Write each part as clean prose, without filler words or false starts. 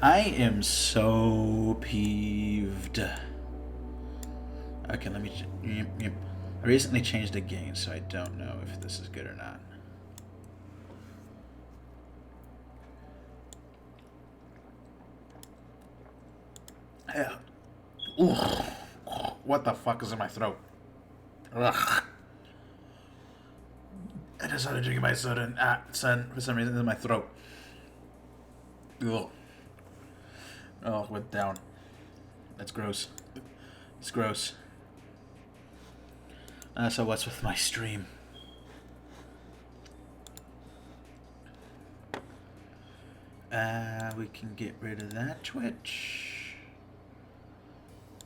I am so peeved. Okay, let me... Yep. I recently changed the game, so I don't know if this is good or not. Yeah. Ugh. What the fuck is in my throat? Ugh. I just started drinking my soda and for some reason in my throat. Ugh. Oh, it went down. That's gross. It's gross. So what's with my stream? We can get rid of that Twitch.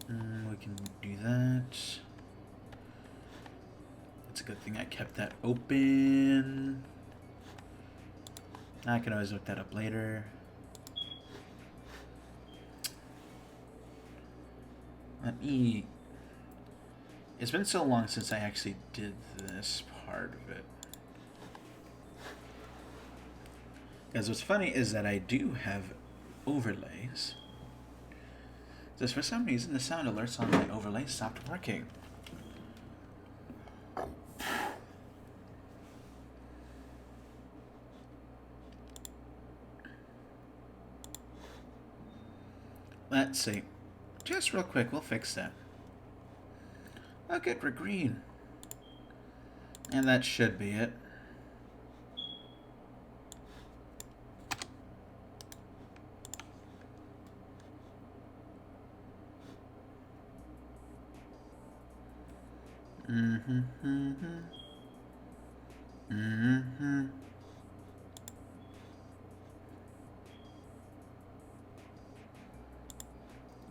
We can do that. It's a good thing I kept that open. I can always look that up later. Let me... It's been so long since I actually did this part of it. Because what's funny is that I do have overlays. Just for some reason, the sound alerts on my overlay stopped working. Let's see. Just real quick, we'll fix that. Oh, good, we're green. And that should be it.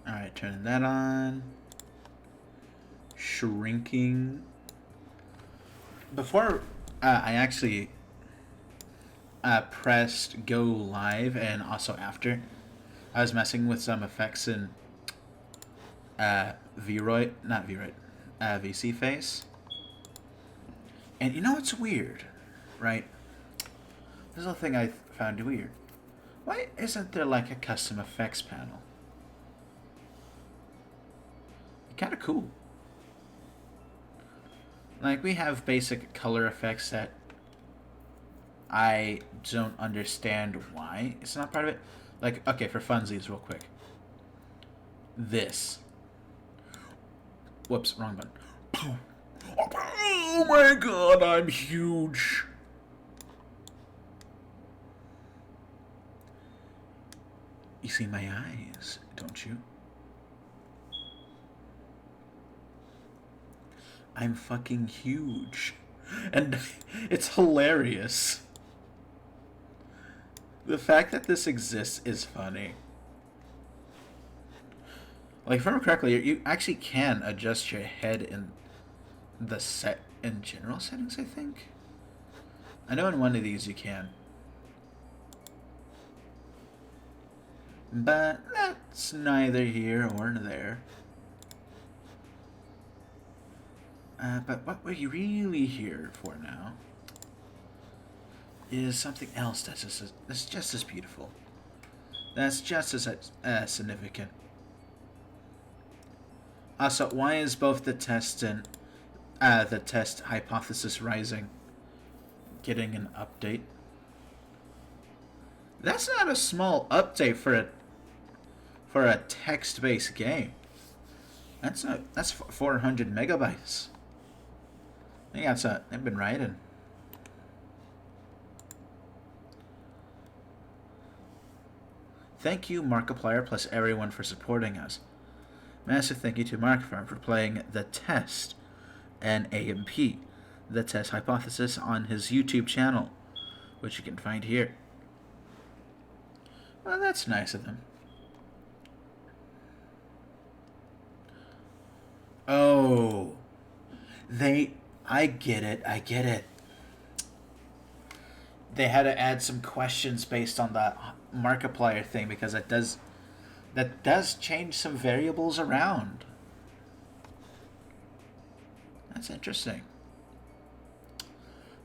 Alright, turning that on. Shrinking. Before I actually pressed go live and also after, I was messing with some effects in VC Face. And you know what's weird, right? This is the thing I found weird. Why isn't there like a custom effects panel? Kind of cool. Like, we have basic color effects that I don't understand why it's not part of it. Like, okay, for funsies, real quick. This. Whoops, wrong button. Oh my god, I'm huge. You see my eyes, don't you? I'm fucking huge. And it's hilarious. The fact that this exists is funny. Like, if I remember correctly, you actually can adjust your head in the in general settings, I think. I know in one of these you can. But that's neither here or there. But what we're really here for now is something else that's just as beautiful. That's just as significant. Also, why is both the test and the test hypothesis rising getting an update? That's not a small update for a text-based game. That's 400 megabytes. I think they've been writing. Thank you, Markiplier, plus everyone for supporting us. Massive thank you to Markiplier for playing The Test and AMP, The Test Hypothesis, on his YouTube channel, which you can find here. Well, that's nice of them. Oh, I get it. They had to add some questions based on the Markiplier thing because that does change some variables around. That's interesting.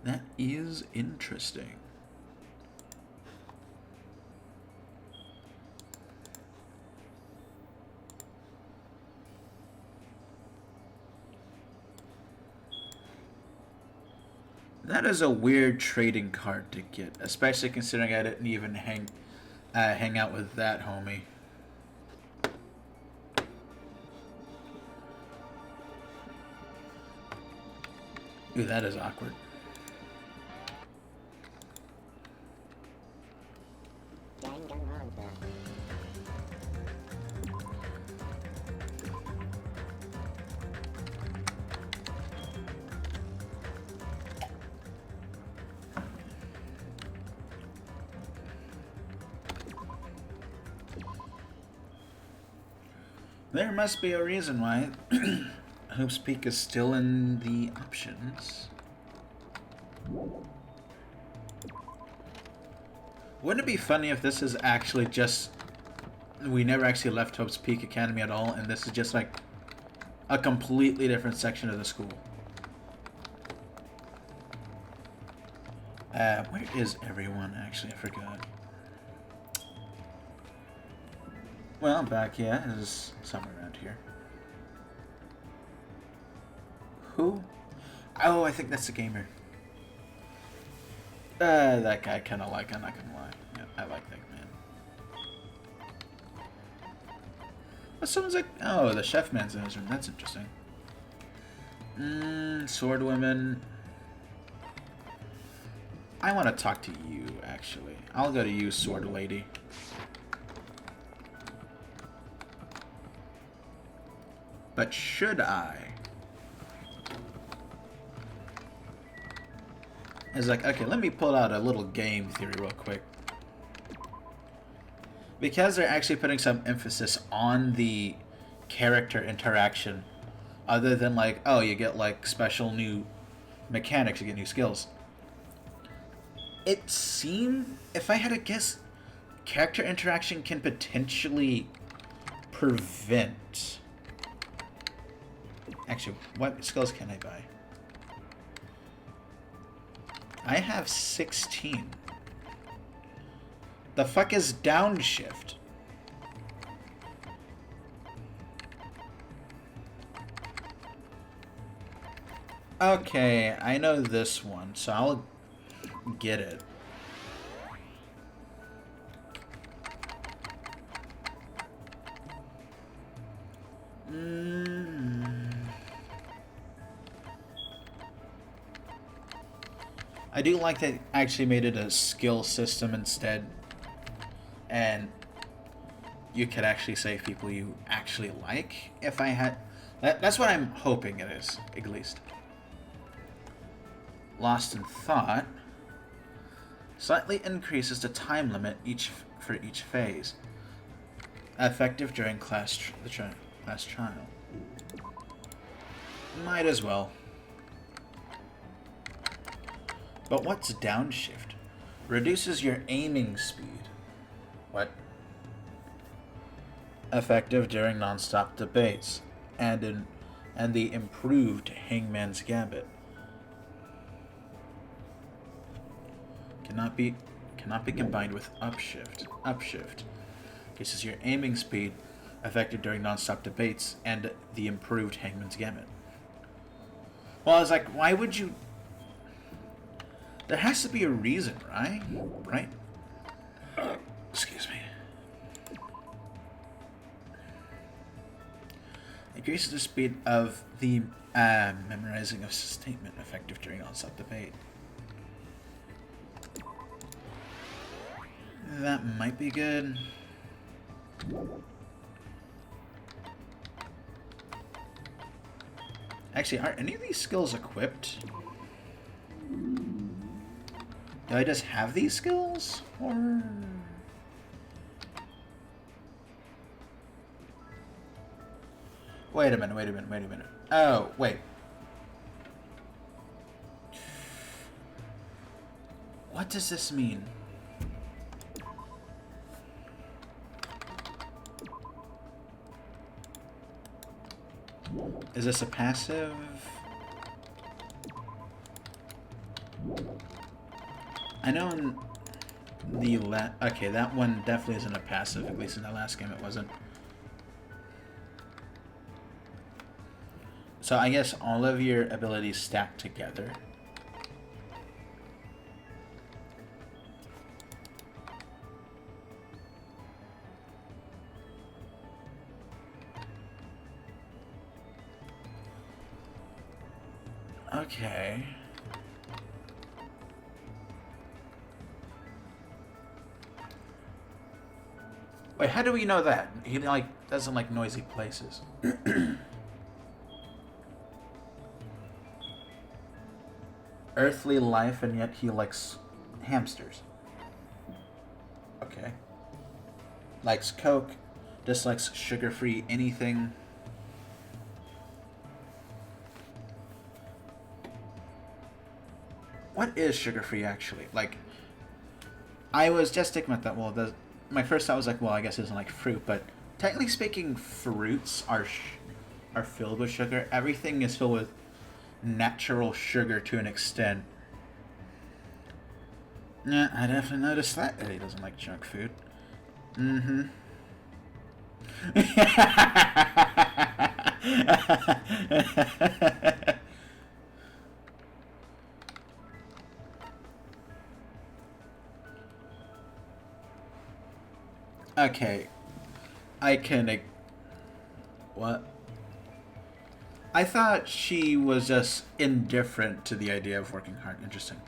That is interesting. That is a weird trading card to get, especially considering I didn't even hang out with that homie. Ooh, that is awkward. Danganronpa. There must be a reason why Hope's Peak is still in the options. Wouldn't it be funny if this is actually just... We never actually left Hope's Peak Academy at all, and this is just like a completely different section of the school. Where is everyone, actually? I forgot. Well, back, yeah, is somewhere around here. Who? Oh, I think that's the gamer. That guy kind of like, I'm not gonna lie. Yeah, I like that man. But someone's like, oh, the chef man's in his room. That's interesting. Sword women. I want to talk to you, actually. I'll go to you, sword lady. But should I? It's like, okay, let me pull out a little game theory real quick. Because they're actually putting some emphasis on the character interaction, other than like, oh, you get like special new mechanics, you get new skills. It seemed, if I had to guess, character interaction can potentially prevent... Actually, what skills can I buy? I have 16. The fuck is downshift? Okay, I know this one, so I'll get it. I do like that actually made it a skill system instead. And you could actually save people you actually like if I had... That's what I'm hoping it is, at least. Lost in Thought. Slightly increases the time limit for each phase. Effective during class trial. Might as well. But what's downshift? Reduces your aiming speed. What? Effective during non-stop debates, and the improved Hangman's Gambit. Cannot be combined with upshift. Upshift increases your aiming speed, effective during non-stop debates, and the improved Hangman's Gambit. Well, I was like, why would you? There has to be a reason, right? Right? Excuse me. Increases the speed of the memorizing of statement, effective during non-stop debate. That might be good. Actually, are any of these skills equipped? Do I just have these skills? Or... Wait a minute. Oh, wait. What does this mean? Is this a passive? I know in the okay, that one definitely isn't a passive, at least in the last game it wasn't. So I guess all of your abilities stack together. Okay. Wait, how do we know that? He, like, doesn't like noisy places. Earthly life, and yet he likes hamsters. Okay. Likes Coke, dislikes sugar-free anything. What is sugar-free, actually? Like, I was just thinking about that. Well, my first thought was like, well, I guess it doesn't like fruit, but technically speaking, fruits are filled with sugar. Everything is filled with natural sugar to an extent. Yeah, I definitely noticed that he doesn't like junk food. Mm-hmm. Okay, I can. What? I thought she was just indifferent to the idea of working hard. Interesting.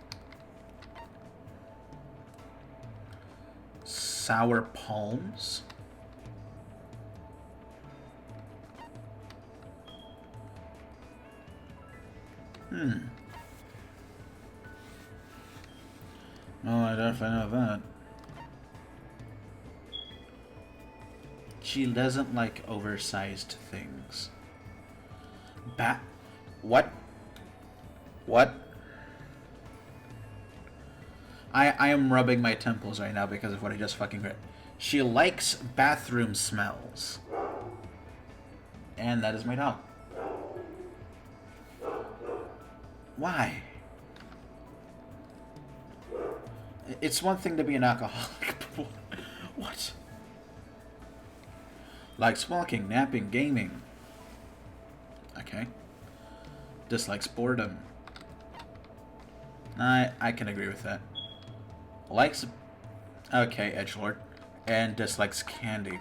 Sour palms? Hmm. Oh, I definitely know that. She doesn't like oversized things. What? What? I am rubbing my temples right now because of what I just fucking read. She likes bathroom smells. And that is my dog. Why? It's one thing to be an alcoholic. What? Likes walking, napping, gaming. Okay. Dislikes boredom. I can agree with that. Likes... Okay, edgelord. And dislikes candy.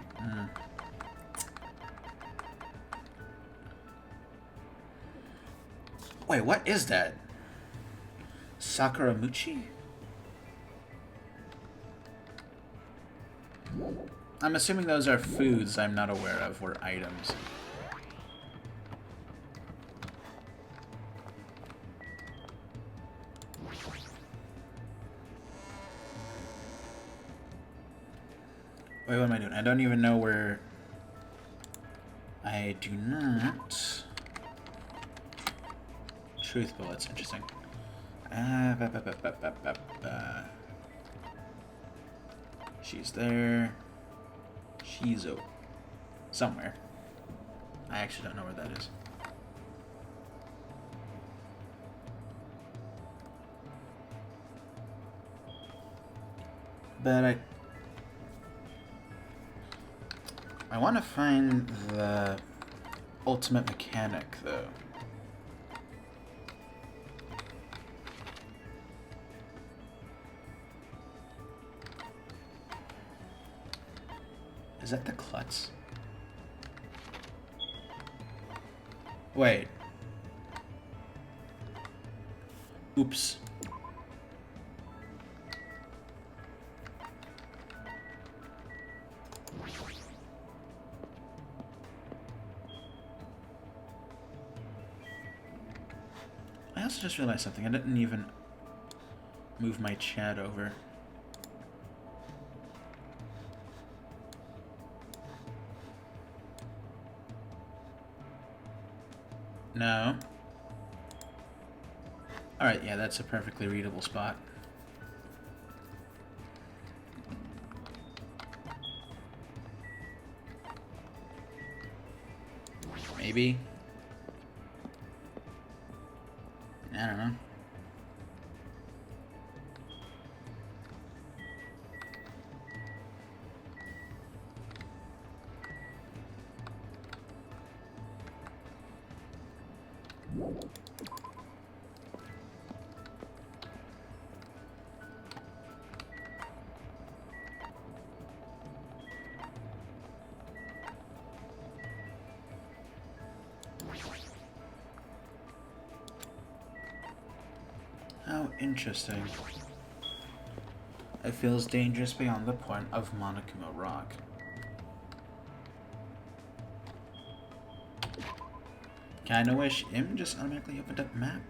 Wait, what is that? Sakuramuchi? I'm assuming those are foods I'm not aware of, or items. Wait, what am I doing? I don't even know where... I do not... Truth bullets, interesting. She's there. She's somewhere. I actually don't know where that is. But I want to find the ultimate mechanic, though. Is that the klutz? Wait. Oops. I also just realized something. I didn't even move my chat over. No. Alright, yeah, that's a perfectly readable spot. Maybe. I don't know. Interesting. It feels dangerous beyond the point of Monokuma Rock. Kinda wish Im just automatically opened up map.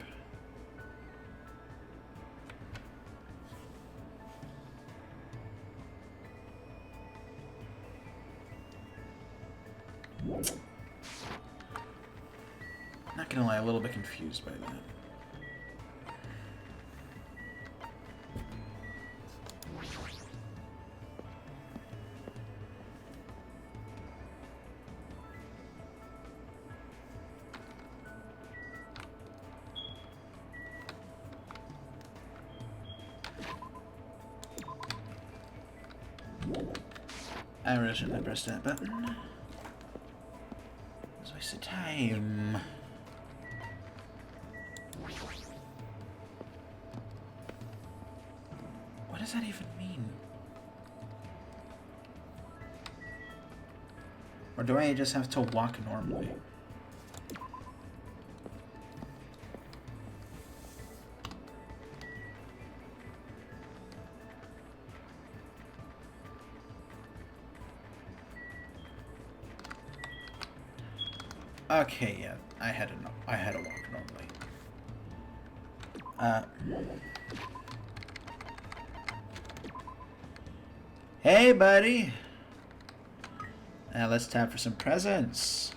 Not gonna lie, a little bit confused by that. I really shouldn't have pressed that button. It was a waste of time. What does that even mean? Or do I just have to walk normally? Okay, yeah, I had to walk normally. Hey, buddy. Now let's tap for some presents.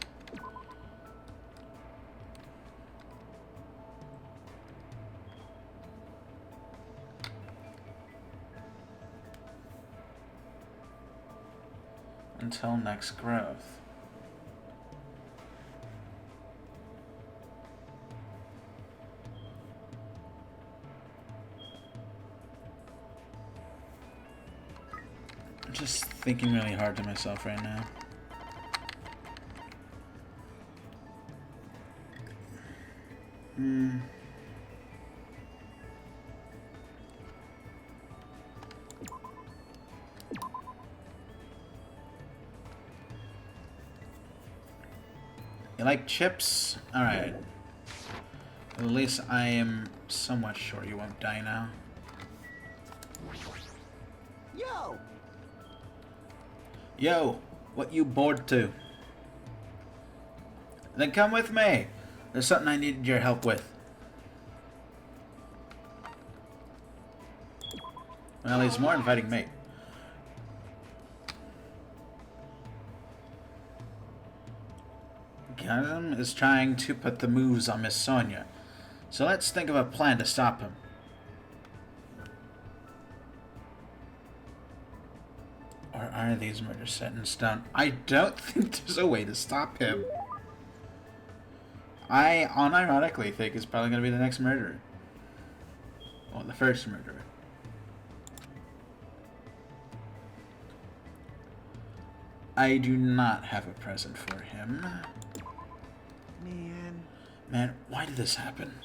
Until next growth. I'm just thinking really hard to myself right now. You like chips? Alright. At least I am somewhat sure you won't die now. Yo! Yo, what you bored to? Then come with me. There's something I need your help with. Well, he's more inviting me. Gazm is trying to put the moves on Miss Sonia. So let's think of a plan to stop him. Or are these murders set in stone? I don't think there's a way to stop him. I unironically think it's probably going to be the next murderer. Well, the first murderer. I do not have a present for him. Man, why did this happen?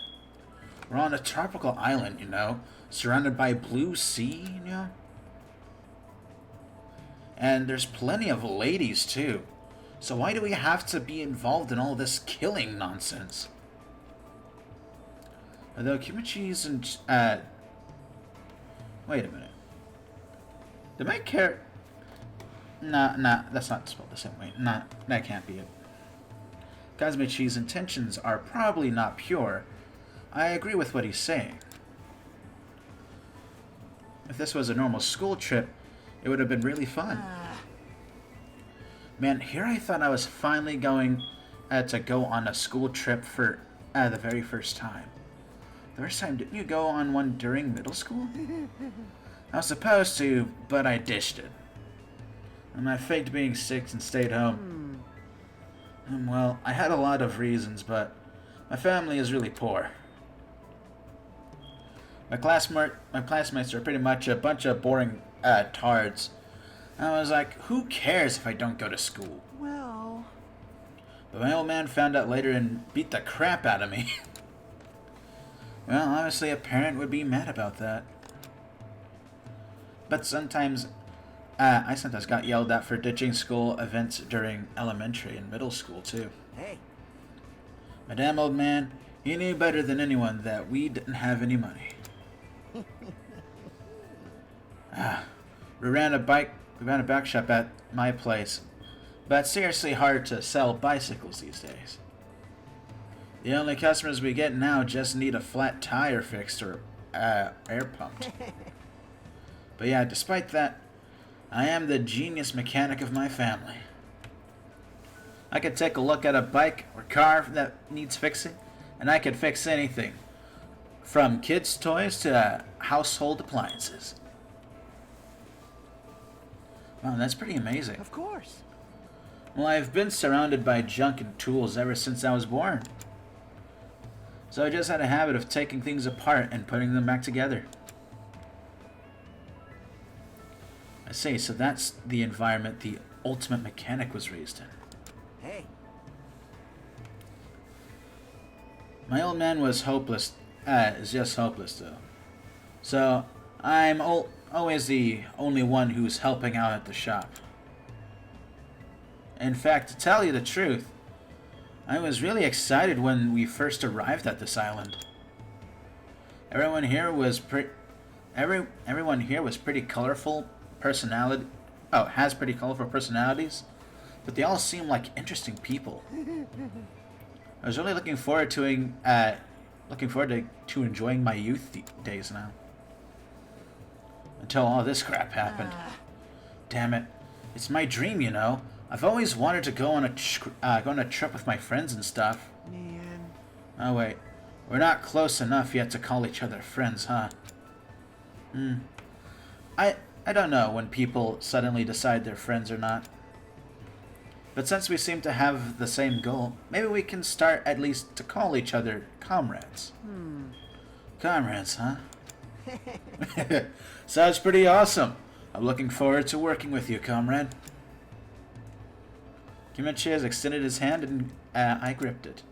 We're on a tropical island, you know, surrounded by blue sea, you know? And there's plenty of ladies, too. So why do we have to be involved in all this killing nonsense? Although Kimichi's and... Wait a minute. Did my character... Nah, that's not spelled the same way. Nah, that can't be it. Kazmichi's intentions are probably not pure. I agree with what he's saying. If this was a normal school trip, it would have been really fun. Man, here I thought I was finally going to go on a school trip for the very first time. The first time, didn't you go on one during middle school? I was supposed to, but I ditched it. And I faked being sick and stayed home. Well, I had a lot of reasons, but my family is really poor. My classmates are pretty much a bunch of boring tards. I was like, who cares if I don't go to school? Well... But my old man found out later and beat the crap out of me. Well, obviously a parent would be mad about that. But sometimes... I sometimes got yelled at for ditching school events during elementary and middle school, too. Hey. My damn old man, he knew better than anyone that we didn't have any money. We ran a bike shop at my place, but it's seriously hard to sell bicycles these days. The only customers we get now just need a flat tire fixed or air pumped. But yeah, despite that, I am the genius mechanic of my family. I could take a look at a bike or car that needs fixing, and I could fix anything, from kids' toys to household appliances. Wow, that's pretty amazing. Of course. Well, I've been surrounded by junk and tools ever since I was born. So I just had a habit of taking things apart and putting them back together. I see, so that's the environment the ultimate mechanic was raised in. Hey. My old man was hopeless, is just hopeless though. So I'm always the only one who's helping out at the shop. In fact, to tell you the truth, I was really excited when we first arrived at this island. Everyone here was everyone here was pretty colorful personality. Oh, has pretty colorful personalities, but they all seem like interesting people. I was really looking forward to enjoying my youth days now. Until all this crap happened. Damn it! It's my dream, you know. I've always wanted to go on a trip with my friends and stuff. Man. Oh wait, we're not close enough yet to call each other friends, huh? I don't know when people suddenly decide they're friends or not. But since we seem to have the same goal, maybe we can start at least to call each other comrades. Comrades, huh? Sounds pretty awesome. I'm looking forward to working with you, comrade. Kimichi has extended his hand and I gripped it.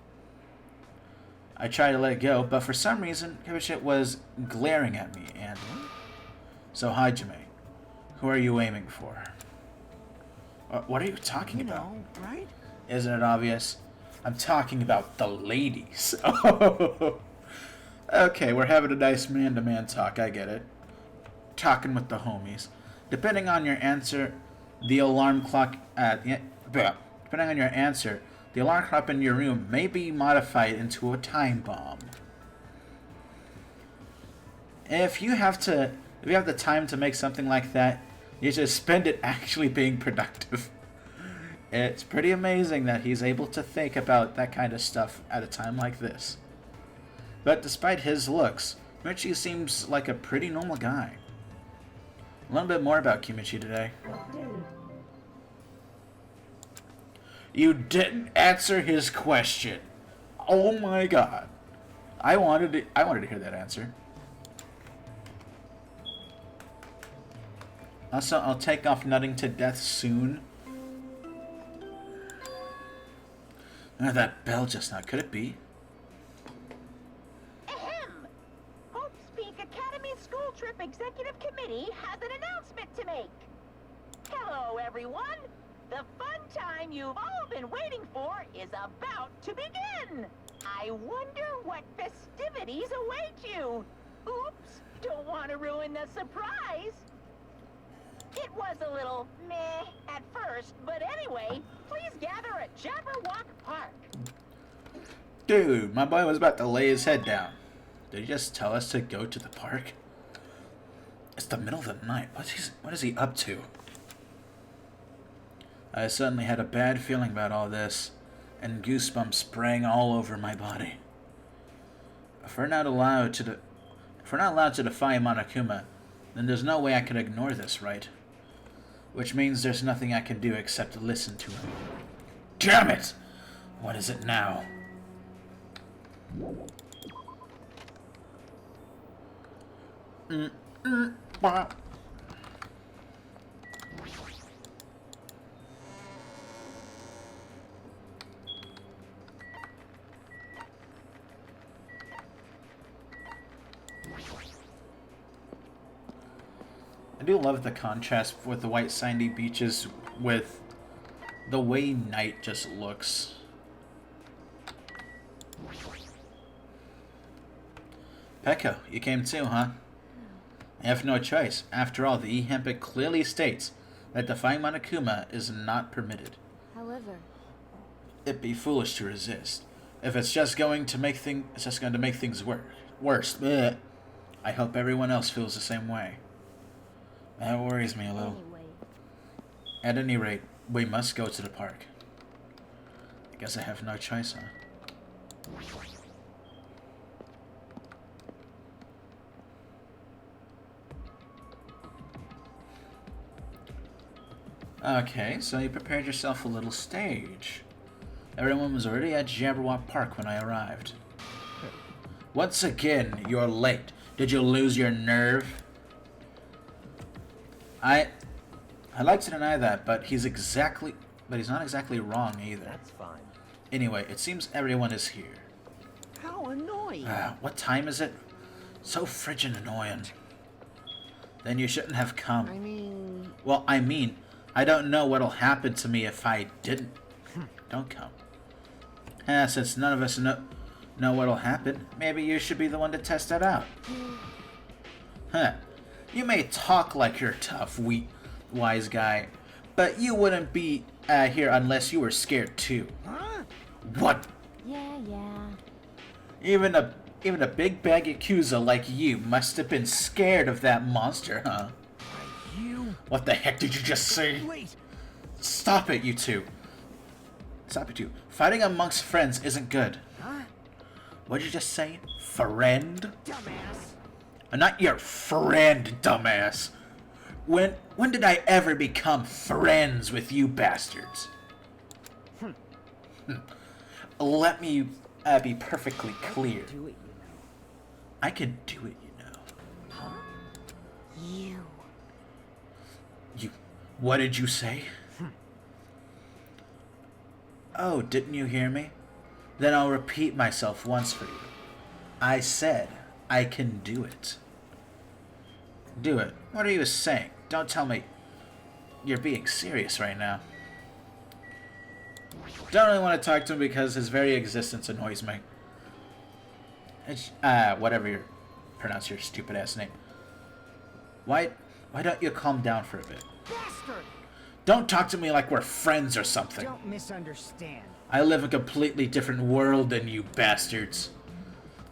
I tried to let it go, but for some reason, Kimichi was glaring at me and... So, Hajime, who are you aiming for? What are you talking about? Right? Isn't it obvious? I'm talking about the ladies. Okay, we're having a nice man-to-man talk, I get it. Talking with the homies. Depending on your answer, the alarm clock depending on your answer, the alarm clock in your room may be modified into a time bomb. If you have the time to make something like that, you should spend it actually being productive. It's pretty amazing that he's able to think about that kind of stuff at a time like this. But despite his looks, Kimichi seems like a pretty normal guy. A little bit more about Kimichi today. You didn't answer his question. Oh my god. I wanted to hear that answer. Also, I'll take off nutting to death soon. That bell just now. Could it be? Ahem! Hope's Peak Academy School Trip Executive Committee has an announcement to make. Hello, everyone! The fun time you've all been waiting for is about to begin! I wonder what festivities await you! Oops! Don't want to ruin the surprise! It was a little meh at first, but anyway, please gather at Jabberwock Park. Dude, my boy was about to lay his head down. Did he just tell us to go to the park? It's the middle of the night. What is he up to? I suddenly had a bad feeling about all this, and goosebumps sprang all over my body. If we're not allowed to defy Monokuma, then there's no way I can ignore this, right? Which means there's nothing I can do except to listen to him. Damn it! What is it now? Bah. I do love the contrast with the white sandy beaches with the way night just looks. Pekko, you came too, huh? I have no choice. After all, the e-hempit clearly states that defying Monokuma is not permitted. However, It'd be foolish to resist. If it's just going to make things worse. Bleh. I hope everyone else feels the same way. That worries me a little. anyway, At any rate, we must go to the park. I guess I have no choice, huh? Okay, so you prepared yourself a little stage. Everyone was already at Jabberwock Park when I arrived. Once again, you're late. Did you lose your nerve? I'd like to deny that, but he's not exactly wrong either. That's fine. Anyway, it seems everyone is here. How annoying. What time is it? So frigid annoying. Then you shouldn't have come. Well, I don't know what'll happen to me if I didn't. Don't come. Since none of us know what'll happen, maybe you should be the one to test it out. Huh. You may talk like you're tough, wise guy, but you wouldn't be here unless you were scared too. Huh? What? yeah. Even a big bag Yakuza like you must have been scared of that monster, huh? You. What the heck did you just say? Wait. Stop it, you two. Stop it, you. Fighting amongst friends isn't good. Huh? What'd you just say? Friend? Dumbass. I'm not your friend, dumbass. When did I ever become friends with you bastards? Let me be perfectly clear. Do it, I can do it, you know. You. What did you say? Oh, didn't you hear me? Then I'll repeat myself once for you. I said I can do it. Do it. What are you saying? Don't tell me you're being serious right now. Don't really want to talk to him because his very existence annoys me. It's, whatever you pronounce your stupid ass name. Why don't you calm down for a bit? Bastard! Don't talk to me like we're friends or something. Don't misunderstand. I live a completely different world than you bastards.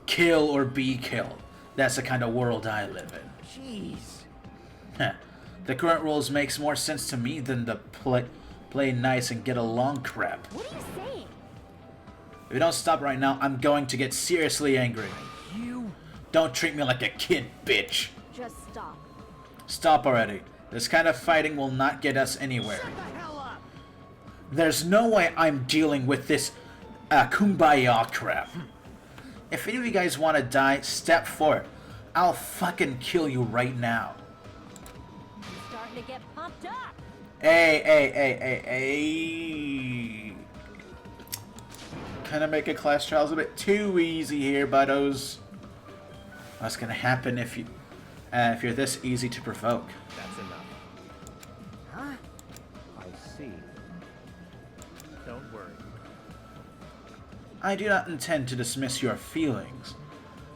Kill or be killed. That's the kind of world I live in. Jeez. The current rules makes more sense to me than the play nice and get along crap. What are you saying? If you don't stop right now, I'm going to get seriously angry. You. Don't treat me like a kid, bitch. Just stop. Stop already. This kind of fighting will not get us anywhere. Shut the hell up. There's no way I'm dealing with this kumbaya crap. If any of you guys want to die, step forward. I'll fucking kill you right now. I'm starting to get pumped up. Hey. Kind of make a class trials a bit too easy here, buddos. What's gonna happen if you're this easy to provoke? That's enough. Huh? I see. Don't worry. I do not intend to dismiss your feelings.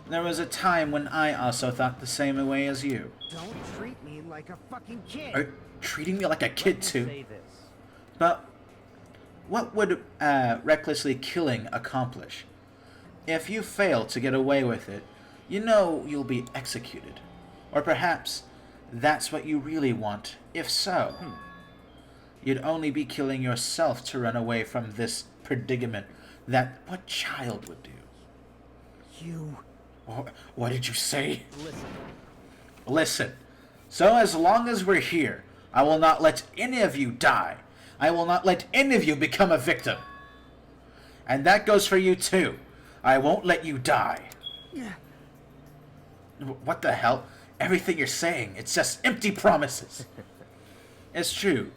There was a time when I also thought the same way as you. Don't treat me like a fucking kid. Are you treating me like a kid Let me too? say this. But what would recklessly killing accomplish? If you fail to get away with it, you know you'll be executed. Or perhaps that's what you really want. If so, you'd only be killing yourself to run away from this predicament that what child would do. You. What did you say? Listen. Listen. So as long as we're here, I will not let any of you die. I will not let any of you become a victim. And that goes for you too. I won't let you die. Yeah. What the hell? Everything you're saying, it's just empty promises. It's true.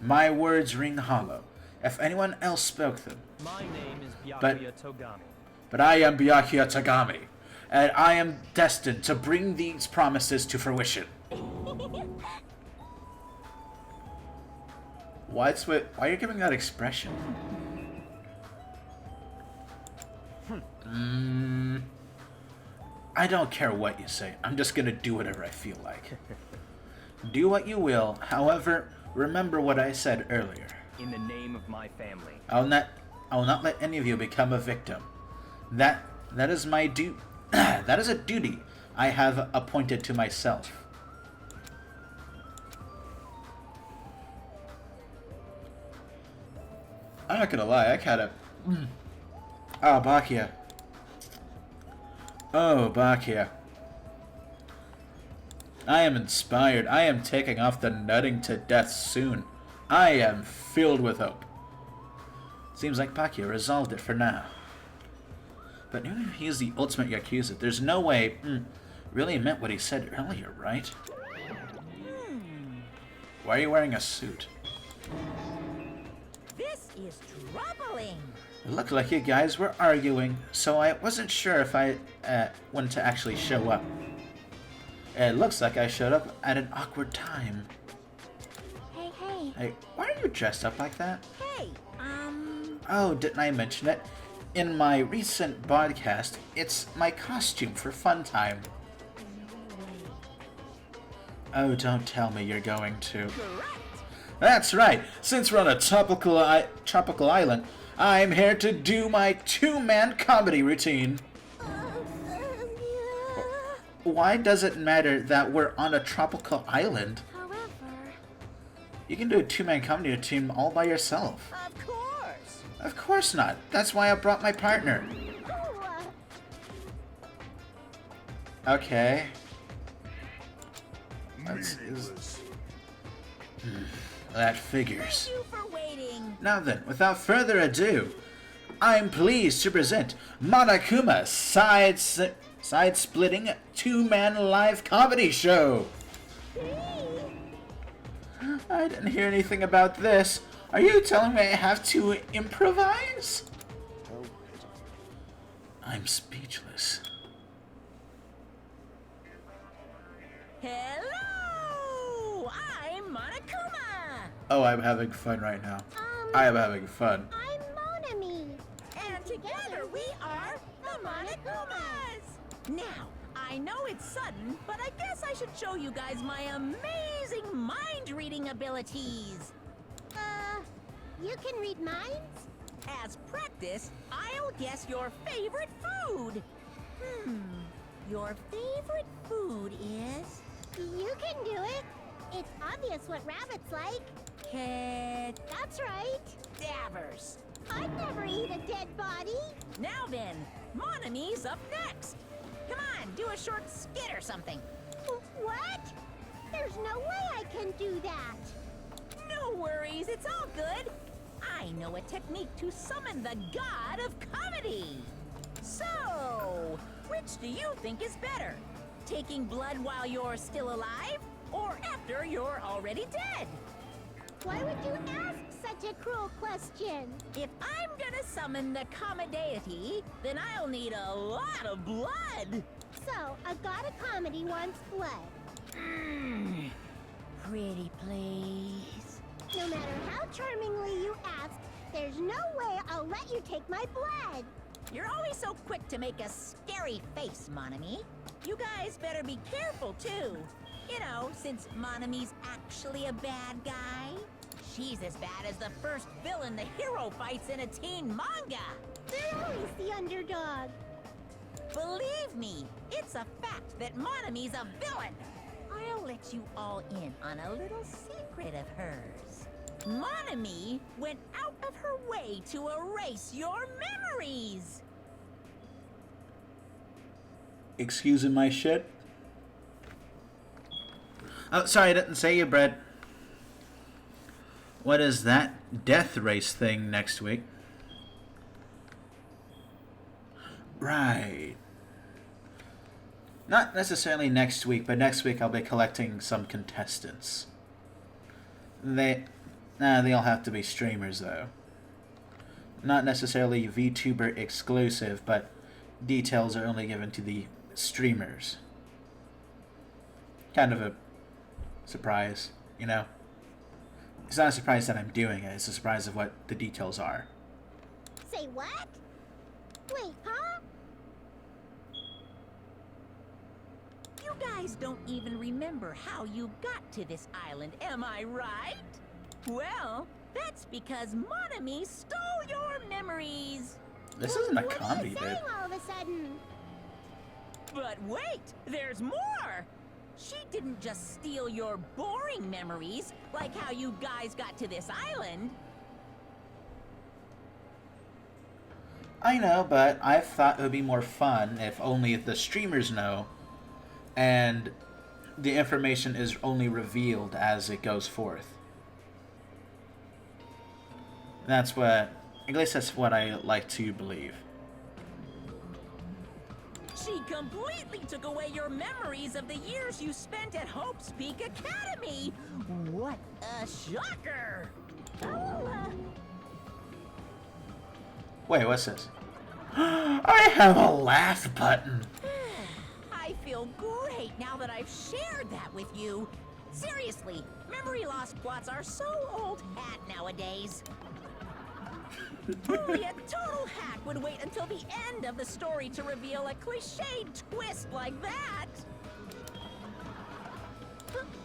My words ring hollow. If anyone else spoke them. My name is But- Byakuya Togami. But I am Byakuya Tagami, and I am destined to bring these promises to fruition. Why are you giving that expression? I don't care what you say. I'm just gonna do whatever I feel like. Do what you will. However, remember what I said earlier. In the name of my family. I will not let any of you become a victim. That is my that is a duty I have appointed to myself. I'm not gonna lie, I kinda... Oh, Bakia. Oh, Bakia. I am inspired. I am taking off the nutting to death soon. I am filled with hope. Seems like Bakia resolved it for now. But even if he is the ultimate Yakuza, there's no way... really meant what he said earlier, right? Why are you wearing a suit? This is troubling. It looked like you guys were arguing, so I wasn't sure if I wanted to actually show up. It looks like I showed up at an awkward time. Hey. Hey, why are you dressed up like that? Hey, Oh, didn't I mention it? In my recent podcast, it's my costume for fun time. Oh, don't tell me you're going to. correct. That's right. Since we're on a tropical island, I'm here to do my two-man comedy routine. Why does it matter that we're on a tropical island? However, You can do a two-man comedy routine all by yourself. of course. Of course not. That's why I brought my partner. Okay. That figures. Thank you for waiting. Now then, without further ado, I'm pleased to present Monokuma side-splitting two-man live comedy show. I didn't hear anything about this. Are you telling me I have to improvise? I'm speechless. Hello! I'm Monokuma! Oh, I'm having fun right now. I am having fun. I'm Monami. And together we are the Monokumas! Now, I know it's sudden, but I guess I should show you guys my amazing mind-reading abilities. You can read minds? As practice, I'll guess your favorite food. Your favorite food is... You can do it. It's obvious what rabbits like. That's right. Cadavers. I'd never eat a dead body. Now then, Monami's up next. Come on, do a short skit or something. What? There's no way I can do that. No worries, it's all good. I know a technique to summon the god of comedy. So, which do you think is better? Taking blood while you're still alive, or after you're already dead? Why would you ask such a cruel question? If I'm gonna summon the comedy, then I'll need a lot of blood. So, a god of comedy wants blood. Pretty please. No matter how charmingly you ask, there's no way I'll let you take my blood. You're always so quick to make a scary face, Monami. You guys better be careful, too. You know, since Monami's actually a bad guy. She's as bad as the first villain the hero fights in a teen manga. They're always the underdog. Believe me, it's a fact that Monami's a villain. I'll let you all in on a little secret of hers. Monami went out of her way to erase your memories. Excusing my shit? Oh, sorry, I didn't say you, Brett. What is that death race thing next week? Right. Not necessarily next week, but next week I'll be collecting some contestants. They'll have to be streamers, though. Not necessarily VTuber exclusive, but details are only given to the streamers. Kind of a surprise, you know? It's not a surprise that I'm doing it, it's a surprise of what the details are. Say what? Wait, huh? You guys don't even remember how you got to this island, am I right? Well, that's because Monami stole your memories. This isn't a What are comedy, you dude. saying all of a sudden? But wait, there's more! She didn't just steal your boring memories, like how you guys got to this island. I know, but I thought it would be more fun if only the streamers know, and the information is only revealed as it goes forth. At least that's what I like to believe. She completely took away your memories of the years you spent at Hope's Peak Academy. What a shocker! Wait, what's this? I have a laugh button. I feel great now that I've shared that with you. Seriously, memory loss plots are so old hat nowadays. Only a total hack would wait until the end of the story to reveal a cliched twist like that.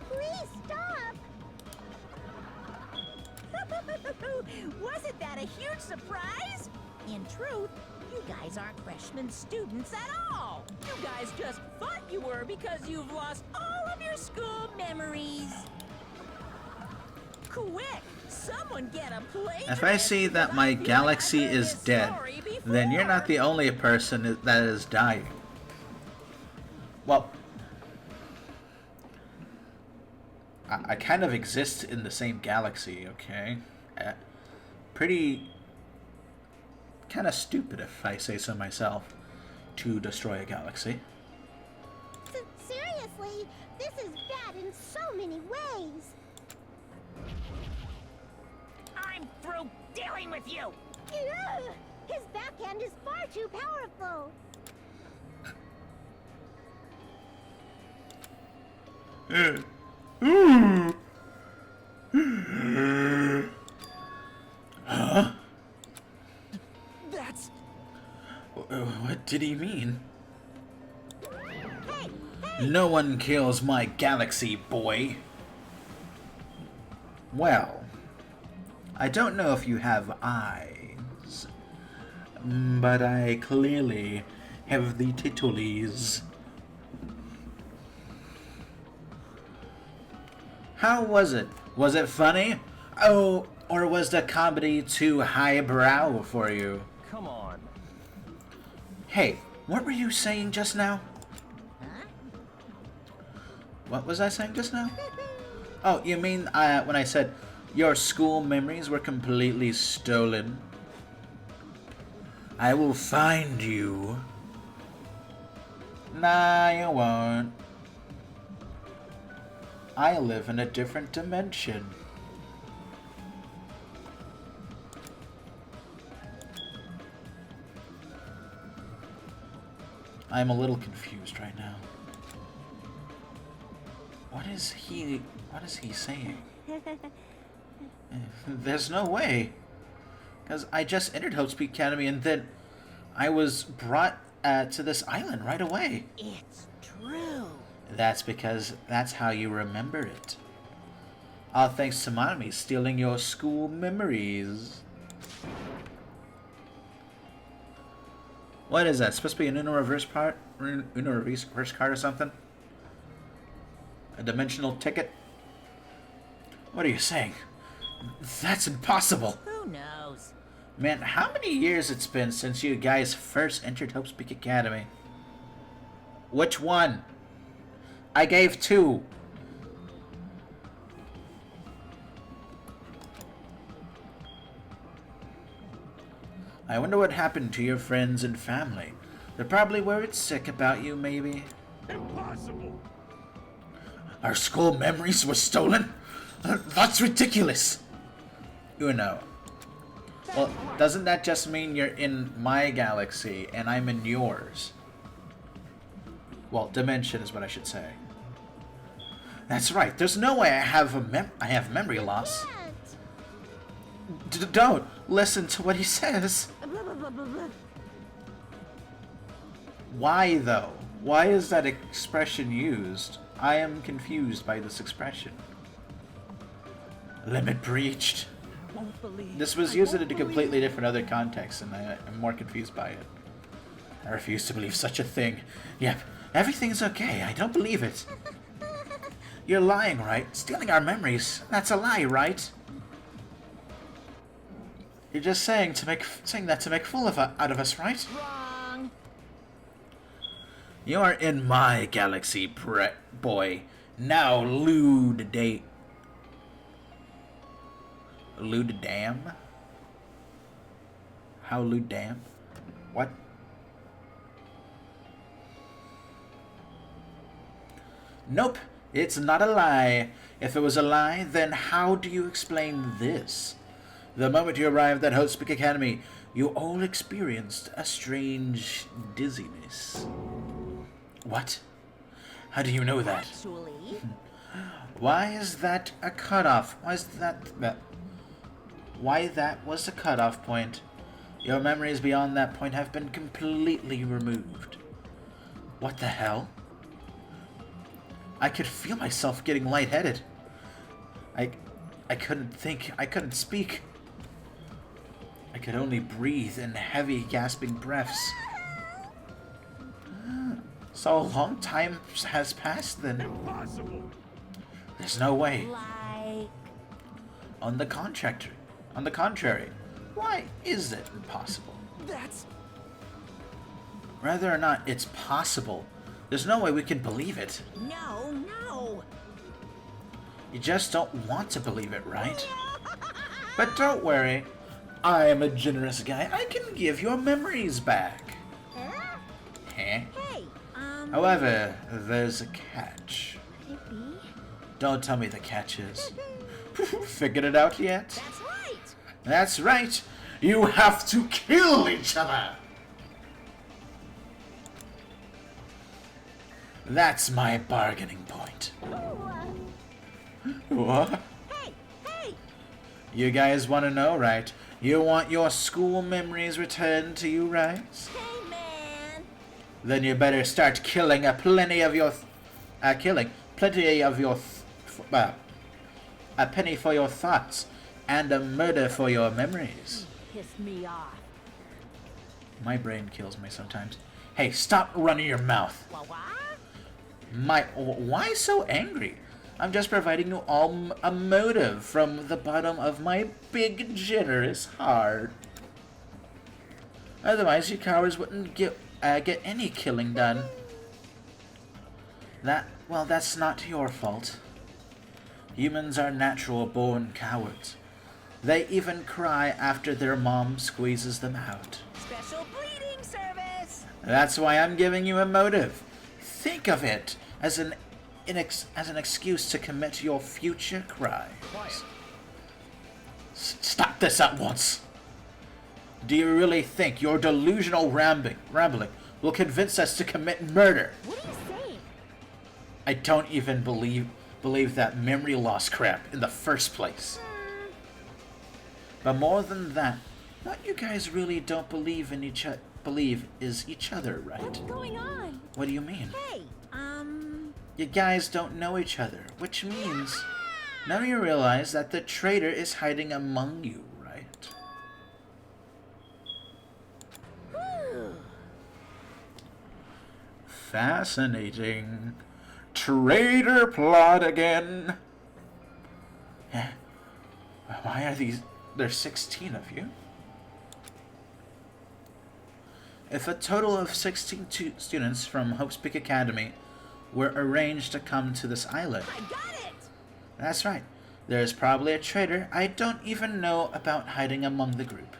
Please stop. Wasn't that a huge surprise? In truth, you guys aren't freshman students at all. You guys just thought you were because you've lost all of your school memories. Quick, someone get a plagiarist. If I see that my galaxy is dead, then you're not the only person that is dying. Well, I kind of exist in the same galaxy, okay? Pretty kind of stupid, if I say so myself, to destroy a galaxy. Seriously, this is bad in so many ways. I'm through dealing with you! Ugh, his backhand is far too powerful. Huh? That's... What did he mean? Hey, No one kills my galaxy, boy. Well, I don't know if you have eyes, but I clearly have the titties. How was it? Was it funny? Oh, or was the comedy too highbrow for you? Come on. Hey, what were you saying just now? huh? What was I saying just now? Oh, you mean when I said your school memories were completely stolen? I will find you. Nah, you won't. I live in a different dimension. I'm a little confused right now. What is he saying? There's no way. Because I just entered Hope's Peak Academy and then I was brought to this island right away. It's true. That's because that's how you remember it. All thanks to Monami stealing your school memories. What is that? Supposed to be an Uno reverse part? Uno reverse card or something? A dimensional ticket? What are you saying? That's impossible. Who knows? Man, how many years it's been since you guys first entered Hope's Peak Academy? Which one? I gave 2. I wonder what happened to your friends and family. They're probably worried sick about you, maybe. Impossible. Our school memories were stolen? That's ridiculous. Uno. Well, doesn't that just mean you're in my galaxy and I'm in yours? Well, dimension is what I should say. That's right. There's no way I have memory loss. Can't. Don't listen to what he says. Blah, blah, blah, blah, blah. Why though? Why is that expression used? I am confused by this expression. Limit breached. Won't believe. This was used in a completely different other context, and I'm more confused by it. I refuse to believe such a thing. Yep, everything's okay. I don't believe it. You're lying, right? Stealing our memories. That's a lie, right? You're just saying that to make fool out of us, right? Wrong. You are in my galaxy, boy. Now, lewd date. Lewd damn? How lewd damn? What? Nope, it's not a lie. If it was a lie, then how do you explain this? The moment you arrived at Hope's Peak Academy, you all experienced a strange dizziness. What? How do you know that? Actually, Why is that a cutoff? Why that was a cutoff point? Your memories beyond that point have been completely removed. What the hell? I could feel myself getting lightheaded. I couldn't think. I couldn't speak. I could only breathe in heavy, gasping breaths. So a long time has passed then. Impossible. There's no way. like, On the contrary, why is it impossible? That's Whether or not it's possible, there's no way we can believe it. no. You just don't want to believe it, right? But don't worry, I am a generous guy. I can give your memories back. Huh? Huh? Hey, However, there's a catch. Could it be? Don't tell me the catch is. Figured it out yet? that's right. That's right. You have to kill each other. That's my bargaining point. What? Hey, You guys want to know, right? You want your school memories returned to you, right? hey, man. Then you better start killing a penny for your thoughts and a murder for your memories. Pissed me off. My brain kills me sometimes. Hey, stop running your mouth. Why so angry? I'm just providing you all a motive from the bottom of my big, generous heart. Otherwise, you cowards wouldn't get any killing done. That's not your fault. Humans are natural-born cowards. They even cry after their mom squeezes them out. Special bleeding service. That's why I'm giving you a motive. Think of it as an excuse to commit your future crimes. Stop this at once. Do you really think your delusional rambling will convince us to commit murder? What are you saying? I don't even believe that memory loss crap in the first place. But more than that, what you guys really don't believe is each other, right? What's going on? What do you mean? Hey, You guys don't know each other, which means now you realize that the traitor is hiding among you, right? Fascinating. Traitor plot again. Why are there's 16 of you? If a total of 16 students from Hope's Peak Academy were arranged to come to this island. I got it. That's right. There's probably a traitor I don't even know about hiding among the group.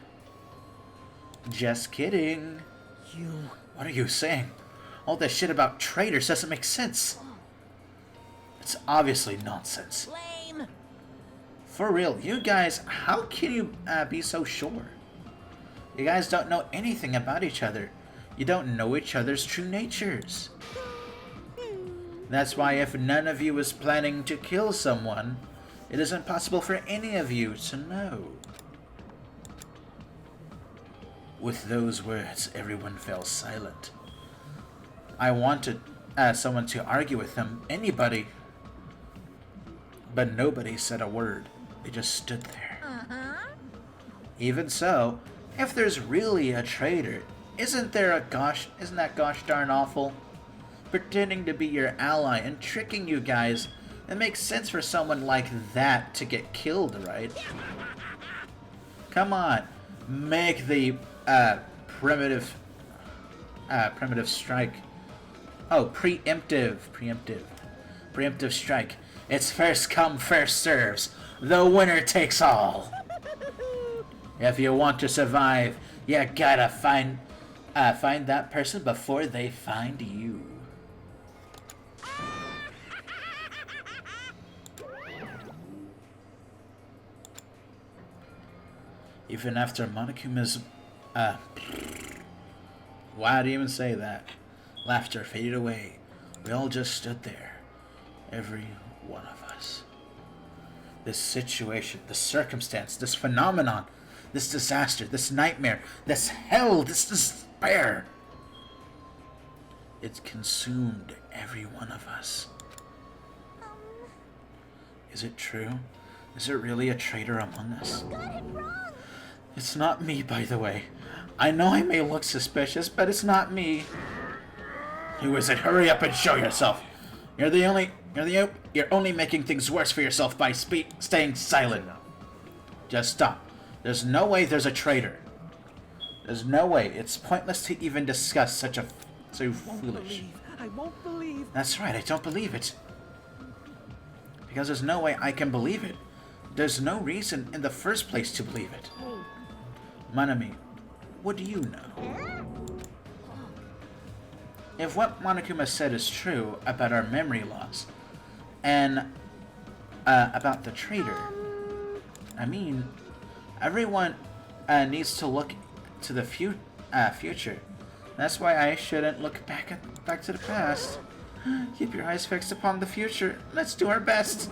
Just kidding. What are you saying? All this shit about traitors doesn't make sense. It's obviously nonsense. Lame. For real, you guys, how can you be so sure? You guys don't know anything about each other. You don't know each other's true natures. That's why if none of you is planning to kill someone, it is impossible for any of you to know. With those words, everyone fell silent. I wanted someone to argue with him, anybody. But nobody said a word. They just stood there. Uh-huh. Even so, if there's really a traitor, isn't that gosh darn awful? Pretending to be your ally and tricking you guys. It makes sense for someone like that to get killed, right? Come on, make the primitive strike. Oh, preemptive strike. It's first come, first serves. The winner takes all. If you want to survive, you gotta find that person before they find you. Even after Monokuma's why do you even say that? Laughter faded away. We all just stood there. Every one of us. This situation, this circumstance, this phenomenon, this disaster, this nightmare, this hell, this despair. It consumed every one of us. Is it true? Is there really a traitor among us? Got it wrong. It's not me, by the way. I know I may look suspicious, but it's not me. Who is it? Hurry up and show yourself. You're only making things worse for yourself by staying silent. Just stop. There's no way there's a traitor. There's no way. It's pointless to even discuss so foolish. I won't believe. That's right, I don't believe it. Because there's no way I can believe it. There's no reason in the first place to believe it. Manami, what do you know? If what Monokuma said is true about our memory loss, and about the traitor, I mean, everyone needs to look to the future. That's why I shouldn't look back to the past. Keep your eyes fixed upon the future. Let's do our best.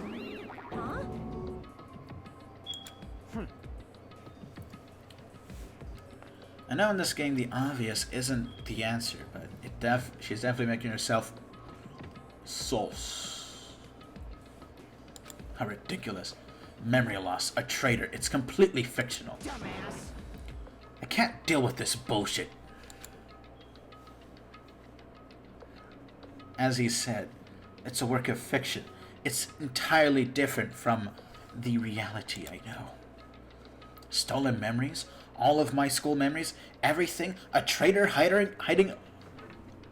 I know in this game the obvious isn't the answer, but she's definitely making herself sauce. How ridiculous. Memory loss, a traitor. It's completely fictional. Dumbass. I can't deal with this bullshit. As he said, it's a work of fiction. It's entirely different from the reality I know. Stolen memories? All of my school memories? Everything? A traitor hiding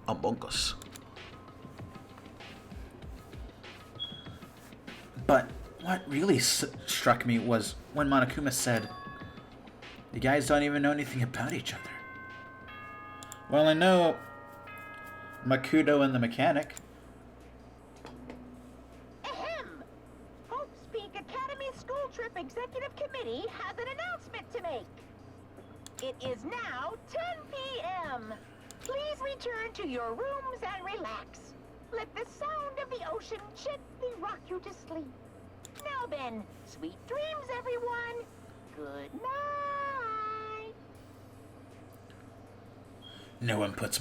among us. But what really struck me was when Monokuma said, "You guys don't even know anything about each other." Well, I know Makuto and the mechanic. Ahem! Hope Speak Academy School Trip Executive Committee has an announcement to make. It is now 10 p.m. Please return to your rooms and relax. Let the sound of the ocean gently rock you to sleep. Now then, sweet dreams, everyone. Good night. No one puts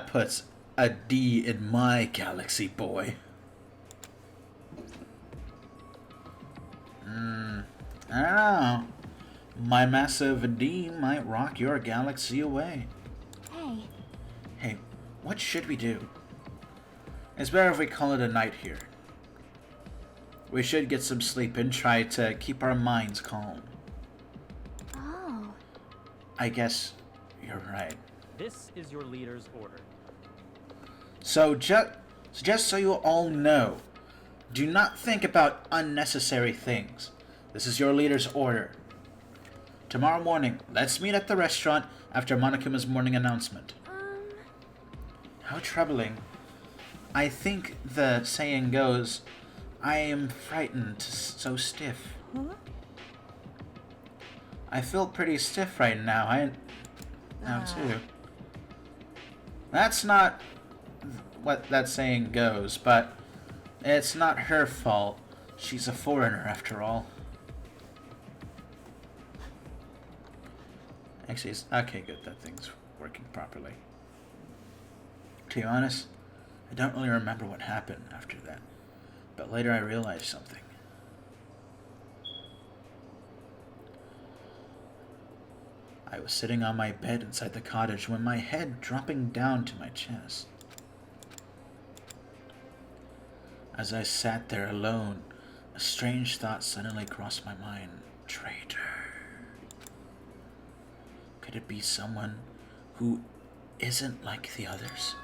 puts a D in my galaxy, boy. I don't know. My massive D might rock your galaxy away. Hey, Hey, what should we do? It's better if we call it a night here. We should get some sleep and try to keep our minds calm. oh, I guess you're right. This is your leader's order. So just so you all know, do not think about unnecessary things. This is your leader's order. Tomorrow morning, let's meet at the restaurant after Monokuma's morning announcement. How troubling. I think the saying goes, I am frightened, so stiff. Huh? I feel pretty stiff right now. Now too. That's not what that saying goes, but it's not her fault. She's a foreigner after all. Actually, okay, good. That thing's working properly. To be honest, I don't really remember what happened after that, but later I realized something. I was sitting on my bed inside the cottage when my head dropping down to my chest. As I sat there alone, a strange thought suddenly crossed my mind. Traitor. Could it be someone who isn't like the others?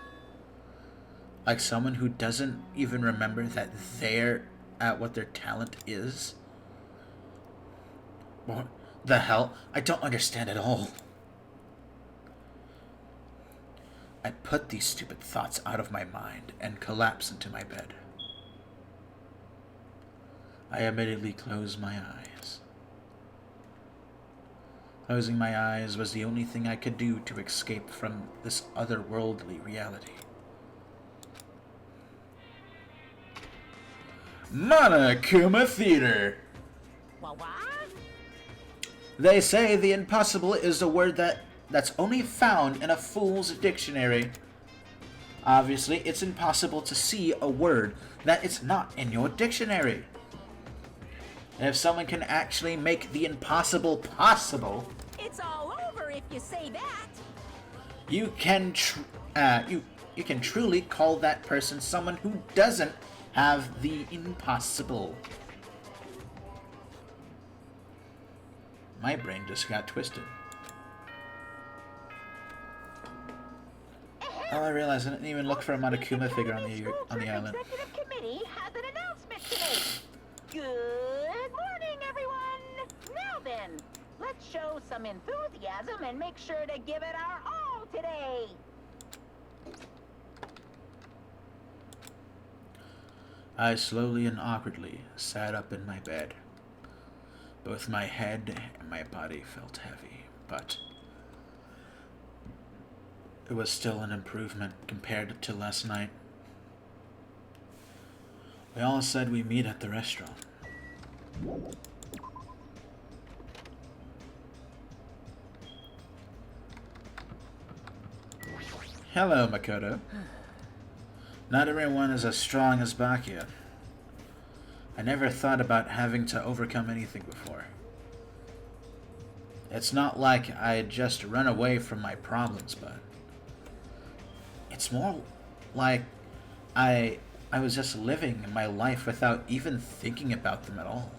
Like someone who doesn't even remember that they're at what their talent is? What the hell? I don't understand at all. I put these stupid thoughts out of my mind and collapsed into my bed. I immediately closed my eyes. Closing my eyes was the only thing I could do to escape from this otherworldly reality. Monokuma Theater! What? They say the impossible is a word that's only found in a fool's dictionary. Obviously, it's impossible to see a word that is not in your dictionary. And if someone can actually make the impossible possible, It's all over if you say that. you can you can truly call that person someone who doesn't have the impossible. My brain just got twisted. Oh, I realized I didn't even look for a Monokuma figure on the island. Executive Committee has an announcement to make. Good morning, everyone. Now then, let's show some enthusiasm and make sure to give it our all today. I slowly and awkwardly sat up in my bed. Both my head and my body felt heavy, but it was still an improvement compared to last night. We all said we meet at the restaurant. Hello, Makoto. Not everyone is as strong as Bakia. I never thought about having to overcome anything before. It's not like I had just run away from my problems, but it's more like I was just living my life without even thinking about them at all.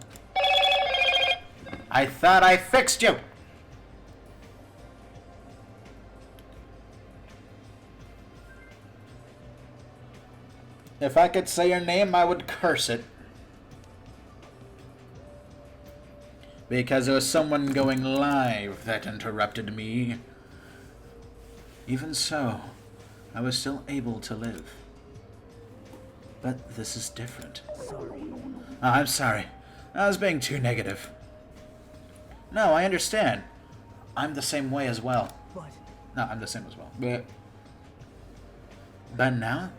I thought I fixed you! If I could say your name, I would curse it. Because there was someone going live that interrupted me. Even so, I was still able to live. But this is different. Sorry. I'm sorry. I was being too negative. No, I understand. I'm the same way as well. But No, I'm the same as well. But now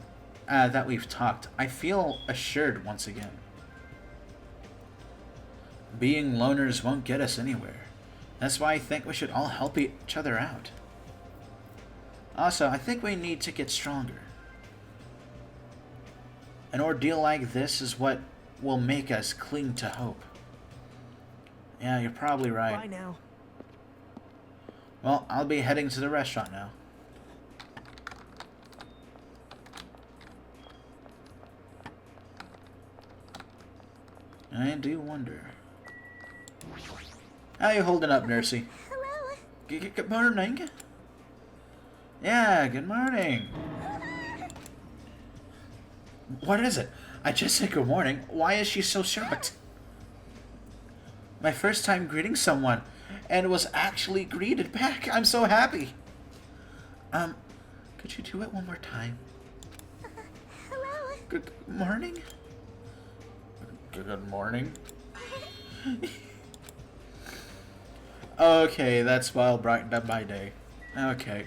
that we've talked, I feel assured once again. Being loners won't get us anywhere. That's why I think we should all help each other out. Also, I think we need to get stronger. An ordeal like this is what will make us cling to hope. Yeah, you're probably right. bye now. Well, I'll be heading to the restaurant now. I do wonder. How you holding up, Nursey? Hello. Good morning. Yeah, good morning. What is it? I just said good morning. Why is she so shocked? My first time greeting someone, and was actually greeted back. I'm so happy. Could you do it one more time? Hello. Good morning. Good morning. Okay, that's well brightened up my day. Okay.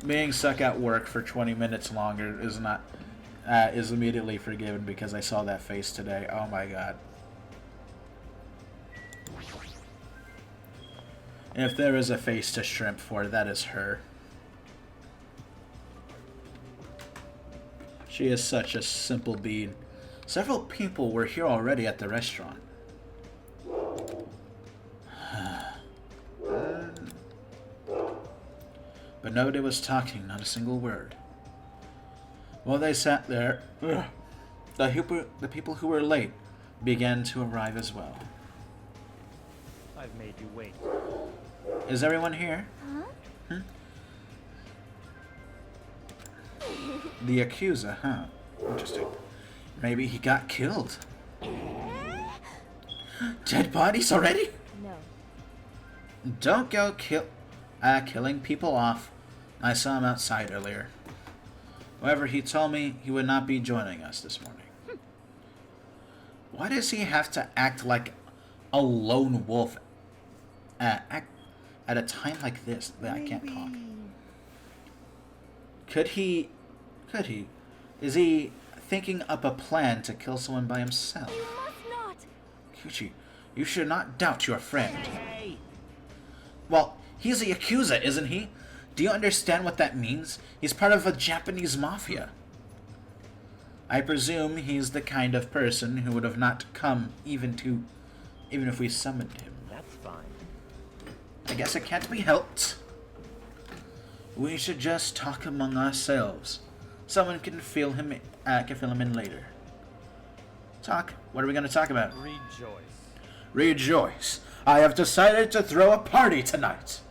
Being stuck at work for 20 minutes longer is not is immediately forgiven because I saw that face today. Oh my god. If there is a face to shrimp for, that is her. She is such a simple being. Several people were here already at the restaurant. But nobody was talking, not a single word. While they sat there, the people who were late began to arrive as well. I've made you wait. Is everyone here? Huh? The accuser, huh? Interesting. Maybe he got killed. Dead bodies already? No. Don't go killing people off. I saw him outside earlier. However, he told me he would not be joining us this morning. Why does he have to act like a lone wolf at a time like this? I can't talk. Could he? Is he thinking up a plan to kill someone by himself? You must not. Kyuchi, you should not doubt your friend. Hey! Well, he's the accuser, isn't he? Do you understand what that means? He's part of a Japanese mafia. I presume he's the kind of person who would have not come even if we summoned him. That's fine. I guess it can't be helped. We should just talk among ourselves. Someone can fill him in later. Talk? What are we going to talk about? Rejoice. Rejoice. I have decided to throw a party tonight.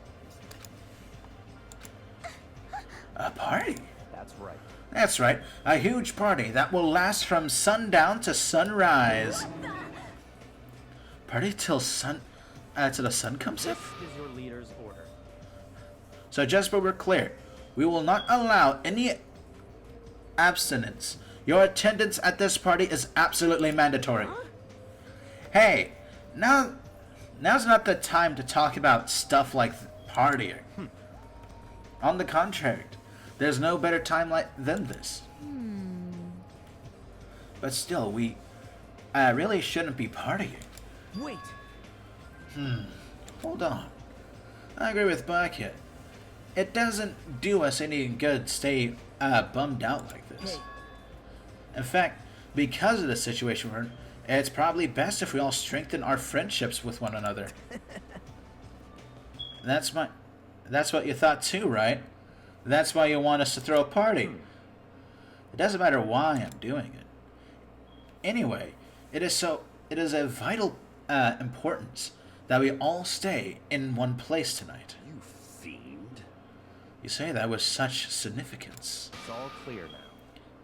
A party? That's right. That's right. A huge party that will last from sundown to sunrise. Party till the sun comes up? This is your leader's order. So just so we're clear, we will not allow any abstinence. Your attendance at this party is absolutely mandatory. Hey, now's not the time to talk about stuff like partying. On the contrary, there's no better time than this. But still, we really shouldn't be partying. Wait. Hold on. I agree with Bucket. It doesn't do us any good stay bummed out like this. Hey. In fact, because of the situation we're in, it's probably best if we all strengthen our friendships with one another. That's what you thought too, right? That's why you want us to throw a party. It doesn't matter why I'm doing it. Anyway, it is a vital importance that we all stay in one place tonight. You fiend. You say that with such significance. It's all clear now.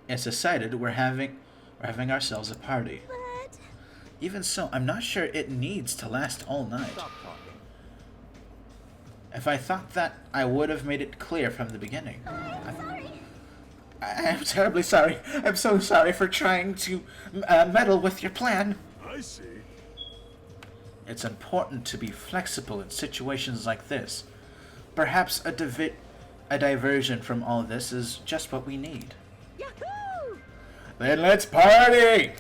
It's decided we're having ourselves a party. But Even so, I'm not sure it needs to last all night. Stop talking. If I thought that, I would have made it clear from the beginning. I'm sorry. I'm terribly sorry. I'm so sorry for trying to meddle with your plan. I see. It's important to be flexible in situations like this. Perhaps a diversion from all this is just what we need. Yahoo! Then let's party!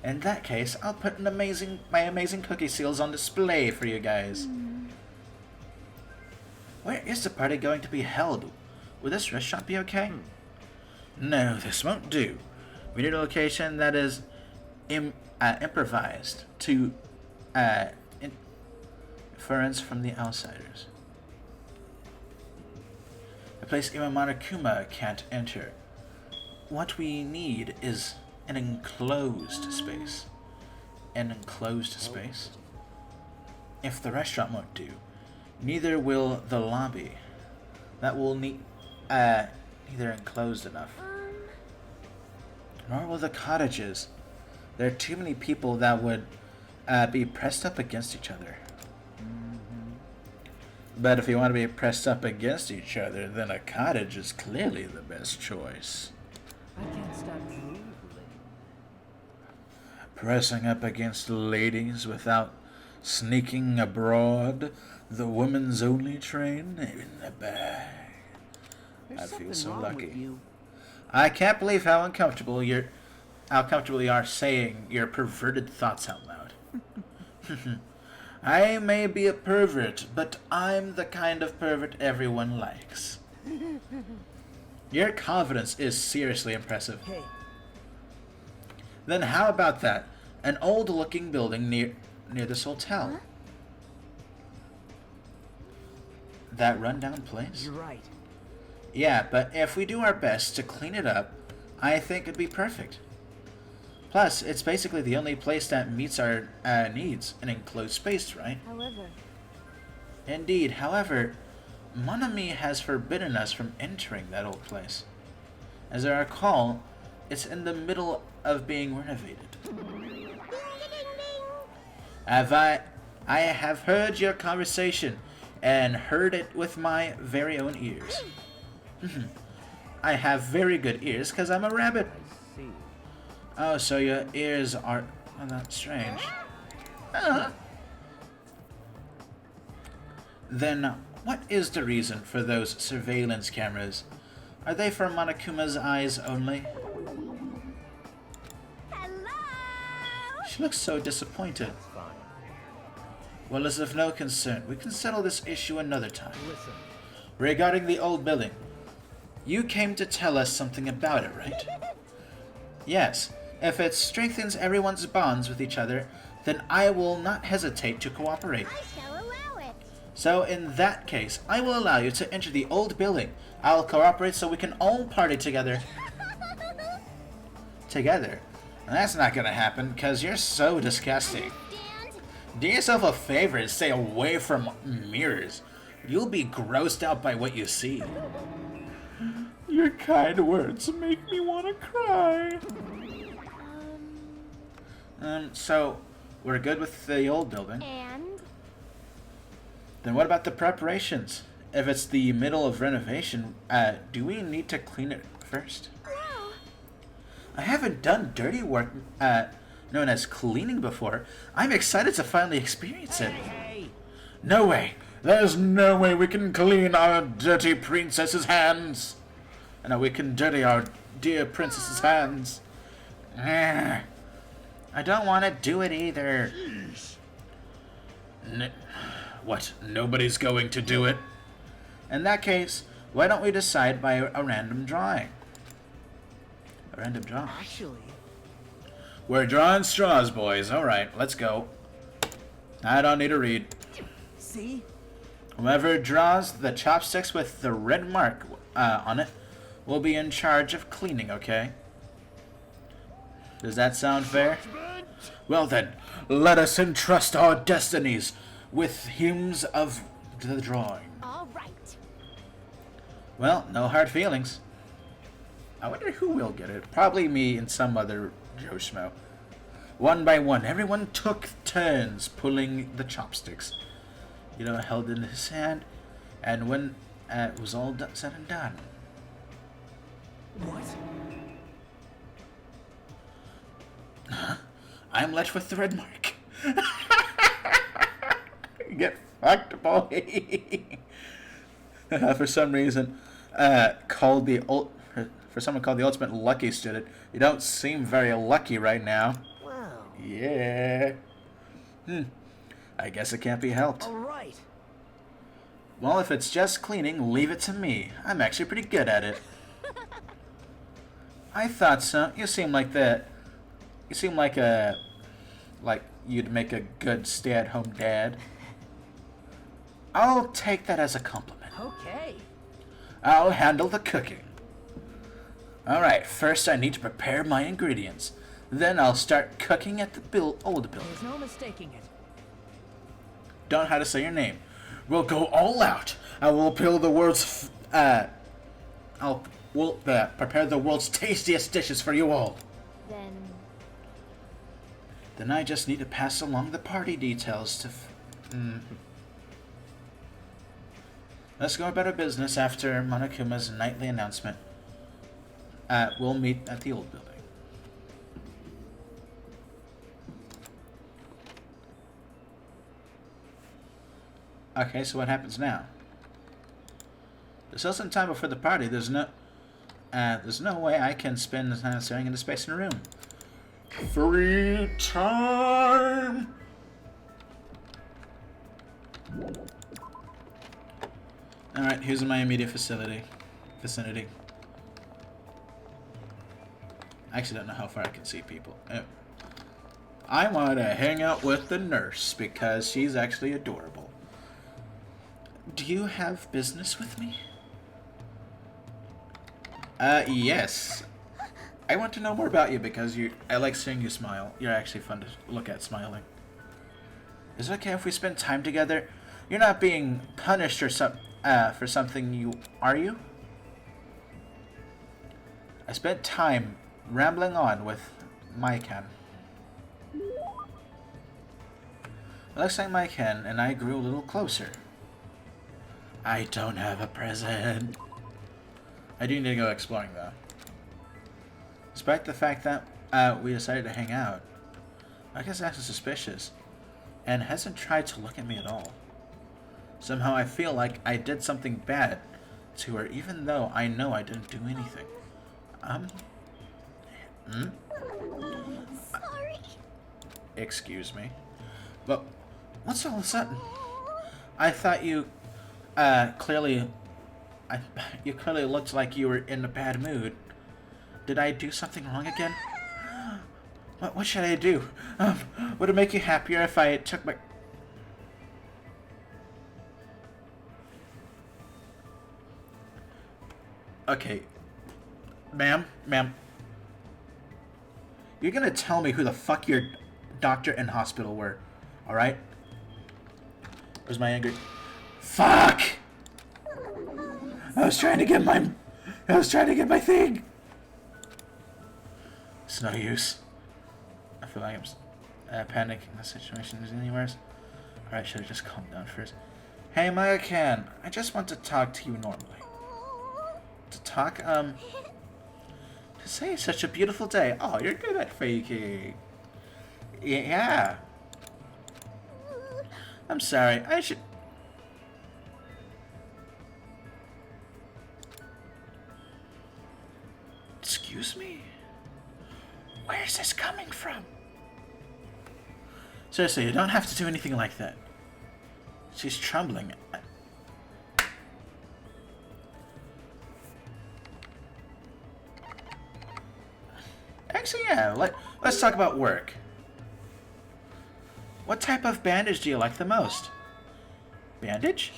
In that case, I'll put my amazing cookie seals on display for you guys. Where is the party going to be held? Will this restaurant be okay? No, this won't do. We need a location that is improvised to inference from the outsiders. A place even Monokuma can't enter. What we need is an enclosed space. An enclosed space? If the restaurant won't do, neither will the lobby. That will neither enclosed enough. Nor will the cottages. There are too many people that would be pressed up against each other. But if you want to be pressed up against each other, then a cottage is clearly the best choice. I can't stop drooling. Pressing up against ladies without sneaking abroad, the woman's only train in the bag. There's I feel something so wrong lucky. with you. I can't believe how comfortable you are saying your perverted thoughts out loud. I may be a pervert, but I'm the kind of pervert everyone likes. Your confidence is seriously impressive. Hey, Then how about that? An old-looking building near this hotel. Huh? That rundown place? you're right. Yeah, but if we do our best to clean it up, I think it'd be perfect. Plus, it's basically the only place that meets our needs, an enclosed space, right? However, Indeed, however, Monami has forbidden us from entering that old place. As I recall, it's in the middle of being renovated. ding ding ding. I have heard your conversation and heard it with my very own ears. I have very good ears because I'm a rabbit. I see. Oh, so your ears are... Oh, that's strange. Then, what is the reason for those surveillance cameras? Are they for Monokuma's eyes only? Hello. She looks so disappointed. It's fine. Well, it's of no concern. We can settle this issue another time. Listen, Regarding the old building, you came to tell us something about it, right? Yes. If it strengthens everyone's bonds with each other, then I will not hesitate to cooperate. I shall allow it. So in that case, I will allow you to enter the old building. I'll cooperate so we can all party together. Together? That's not gonna happen, because you're so disgusting. Stand. Do yourself a favor and stay away from mirrors. You'll be grossed out by what you see. Your kind words make me want to cry. So, we're good with the old building. And Then what about the preparations? If it's the middle of renovation, do we need to clean it first? no. I haven't done dirty work, known as cleaning before. I'm excited to finally experience it. Hey, No way. There's no way we can clean our dirty princess's hands. No, we can dirty our dear princess's hands. I don't want to do it either. What? Nobody's going to do it? In that case, why don't we decide by a random drawing? A random drawing? actually, We're drawing straws, boys. Alright, let's go. I don't need to read. see? Whoever draws the chopsticks with the red mark on it will be in charge of cleaning, okay? Does that sound fair? Well then, let us entrust our destinies with hymns of the drawing. All right. Well, no hard feelings. I wonder who will get it. Probably me and some other Joe Schmo. One by one, everyone took turns pulling the chopsticks. Held in his hand, and when it was all said and done, What? I'm left with the red mark. Get fucked, boy. For some reason, for someone called the ultimate lucky student, you don't seem very lucky right now. Well, Yeah. I guess it can't be helped. all right. Well, if it's just cleaning, leave it to me. I'm actually pretty good at it. I thought so. You seem like you'd make a good stay-at-home dad. I'll take that as a compliment. Okay. I'll handle the cooking. Alright, first I need to prepare my ingredients. Then I'll start cooking at the old building. There's no mistaking it. Don't know how to say your name. We'll go all out. I will prepare the world's tastiest dishes for you all. Then I just need to pass along the party details to... Let's go about our business after Monokuma's nightly announcement. We'll meet at the old building. Okay, so what happens now? There's still some time before the party. There's no way I can spend the time staring into space in a room. Free time! Alright, here's my immediate vicinity. I actually don't know how far I can see people. I want to hang out with the nurse because she's actually adorable. Do you have business with me? Yes. I want to know more about you because I like seeing you smile. You're actually fun to look at smiling. Is it okay if we spend time together? You're not being punished or for something, are you? I spent time rambling on with Maiken. It looks like Maiken and I grew a little closer. I don't have a present. I do need to go exploring though. Despite the fact that we decided to hang out, Maiken's acting suspicious and hasn't tried to look at me at all. Somehow I feel like I did something bad to her even though I know I didn't do anything. Sorry. Excuse me. But what's all of a sudden? I thought you clearly looked like you were in a bad mood. Did I do something wrong again? What should I do? Would it make you happier if I took my... Okay. Ma'am. You're gonna tell me who the fuck your doctor and hospital were, alright? Where's my anger? Fuck! I was trying to get my thing! It's no use. I feel like I'm panicking. The situation is any worse. Alright, should I just calm down first? Hey, Maiken, I just want to talk to you normally. To talk, to say it's such a beautiful day. Oh, you're good at faking. Yeah. I'm sorry, I should... Excuse me? Where's this coming from? Seriously, you don't have to do anything like that. She's trembling. Actually, yeah, let's talk about work. What type of bandage do you like the most? Bandage?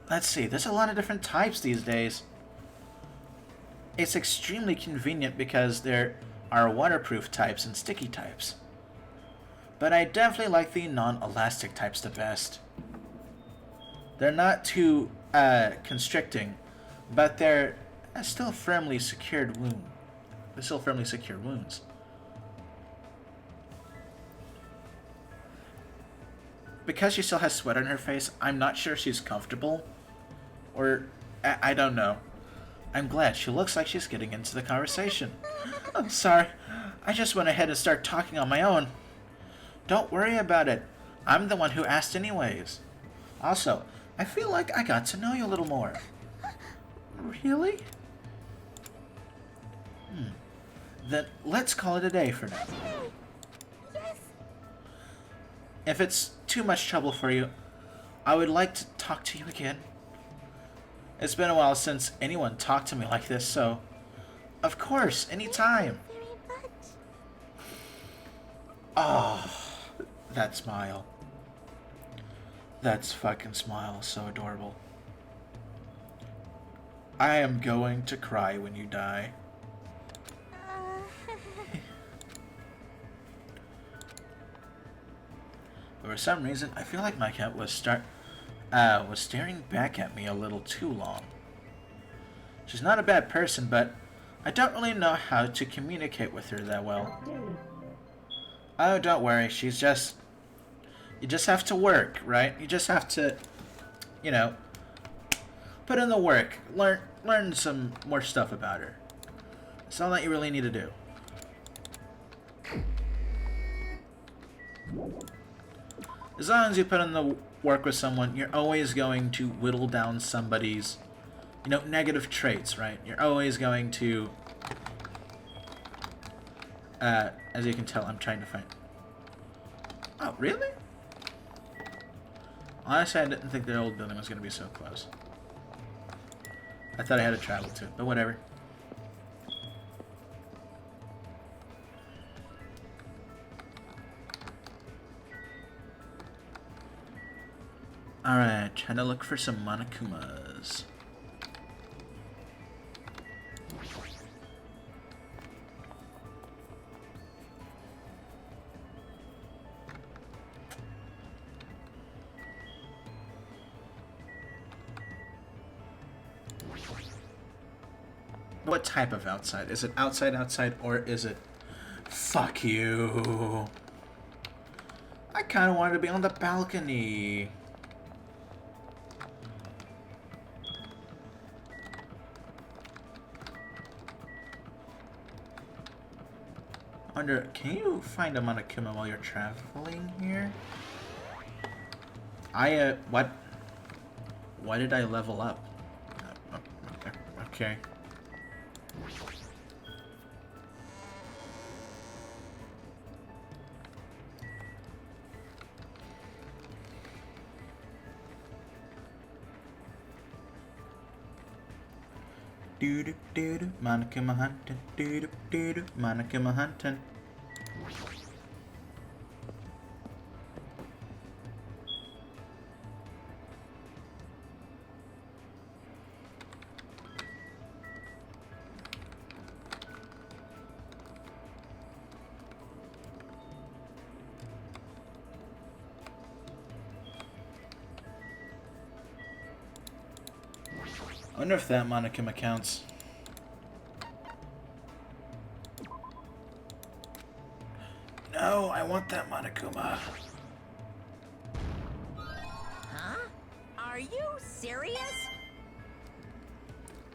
Let's see, there's a lot of different types these days. It's extremely convenient because there are waterproof types and sticky types. But I definitely like the non-elastic types the best. They're not too constricting, but they're still firmly secured wounds. They're still firmly secure wounds. Because she still has sweat on her face, I'm not sure she's comfortable. Or, I don't know. I'm glad. She looks like she's getting into the conversation. I'm sorry. I just went ahead and started talking on my own. Don't worry about it. I'm the one who asked anyways. Also, I feel like I got to know you a little more. Really? Then let's call it a day for now. Yes. If it's too much trouble for you, I would like to talk to you again. It's been a while since anyone talked to me like this, so... Of course, anytime. Very much. Oh, that smile. That fucking smile is so adorable. I am going to cry when you die. But for some reason, I feel like my cat was staring back at me a little too long. She's not a bad person, but I don't really know how to communicate with her that well. Oh, don't worry. She's just... You just have to work, right? You just have to, you know, put in the work. Learn some more stuff about her. It's all that you really need to do. As long as you put in the work with someone, you're always going to whittle down somebody's, you know, negative traits, right? You're always going to, as you can tell, I'm trying to find... Oh, really? Honestly, I didn't think the old building was going to be so close. I thought I had to travel to it, but whatever. Alright, trying to look for some Monokumas. What type of outside? Is it outside, or is it... Fuck you. I kind of wanted to be on the balcony. Wonder, can you find a Monokuma while you're traveling here? What? Why did I level up? Okay. Doo doo doo, Monokuma hunting. Doo doo doo, Monokuma hunting. I wonder if that Monokuma counts. No, I want that Monokuma. Huh? Are you serious?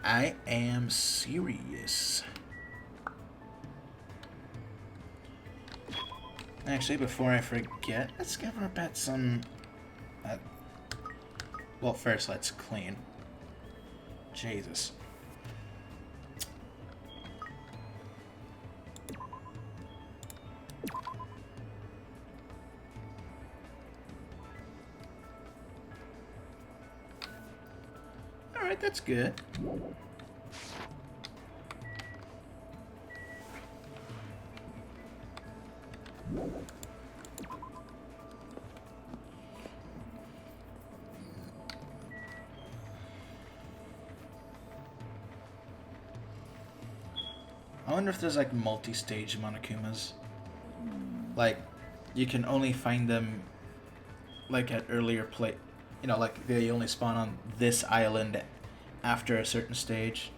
I am serious. Actually, before I forget, let's give our pet some... well, first, let's clean. Jesus. Alright, that's good. I wonder if there's like multi-stage Monokumas. Like, you can only find them like at earlier play. You know, like they only spawn on this island after a certain stage.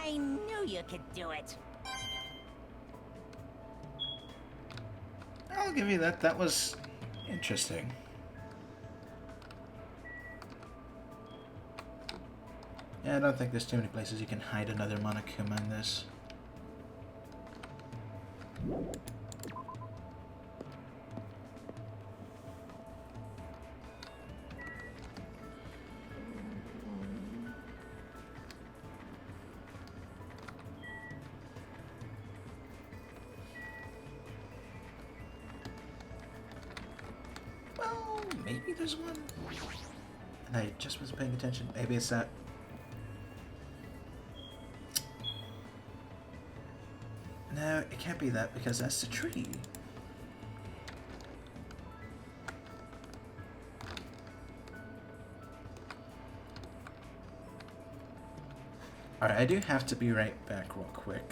I knew you could do it. I'll give you that. That was interesting. Yeah, I don't think there's too many places you can hide another Monokuma in this. Well, maybe there's one. And I just wasn't paying attention. Maybe it's that. No, it can't be that because that's the tree. Alright, I do have to be right back real quick.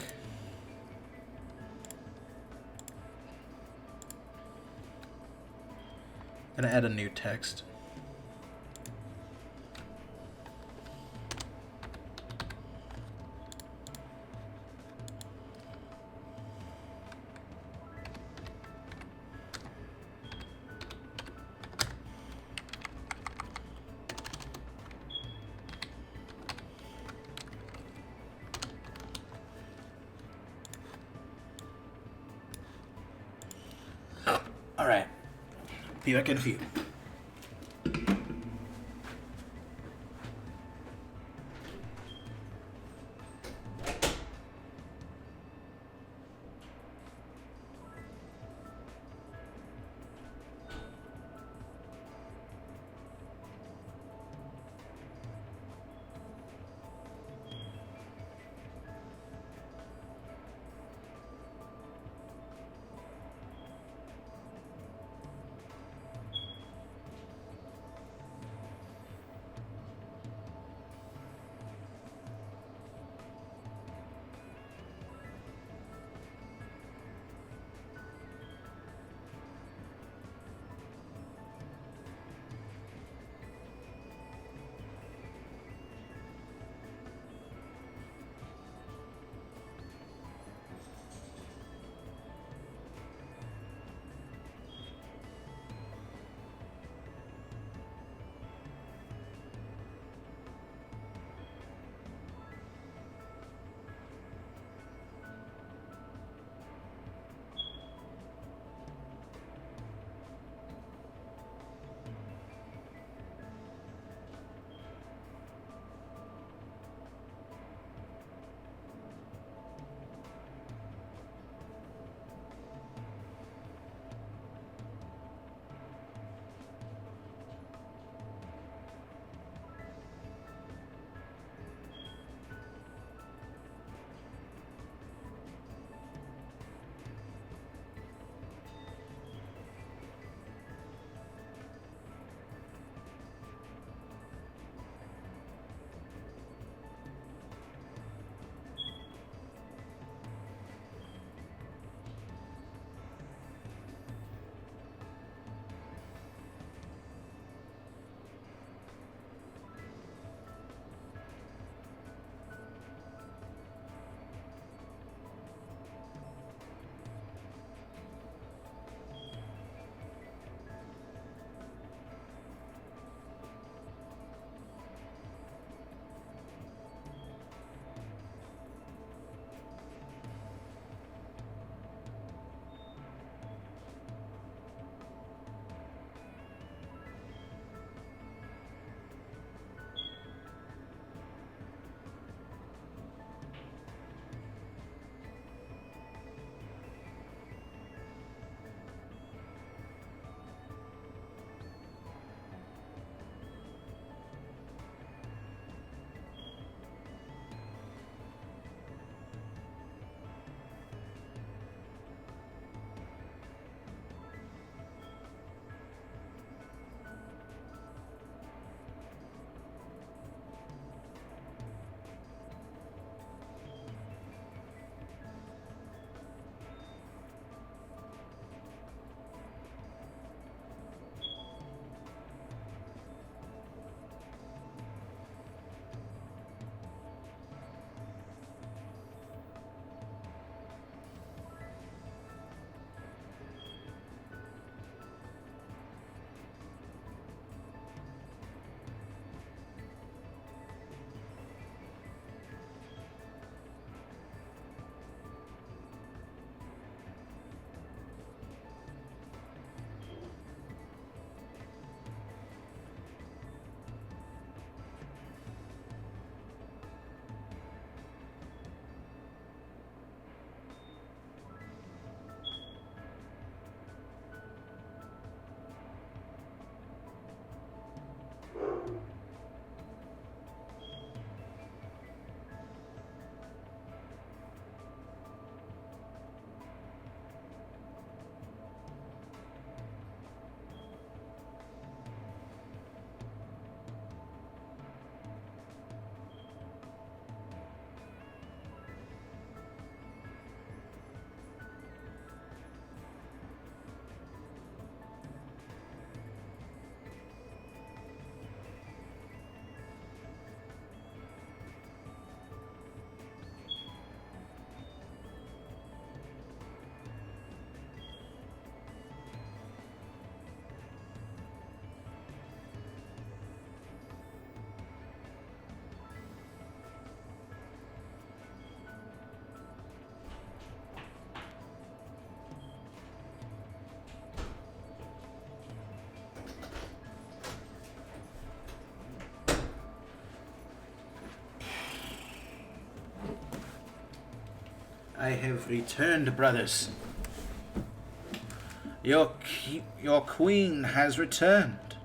Gonna add a new text. Alright. Be back in a few. I have returned, brothers. Your queen has returned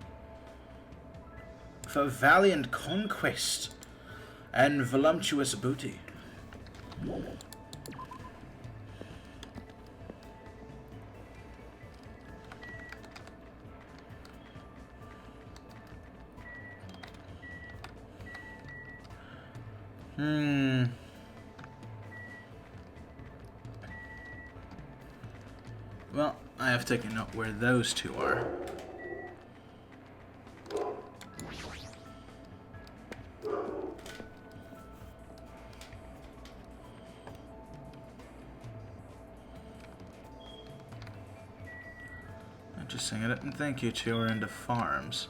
for valiant conquest and voluptuous booty. Well, I have taken note where those two are. Interesting. I didn't think you two were into farms.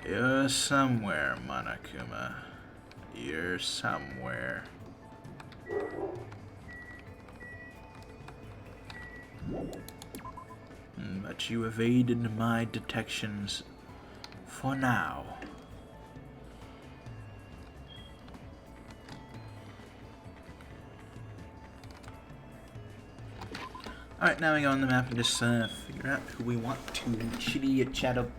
You're somewhere, Monokuma. You're somewhere. But you evaded my detections for now. Alright, now we go on the map and just figure out who we want to chitty chat up.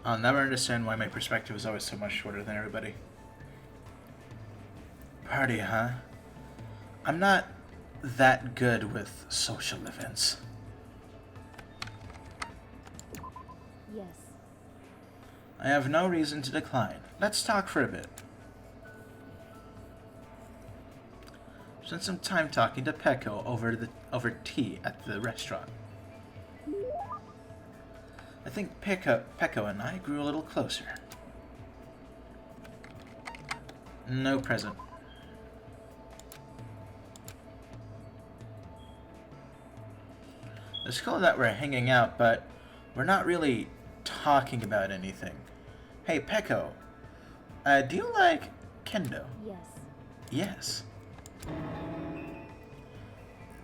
I'll never understand why my perspective is always so much shorter than everybody. Party, huh? I'm not that good with social events. Yes. I have no reason to decline. Let's talk for a bit. Spent some time talking to Pecco over tea at the restaurant. I think Pecco and I grew a little closer. No present. It's cool that we're hanging out, but we're not really talking about anything. Hey, Pecco, do you like kendo? Yes. Yes.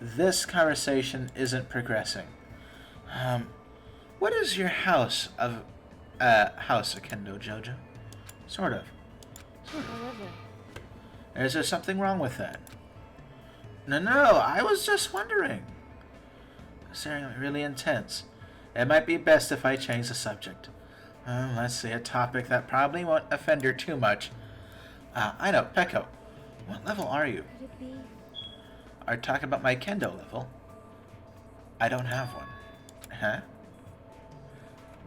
This conversation isn't progressing. What is your house of kendo, Jojo? Sort of. However, Is there something wrong with that? No, I was just wondering. Staring at me really intense. It might be best if I change the subject. Let's see, a topic that probably won't offend her too much. I know, Pecco. What level are you? could it be? Are you talking about my kendo level? I don't have one. Huh?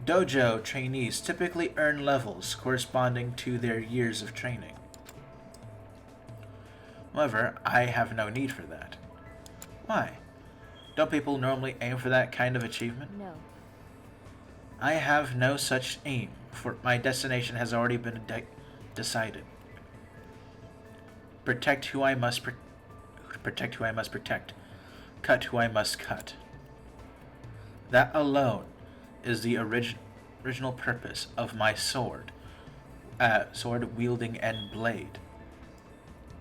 Dojo trainees typically earn levels corresponding to their years of training. However, I have no need for that. Why? Don't people normally aim for that kind of achievement? No. I have no such aim, for my destination has already been decided. Protect who I must protect who I must protect. Cut who I must cut. That alone is the original purpose of my sword. Sword wielding and blade.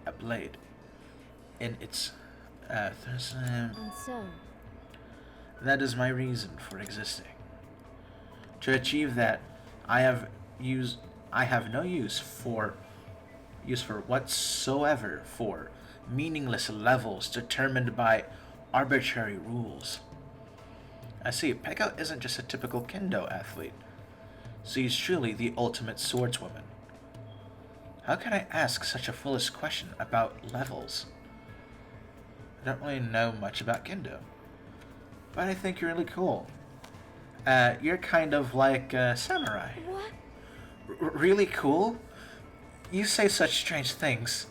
A blade. In its And so, that is my reason for existing. To achieve that, I have no use for whatsoever for meaningless levels determined by arbitrary rules. I see, Pecco isn't just a typical kendo athlete. She's truly the ultimate swordswoman. How can I ask such a foolish question about levels? I don't really know much about kendo, but I think you're really cool. You're kind of like a samurai. what? Really cool? You say such strange things.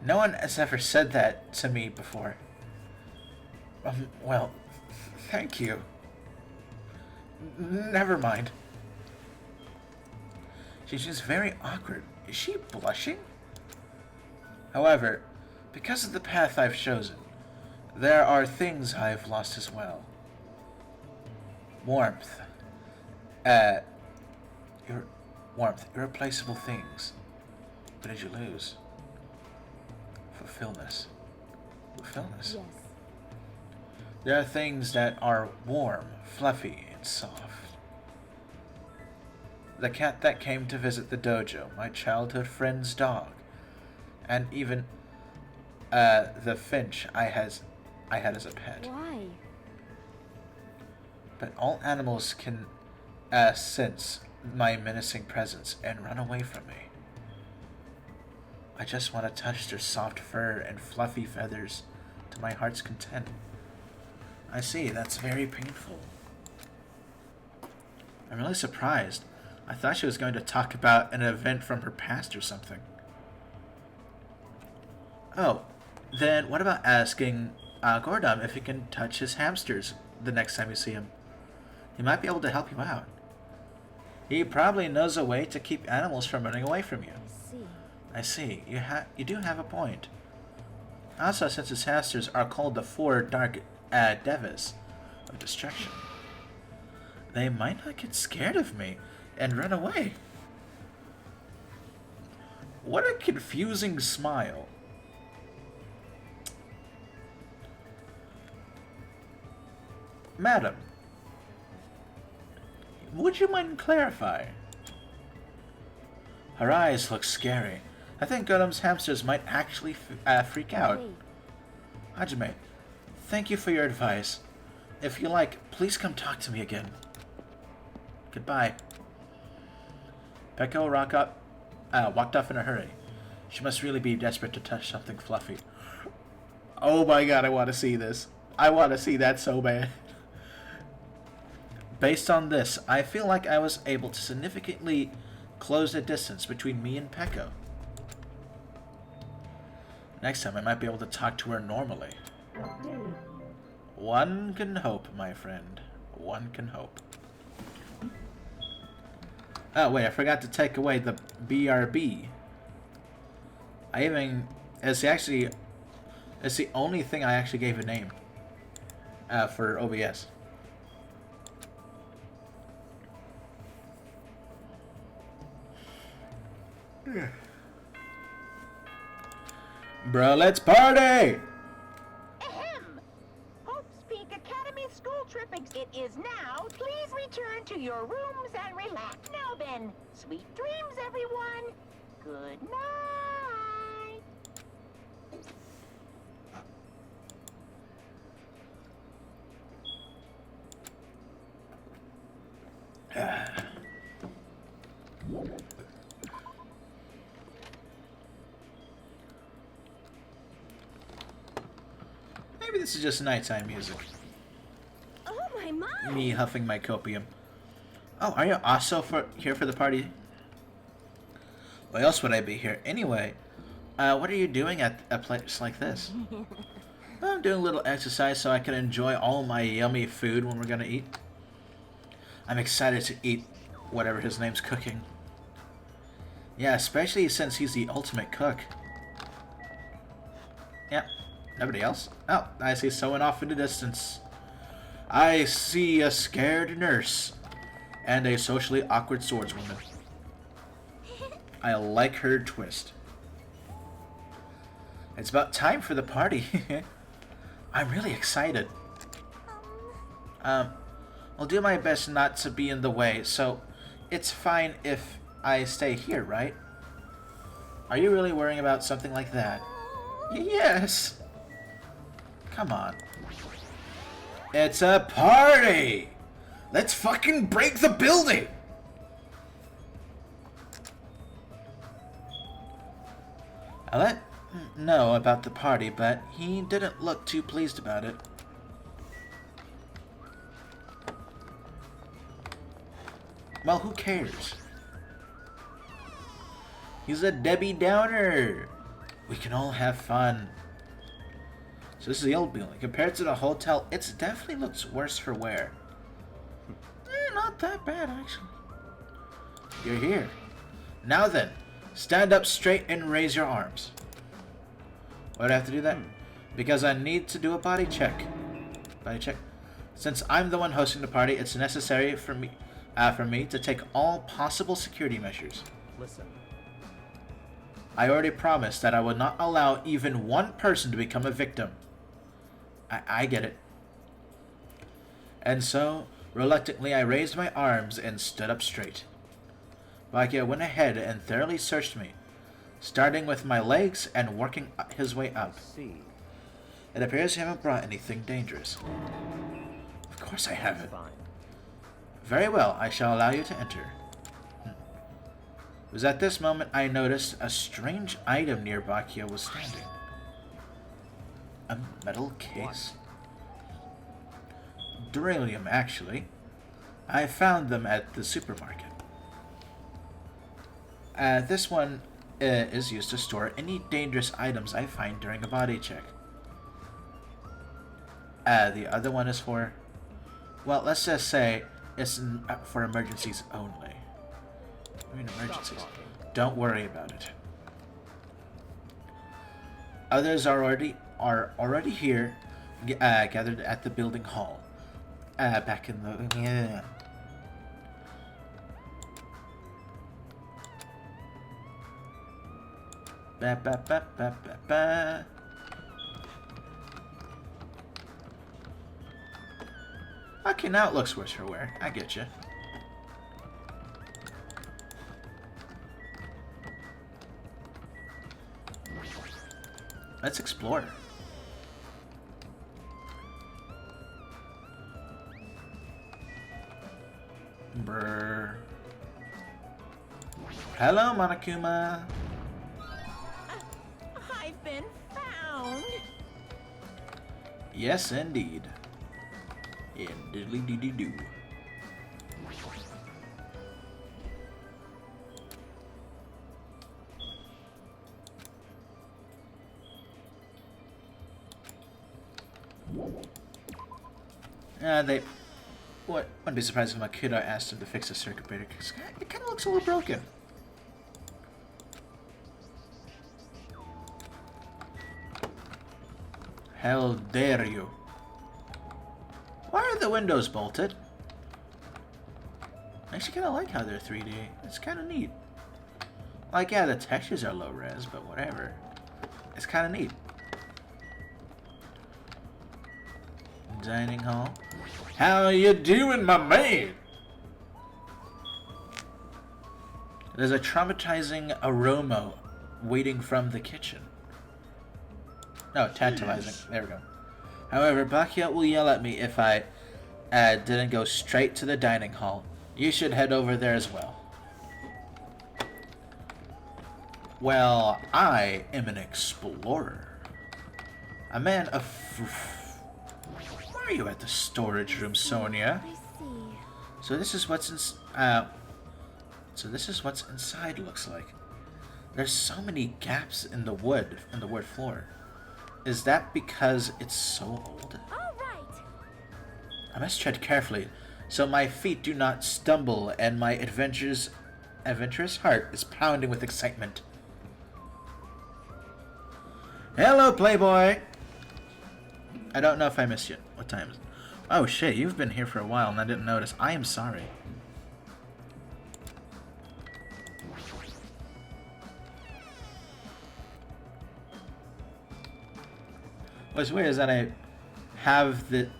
No one has ever said that to me before. Well, thank you. Never mind. She's just very awkward. Is she blushing? However, because of the path I've chosen, there are things I've lost as well. Warmth. Irreplaceable things. What did you lose? Fulfillment. Fulfillment? Yes. There are things that are warm, fluffy, and soft. The cat that came to visit the dojo, my childhood friend's dog, and even the finch I had as a pet. Why? But all animals can sense my menacing presence and run away from me. I just want to touch their soft fur and fluffy feathers to my heart's content. I see, that's very painful. I'm really surprised. I thought she was going to talk about an event from her past or something. Oh, then what about asking Gordon if he can touch his hamsters the next time you see him? He might be able to help you out. He probably knows a way to keep animals from running away from you. I see. I see. You do have a point. Also, since his hamsters are called the four dark devas of destruction, they might not get scared of me and run away. What a confusing smile. Madam, would you mind clarifying? Her eyes look scary. I think Golem's hamsters might actually freak out. Wait. Hajime, thank you for your advice. If you like, please come talk to me again. Goodbye. Peko walked off in a hurry. She must really be desperate to touch something fluffy. Oh my god, I want to see this. I want to see that so bad. Based on this, I feel like I was able to significantly close the distance between me and Peko. Next time I might be able to talk to her normally. One can hope, my friend. One can hope. Oh wait, I forgot to take away the BRB. It's the only thing I actually gave a name for OBS. Bro, let's party! Ahem! Hope's Peak Academy school trip it is now. Please return to your rooms and relax. Now then, sweet dreams, everyone. Good night. Maybe this is just nighttime music. Oh my! Me huffing my copium. Oh, are you also here for the party? Why else would I be here? Anyway, what are you doing at a place like this? I'm doing a little exercise so I can enjoy all my yummy food when we're gonna eat. I'm excited to eat whatever his name's cooking. Yeah, especially since he's the ultimate cook. Yep. Nobody else? Oh, I see someone off in the distance. I see a scared nurse and a socially awkward swordswoman. I like her twist. It's about time for the party. I'm really excited. I'll do my best not to be in the way, so it's fine if I stay here, right? Are you really worrying about something like that? Yes! Come on. It's a party! Let's fucking break the building! I let him know about the party, but he didn't look too pleased about it. Well, who cares? He's a Debbie Downer. We can all have fun. So this is the old building. Compared to the hotel, it definitely looks worse for wear. Not that bad, actually. You're here. Now then, stand up straight and raise your arms. Why do I have to do that? Because I need to do a body check. Body check. Since I'm the one hosting the party, it's necessary for me to take all possible security measures. Listen. I already promised that I would not allow even one person to become a victim. I get it. And so, reluctantly, I raised my arms and stood up straight. Bakia went ahead and thoroughly searched me, starting with my legs and working his way up. See. It appears you haven't brought anything dangerous. Of course I haven't. Fine. Very well, I shall allow you to enter. It was at this moment I noticed a strange item near Bakia was standing. A metal case. Beryllium, actually. I found them at the supermarket. This one is used to store any dangerous items I find during a body check. The other one is for... Well, let's just say it's for emergencies only. I mean emergencies. Don't worry about it. Others are already here, gathered at the building hall. Back in the... Yeah. Ba, ba, ba, ba, ba, ba. Okay, now it looks worse for wear. I get you. Let's explore. Brr. Hello, Monokuma. I've been found. Yes, indeed. Diddly-dee-dee-doo. They... What? Wouldn't be surprised if Makuta asked him to fix the circuit breaker, because it kind of looks a little broken. How dare you? Why are the windows bolted? I actually kind of like how they're 3D. It's kind of neat. Like, yeah, the textures are low res, but whatever. It's kind of neat. Dining hall. How you doing, my man? There's a traumatizing aroma waiting from the kitchen. No, tantalizing. There we go. However, Bakia will yell at me if I didn't go straight to the dining hall. You should head over there as well. Well, I am an explorer. A man of... Why are you at the storage room, Sonia? I see. So this is what's inside looks like. There's so many gaps in the wood floor. Is that because it's so old? All right. I must tread carefully, so my feet do not stumble and my adventurous heart is pounding with excitement. Hello, Playboy! I don't know if I missed you. What time is it? Oh shit, you've been here for a while and I didn't notice. I am sorry. What's weird is that I have it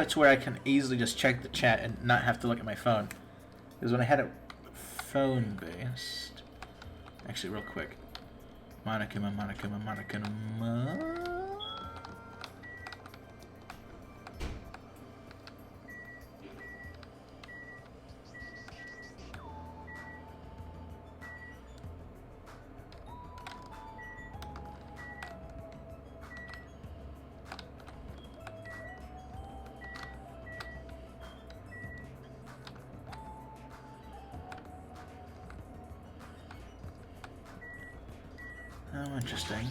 to where I can easily just check the chat and not have to look at my phone. Because when I had it phone based, actually real quick, Monokuma. Oh, interesting.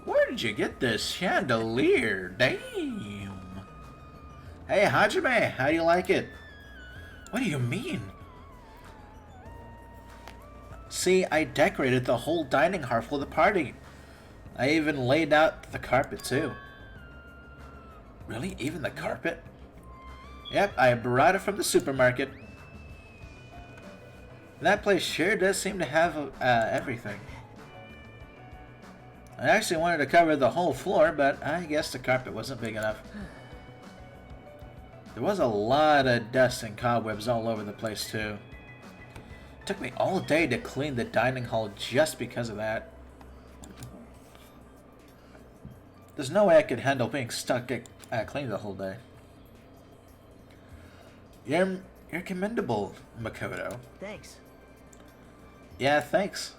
Where did you get this chandelier? Damn. Hey, Hajime, how do you like it? What do you mean? See, I decorated the whole dining hall for the party. I even laid out the carpet, too. Really? Even the carpet? Yep, I brought it from the supermarket. That place sure does seem to have everything. I actually wanted to cover the whole floor, but I guess the carpet wasn't big enough. There was a lot of dust and cobwebs all over the place, too. It took me all day to clean the dining hall just because of that. There's no way I could handle being stuck cleaning the whole day. You're commendable, Makoto. Thanks. Yeah, thanks.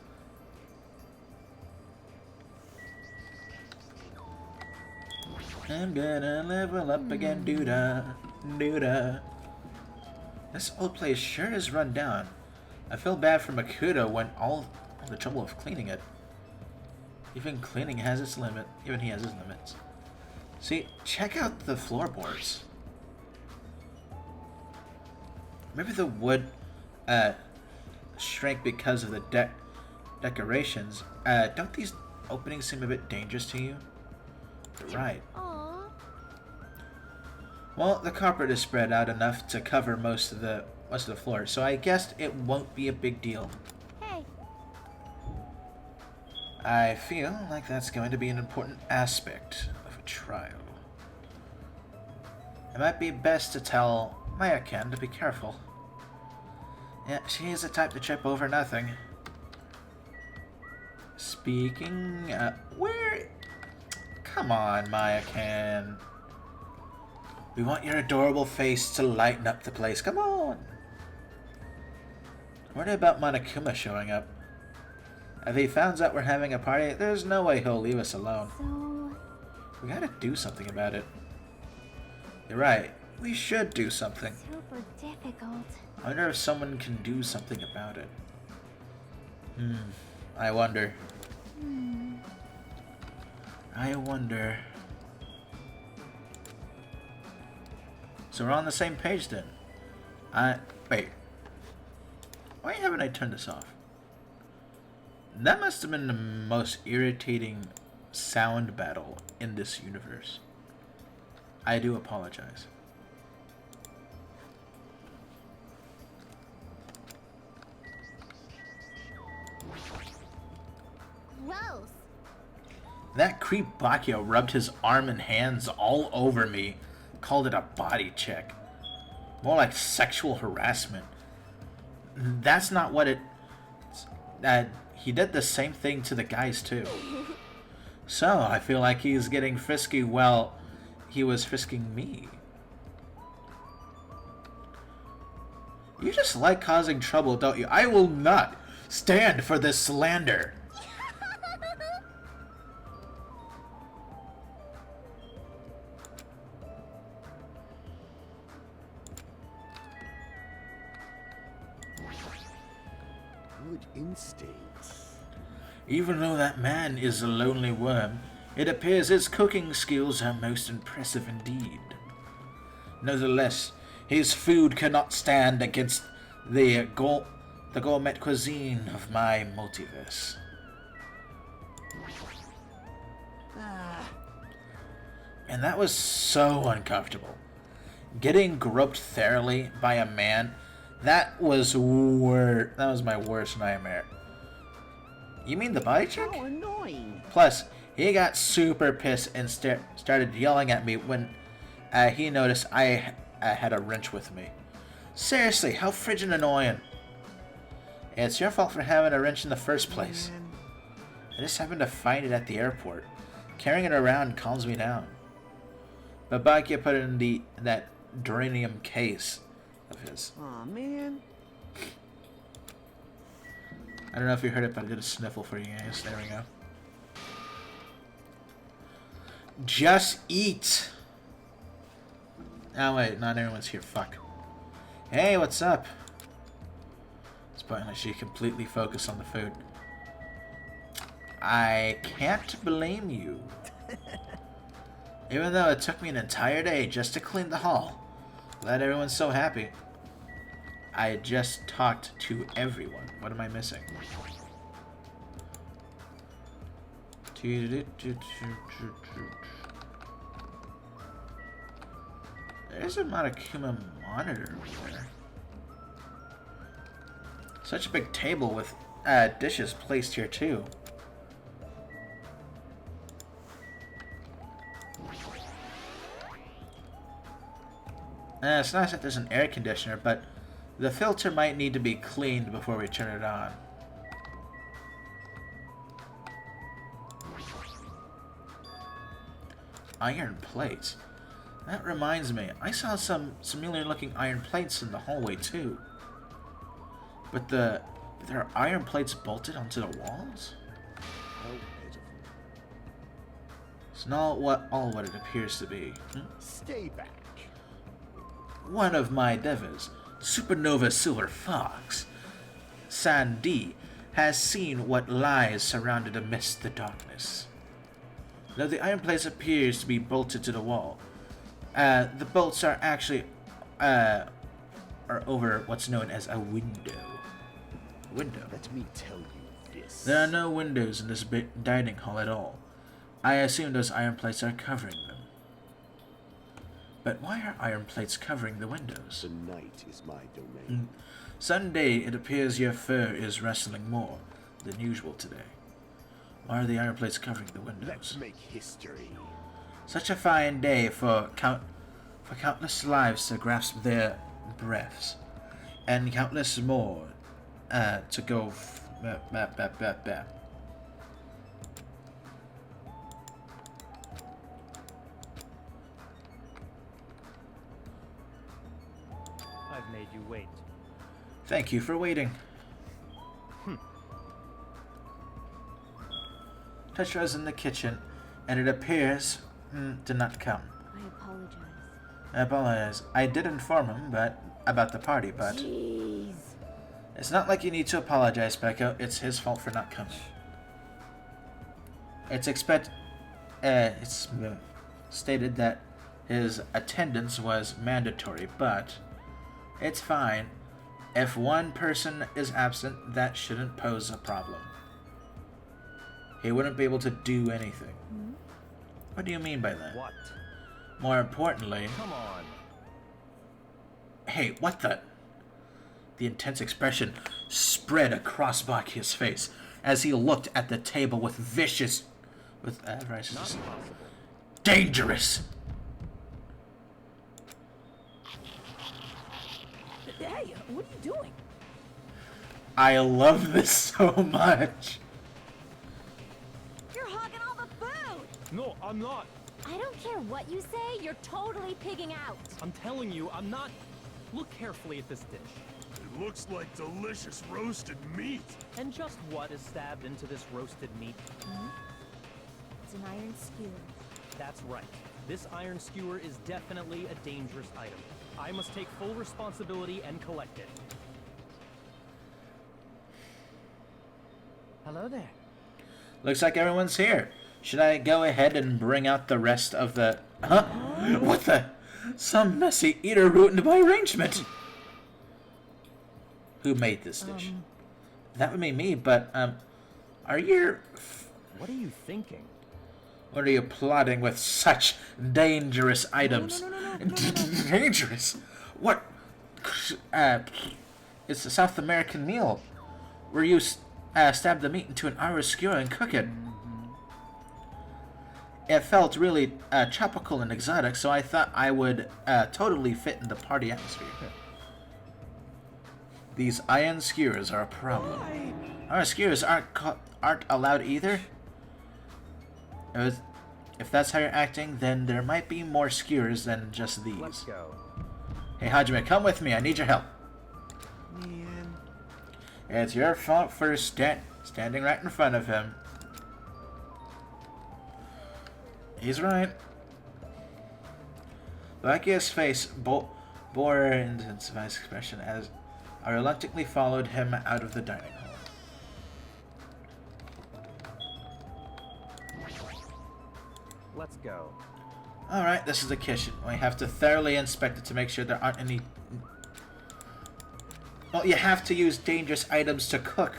I'm gonna level up again, doo-da, doo-da. This old place sure is run down. I feel bad for Makoto when all the trouble of cleaning it. Even cleaning has its limit. Even he has his limits. See, check out the floorboards. Maybe the wood shrank because of the decorations. Don't these openings seem a bit dangerous to you? You're right. Aww. Well, the carpet is spread out enough to cover most of the floor, so I guess it won't be a big deal. Hey. I feel like that's going to be an important aspect of a trial. It might be best to tell Maya-kan to be careful. Yeah, she is the type to trip over nothing. Speaking, where... Come on, Maya-kan. We want your adorable face to lighten up the place. Come on! What about Monokuma showing up? If he finds out we're having a party, there's no way he'll leave us alone. So, We gotta do something about it. You're right. We should do something. super difficult. I wonder if someone can do something about it. I wonder. I wonder. So we're on the same page then. Wait. Why haven't I turned this off? That must have been the most irritating sound battle in this universe. I do apologize. Gross. That creep Bakio rubbed his arm and hands all over me, called it a body check. More like sexual harassment. That's not what it... he did the same thing to the guys too. So, I feel like he's getting frisky while he was frisking me. You just like causing trouble, don't you? I will not stand for this slander. Good instincts. Even though that man is a lonely worm, it appears his cooking skills are most impressive indeed. Nevertheless, his food cannot stand against the gourmet cuisine of my multiverse. And that was so uncomfortable. Getting groped thoroughly by a man, that was my worst nightmare. You mean the body check? How annoying. Plus, he got super pissed and started yelling at me when he noticed I had a wrench with me. Seriously, how friggin' annoying. It's your fault for having a wrench in the first place. Man. I just happened to find it at the airport. Carrying it around calms me down. Babakia put it in that duranium case of his. Aw, man. I don't know if you heard it, but I did a sniffle for you guys. There we go. Just eat! Oh wait, not everyone's here. Fuck. Hey, what's up? It's pointless. She completely focused on the food. I can't blame you. Even though it took me an entire day just to clean the hall. Glad everyone's so happy. I just talked to everyone. What am I missing? There's a Monokuma monitor over there. Such a big table with dishes placed here too. It's nice that there's an air conditioner, but the filter might need to be cleaned before we turn it on. Iron plates. That reminds me, I saw some similar looking iron plates in the hallway too. But there are iron plates bolted onto the walls? How pitiful. It's not all what it appears to be. Stay back. One of my devas, Supernova Silver Fox, Sandy, has seen what lies surrounded amidst the darkness. Though the iron place appears to be bolted to the wall, the bolts are actually are over what's known as a window. Let me tell you this. There are no windows in this big dining hall at all. I assume those iron plates are covering them. But why are iron plates covering the windows? The night is my domain. Sunday, it appears your fur is rustling more than usual today. Why are the iron plates covering the windows? Let's make history. Such a fine day for countless lives to grasp their breaths, and countless more to go. I've made you wait. Thank you for waiting. Tetra's in the kitchen, and it appears did not come. I apologize. I apologize. I did inform him, about the party, but Jeez. it's not like you need to apologize, Becca. It's his fault for not coming. It's stated that his attendance was mandatory, but it's fine. If one person is absent, that shouldn't pose a problem. He wouldn't be able to do anything. What do you mean by that? What? More importantly... Come on. Hey, what the... The intense expression spread across Bakia's face as he looked at the table with vicious... With Not racist... possible. Dangerous! Hey, what are you doing? I love this so much. You're hogging all the food! No, I'm not. I don't care what you say, you're totally pigging out. I'm telling you, I'm not. Look carefully at this dish. It looks like delicious roasted meat. And just what is stabbed into this roasted meat? It's an iron skewer. That's right. This iron skewer is definitely a dangerous item. I must take full responsibility and collect it. Hello there. Looks like everyone's here. Should I go ahead and bring out the rest of the... Huh? What the... Some messy eater ruined my arrangement. Who made this dish? That would be me, but, are you... What are you thinking? What are you plotting with such dangerous items? No. Dangerous? What? It's a South American meal. Where you stab the meat into an iron skewer and cook it. It felt really tropical and exotic, so I thought I would totally fit in the party atmosphere. These iron skewers are a problem. Our skewers aren't allowed either? If that's how you're acting, then there might be more skewers than just these. Let's go. Hey Hajime, come with me. I need your help. Man. It's your fault for standing right in front of him. He's right. Bakia's face bore an intensified expression as I reluctantly followed him out of the dining hall. Let's go. Alright, this is the kitchen. We have to thoroughly inspect it to make sure there aren't any... Well, you have to use dangerous items to cook.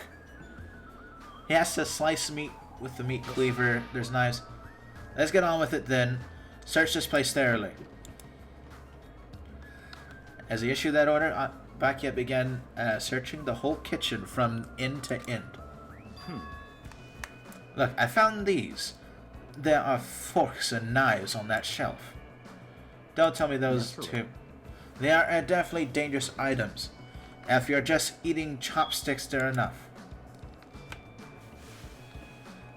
He has to slice meat with the meat cleaver. There's knives. Let's get on with it then. Search this place thoroughly. As he issued that order, Bakia began searching the whole kitchen from end to end. Look, I found these. There are forks and knives on that shelf. Don't tell me those two. They are definitely dangerous items. If you're just eating chopsticks, they're enough.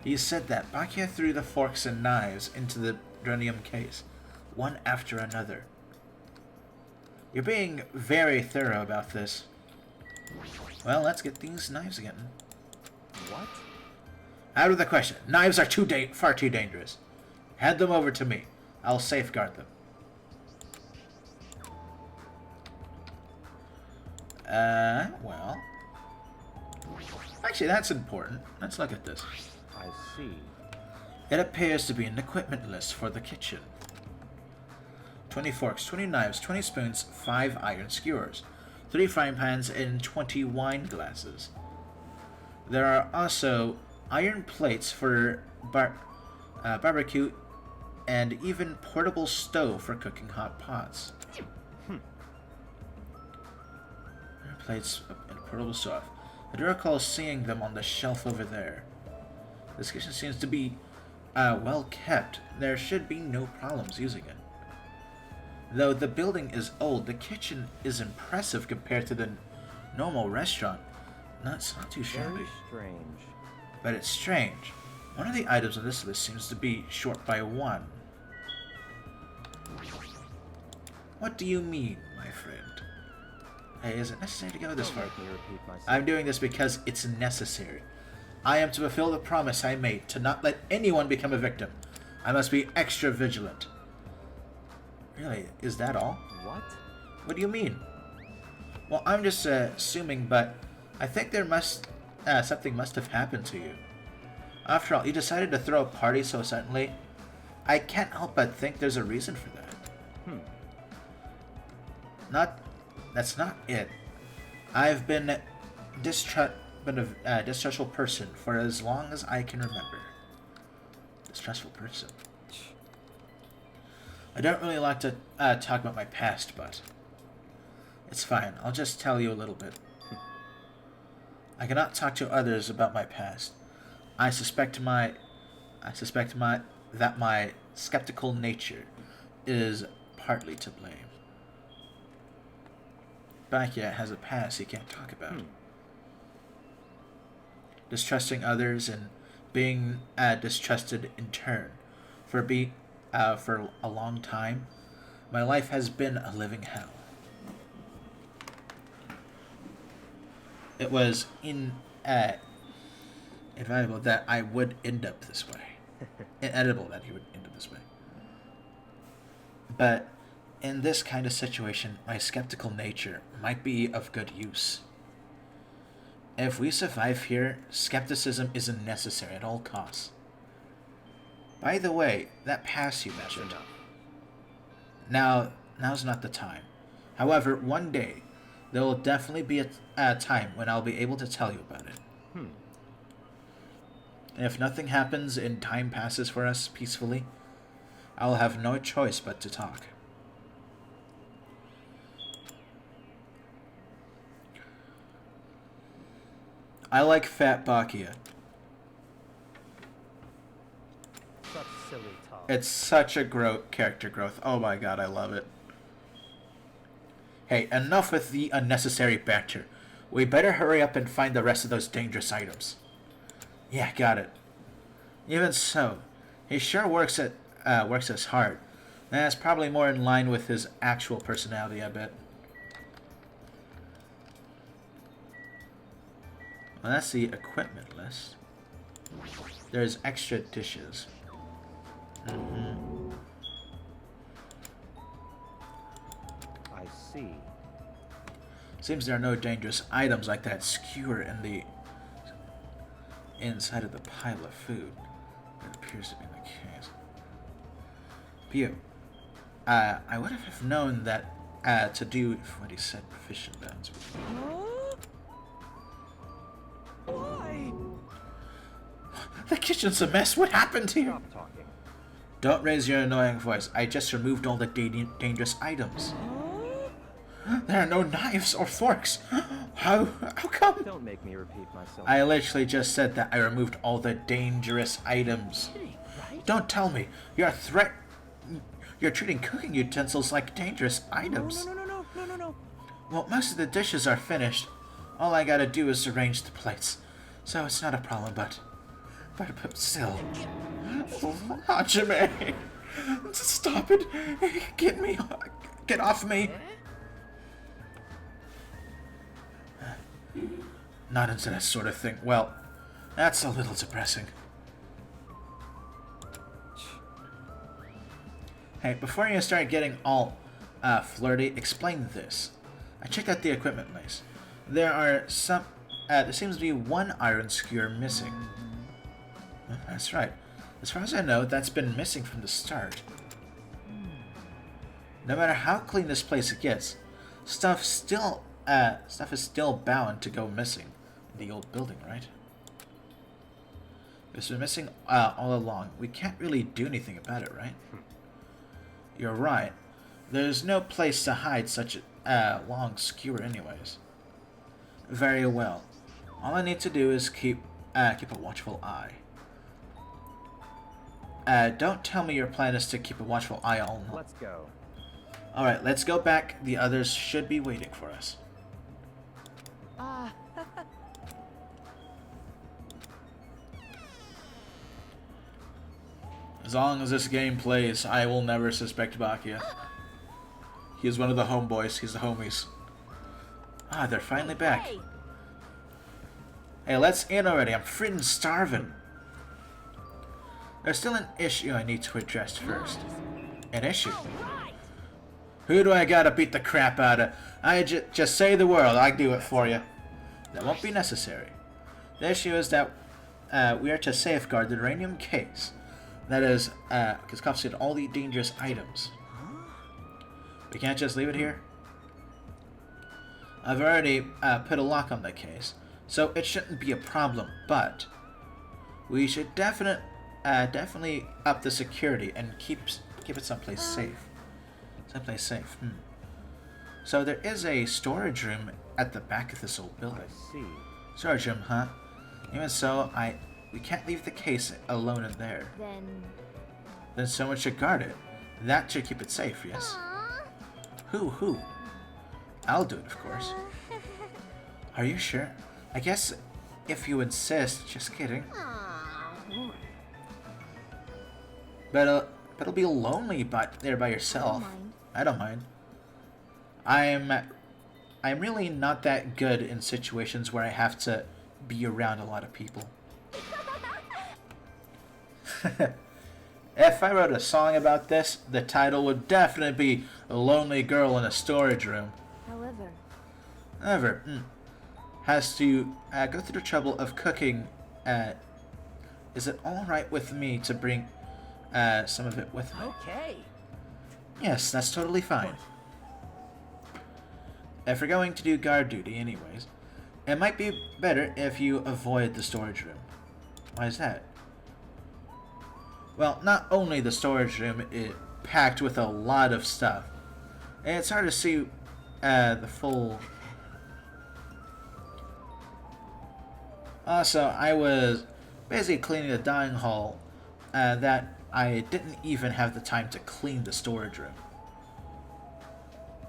He said that Bakia threw the forks and knives into the Dronium case, one after another. You're being very thorough about this. Well, let's get these knives again. What? Out of the question. Knives are far too dangerous. Hand them over to me. I'll safeguard them. Well. Actually, that's important. Let's look at this. I see. It appears to be an equipment list for the kitchen. 20 forks, 20 knives, 20 spoons, 5 iron skewers, 3 frying pans, and 20 wine glasses. There are also iron plates for barbecue and even portable stove for cooking hot pots. Iron plates and portable stove. I do recall seeing them on the shelf over there. This kitchen seems to be well kept. There should be no problems using it. Though the building is old, the kitchen is impressive compared to the normal restaurant. It's not too shabby. Very strange. But it's strange. One of the items on this list seems to be short by 1. What do you mean, my friend? Hey, is it necessary to go this far? Don't make me repeat myself. I'm doing this because it's necessary. I am to fulfill the promise I made to not let anyone become a victim. I must be extra vigilant. Really? Is that all? What? What do you mean? Well, I'm just assuming, but I think there something must have happened to you. After all, you decided to throw a party so suddenly. I can't help but think there's a reason for that. That's not it. I've been a distrustful person for as long as I can remember. Distrustful person. I don't really like to talk about my past, but it's fine. I'll just tell you a little bit. I cannot talk to others about my past. I suspect my skeptical nature is partly to blame. Bakia has a past he can't talk about. Distrusting others and being distrusted in turn. For a long time, my life has been a living hell. It was inevitable that I would end up this way. Inevitable that he would end up this way. But in this kind of situation, my skeptical nature might be of good use. If we survive here, skepticism isn't necessary at all costs. By the way, that pass you mentioned. Now's not the time. However, one day, there will definitely be a time when I'll be able to tell you about it. And if nothing happens and time passes for us peacefully, I'll have no choice but to talk. I like Fat Bakia. Such silly talk. It's such a character growth. Oh my god, I love it. Hey, enough with the unnecessary banter. We better hurry up and find the rest of those dangerous items. Yeah, got it. Even so, he sure works as hard. That's probably more in line with his actual personality, I bet. Well, that's the equipment list. There's extra dishes. I see. Seems there are no dangerous items like that skewer in the inside of the pile of food. That appears to be the case. Pew. I would have known that to do what he said proficient bounds would be. Why? The kitchen's a mess. What happened to you? Stop talking. Don't raise your annoying voice. I just removed all the dangerous items. There are no knives or forks. How come? Don't make me repeat myself. I literally just said that I removed all the dangerous items. Right? Don't tell me you're treating cooking utensils like dangerous items. No. Well, most of the dishes are finished. All I gotta do is arrange the plates, so it's not a problem. But still, Hajime, stop it! Get off me! Not into that sort of thing. Well, that's a little depressing. Hey, before you start getting all flirty, explain this. I checked out the equipment list. There seems to be one iron skewer missing. That's right. As far as I know, that's been missing from the start. No matter how clean this place gets, stuff is still bound to go missing in the old building, right? It's been missing all along. We can't really do anything about it, right? You're right. There's no place to hide such a long skewer anyways. Very well. All I need to do is keep a watchful eye. Don't tell me your plan is to keep a watchful eye all night. Let's go. Alright, let's go back. The others should be waiting for us. As long as this game plays, I will never suspect Bakia. He is one of the homeboys. He's the homies. Ah, they're finally back. Hey, let's in already. I'm freaking starving. There's still an issue I need to address first. An issue? Who do I gotta beat the crap out of? Just say the word. I'll do it for you. That won't be necessary. The issue is that we are to safeguard the uranium case. That is, because confiscated all the dangerous items. We can't just leave it here. I've already put a lock on the case, so it shouldn't be a problem. But we should definitely up the security and keep it someplace safe. Someplace safe. So there is a storage room at the back of this old building. I see. Storage room, huh? Even so, we can't leave the case alone in there. Then someone should guard it. That should keep it safe, yes? Who? I'll do it, of course. Are you sure? I guess if you insist. Just kidding. But it'll be lonely there by yourself. I don't mind. I'm really not that good in situations where I have to be around a lot of people. If I wrote a song about this, the title would definitely be A Lonely Girl in a Storage Room. However, has to go through the trouble of cooking. Is it alright with me to bring some of it with me? Okay. Yes, that's totally fine. If you're going to do guard duty anyways, it might be better if you avoid the storage room. Why is that? Well, not only the storage room is packed with a lot of stuff, and it's hard to see the full... Also, I was basically cleaning the dining hall that I didn't even have the time to clean the storage room.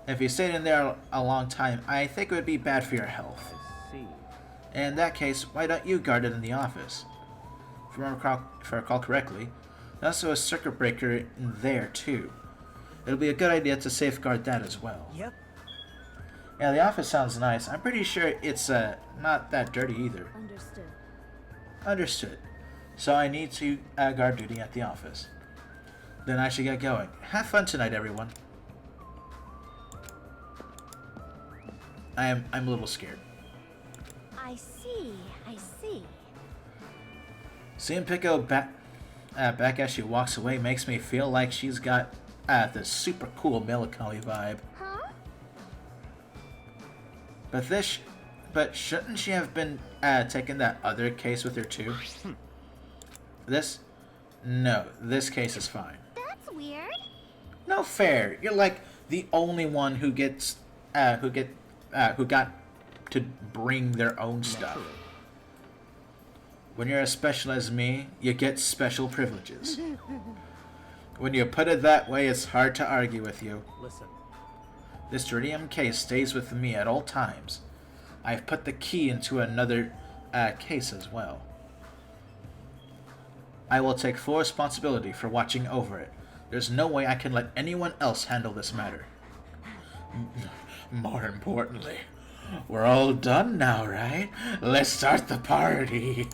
If you stayed in there a long time, I think it would be bad for your health. I see. In that case, why don't you guard it in the office? If I recall correctly, there's also a circuit breaker in there too. It'll be a good idea to safeguard that as well. Yep. Yeah, the office sounds nice. I'm pretty sure it's not that dirty either. Understood. Understood. So I need to guard duty at the office. Then I should get going. Have fun tonight, everyone. I'm a little scared. I see. I see. Seeing Pico back as she walks away makes me feel like she's got this super cool melancholy vibe. Huh? But shouldn't she have been taking that other case with her too? No, this case is fine. That's weird. No fair. You're like the only one who got to bring their own stuff. When you're as special as me, you get special privileges. When you put it that way, it's hard to argue with you. Listen, This Iridium case stays with me at all times. I've put the key into another case as well. I will take full responsibility for watching over it. There's no way I can let anyone else handle this matter. More importantly, we're all done now, right? Let's start the party.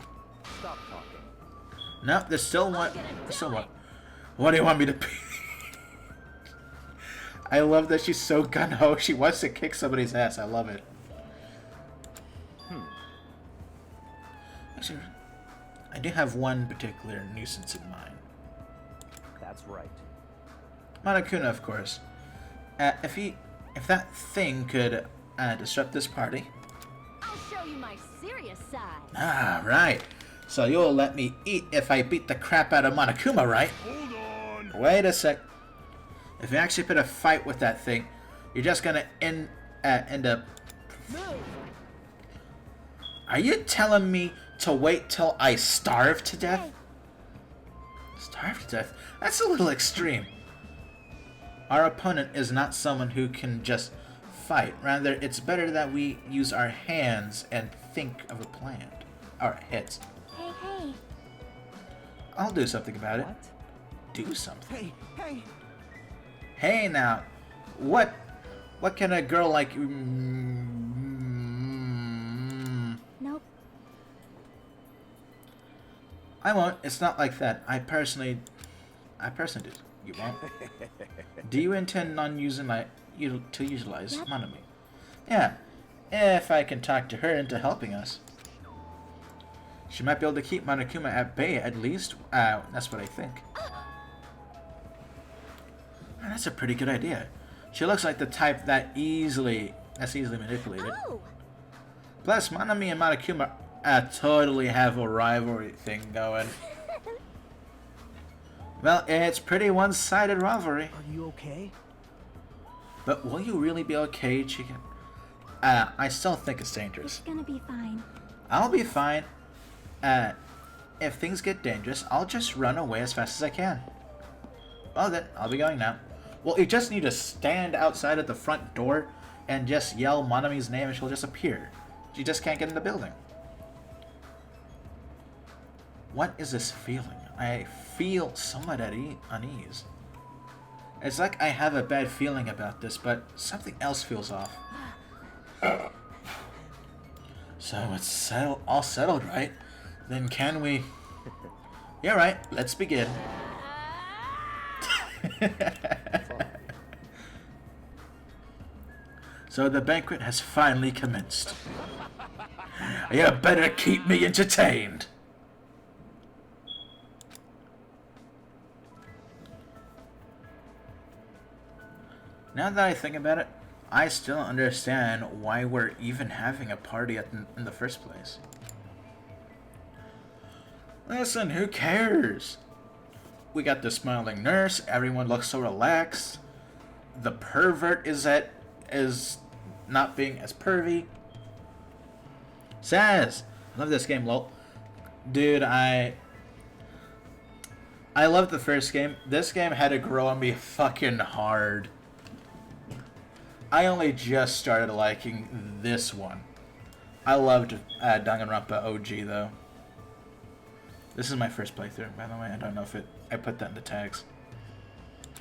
stop talking. No, there's still one. There's still one. What do you want me to be? I love that she's so gung-ho. She wants to kick somebody's ass. I love it. Actually, I do have one particular nuisance in mind. That's right. Monokuna, of course. If that thing could disrupt this party. I'll show you my serious side. Ah, right. So you'll let me eat if I beat the crap out of Monokuma, right? Hold on. Wait a sec. If you actually put a fight with that thing, you're just gonna end up. Are you telling me to wait till I starve to death? Starve to death? That's a little extreme. Our opponent is not someone who can just fight. Rather, it's better that we use our hands and think of a plan. Our heads. Hey, hey. I'll do something about it. What? Do something. Hey, hey. Hey now, what can a girl like Nope. I won't. It's not like that. I personally do. You won't. Do you intend on utilize Yep. Manami? Yeah, if I can talk to her into helping us. She might be able to keep Monokuma at bay at least. That's what I think. That's a pretty good idea. She looks like the type that's easily manipulated. Oh! Plus, Manami and Monokuma totally have a rivalry thing going. Well, it's pretty one-sided rivalry. Are you okay? But will you really be okay, chicken? I still think it's dangerous. It's gonna be fine. I'll be fine. If things get dangerous, I'll just run away as fast as I can. Well then, I'll be going now. Well, you just need to stand outside at the front door and just yell Manami's name and she'll just appear. She just can't get in the building. What is this feeling? I feel somewhat at unease. It's like I have a bad feeling about this, but something else feels off. So it's all settled, right? Then can we... Yeah, right. Let's begin. So the banquet has finally commenced. You better keep me entertained. Now that I think about it, I still don't understand why we're even having a party in the first place. Listen, who cares? We got the smiling nurse, everyone looks so relaxed. The pervert is not being as pervy. Saz! I love this game, lol. Dude, I loved the first game. This game had to grow on me fucking hard. I only just started liking this one. I loved Danganronpa OG though. This is my first playthrough, by the way. I don't know if I put that in the tags.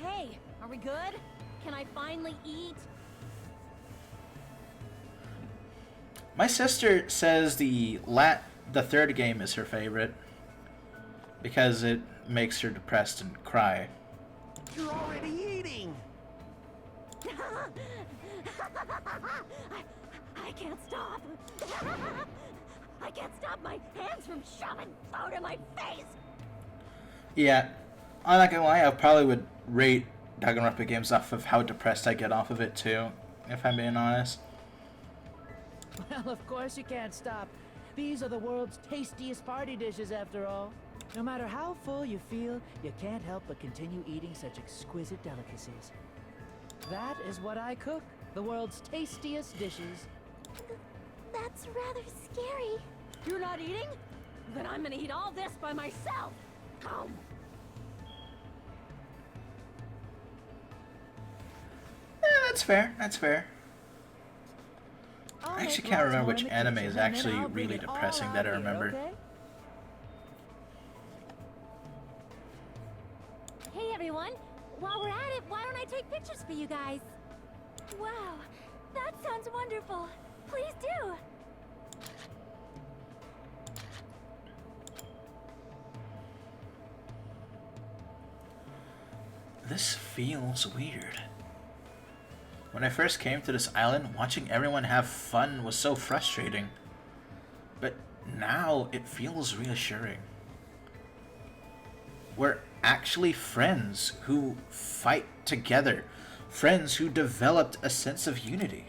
Hey, are we good? Can I finally eat? My sister says the third game is her favorite because it makes her depressed and cry. You're already eating. I can't stop. I can't stop my hands from shoving food in my face. Yeah, I'm not gonna lie, I probably would rate Danganronpa games off of how depressed I get off of it too, if I'm being honest. Well, of course you can't stop. These are the world's tastiest party dishes, after all. No matter how full you feel, you can't help but continue eating such exquisite delicacies. That is what I cook. The world's tastiest dishes. That's rather scary. You're not eating? Then I'm gonna eat all this by myself. Come. That's fair, that's fair. I'll I actually make can't lots remember more which in the anime kitchen, is and then actually I'll bring really it all depressing that I out here, remember. okay? Hey everyone, while we're at it, why don't I take pictures for you guys? Wow, that sounds wonderful. Please do. This feels weird. When I first came to this island, watching everyone have fun was so frustrating. But now it feels reassuring. We're actually friends who fight together. Friends who developed a sense of unity.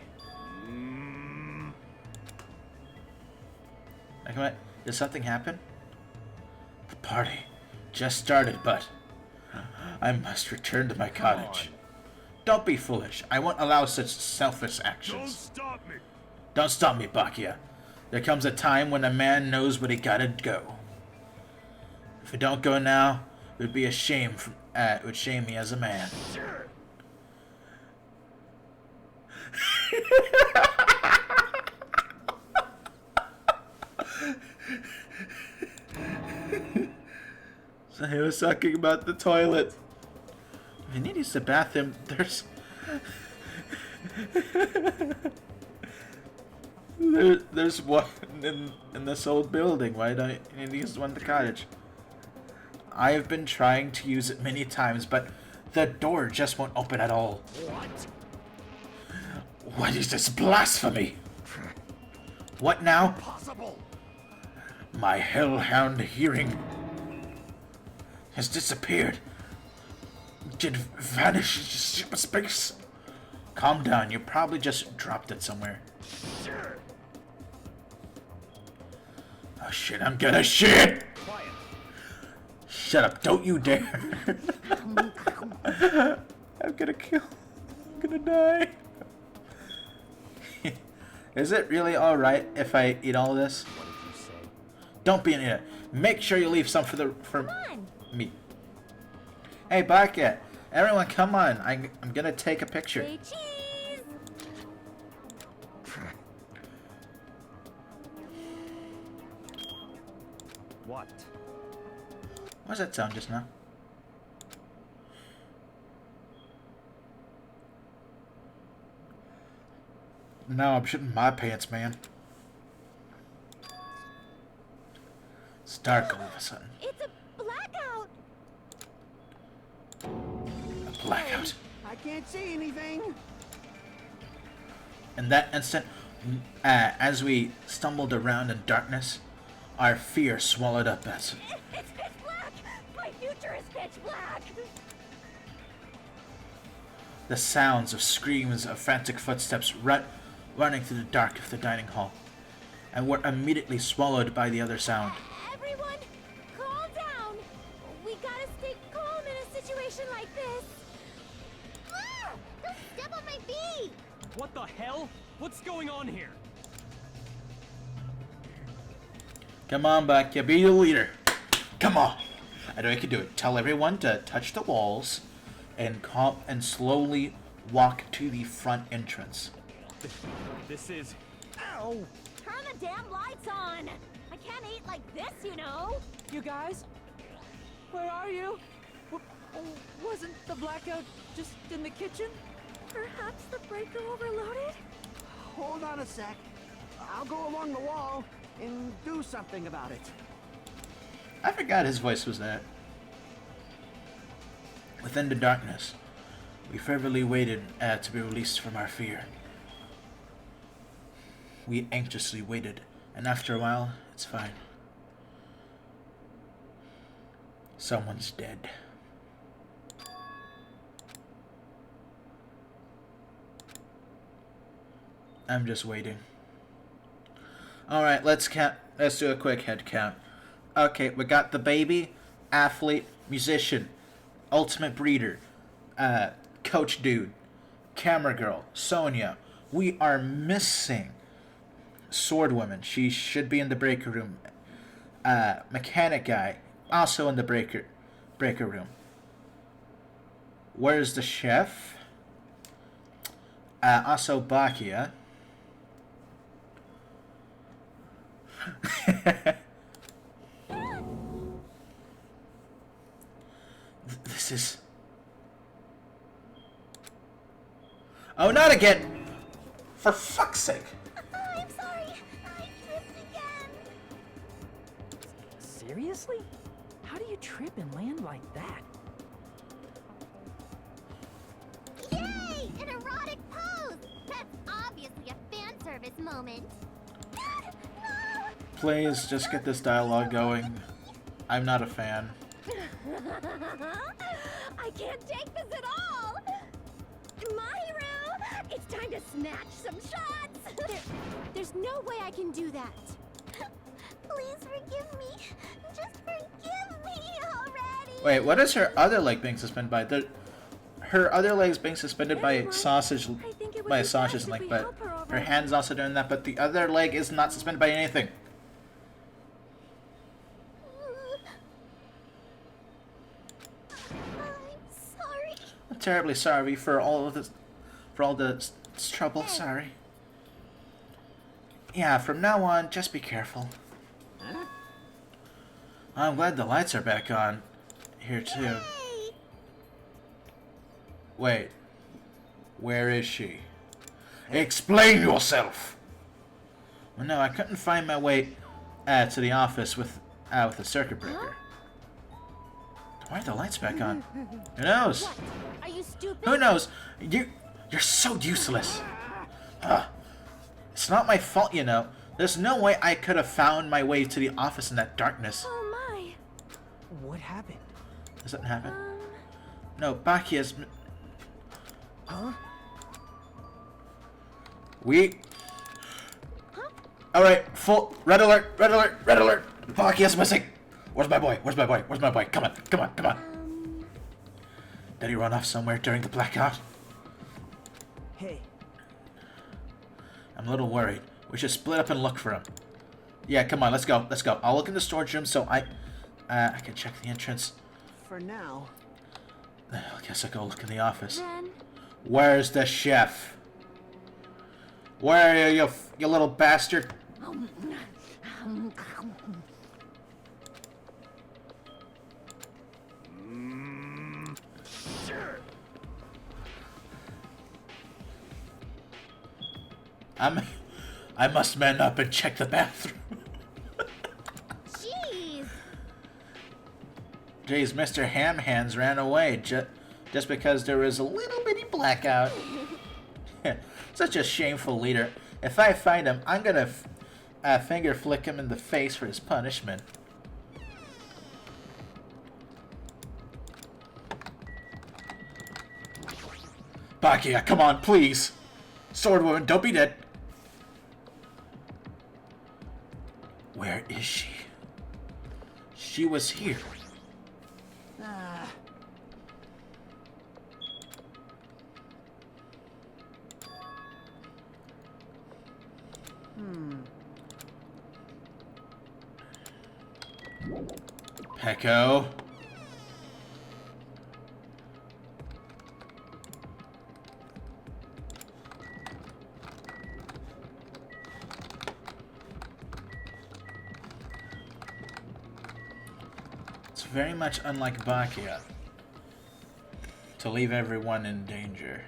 Like what? Did something happen? The party just started, but I must return to my cottage. Don't be foolish. I won't allow such selfish Don't actions. stop me. Don't stop me, Bakia. There comes a time when a man knows when he gotta go. If I don't go now, it would be a shame. It would shame me as a man. So he was talking about the toilet. If you need to use the bathroom, there's there's one in this old building. Why don't you need to use the one in the cottage? I have been trying to use it many times, but the door just won't open at all. What? What is this blasphemy? What now? Possible. My hellhound hearing has disappeared. Did vanish into space. Calm down, you probably just dropped it somewhere. Sure. Oh shit, I'm gonna shit! Quiet. Shut up, don't you dare! I'm gonna die. Is it really alright if I eat all of this? What did you say? Don't be an idiot. Make sure you leave some for Come on. me. Hey, Bucket! Everyone, come on! I'm gonna take a picture. Say cheese. What? What was that sound just now? No, I'm shitting my pants, man. It's dark all of a sudden. It's a blackout. A blackout. I can't see anything. In that instant, as we stumbled around in darkness, our fear swallowed up us. It's pitch black. My future is pitch black. The sounds of screams of frantic footsteps running through the dark of the dining hall, and were immediately swallowed by the other sound. Everyone, calm down. We gotta stay calm in a situation like this. Ah! Don't step on my feet. What the hell? What's going on here? Come on, Bucky, be the leader. Come on. I know I can do it. Tell everyone to touch the walls and slowly walk to the front entrance. This is... Ow! Huh? turn the damn lights on! I can't eat like this, you know! You guys? Where are you? Wasn't the blackout just in the kitchen? Perhaps the breaker overloaded? Hold on a sec. I'll go along the wall and do something about it. I forgot his voice was that. Within the darkness, we fervently waited to be released from our fear. We anxiously waited, and after a while, it's fine. Someone's dead. I'm just waiting. Alright, let's do a quick head count. Okay, we got the baby, athlete, musician, ultimate breeder, coach dude, camera girl, Sonia. We are missing sword woman. She should be in the breaker room. Mechanic guy, also in the breaker room. Where's the chef? Also Bakia. This is... Oh, not again! For fuck's sake! I'm sorry. I tripped again. Seriously? How do you trip and land like that? Yay! An erotic pose! That's obviously a fan service moment. No! Please, just get this dialogue going. I'm not a fan. I can't take this at all! Mahiru! It's time to snatch some shots! There's no way I can do that. Please forgive me. Just forgive me already. Wait, what is her other leg being suspended by? Her other leg's being suspended by Everyone, sausage, I think it would by a be sausage best if link, we but help her over her hand's also doing that. But the other leg is not suspended by anything. I'm sorry. I'm terribly sorry for all of this, for all the trouble. Sorry. Yeah, from now on, just be careful. I'm glad the lights are back on here too. Hey! Wait, where is she? Explain yourself! Well, no, I couldn't find my way to the office with the circuit breaker. Why are the lights back on? Who knows? What? Are you stupid? Who knows? You're so useless. It's not my fault, you know. There's no way I could have found my way to the office in that darkness. Oh my. What happened? Does that happen? No, Bakia's... Huh? Alright, full... Red alert, red alert, red alert! Bakia's missing! Where's my boy? Where's my boy? Where's my boy? Come on, come on, come on! Did he run off somewhere during the blackout? Hey, I'm a little worried. We should split up and look for him. Yeah, come on, let's go, let's go. I'll look in the storage room so I can check the entrance. For now. I guess I'll go look in the office. Then Where's the chef? Where are you, you little bastard? I must man up and check the bathroom. jeez. Jeez, Mr. Ham Hands ran away just because there was a little bitty blackout. Such a shameful leader. If I find him, I'm gonna finger flick him in the face for his punishment. Bakia, come on, please. Swordwoman, don't be dead. Where is she? She was here. Pecco. It's very much unlike Bakia to leave everyone in danger.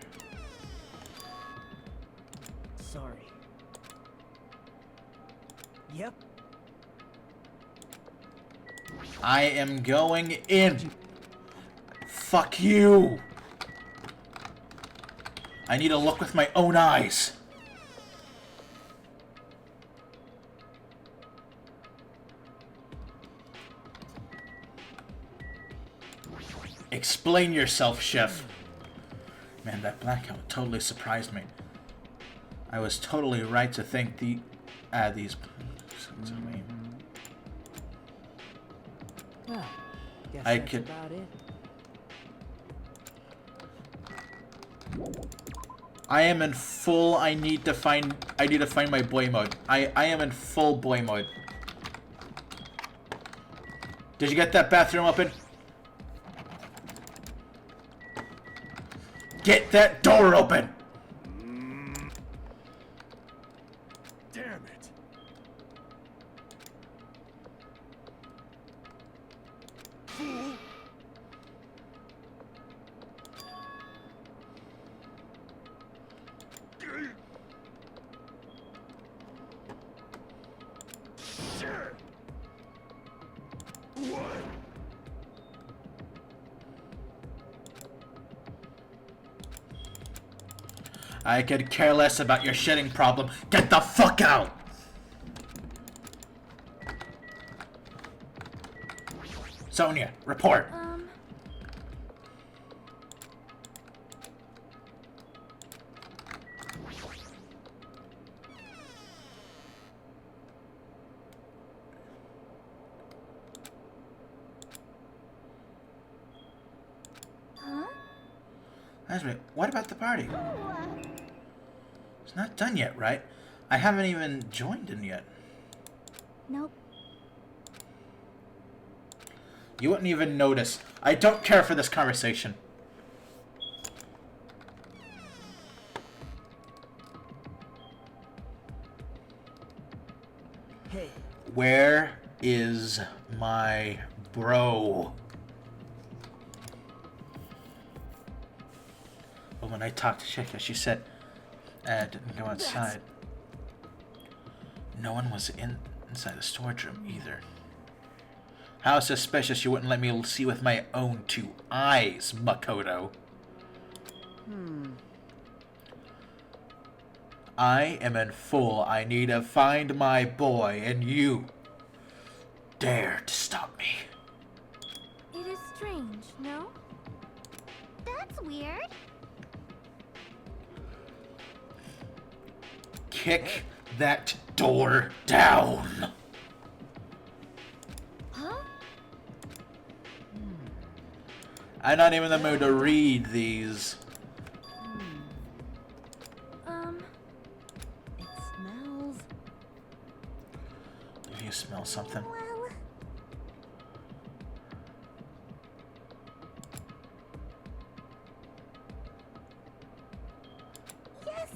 Sorry. Yep. I am going in. Fuck you. I need to look with my own eyes. Explain yourself, Chef. Man, that black helmet totally surprised me. I was totally right to think these... Well, guess I that's could... about it. I am in full... I need to find my boy mode. I am in full boy mode. Did you get that bathroom open? Get that door open! Damn it. Fool. Shit. What? I could care less about your shitting problem. Get the fuck out! Sonia, report. Huh? Azmi, what about the party? It's not done yet, right? I haven't even joined in yet. Nope. You wouldn't even notice. I don't care for this conversation. Hey. Where is my bro? But when I talked to Shika, she said didn't go outside. No one was inside the storage room either. How suspicious you wouldn't let me see with my own two eyes, Makoto. I am in full. I need to find my boy, and you dare to stop me. It is strange, no? That's weird. Kick that door down. Huh? I'm not even in the mood to read these. It smells. Do you smell something? Well... Yes!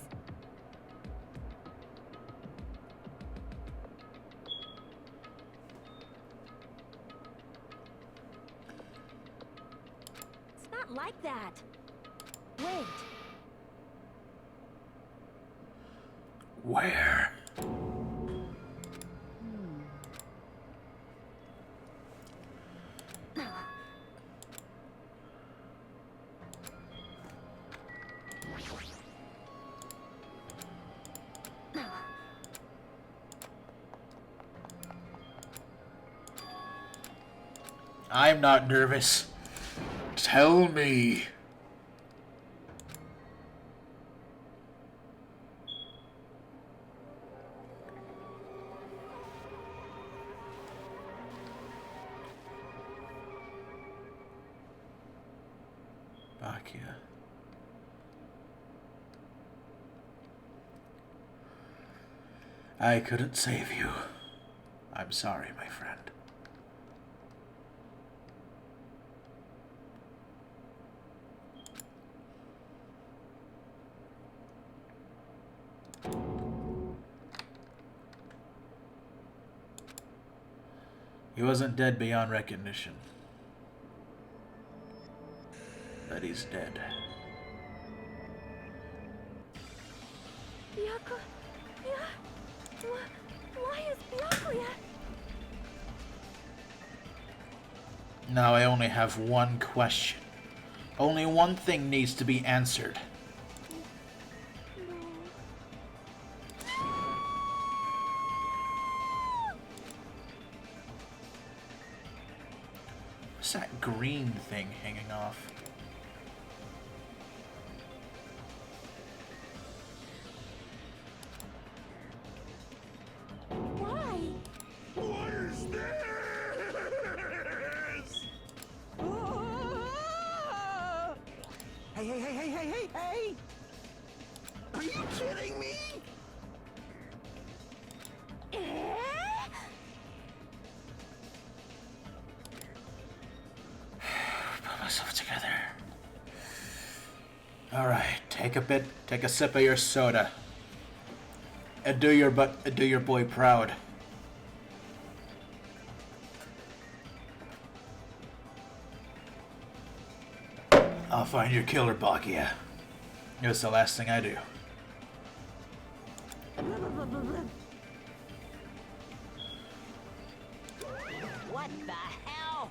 It's not like that. Wait. Where? I'm not nervous. Tell me. Bakia. I couldn't save you. I'm sorry, my friend. He wasn't dead beyond recognition. that he's dead. Why is Byakuya? Now I only have one question. Only one thing needs to be answered. What's that green thing hanging off? Why? What is this? Hey! Are you kidding me? Put myself together. Alright, take a sip of your soda. And do your boy proud. I'll find your killer, Bakia. It was the last thing I do. What the hell?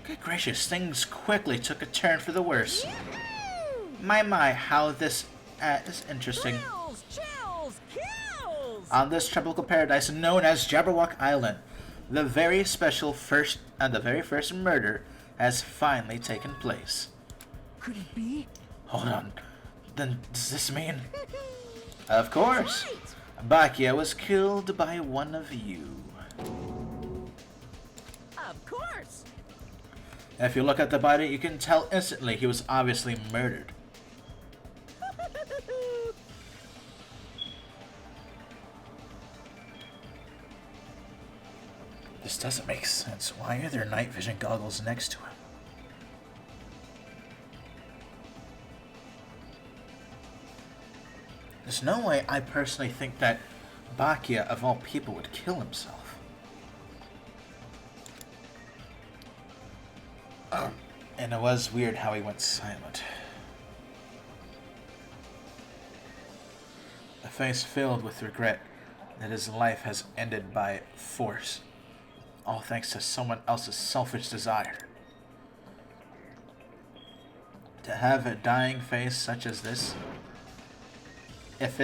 Good gracious, things quickly took a turn for the worse. My, how this is interesting. Chills, chills, kills! On this tropical paradise known as Jabberwock Island, the very first murder has finally taken place. Could it be? Hold on. Then does this mean? Of course. Bakia was killed by one of you. Of course! If you look at the body, you can tell instantly he was obviously murdered. This doesn't make sense. Why are there night vision goggles next to him? There's no way I personally think that Bakia, of all people, would kill himself. And it was weird how he went silent. A face filled with regret that his life has ended by force. All thanks to someone else's selfish desire. To have a dying face such as this, if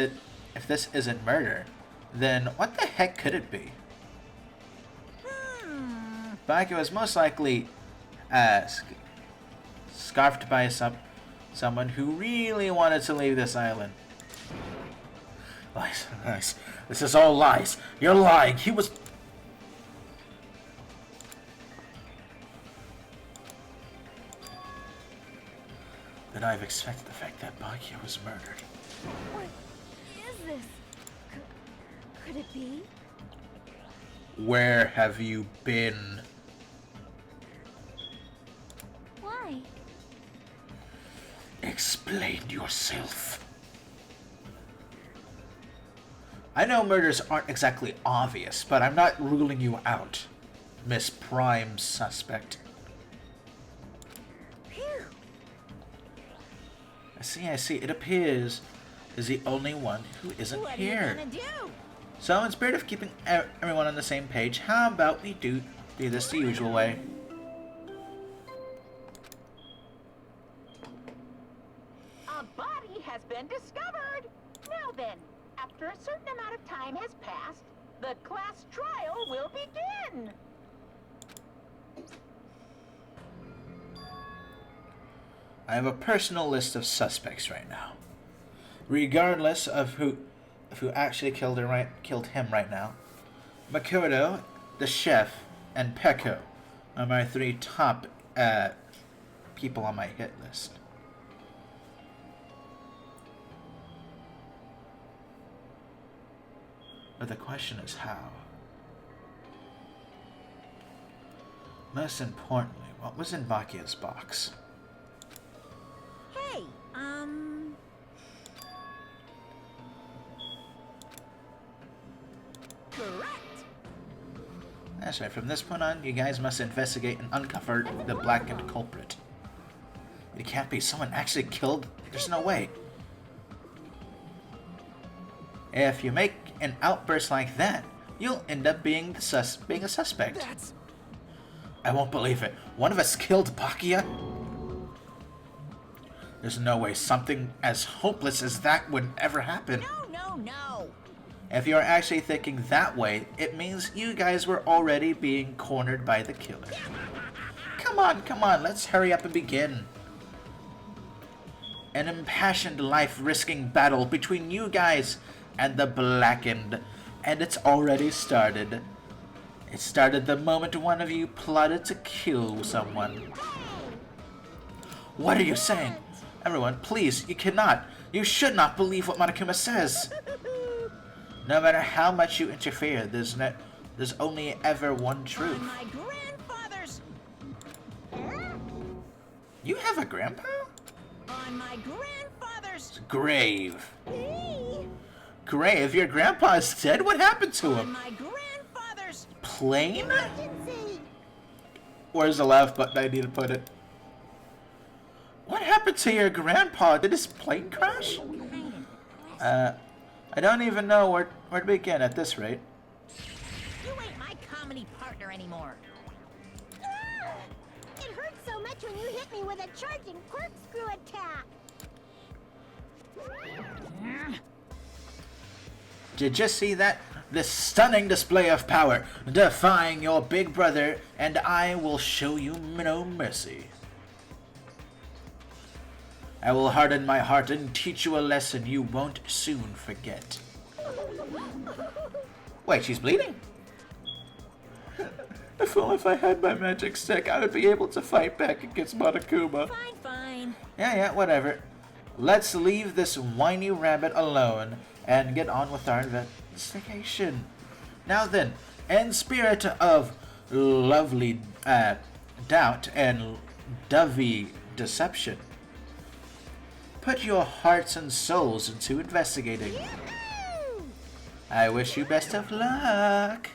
this isn't murder, then what the heck could it be? Bakia was most likely scarfed by someone who really wanted to leave this island. Lies. This is all lies. You're lying. He was... That I've expected the fact that Bakia was murdered. What is this? Could it be? Where have you been? Why? Explain yourself. I know murders aren't exactly obvious, but I'm not ruling you out, Miss Prime Suspect. I see. It appears is the only one who isn't here. What are you gonna do? So, in spirit of keeping everyone on the same page, how about we do this the usual way? A body has been discovered. Now then, after a certain amount of time has passed, the class trial will begin. I have a personal list of suspects right now. Regardless of who actually killed him right now, Makoto, the chef, and Peko are my three top people on my hit list. But the question is how. Most importantly, what was in Bakia's box? Hey, correct. That's right, from this point on, you guys must investigate and uncover the blackened culprit. It can't be. Someone actually killed. There's no way. If you make an outburst like that, you'll end up being being a suspect. I won't believe it. One of us killed Bakia? There's no way something as hopeless as that would ever happen. No. If you're actually thinking that way, it means you guys were already being cornered by the killer. Come on, let's hurry up and begin. An impassioned life-risking battle between you guys and the Blackened, and it's already started. It started the moment one of you plotted to kill someone. What are you saying? Everyone, please, you cannot. You should not believe what Monokuma says. No matter how much you interfere, there's only ever one truth. On my grandfather's... You have a grandpa? On my grandfather's... Grave. Grave? Your grandpa is dead? What happened to On him? my grandfather's... Plane? Where's the left button I need to put it? What happened to your grandpa? Did his plane crash? I don't even know where to begin at this rate. You ain't my comedy partner anymore. It hurt so much when you hit me with a charging corkscrew attack. Did you see that? This stunning display of power, defying your big brother, and I will show you no mercy. I will harden my heart and teach you a lesson you won't soon forget. Wait, she's bleeding? If only if I had my magic stick, I would be able to fight back against Monokuma. Fine. Yeah, whatever. Let's leave this whiny rabbit alone and get on with our investigation. Now then, in spirit of lovely doubt and dovey deception, put your hearts and souls into investigating. I wish you best of luck.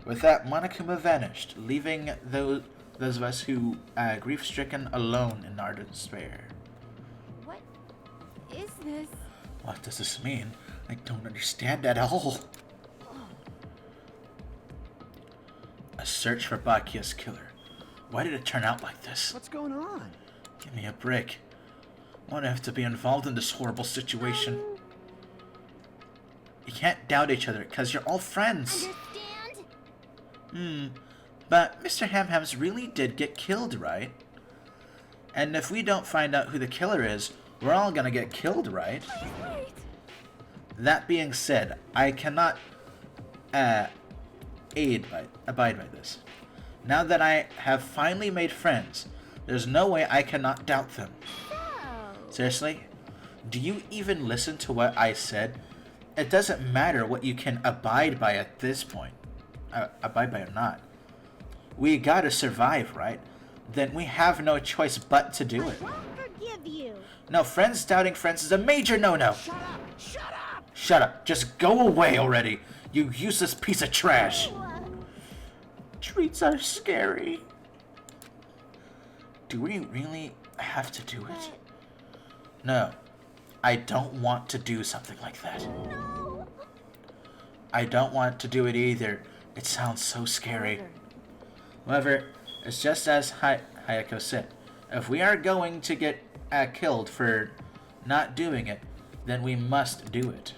With that, Monokuma vanished, leaving those of us who grief-stricken alone in ardent despair. What is this? What does this mean? I don't understand at all. A search for Bakia's killer. Why did it turn out like this? What's going on? Give me a break. Why do I have to be involved in this horrible situation? You can't doubt each other, because you're all friends. Understand? But Mr. Hamhams really did get killed, right? And if we don't find out who the killer is, we're all gonna get killed, right? Wait. That being said, I cannot abide by this. Now that I have finally made friends, there's no way I cannot doubt them. Seriously? Do you even listen to what I said? It doesn't matter what you can abide by at this point. Abide by or not. We gotta survive, right? Then we have no choice but to do it. I won't forgive you. No, friends doubting friends is a major no-no. Shut up! Shut up. Just go away already, you useless piece of trash. Treats are scary. Do we really have to do it? No. I don't want to do something like that. No. I don't want to do it either. It sounds so scary. However, it's just as Hayako said. If we are going to get killed for not doing it, then we must do it.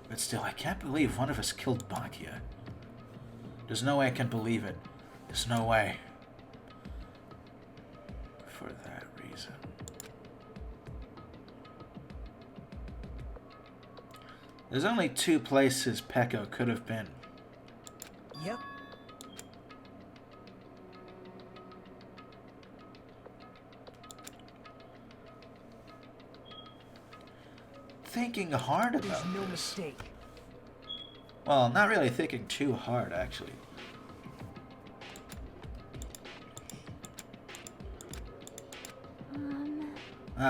But still, I can't believe one of us killed Bakia. There's no way I can believe it. There's no way. For that reason. There's only two places Peko could have been. Yep. Thinking hard about There's no this. mistake. Well, not really thinking too hard, actually.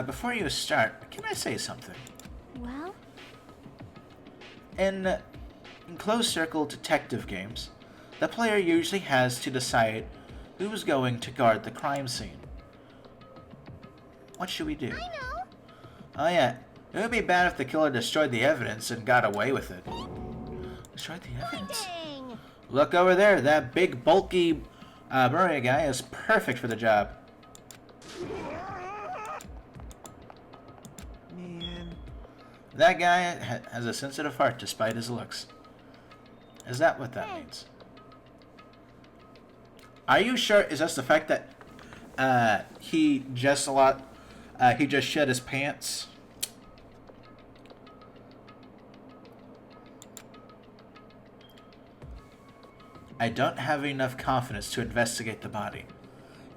Before you start, can I say something? Well, In closed circle detective games, the player usually has to decide Who's going to guard the crime scene? What should we do? I know. Oh yeah, it would be bad if the killer destroyed the evidence and got away with it. Destroyed the evidence? Dang. Look over there, that big bulky Murray guy is perfect for the job. Man. That guy has a sensitive heart despite his looks. Is that what that means? Are you sure? Is that the fact that he just shed his pants? I don't have enough confidence to investigate the body,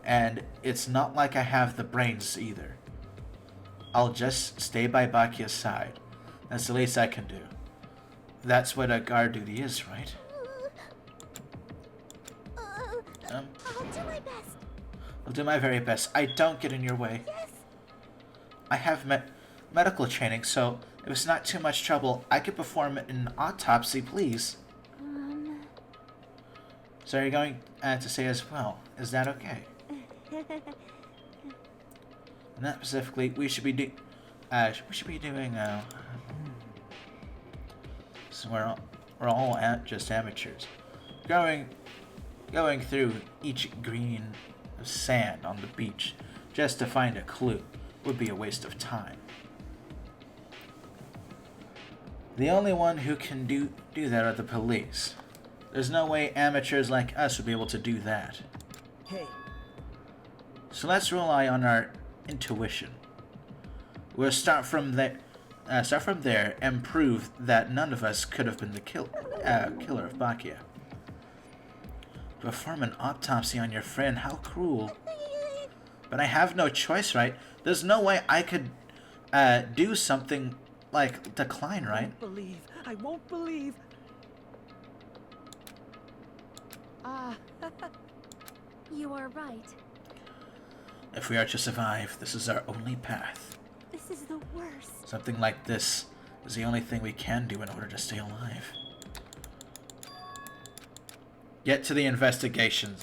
and it's not like I have the brains either. I'll just stay by Bakia's side. That's the least I can do. That's what a guard duty is, right? I'll do my best. I'll do my very best. I don't get in your way. Yes. I have medical training, so if it's not too much trouble, I could perform an autopsy, please. So you're going to say as well. Is that okay? Not specifically. We should be doing. So we're all just amateurs. Going through each grain of sand on the beach just to find a clue would be a waste of time. The only one who can do that are the police. There's no way amateurs like us would be able to do that. Hey, So let's rely on our intuition. We'll start from there and prove that none of us could have been the killer of Bakia. Perform an autopsy on your friend, how cruel. But I have no choice, right? There's no way I could do something like decline, right? I won't believe. You are right. If we are to survive, this is our only path. This is the worst. Something like this is the only thing we can do in order to stay alive. Get to the investigations.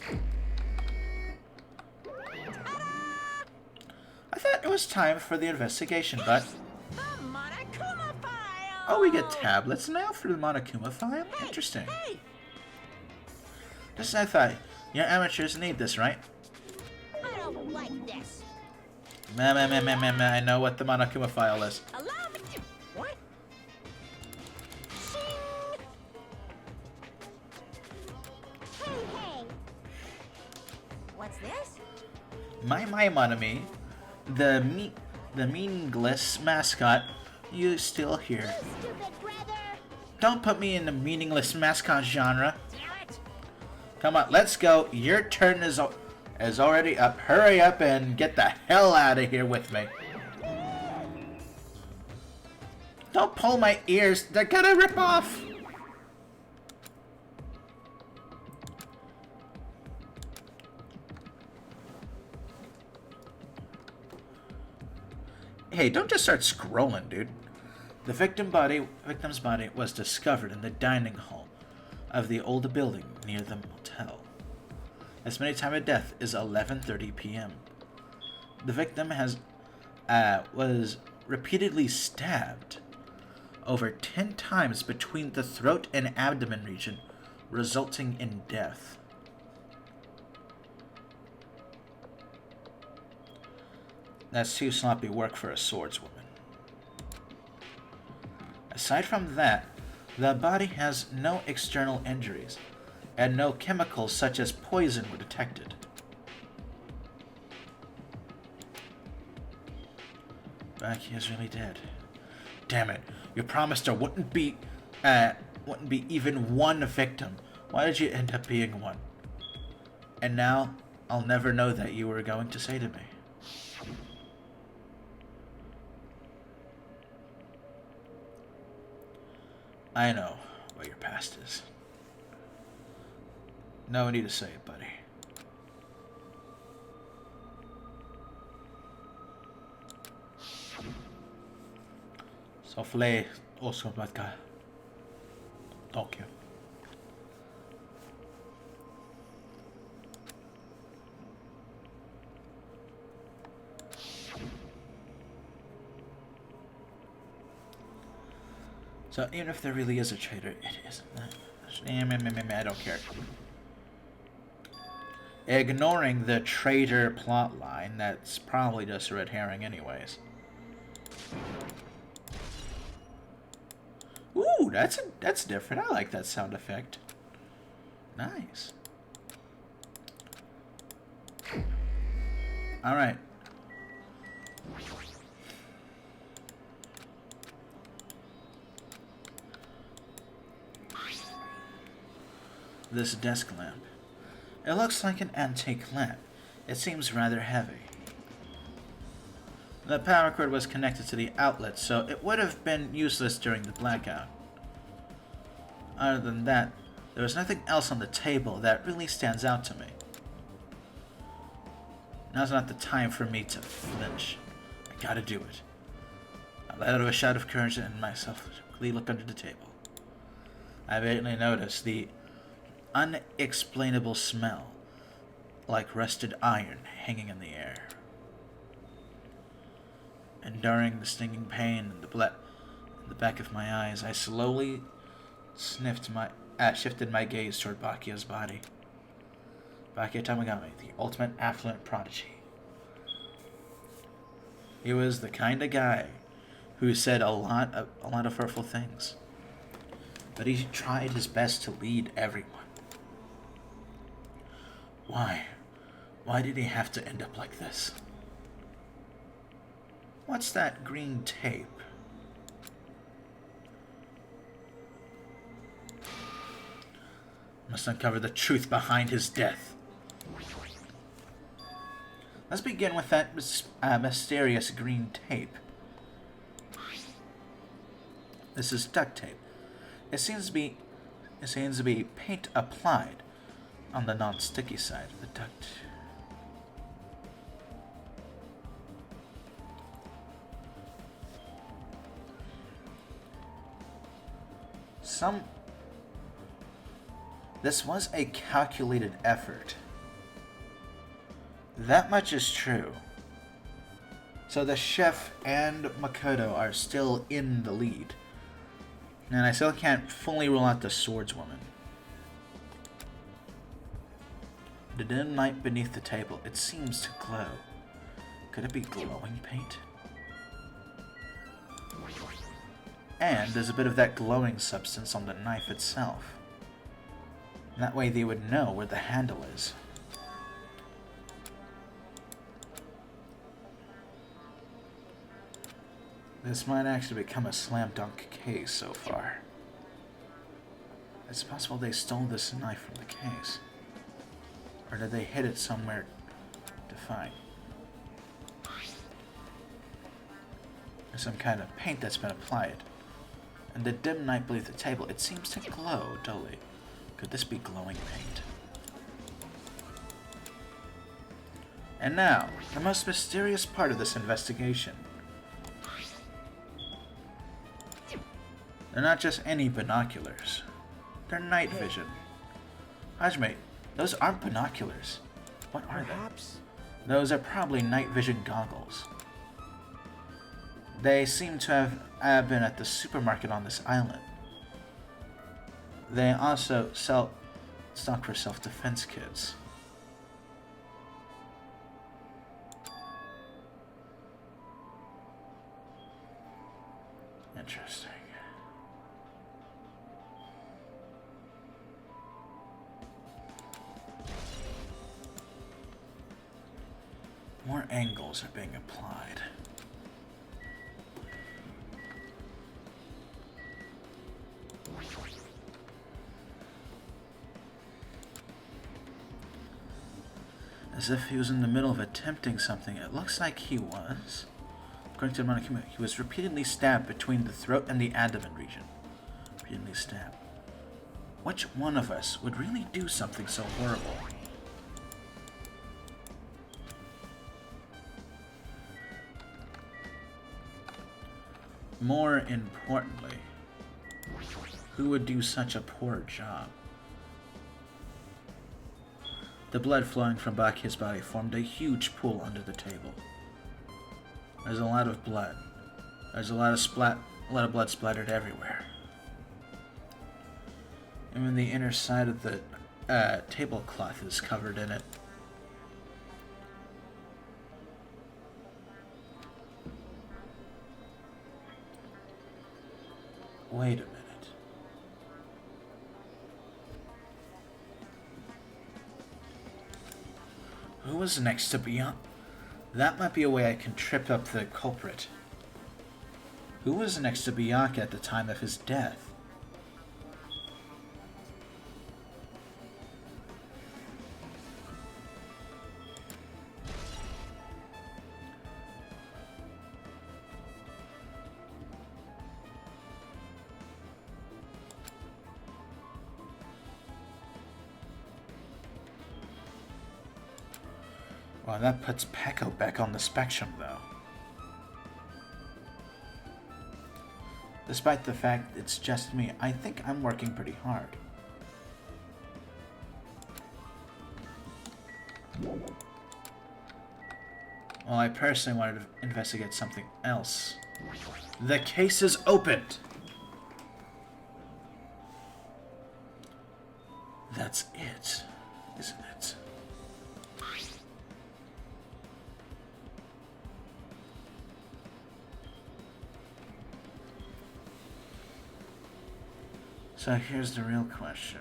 I thought it was time for the investigation, but... The Monokuma file! Oh, we get tablets now for the Monokuma file? Interesting. Hey! Just as I thought. You amateurs need this, right? I don't like this. I know what the Monokuma file is. Allow me to... What? Shing! Hey. What's this? My Monami, the meaningless mascot, you still here. Stupid brother. Don't put me in the meaningless mascot genre. Damn it! Come on, let's go. Your turn is already up. Hurry up and get the hell out of here with me. Don't pull my ears. They're gonna rip off. Hey, don't just start scrolling, dude. The victim's body was discovered in the dining hall of the old building near the motel. Estimated time of death is 11:30 p.m. The victim was repeatedly stabbed over 10 times between the throat and abdomen region, resulting in death. That's too sloppy work for a swordswoman. Aside from that, the body has no external injuries, and no chemicals such as poison were detected. Baki is really dead. Damn it! You promised there wouldn't be even one victim. Why did you end up being one? And now I'll never know that you were going to say to me. I know what your past is. No need to say it, buddy. Sofle Osmatka. Tokyo. So even if there really is a traitor, it isn't that. I don't care. Ignoring the traitor plot line, that's probably just a red herring anyways. Ooh, that's different. I like that sound effect. Nice. All right. This desk lamp. It looks like an antique lamp. It seems rather heavy. The power cord was connected to the outlet, so it would have been useless during the blackout. Other than that, there was nothing else on the table that really stands out to me. Now's not the time for me to flinch. I gotta do it. I let out a shout of courage and myself quickly look under the table. I immediately noticed the unexplainable smell, like rusted iron hanging in the air. Enduring the stinging pain and the back of my eyes, I slowly shifted my gaze toward Bakia's body. Bakia Tamagami, the ultimate affluent prodigy. He was the kind of guy who said a lot of hurtful things, but he tried his best to lead everyone. Why? Why did he have to end up like this? What's that green tape? Must uncover the truth behind his death. Let's begin with that mysterious green tape. This is duct tape. It seems to be paint applied on the non-sticky side of the duct. This was a calculated effort. That much is true. So the chef and Makoto are still in the lead. And I still can't fully rule out the swordswoman. The dim light beneath the table, it seems to glow. Could it be glowing paint? And there's a bit of that glowing substance on the knife itself. That way they would know where the handle is. This might actually become a slam dunk case so far. It's possible they stole this knife from the case. Or did they hid it somewhere to find? There's some kind of paint that's been applied. And the dim light beneath the table, it seems to glow dully. Could this be glowing paint? And now, the most mysterious part of this investigation. They're not just any binoculars. They're night vision. Hajime, those aren't binoculars. What are Perhaps. they? Those are probably night vision goggles. They seem to have been at the supermarket on this island. They also stock for self-defense kits. Interesting. More angles are being applied. As if he was in the middle of attempting something. It looks like he was. According to the Monokuma, he was repeatedly stabbed between the throat and the abdomen region. Repeatedly stabbed. Which one of us would really do something so horrible? More importantly, who would do such a poor job? The blood flowing from Bakia's body formed a huge pool under the table. There's a lot of blood. There's a lot of blood splattered everywhere. Even the inner side of the tablecloth is covered in it. Wait a minute. Who was next to Bianca? That might be a way I can trip up the culprit. Who was next to Bianca at the time of his death? Well, that puts Pecco back on the spectrum, though. Despite the fact it's just me, I think I'm working pretty hard. Well, I personally wanted to investigate something else. The case is opened! That's it, isn't it? So here's the real question.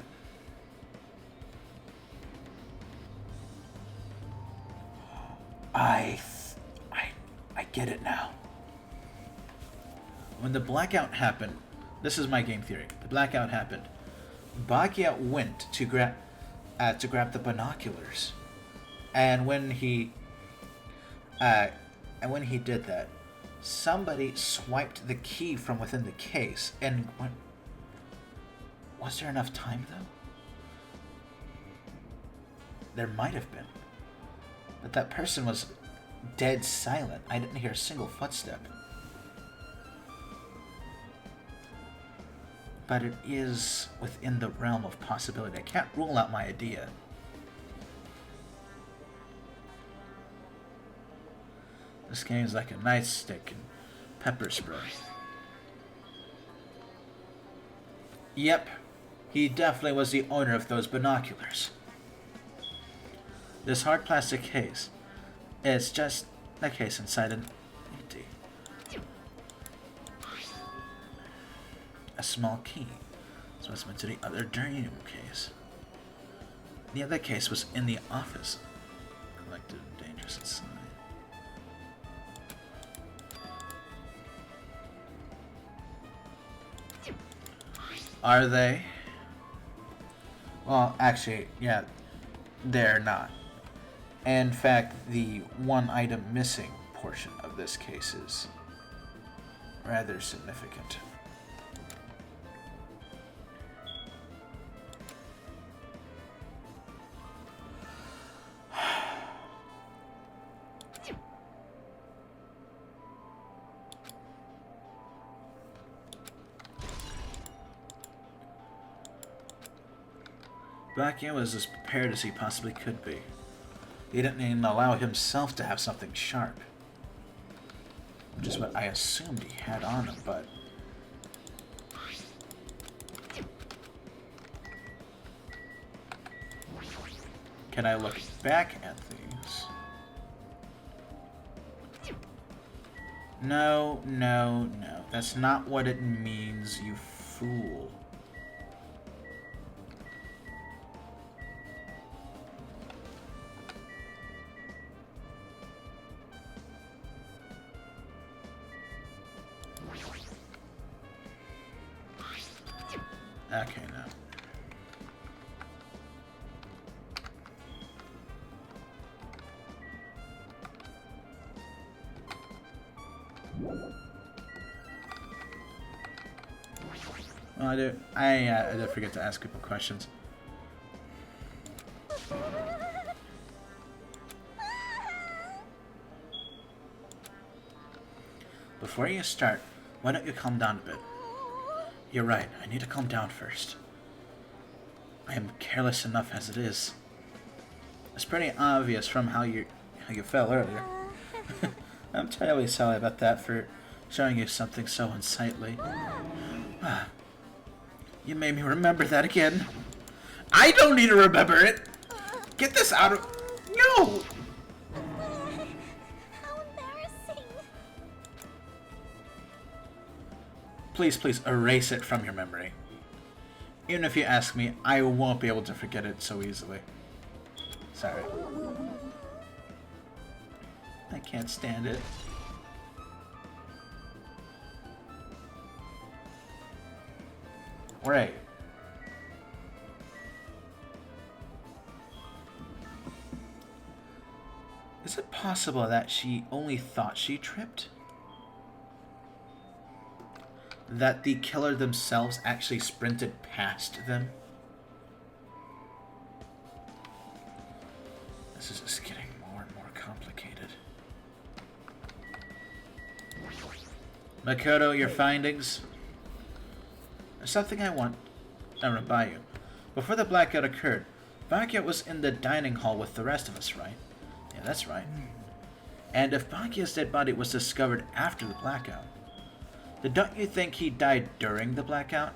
I get it now. When the blackout happened, this is my game theory. The blackout happened. Basquiat went to grab the binoculars, and when he did that, somebody swiped the key from within the case and went. Was there enough time, though? There might have been. But that person was dead silent. I didn't hear a single footstep. But it is within the realm of possibility. I can't rule out my idea. This game's like a nightstick and pepper spray. Yep. He definitely was the owner of those binoculars. This hard plastic case is just a case inside an empty. A small key. So it's meant to the other dream case. The other case was in the office. Collected and dangerous inside. Are they? Well, actually, yeah, they're not. In fact, the one item missing portion of this case is rather significant. Basquiat was as prepared as he possibly could be. He didn't even allow himself to have something sharp. Which is what I assumed he had on him, but... Can I look back at these? No, no, no. That's not what it means, you fool. Okay, now. Well, I did forget to ask people questions. Before you start, why don't you calm down a bit? You're right, I need to calm down first. I am careless enough as it is. It's pretty obvious from how you fell earlier. I'm terribly sorry about that, for showing you something so unsightly. You made me remember that again. I don't need to remember it! Get this out of... No! How embarrassing. Please, please, erase it from your memory. Even if you ask me, I won't be able to forget it so easily. Sorry. I can't stand it. Right. Is it possible that she only thought she tripped? That the killer themselves actually sprinted past them? This is just getting more and more complicated. Makoto, your findings? There's something I want to run by you. Before the blackout occurred, Bakia was in the dining hall with the rest of us, right? Yeah, that's right. And if Bakia's dead body was discovered after the blackout, then don't you think he died during the blackout?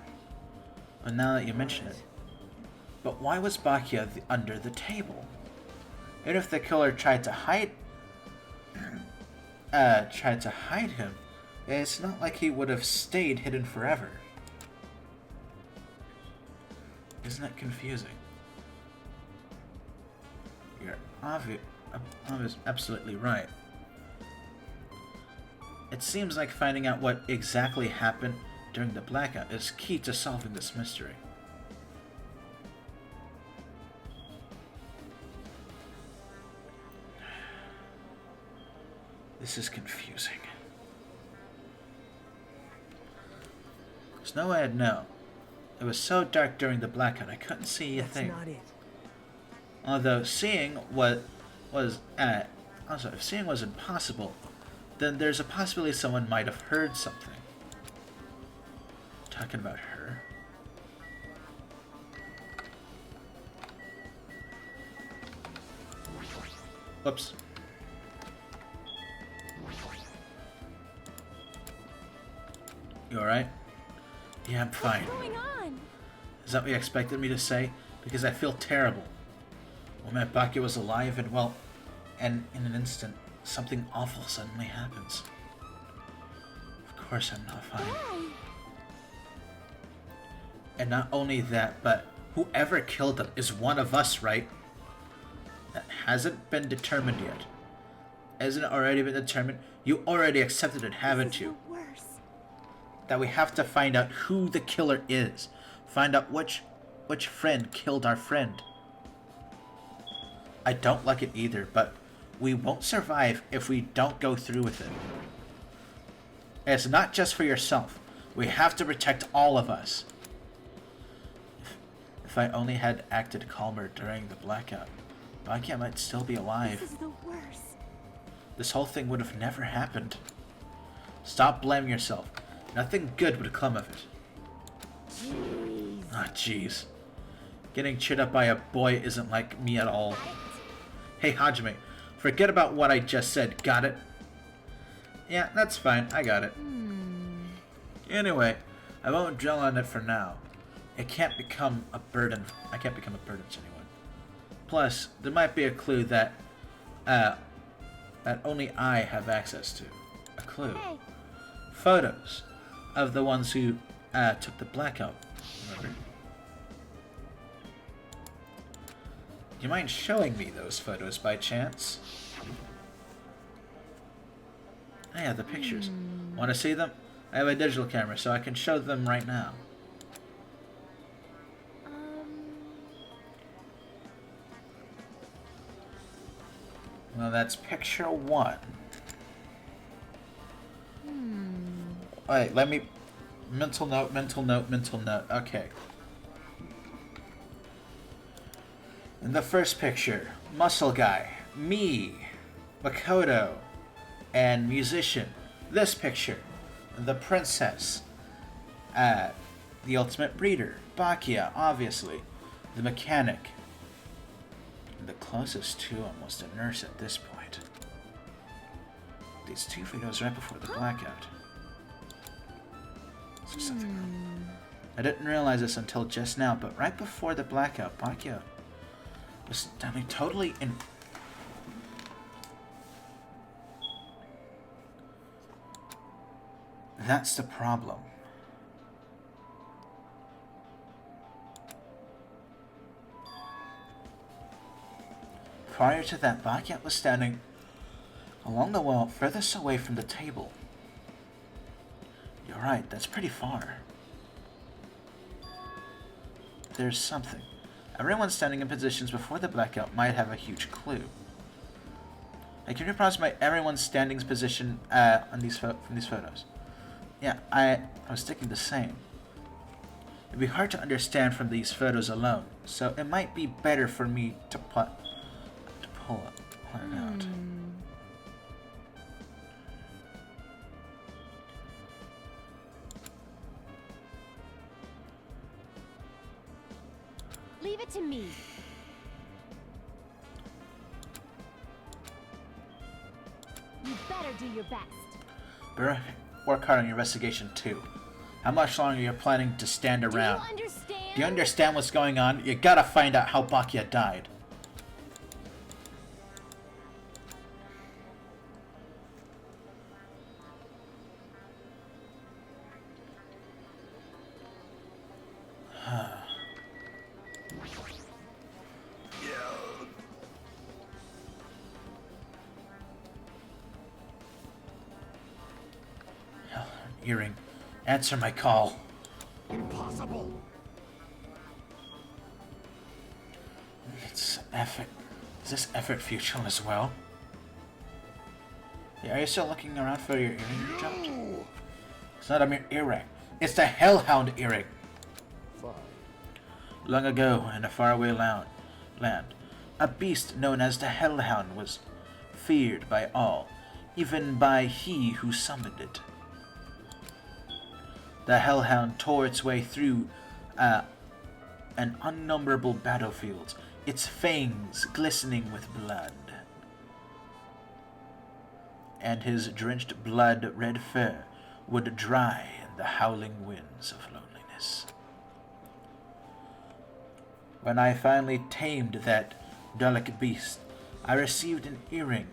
Well, now that you mention it. But why was Bakia under the table? And if the killer tried to hide him, it's not like he would have stayed hidden forever. Isn't that confusing? You're absolutely right. It seems like finding out what exactly happened during the blackout is key to solving this mystery. This is confusing. There's no way I'd know. It was so dark during the blackout I couldn't see a thing. That's not it. Although seeing if seeing was impossible, then there's a possibility someone might have heard something. Talking about her. Whoops. You alright? Yeah, I'm fine. What's going on? Is that what you expected me to say? Because I feel terrible. Well, my Bakia was alive and, well, and in an instant, something awful suddenly happens. Of course I'm not fine. Why? And not only that, but whoever killed them is one of us, right? That hasn't been determined yet. Hasn't it already been determined? You already accepted it, haven't you? The worst. That we have to find out who the killer is. Find out which friend killed our friend. I don't like it either, but we won't survive if we don't go through with it. It's not just for yourself. We have to protect all of us. If I only had acted calmer during the blackout, Bakia might still be alive. This is the worst. This whole thing would have never happened. Stop blaming yourself. Nothing good would come of it. Jeez. Ah, jeez. Getting cheered up by a boy isn't like me at all. Hey, Hajime, forget about what I just said, got it? Yeah, that's fine, I got it. Anyway, I won't dwell on it for now. It can't become a burden. I can't become a burden to anyone. Plus, there might be a clue that only I have access to. A clue. Hey, Photos of the ones who took the blackout. Remember? Do you mind showing me those photos by chance? I have the pictures. Want to see them? I have a digital camera, so I can show them right now. Well, that's picture one. Alright, let me... Mental note, mental note, mental note. Okay. In the first picture, Muscle Guy, me, Makoto, and Musician. This picture, the Princess, the Ultimate Breeder, Bakia, obviously, the Mechanic. The closest to him was the nurse at this point. These two photos right before the blackout. Is there something wrong? I didn't realize this until just now, but right before the blackout, Bakya was standing totally in... That's the problem. Prior to that, Bakya was standing along the wall furthest away from the table. You're right, that's pretty far. There's something. Everyone standing in positions before the blackout might have a huge clue. I can approximate everyone's standing position on these from these photos. Yeah, I was thinking the same. It'd be hard to understand from these photos alone, so it might be better for me to pull it out. Leave it to me. You better do your best. Better work hard on your investigation too. How much longer are you planning to stand around? Do you understand? Do you understand what's going on? You gotta find out how Bakya died. Earring. Answer my call. Impossible. It's effort. Is this effort futile as well? Yeah, are you still looking around for your earring, Josh? It's not a mere earring. It's the Hellhound earring. Fine. Long ago, in a faraway land, a beast known as the Hellhound was feared by all, even by he who summoned it. The Hellhound tore its way through an unnumberable battlefields, its fangs glistening with blood, and his drenched blood-red fur would dry in the howling winds of loneliness. When I finally tamed that delicate beast, I received an earring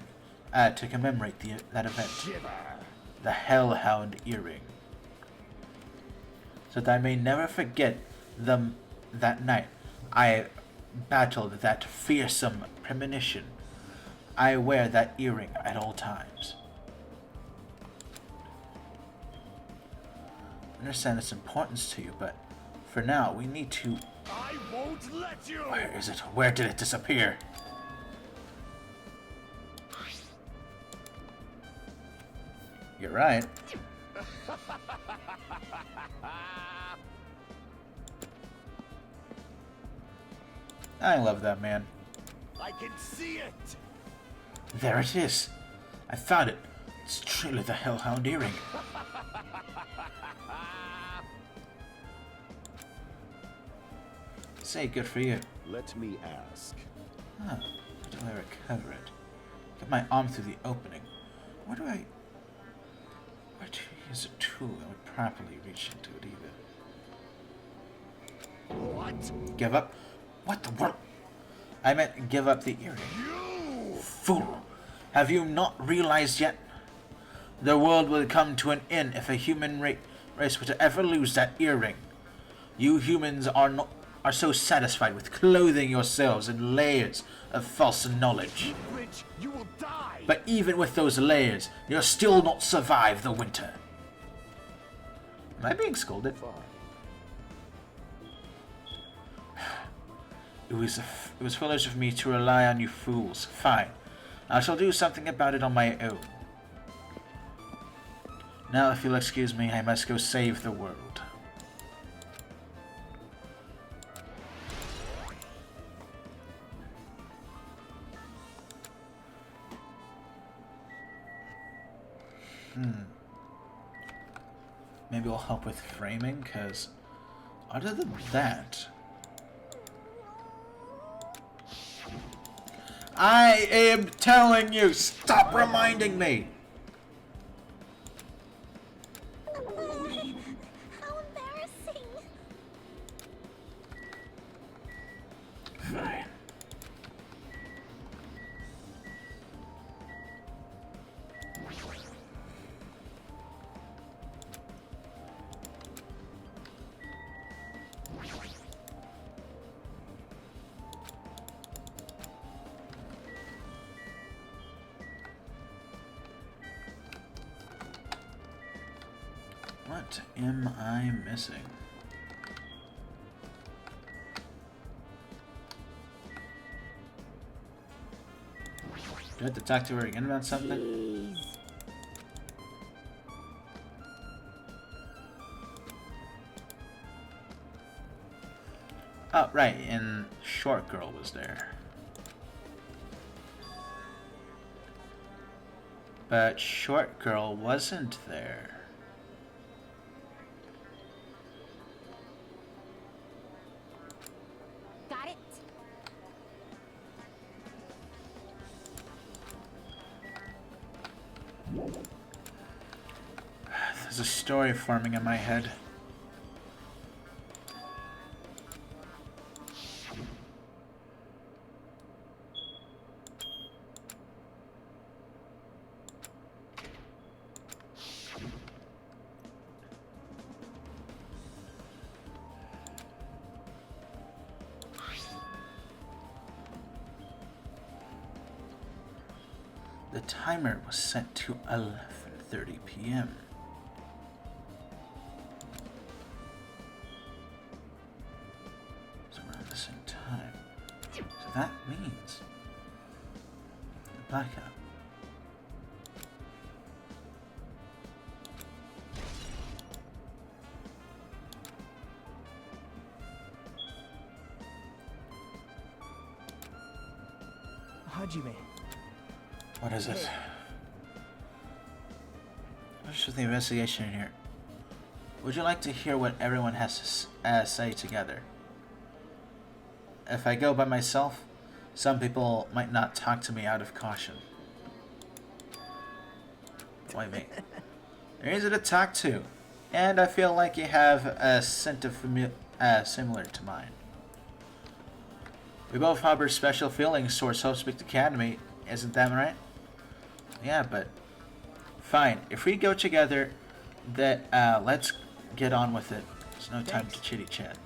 to commemorate that event. The Hellhound earring. So that I may never forget that night I battled that fearsome premonition. I wear that earring at all times. I understand its importance to you, but for now we need to... I won't let you! Where is it? Where did it disappear? You're right. I love that man. I can see it! There it is. I found it. It's truly the Hellhound earring. Say, good for you. Let me ask. Huh. How do I recover it? Get my arm through the opening. Where to use a tool that would properly reach into it either? What? Give up? What the world? I meant give up the earring. You! Fool! Have you not realized yet? The world will come to an end if a human race were to ever lose that earring. You humans are so satisfied with clothing yourselves in layers of false knowledge. Rich, you will die! But even with those layers, you'll still not survive the winter. Am I being scolded? Fine. It was foolish of me to rely on you fools. Fine. I shall do something about it on my own. Now, if you'll excuse me, I must go save the world. Maybe I'll help with framing, because other than that... I am telling you, stop reminding me! How embarrassing. What am I missing? Do I have to talk to her again about something? Jeez. Oh, right, and Short Girl was there. But Short Girl wasn't there. Got it? There's a story forming in my head. The timer was set to 11:30 p.m. So around the same time. So that means the blackout. Hajime. What is it? What's with the investigation here? Would you like to hear what everyone has to say together? If I go by myself, some people might not talk to me out of caution. Why me? They're easy to talk to, and I feel like you have a scent of similar to mine. We both harbor special feelings towards Hope's Academy, isn't that right? Yeah, but fine. If we go together, let's get on with it. There's no time to chitty chat.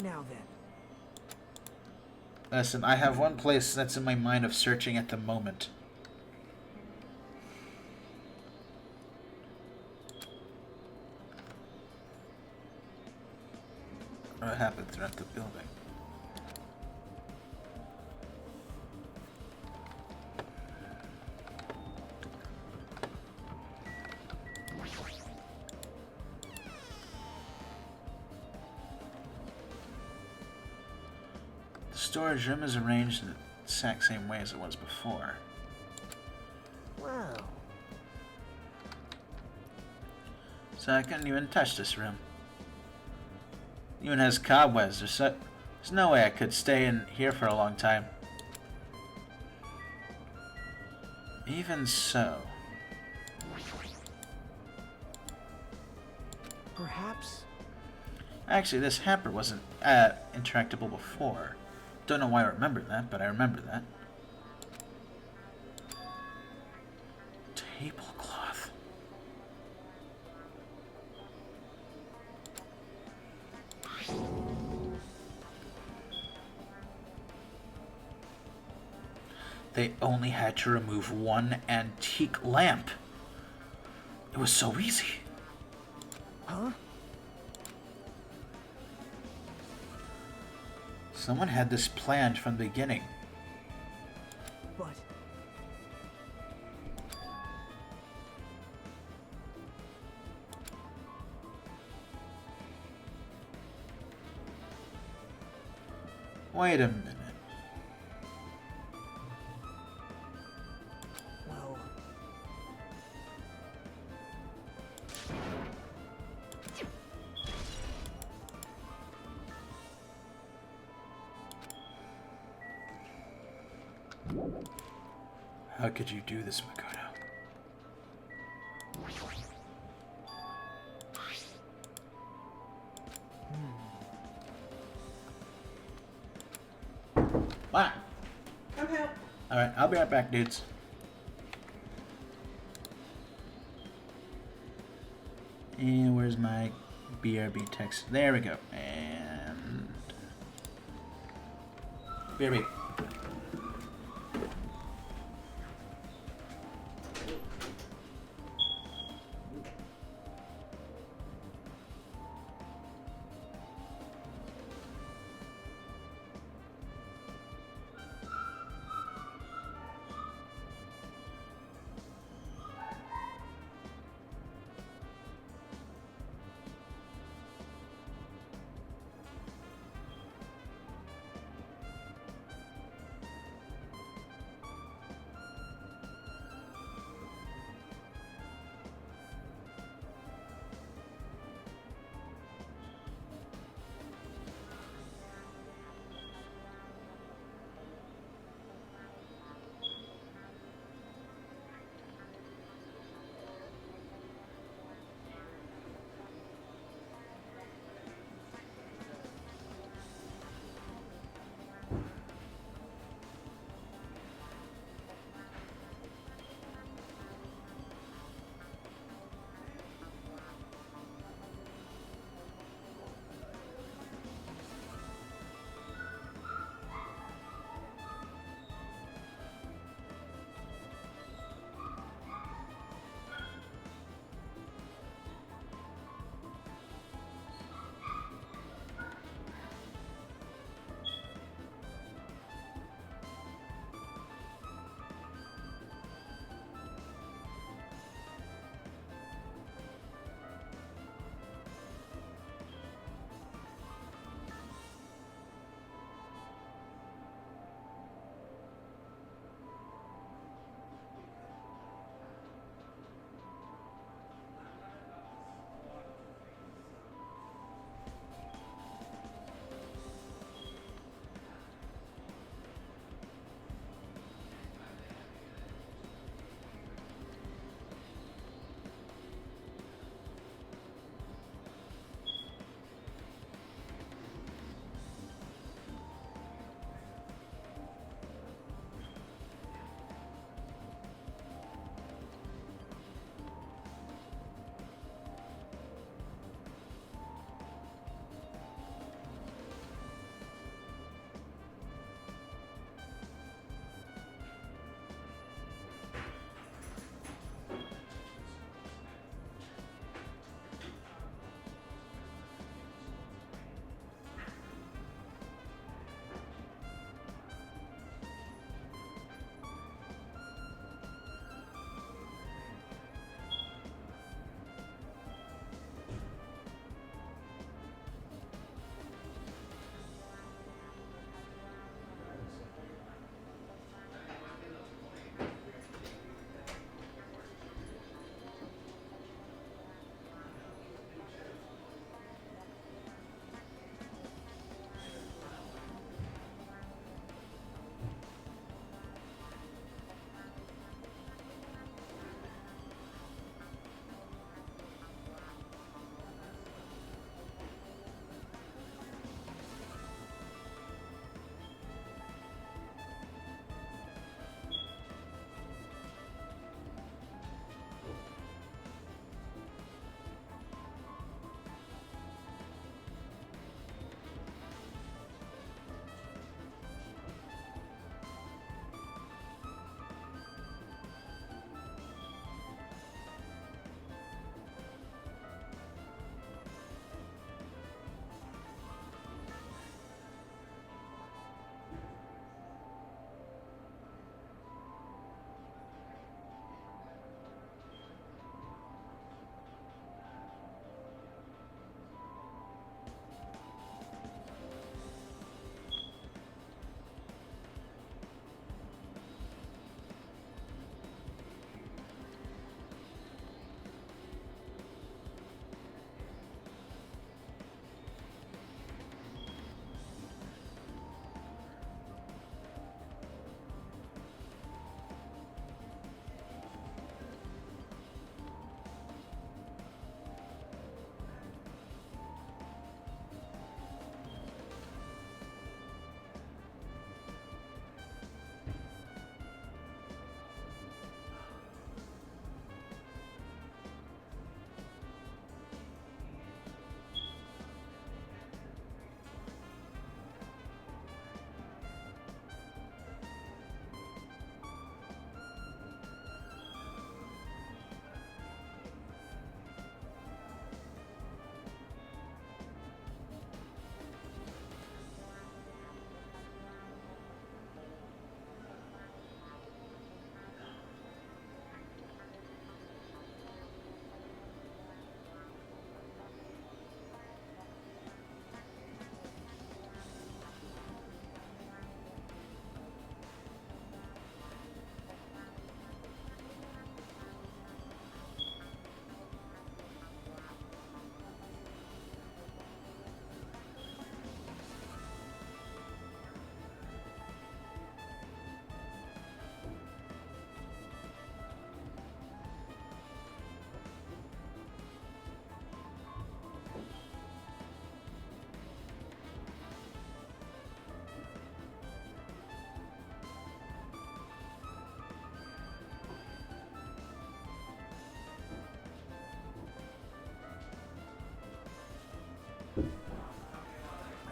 Now then. Listen, I have one place that's in my mind of searching at the moment. What happened throughout the building? The storage room is arranged in the exact same way as it was before. Wow. So I couldn't even touch this room. Even has cobwebs. There's no way I could stay in here for a long time. Even so. Perhaps. Actually, this hamper wasn't interactable before. Don't know why I remember that, but I remember that. Tablecloth. They only had to remove one antique lamp. It was so easy. Huh? Someone had this planned from the beginning. But Wait a minute. well, How could you do this, Makoto? Wow. Okay. Alright, I'll be right back, dudes. And where's my BRB text? There we go. And BRB.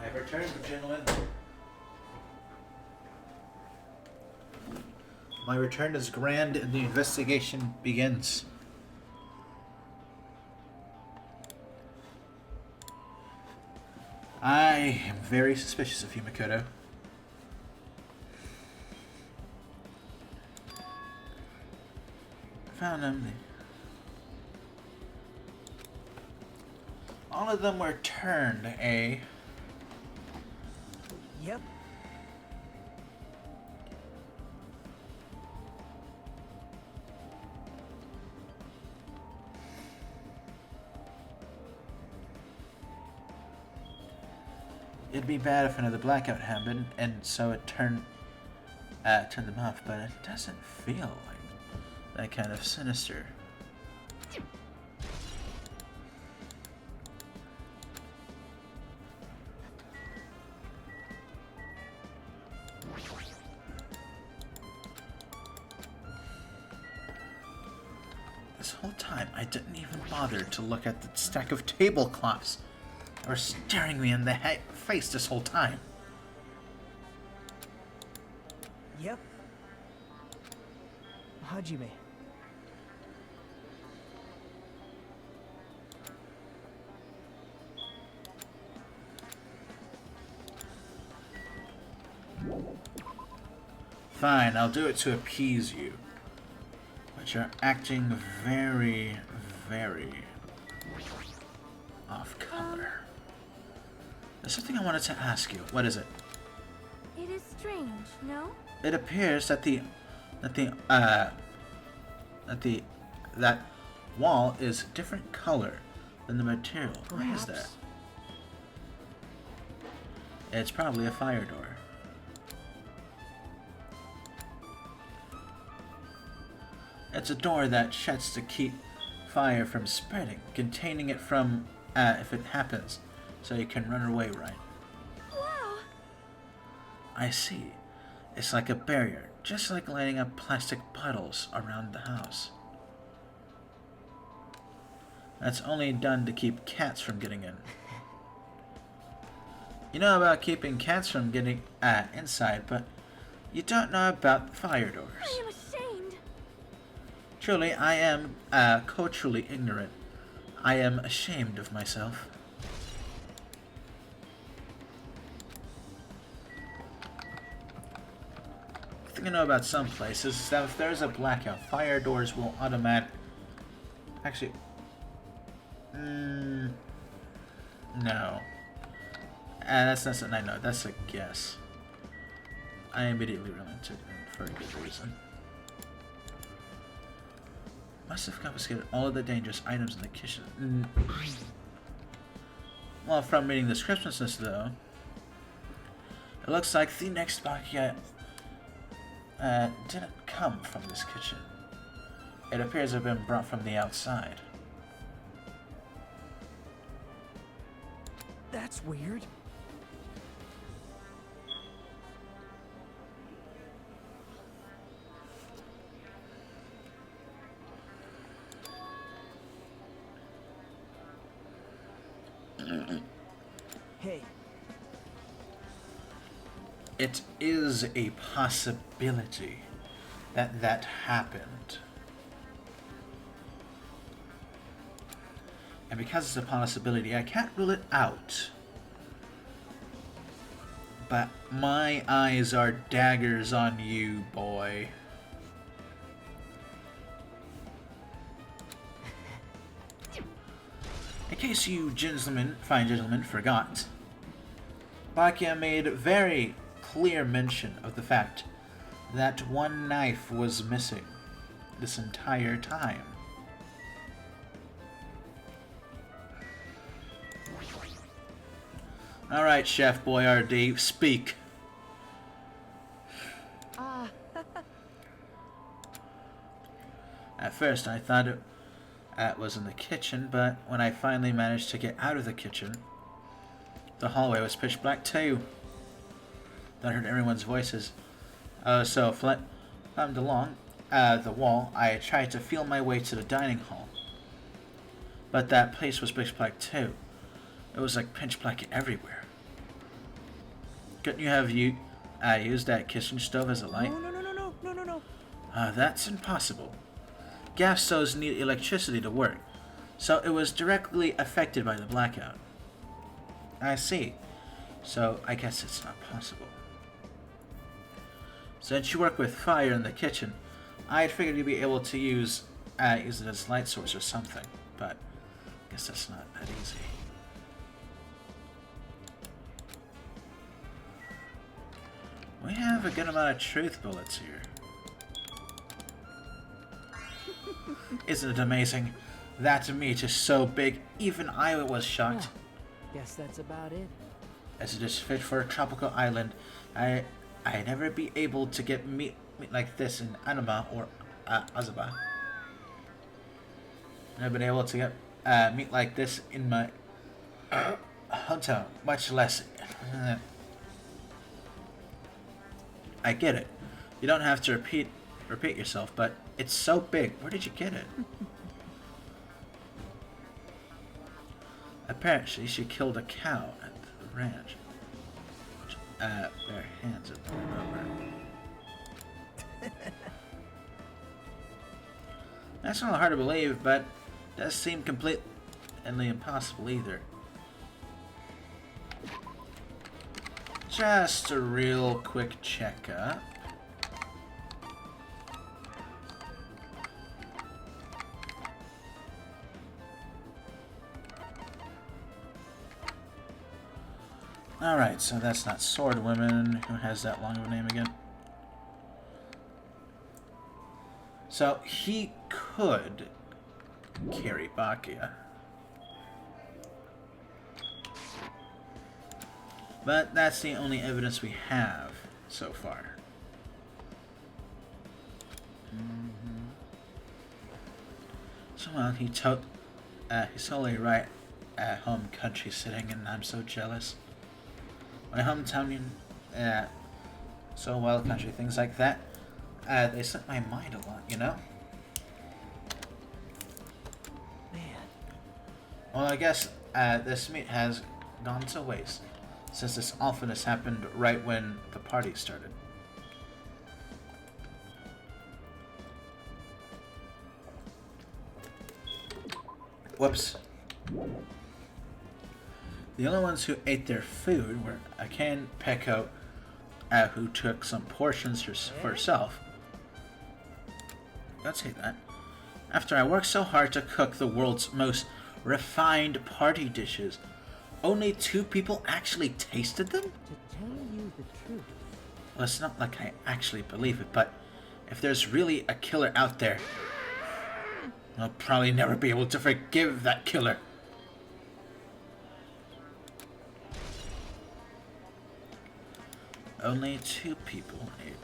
I've returned, gentlemen. My return is grand and the investigation begins. I am very suspicious of you, Makoto. Found them. All of them were turned, eh? Yep. It'd be bad if another blackout happened, and so it turned them off, but it doesn't feel like that kind of sinister. This whole time, I didn't even bother to look at the stack of tablecloths that were staring me in the face this whole time. Yep. Hajime. Fine, I'll do it to appease you. But you're acting very, very off color. There's something I wanted to ask you. What is it? It is strange, no? It appears that that wall is a different color than the material. Why is that? It's probably a fire door. It's a door that shuts to keep fire from spreading, containing it from if it happens, so you can run away right. Wow. I see. It's like a barrier, just like lighting up plastic bottles around the house. That's only done to keep cats from getting in. You know about keeping cats from getting inside, but you don't know about fire doors. I am ashamed. Truly, I am culturally ignorant. I am ashamed of myself. The thing I know about some places is that if there's a blackout, fire doors will automatic. Actually, no. That's not something I know. That's a guess. I immediately relented for a good reason. Must have confiscated all of the dangerous items in the kitchen. Well, from reading the descriptions, though, it looks like the next Bakia didn't come from this kitchen. It appears to have been brought from the outside. That's weird. Hey. It is a possibility that that happened. And because it's a possibility, I can't rule it out. But my eyes are daggers on you, boy. In case you fine gentlemen, forgot, Bakia made very clear mention of the fact that one knife was missing this entire time. Alright, Chef Boyardee, speak. At first I thought it was in the kitchen, but when I finally managed to get out of the kitchen, the hallway was pitch black too. Then I heard everyone's voices. So climbed along the wall. I tried to feel my way to the dining hall, but that place was pitch black too. It was like pitch black everywhere. Couldn't you have used that kitchen stove as a light? No. That's impossible. Gas stoves need electricity to work, so it was directly affected by the blackout. I see. So I guess it's not possible. Since you work with fire in the kitchen, I figured you'd be able to use it as light source or something, but I guess that's not that easy. We have a good amount of truth bullets here. Isn't it amazing? That meat is so big, even I was shocked. Guess that's about it. As it is fit for a tropical island, I never be able to get meat like this in Anima or Azaba. Never been able to get meat like this in my hometown, much less. I get it. You don't have to repeat yourself, but it's so big. Where did you get it? Apparently, she killed a cow at the ranch. Bare hands at the over. That's not hard to believe, but does seem completely impossible either. Just a real quick checkup. Alright, so that's not Sword Women. Who has that long of a name again? So he could carry Bakia. But that's the only evidence we have so far. So well, he's totally right at home country sitting, and I'm so jealous. My hometown, so well country, things like that. They set my mind a lot, you know? Man. Well, I guess this meat has gone to waste, since this awfulness happened right when the party started. Whoops. The only ones who ate their food were Akan Peko, who took some portions for herself. I'll take that. After I worked so hard to cook the world's most refined party dishes, only 2 people actually tasted them? To tell you the truth. Well, it's not like I actually believe it, but if there's really a killer out there, I'll probably never be able to forgive that killer. Only 2 people ate.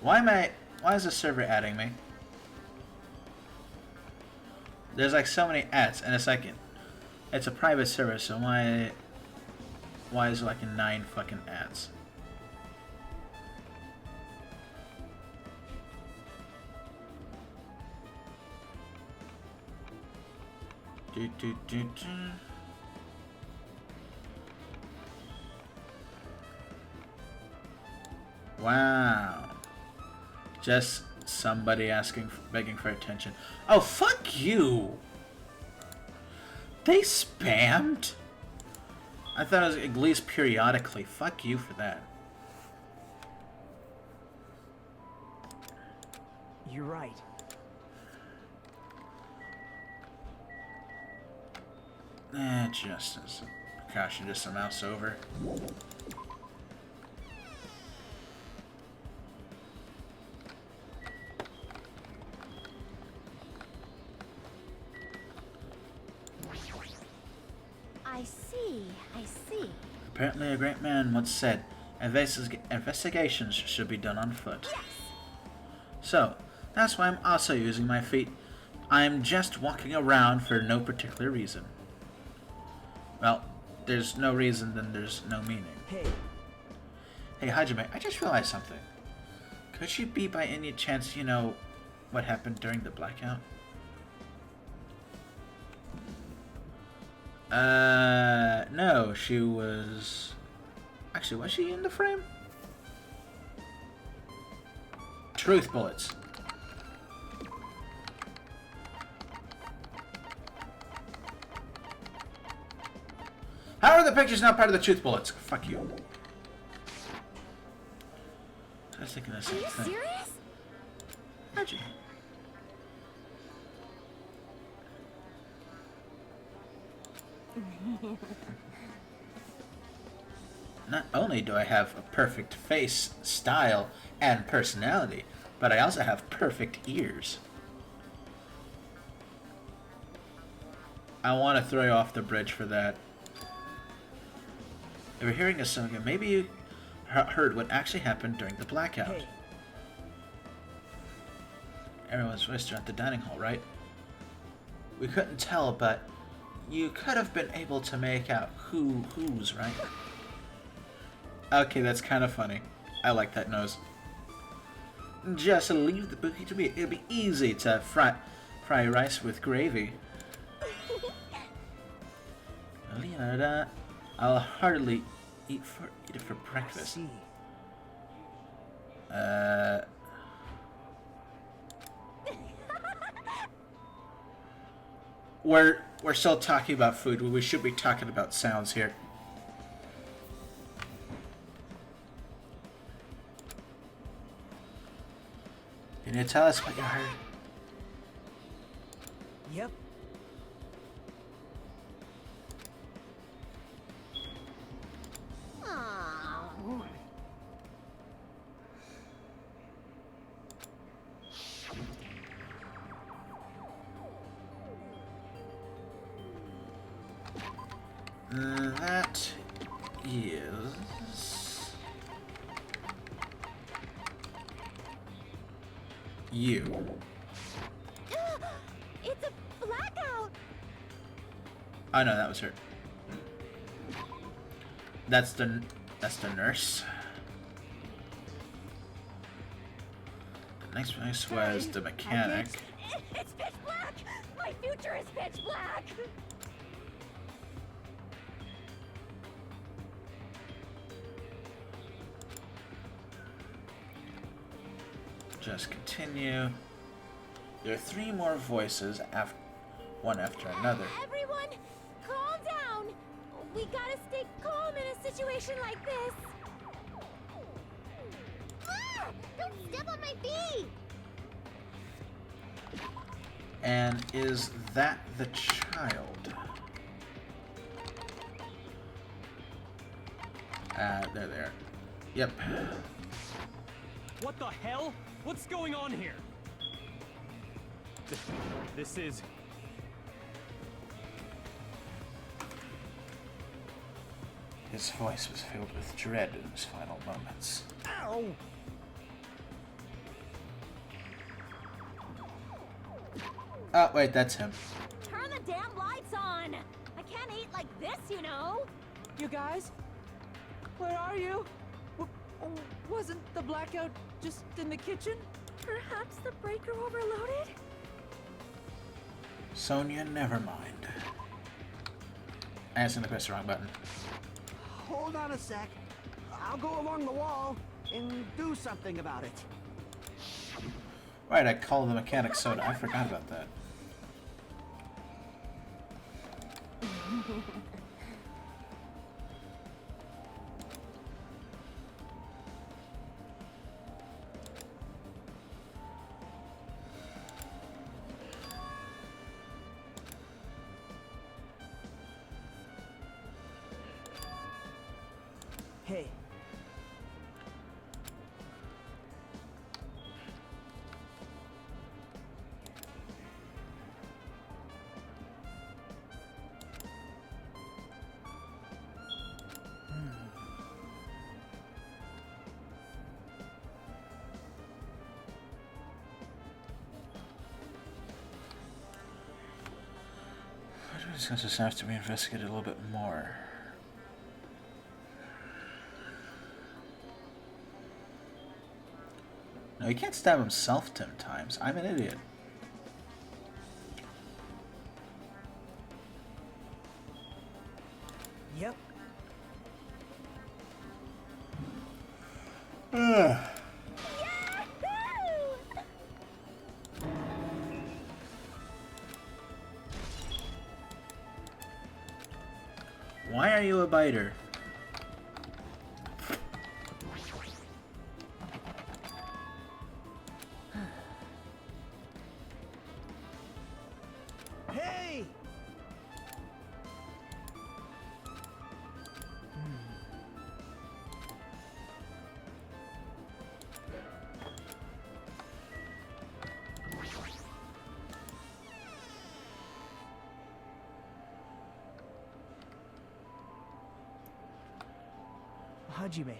Why is the server adding me? There's like so many ads, and it's a private server, so why is there like 9 fucking ads? Wow. Just somebody begging for attention. Oh, fuck you! They spammed? I thought it was at least periodically. Fuck you for that. You're right. Just as a precaution, just a mouse over. I see. Apparently a great man once said, investigations should be done on foot. Yes! So, that's why I'm also using my feet. I'm just walking around for no particular reason. Well, there's no reason, then there's no meaning. Hey, Hajime, I just realized something. Could you be by any chance, you know, what happened during the blackout? No, she was... Actually, was she in the frame? Truth bullets. How are the pictures not part of the truth bullets? Fuck you. I was thinking the Are same you thing. serious? How'd you? Not only do I have a perfect face, style, and personality, but I also have perfect ears. I want to throw you off the bridge for that. If you're hearing this song again, maybe you heard what actually happened during the blackout. Hey. Everyone's wasted at the dining hall, right? We couldn't tell, but you could have been able to make out who's, right? Okay, that's kind of funny. I like that nose. Just leave the bookie to me. It'll be easy to fry rice with gravy. Leonardo, I'll hardly eat it for breakfast. See. We're still talking about food. We should be talking about sounds here. Can you tell us what you heard? Yep. Aw. That is you. It's a blackout. Oh no, that was her. That's the nurse. The next place was the mechanic. It's pitch black. My future is pitch black. Just continue. There are 3 more voices, one after another. Everyone, calm down. We gotta stay calm in a situation like this. Ah! Don't step on my bee! And is that the child? There they are. Yep. What the hell? What's going on here? This is... His voice was filled with dread in his final moments. Ow! Oh, wait, that's him. Turn the damn lights on. I can't eat like this, you know. You guys? Where are you? Wasn't the blackout just in the kitchen? Perhaps the breaker overloaded? Sonia, never mind. I accidentally pressed the wrong button. Hold on a sec. I'll go along the wall and do something about it. Right, I called the mechanic soda. I forgot about that. Hey. I do discuss this have to be investigated a little bit more. No, he can't stab himself 10 times. I'm an idiot. Yep. Yahoo! Why are you a biter? Hey! Hajime.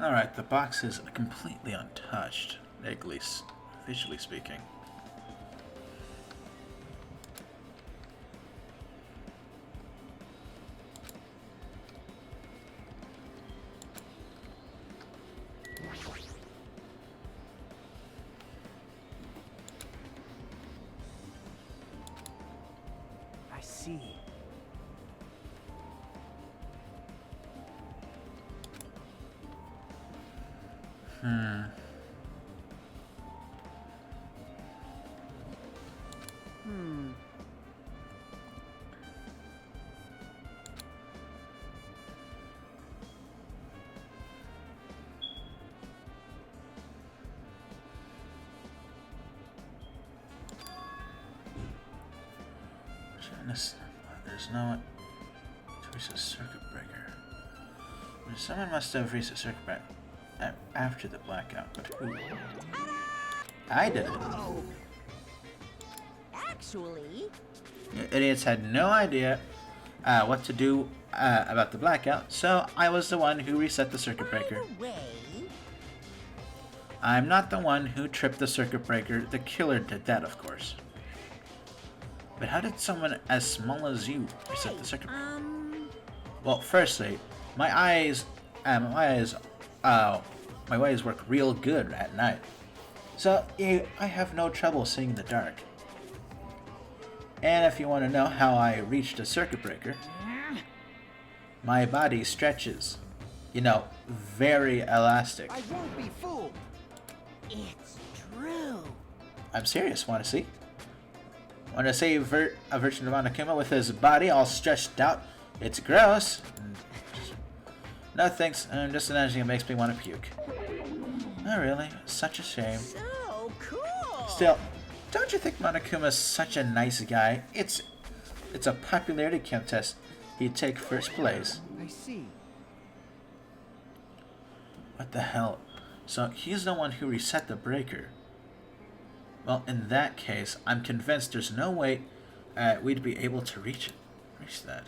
Alright, the box is completely untouched, at least visually speaking. I see. Hmm. There's no to reset circuit breaker. Someone must have reset circuit breaker after the blackout, but who? I did it. Actually, You idiots had no idea what to do about the blackout, so I was the one who reset the circuit breaker. by the way, I'm not the one who tripped the circuit breaker. The killer did that, of course. But how did someone as small as you reset the circuit breaker? Well, firstly, my eyes work real good at night, so I have no trouble seeing in the dark. And if you want to know how I reached a circuit breaker, my body stretches, you know, very elastic. I won't be fooled. it's true. I'm serious. Want to see? Want to see a version of Monokuma with his body all stretched out? It's gross. No thanks. I'm just imagining it makes me want to puke. Oh really? Such a shame. So cool. Still, don't you think Monokuma's such a nice guy? It's a popularity contest. He'd take first place. I see. What the hell? So he's the one who reset the breaker. Well, in that case, I'm convinced there's no way we'd be able to reach that.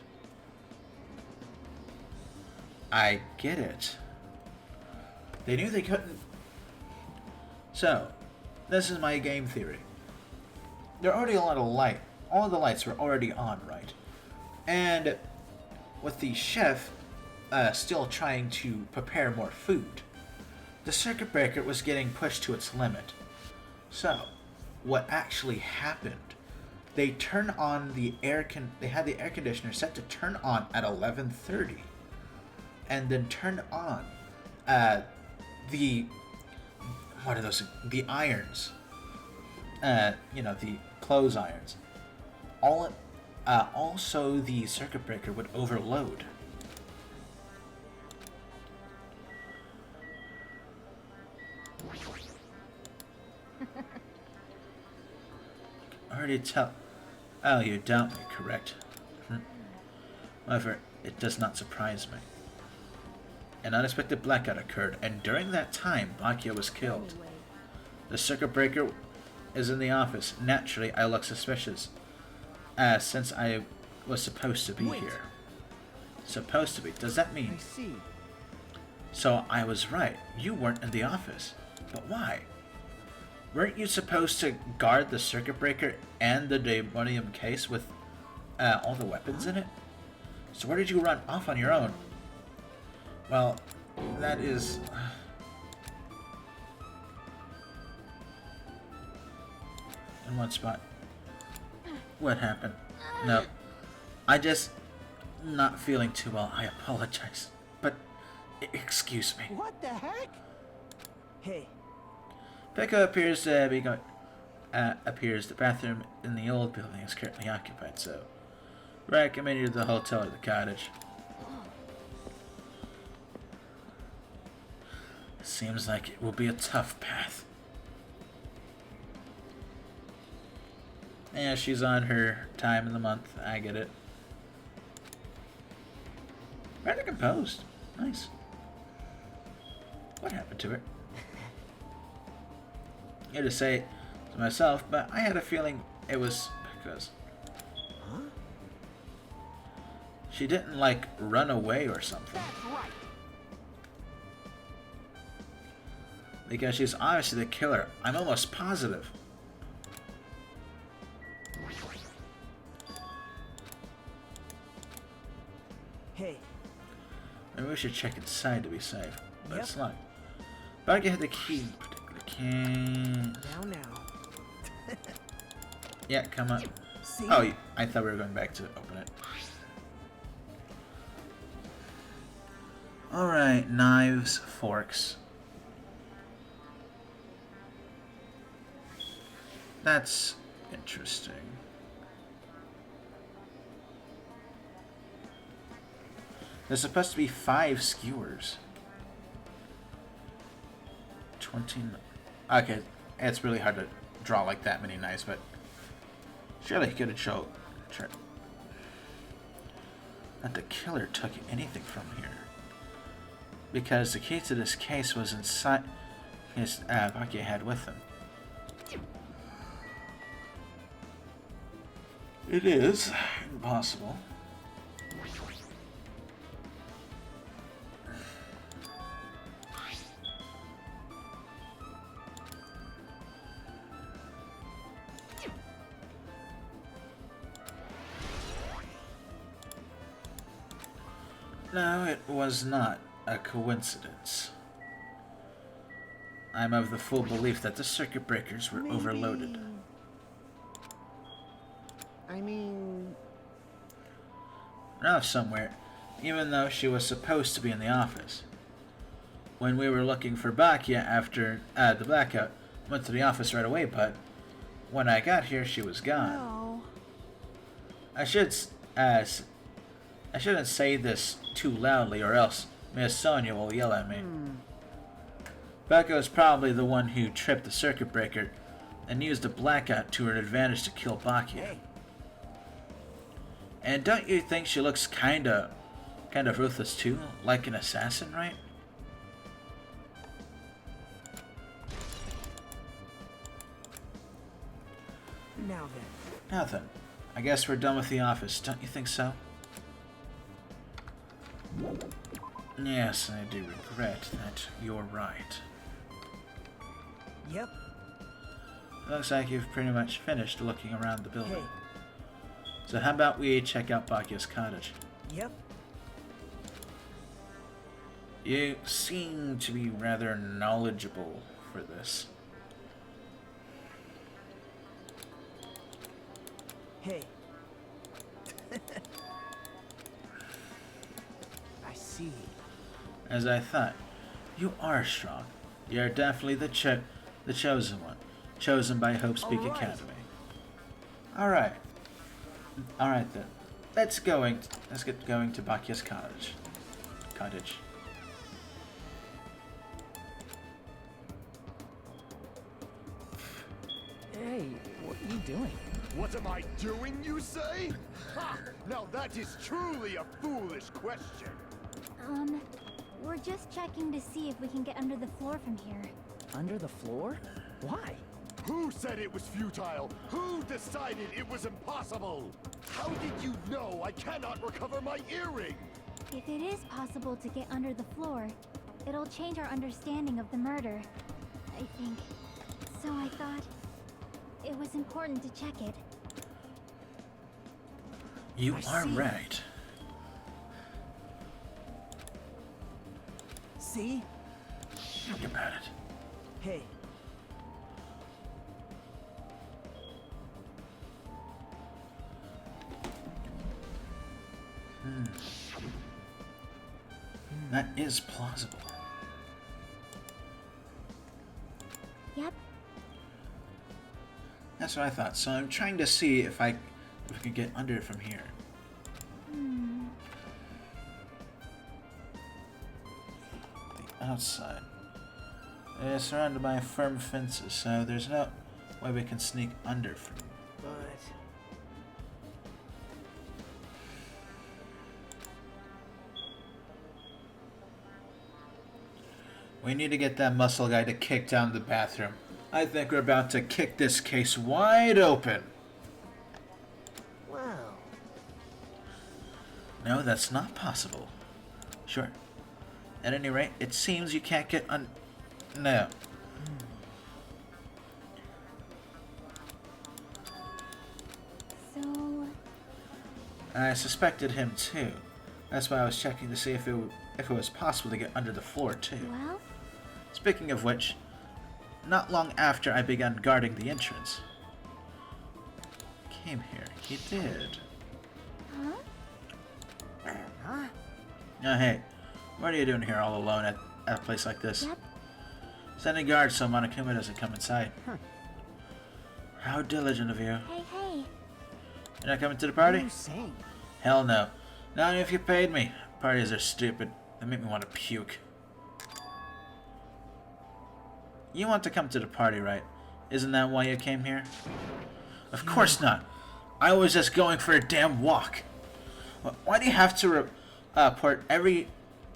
I get it. They knew they couldn't. So, this is my game theory. There are already a lot of light. All the lights were already on, right? And with the chef still trying to prepare more food, the circuit breaker was getting pushed to its limit. So, what actually happened? They turned on the they had the air conditioner set to turn on at 11:30, and then turned on the what are those? The irons. You know, the clothes irons. Also, the circuit breaker would overload. Already tell. Oh, you doubt me, correct? However, it does not surprise me. An unexpected blackout occurred, and during that time, Bakya was killed. The circuit breaker is in the office. Naturally, I look suspicious, since I was supposed to be here. Supposed to be? Does that mean? I see. So I was right. You weren't in the office. But why? Weren't you supposed to guard the circuit breaker and the demonium case with all the weapons in it? So where did you run off on your own? Well, that is... in one spot. What happened? No. I just... not feeling too well. I apologize. But, excuse me. What the heck? Hey, Pekka appears to be going... appears the bathroom in the old building is currently occupied, so... recommend you to the hotel or the cottage. Seems like it will be a tough path. Yeah, she's on her time in the month. I get it. Rather composed. Nice. What happened to her? I had to say it to myself, but I had a feeling it was because... Huh? She didn't, like, run away or something. That's right. Because she's obviously the killer. I'm almost positive. hey. Maybe we should check inside to be safe. But Yep. it's not. But I get the key. Can't. Now. Yeah, come on. See? Oh, I thought we were going back to open it. Alright, knives, forks. That's interesting. There's supposed to be 5 skewers. 20. Okay, it's really hard to draw like that many knives, but surely he could have showed that the killer took anything from here. Because the key to this case was inside his Baki had with him. It is impossible. No, it was not a coincidence. I'm of the full belief that the circuit breakers were overloaded. I mean... Now somewhere, even though she was supposed to be in the office. When we were looking for Bakia after the blackout, went to the office right away, but when I got here, she was gone. No. I shouldn't say this too loudly, or else Miss Sonia will yell at me. Becca was probably the one who tripped the circuit breaker and used the blackout to her advantage to kill Bakia. Hey. And don't you think she looks kinda ruthless too, like an assassin, right? Now then. Now then, I guess we're done with the office, don't you think so? Yes, I do regret that you're right. Yep. Looks like you've pretty much finished looking around the building. Hey. So how about we check out Bakia's cottage? Yep. You seem to be rather knowledgeable for this. Hey. I see. As I thought, you are strong. You're definitely the chosen one. Chosen by Hope Speak All right. Academy. Alright. Alright then. Let's get going to Bakia's cottage. Hey, what are you doing? What am I doing, you say? Ha! Now that is truly a foolish question. We're just checking to see if we can get under the floor from here. Under the floor? Why? Who said it was futile? Who decided it was impossible? How did you know I cannot recover my earring? If it is possible to get under the floor, it'll change our understanding of the murder, I think. So I thought it was important to check it. You I are see. right. See? Think about it. Hey. That is plausible. Yep. That's what I thought. So I'm trying to see if I can get under it from here. The outside. It is surrounded by firm fences, so there's no way we can sneak under from it. But We need to get that muscle guy to kick down the bathroom. I think we're about to kick this case wide open. well, No, that's not possible. Sure. At any rate, it seems you can't get No. So, I suspected him too. That's why I was checking to see if it was possible to get under the floor too. well, Speaking of which, not long after I began guarding the entrance, came here. He did. huh? Now, hey, what are you doing here all alone at a place like this? Yep. Sending guards so Monokuma doesn't come inside. How diligent of you. Hey, hey. You're not coming to the what are party? you saying? Hell no. Not if you paid me. Parties are stupid. They make me want to puke. You want to come to the party, right? Isn't that why you came here? Of course not. I was just going for a damn walk. Why do you have to report every...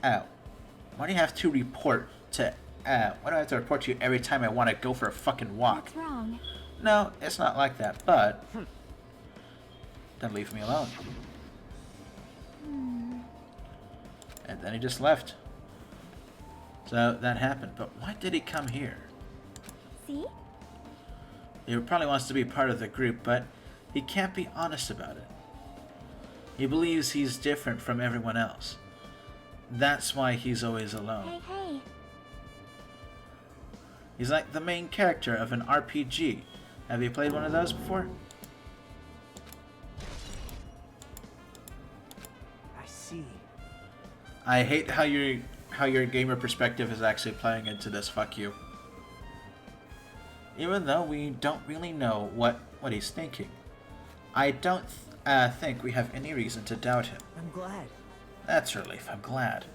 why do you have to report to... why do I have to report to you every time I want to go for a fucking walk? What's wrong? No, it's not like that, but... Then leave me alone. And then he just left. So that happened. But why did he come here? See? He probably wants to be part of the group, but he can't be honest about it. He believes he's different from everyone else. That's why he's always alone. Hey, hey. He's like the main character of an RPG. Have you played one of those before? I see. I hate how your gamer perspective is actually playing into this. Fuck you. Even though we don't really know what he's thinking, I don't think we have any reason to doubt him. I'm glad. That's a relief. I'm glad.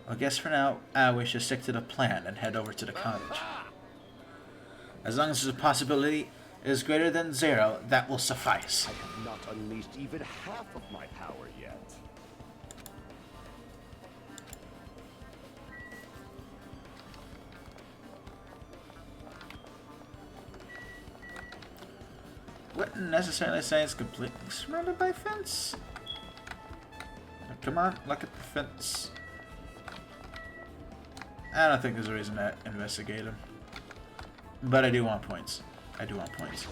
Well, I guess for now, we should stick to the plan and head over to the cottage. As long as the possibility is greater than 0, that will suffice. I have not unleashed even half of my power yet. Wouldn't necessarily say it's completely surrounded by fence. Come on, look at the fence. I don't think there's a reason to investigate him. But I do want points. I do want points.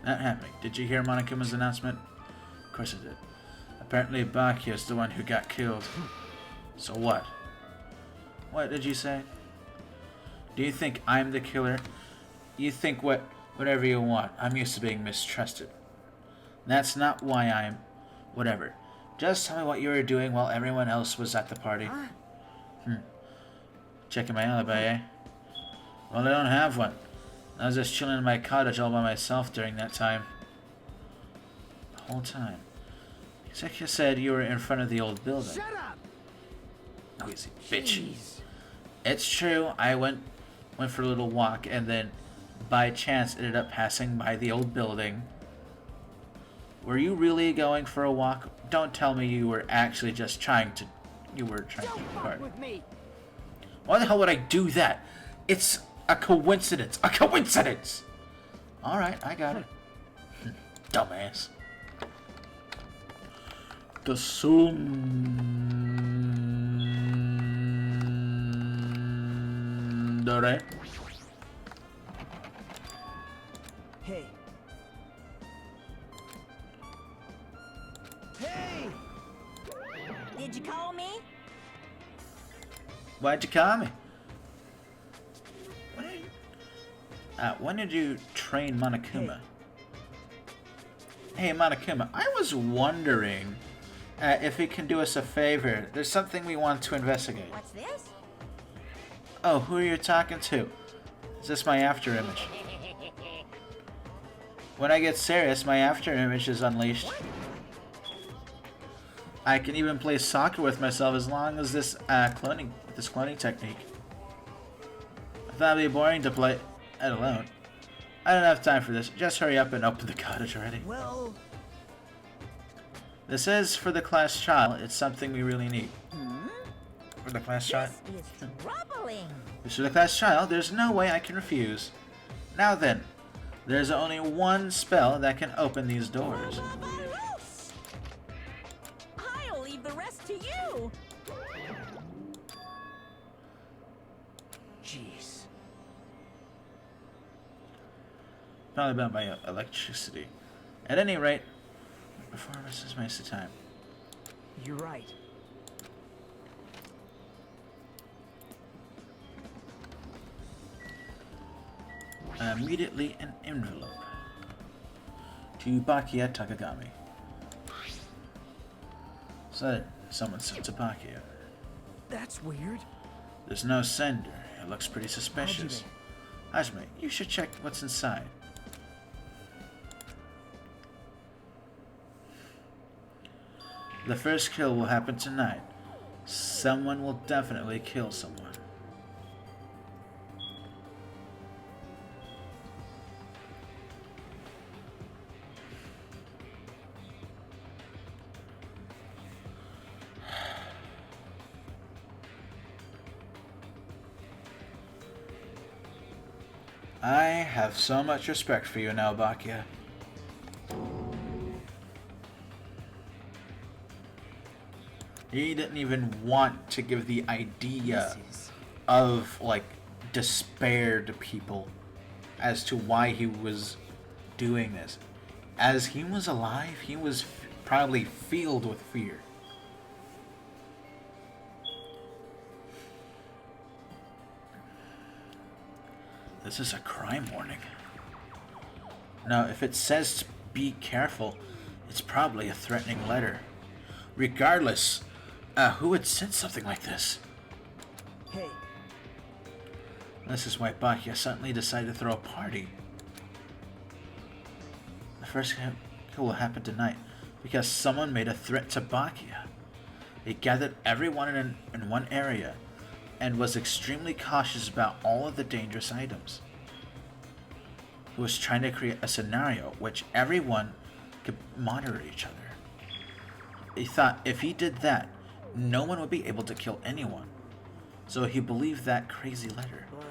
Not happening. Did you hear Monokuma's announcement? Of course I did. Apparently Baki is the one who got killed. So what? What did you say? Do you think I'm the killer? You think whatever you want. I'm used to being mistrusted. That's not why I'm... Whatever. Just tell me what you were doing while everyone else was at the party. Checking my alibi, eh? Well, I don't have one. I was just chilling in my cottage all by myself during that time. The whole time. Except you said you were in front of the old building. Shut up! Noisy bitch. Jeez. It's true, I went for a little walk and then by chance ended up passing by the old building. Were you really going for a walk? Don't tell me you were actually just trying to... You were trying to Don't fuck party. with me. Why the hell would I do that? It's a coincidence. A coincidence! Alright, I got it. Dumbass. The Tsundere. Hey. Hey! Did you call me? Why'd you call me? What are you... When did you train Monokuma? Hey, Monokuma, I was wondering if he can do us a favor. There's something we want to investigate. What's this? Oh, who are you talking to? Is this my after image? When I get serious, my after image is unleashed. I can even play soccer with myself as long as this cloning technique. I thought it'd be boring to play it alone. I don't have time for this. Just hurry up and open the cottage already. Well, This is for the class trial. It's something we really need. For the class trial? This is troubling. It's for the class trial. There's no way I can refuse. Now then, there's only one spell that can open these doors. I'll leave the rest to you. jeez. Probably bound by electricity. At any rate, performance is waste of time. You're right. Immediately an envelope. To Bakia Takagami. So, someone sent to Bakia. That's weird. There's no sender. It looks pretty suspicious. Hajime, you should check what's inside. The first kill will happen tonight. Someone will definitely kill someone. I have so much respect for you now, Bakia. He didn't even want to give the idea of, like, despair to people as to why he was doing this. As he was alive, he was probably filled with fear. This is a crime warning. Now, if it says to be careful, it's probably a threatening letter. Regardless, who would send something like this? Hey, This is why Bakia suddenly decided to throw a party. The first kill will happen tonight because someone made a threat to Bakia. He gathered everyone in one area and was extremely cautious about all of the dangerous items. He was trying to create a scenario which everyone could monitor each other. He thought if he did that, no one would be able to kill anyone. So he believed that crazy letter. but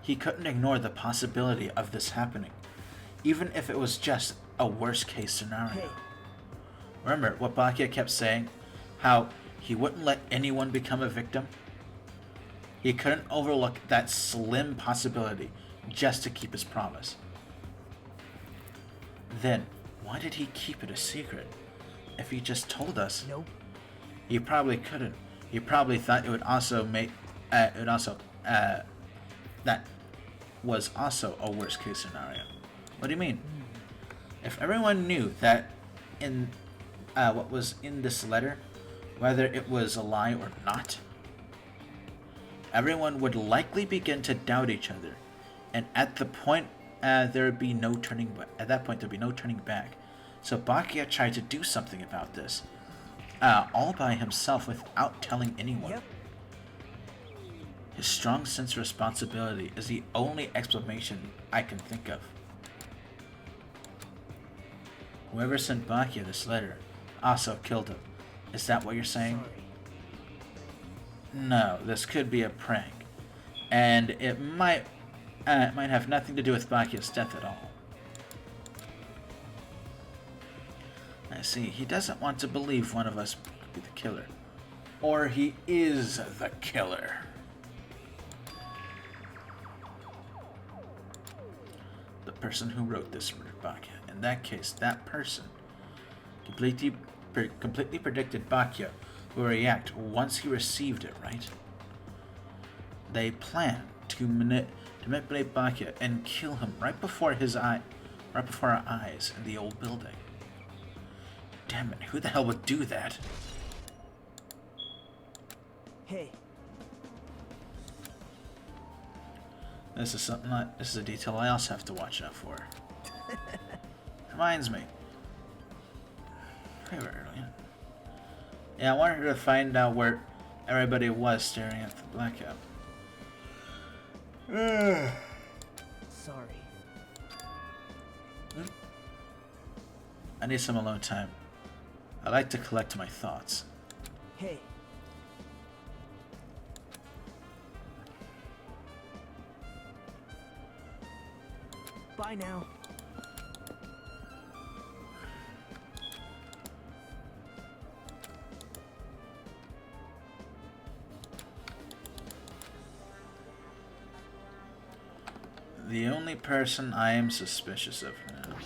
He couldn't ignore the possibility of this happening, even if it was just a worst case scenario. hey, Remember what Bakia kept saying? How he wouldn't let anyone become a victim? He couldn't overlook that slim possibility just to keep his promise. Then, why did he keep it a secret? If he just told us, nope. he probably couldn't. He probably thought it would also make, that was also a worst case scenario. What do you mean? If everyone knew that in what was in this letter, whether it was a lie or not, everyone would likely begin to doubt each other, and at the point there would be no turning. At that point, there'd be no turning back. So Bakia tried to do something about this, all by himself without telling anyone. Yep. His strong sense of responsibility is the only explanation I can think of. Whoever sent Bakia this letter also killed him. Is that what you're saying? Sorry. No, this could be a prank, and it might have nothing to do with Bakia's death at all. I see. He doesn't want to believe one of us could be the killer, or he is the killer. The person who wrote this murdered Bakia. In that case, that person completely predicted Bakia would react once he received it, right? they plan to manipulate Bakia and kill him right before our eyes in the old building. Damn it, who the hell would do that? Hey, This is a detail I also have to watch out for. Reminds me. Very early. Yeah, I wanted to find out where everybody was staring at the blackout. sorry. I need some alone time. I like to collect my thoughts. Hey, bye now. The only person I am suspicious of now.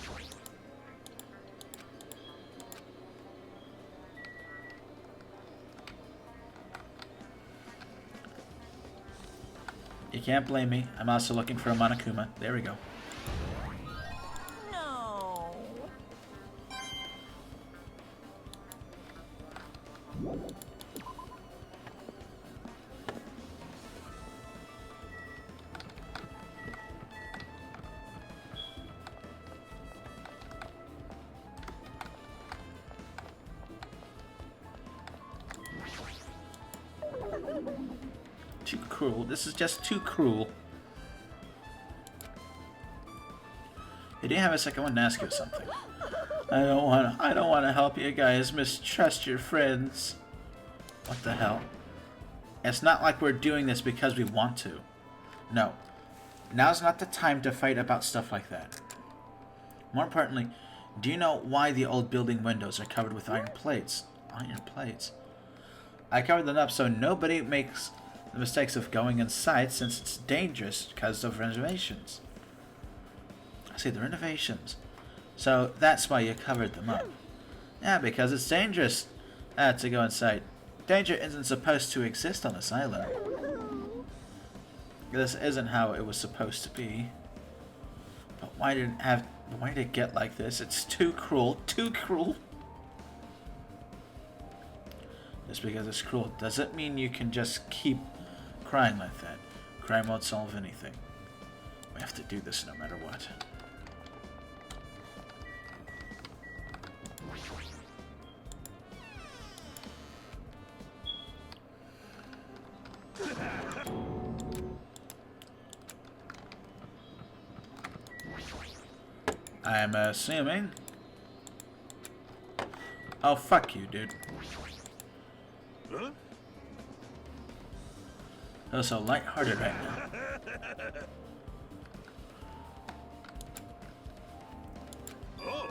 You can't blame me. I'm also looking for a Monokuma. There we go. No. Too cruel. This is just too cruel. Hey, do you have a second? I want to ask you something. I don't want to help you guys mistrust your friends. What the hell? It's not like we're doing this because we want to. No. Now's not the time to fight about stuff like that. More importantly, do you know why the old building windows are covered with iron plates? Iron plates? I covered them up so nobody makes the mistakes of going inside since it's dangerous because of renovations. I say the renovations. So that's why you covered them up. Yeah, because it's dangerous to go inside. Danger isn't supposed to exist on this island. This isn't how it was supposed to be. But why did it get like this? It's too cruel. Too cruel. Just because it's cruel doesn't mean you can just keep crying like that. Crime won't solve anything. We have to do this no matter what. I'm assuming. Oh, fuck you, dude. Huh? Feel so lighthearted right now. Oh.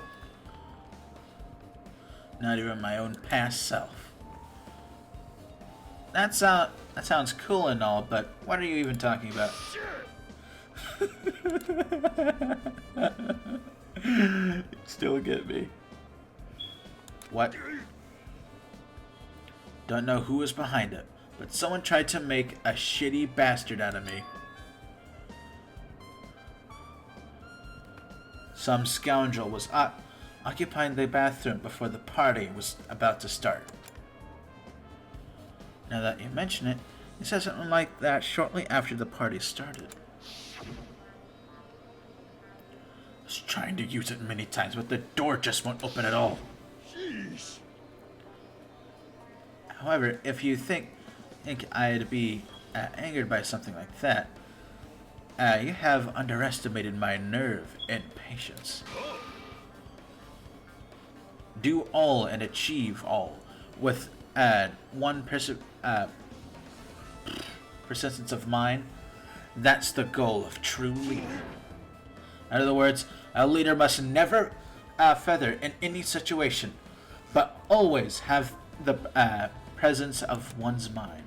Not even my own past self. That sounds cool and all, but what are you even talking about? Still get me. What? Don't know who was behind it, but someone tried to make a shitty bastard out of me. Some scoundrel was occupying the bathroom before the party was about to start. Now that you mention it, he said something like that shortly after the party started. I was trying to use it many times, but the door just won't open at all. Jeez. However, if you think I'd be angered by something like that, you have underestimated my nerve and patience. Do all and achieve all with one persistence of mind. That's the goal of true leader. In other words, a leader must never feather in any situation, but always have the presence of one's mind.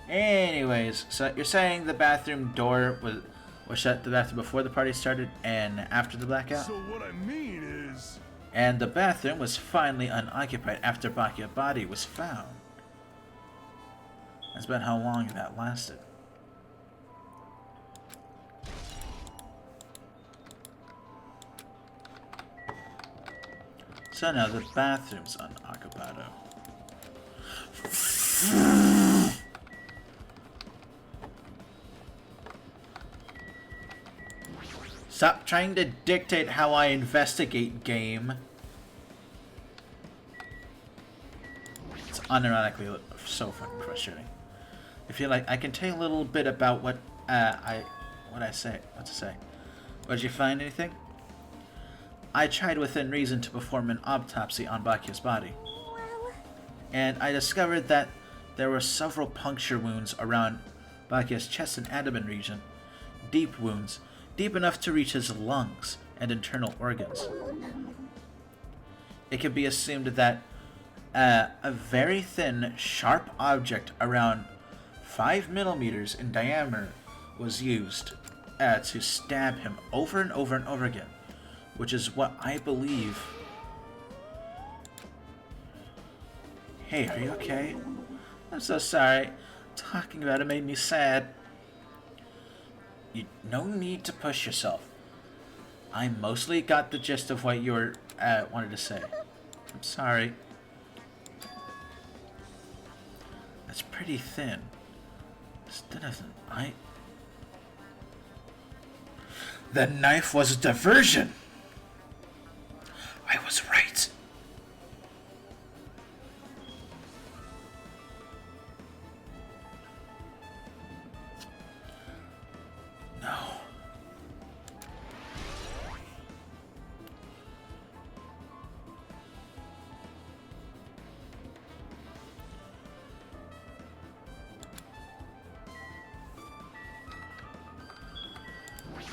Anyways, so you're saying the bathroom door was shut the bathroom before the party started and after the blackout? So what I mean is... And the bathroom was finally unoccupied after Bakia's body was found. That's about how long that lasted. So now the bathroom's unoccupied. Stop trying to dictate how I investigate, game. It's unironically so fucking frustrating. I feel like I can tell you a little bit about what to say. Did you find anything? I tried within reason to perform an autopsy on Bakia's body. Well, And I discovered that there were several puncture wounds around Bakia's chest and abdomen region. Deep wounds, deep enough to reach his lungs and internal organs. It can be assumed that a very thin, sharp object around 5 millimeters in diameter was used to stab him over and over and over again, which is what I believe. Hey, are you okay? I'm so sorry. Talking about it made me sad. No need to push yourself. I mostly got the gist of what you were wanted to say. I'm sorry. That's pretty thin. Instead of the knife was a diversion. I was right. No.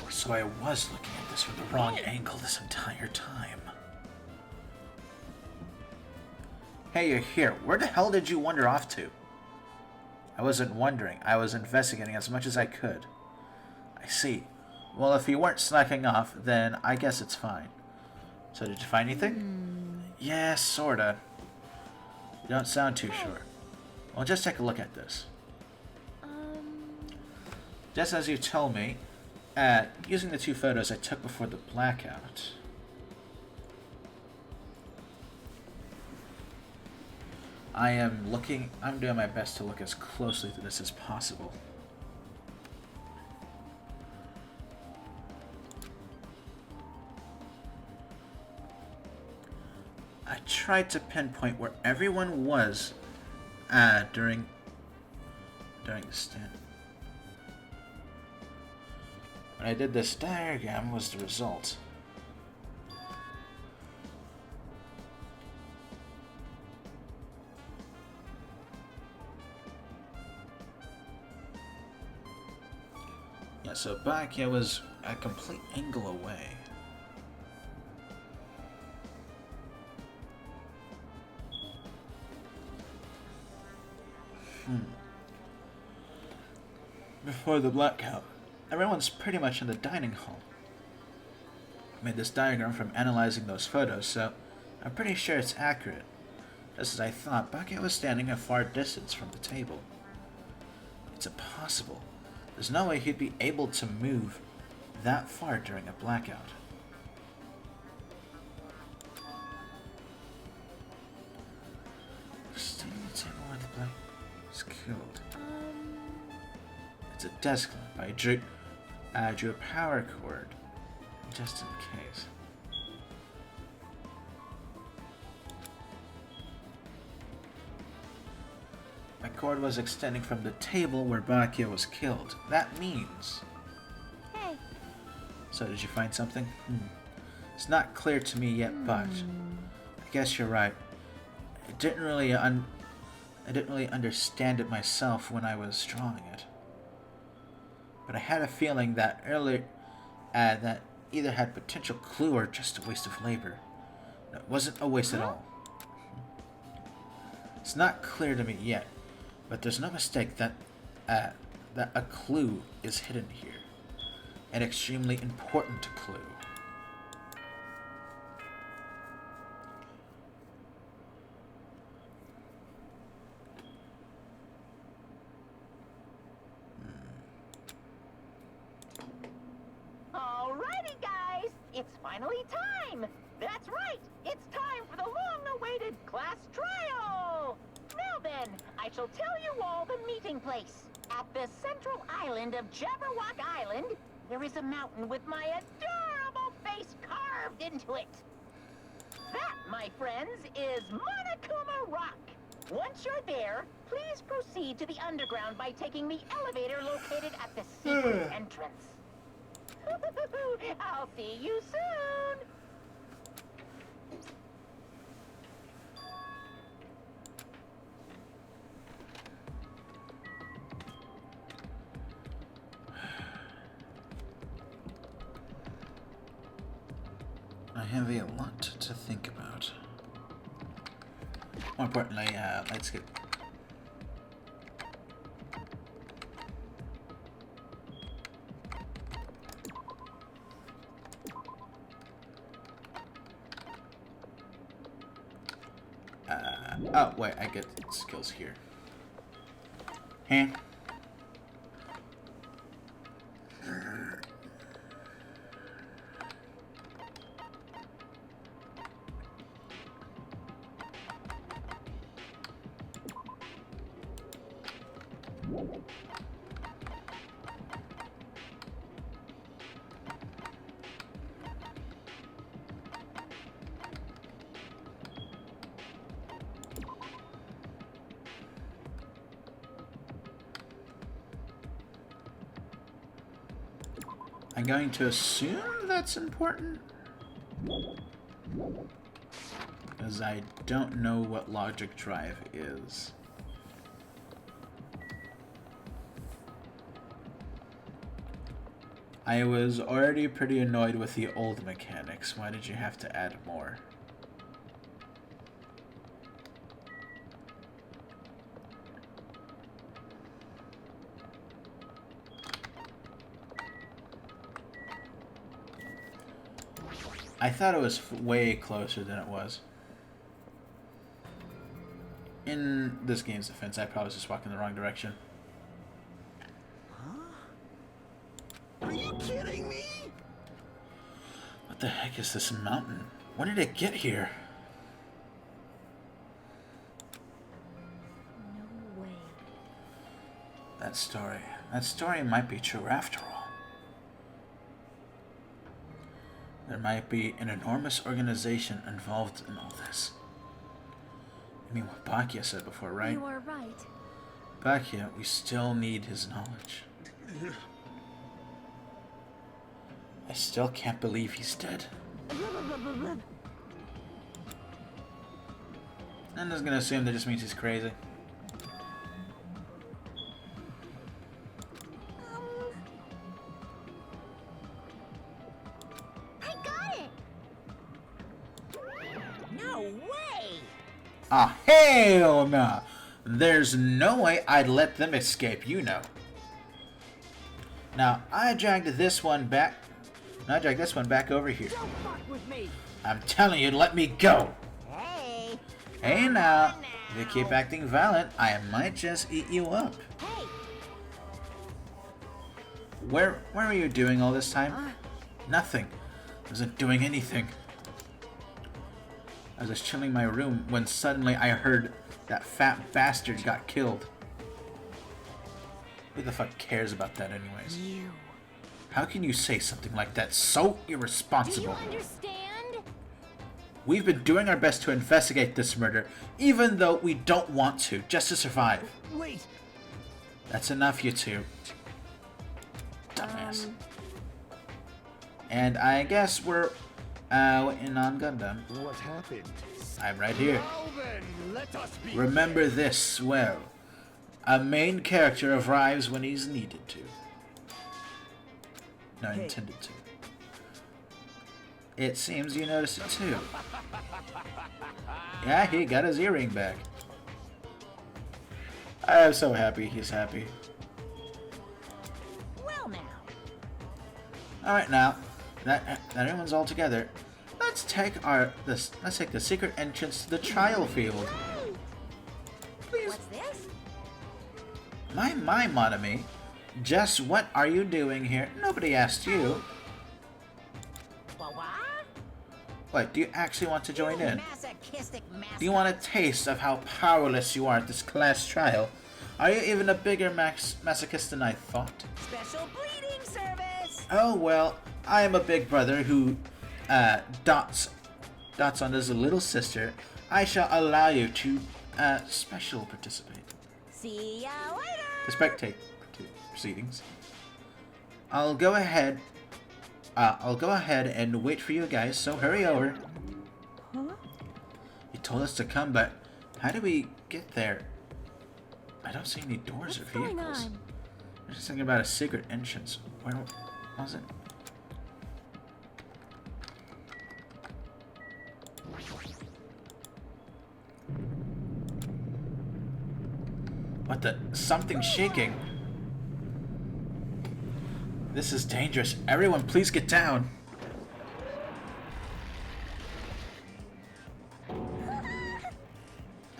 So I was looking at this from the wrong angle this entire time. Hey, you're here. Where the hell did you wander off to? I wasn't wondering. I was investigating as much as I could. I see. Well, if you weren't slacking off, then I guess it's fine. So did you find anything? Yeah, sorta. You don't sound too sure. Well, just take a look at this. Just as you told me, using the 2 photos I took before the blackout. I'm doing my best to look as closely to this as possible. I tried to pinpoint where everyone was during the stand. When I did this diagram was the result. Yeah, so Bakia was a complete angle away. Before the blackout, everyone's pretty much in the dining hall. I made this diagram from analyzing those photos, so I'm pretty sure it's accurate. Just as I thought, Bakia was standing a far distance from the table. It's impossible. There's no way he'd be able to move that far during a blackout. Standing at the table where the black was killed. It's a desk lamp. I drew a power cord, just in case. My cord was extending from the table where Bakia was killed. That means... hey, So did you find something? It's not clear to me yet, but I guess you're right. I didn't really understand it myself when I was drawing it. But I had a feeling that earlier that either had potential clue or just a waste of labor. It wasn't a waste at all. It's not clear to me yet, but there's no mistake that a clue is hidden here. An extremely important clue. it's finally time! That's right! It's time for the long-awaited class trial! Now then, I shall tell you all the meeting place. At the central island of Jabberwock Island, there is a mountain with my adorable face carved into it. That, my friends, is Monokuma Rock. Once you're there, please proceed to the underground by taking the elevator located at the secret entrance. I'll see you soon! I have a lot to think about. More importantly, let's get... oh, wait, I get skills here. Huh? I'm going to assume that's important, because I don't know what logic drive is. I was already pretty annoyed with the old mechanics. Why did you have to add more? I thought it was way closer than it was. In this game's defense, I probably was just walking the wrong direction. Are you kidding me? What the heck is this mountain? When did it get here? No way. That story might be true after all. There might be an enormous organization involved in all this. I mean what Bachia said before, right? You are right. Bachia, we still need his knowledge. I still can't believe he's dead. I'm just gonna assume that just means he's crazy. I got it! No way! Ah, hell no! There's no way I'd let them escape, you know. Now, I dragged this one back over here. Don't fuck with me! I'm telling you, let me go! Hey! Hey now, if you keep acting violent, I might just eat you up. Hey! Where were you doing all this time? Nothing. I wasn't doing anything. I was just chilling in my room when suddenly I heard that fat bastard got killed. Who the fuck cares about that anyways? You. How can you say something like that? So Do you irresponsible. understand? We've been doing our best to investigate this murder, even though we don't want to, just to survive. Wait! That's enough, you two. Dumbass. And I guess we're waiting on Gundam. What happened? I'm right here. Now then, let us be. Remember this well. A main character arrives when he's needed to. No, Hey. intended to. It seems you noticed it too. Yeah, he got his earring back. I'm so happy he's happy. Well now. Alright now, that everyone's all together, let's take the secret entrance to the trial field. Please. What's this? My Monami. Just what are you doing here? Nobody asked you. Well, what? What, do you actually want to join in? Masochistic Do you want a taste of how powerless you are at this class trial? Are you even a bigger masochist than I thought? Special bleeding service. Oh well, I am a big brother who dots on his little sister. I shall allow you to special participate. See ya later. To spectate proceedings. I'll go ahead and wait for you guys, so hurry over. Huh? You told us to come, but how do we get there? I don't see any doors or vehicles. There's something about a secret entrance. Where was it? What the? Something's shaking. This is dangerous. Everyone, please get down.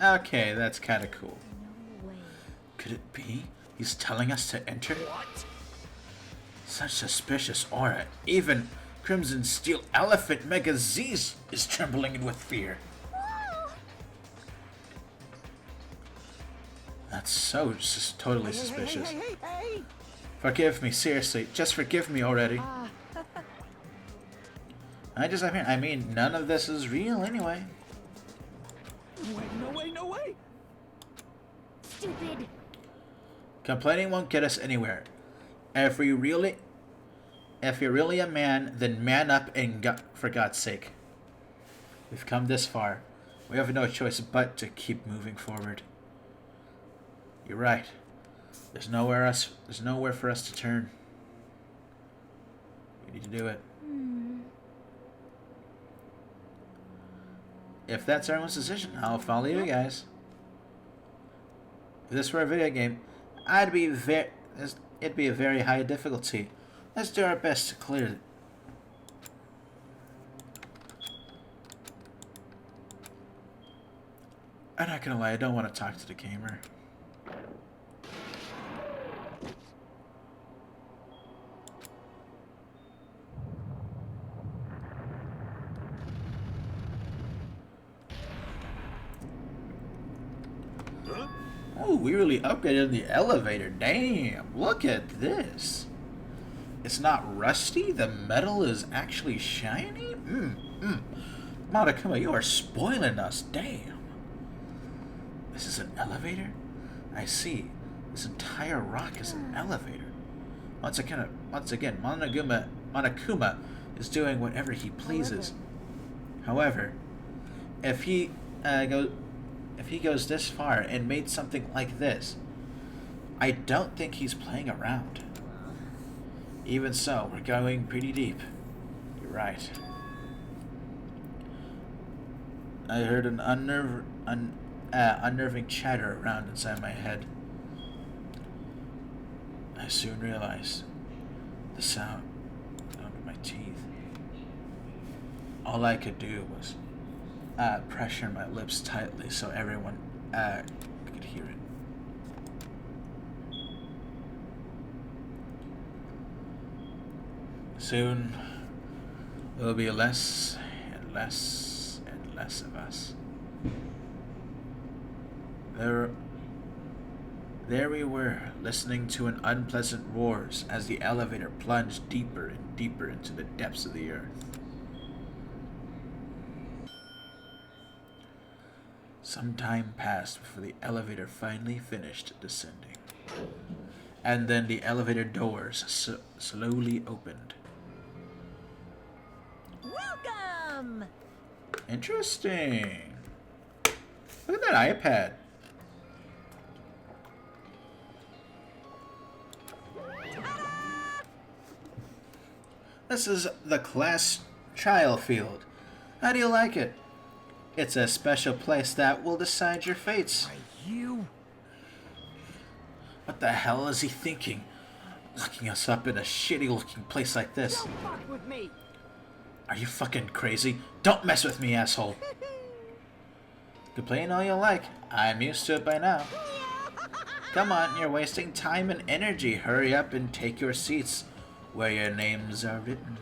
Okay, that's kind of cool. Could it be he's telling us to enter? What? Such suspicious aura. Even Crimson Steel Elephant Mega Z is trembling with fear. That's so just totally suspicious. Hey. Forgive me, seriously. Just forgive me already. I mean, none of this is real anyway. Wait, no way. Stupid. Complaining won't get us anywhere. If you're really a man, then man up and for God's sake. We've come this far. We have no choice but to keep moving forward. You're right. There's nowhere for us to turn. We need to do it. If that's everyone's decision, I'll follow you guys. If this were a video game, it'd be a very high difficulty. Let's do our best to clear it. I'm not gonna lie, I don't want to talk to the gamer. Oh, we really upgraded the elevator. Damn, look at this. It's not rusty. The metal is actually shiny. Monokuma, you are spoiling us. Damn. This is an elevator? I see. This entire rock is an elevator. Once again, Monokuma is doing whatever he pleases. However, if he goes this far and made something like this, I don't think he's playing around. Even so, we're going pretty deep. You're right. I heard an unnerving chatter around inside my head. I soon realized the sound of my teeth. All I could do was pressure my lips tightly so everyone could hear it. Soon, there will be less and less and less of us. There we were, listening to an unpleasant roars as the elevator plunged deeper and deeper into the depths of the earth. Some time passed before the elevator finally finished descending. And then the elevator doors slowly opened. Welcome! Interesting. Look at that iPad. This is the class trial field. How do you like it? It's a special place that will decide your fates. You? What the hell is he thinking? Locking us up in a shitty looking place like this. Don't fuck with me. Are you fucking crazy? Don't mess with me, asshole. Complain all you like. I'm used to it by now. Come on, you're wasting time and energy. Hurry up and take your seats where your names are written.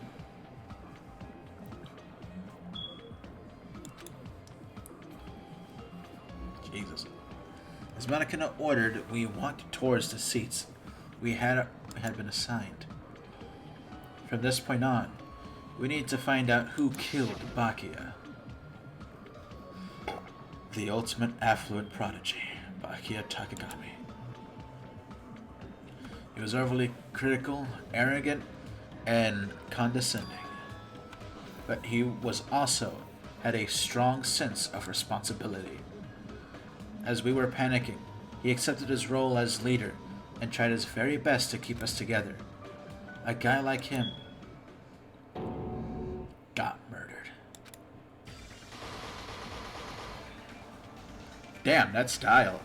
Jesus. As Manakina ordered, we walked towards the seats we had been assigned. From this point on, we need to find out who killed Bakia. The ultimate affluent prodigy, Bakia Takagami. He was overly critical, arrogant, and condescending. But he was also had a strong sense of responsibility. As we were panicking, he accepted his role as leader and tried his very best to keep us together. A guy like him got murdered. Damn, that style.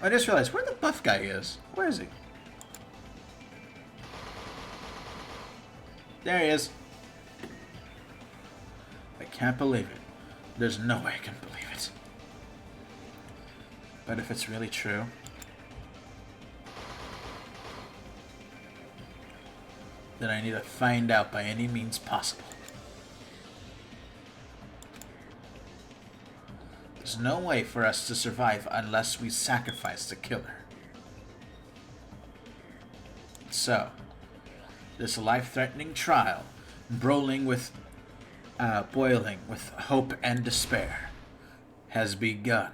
I just realized where the buff guy is. Where is he? There he is. I can't believe it. There's no way I can believe it. But if it's really true, then I need to find out by any means possible. There's no way for us to survive unless we sacrifice the killer. So, this life-threatening trial, boiling with hope and despair, has begun.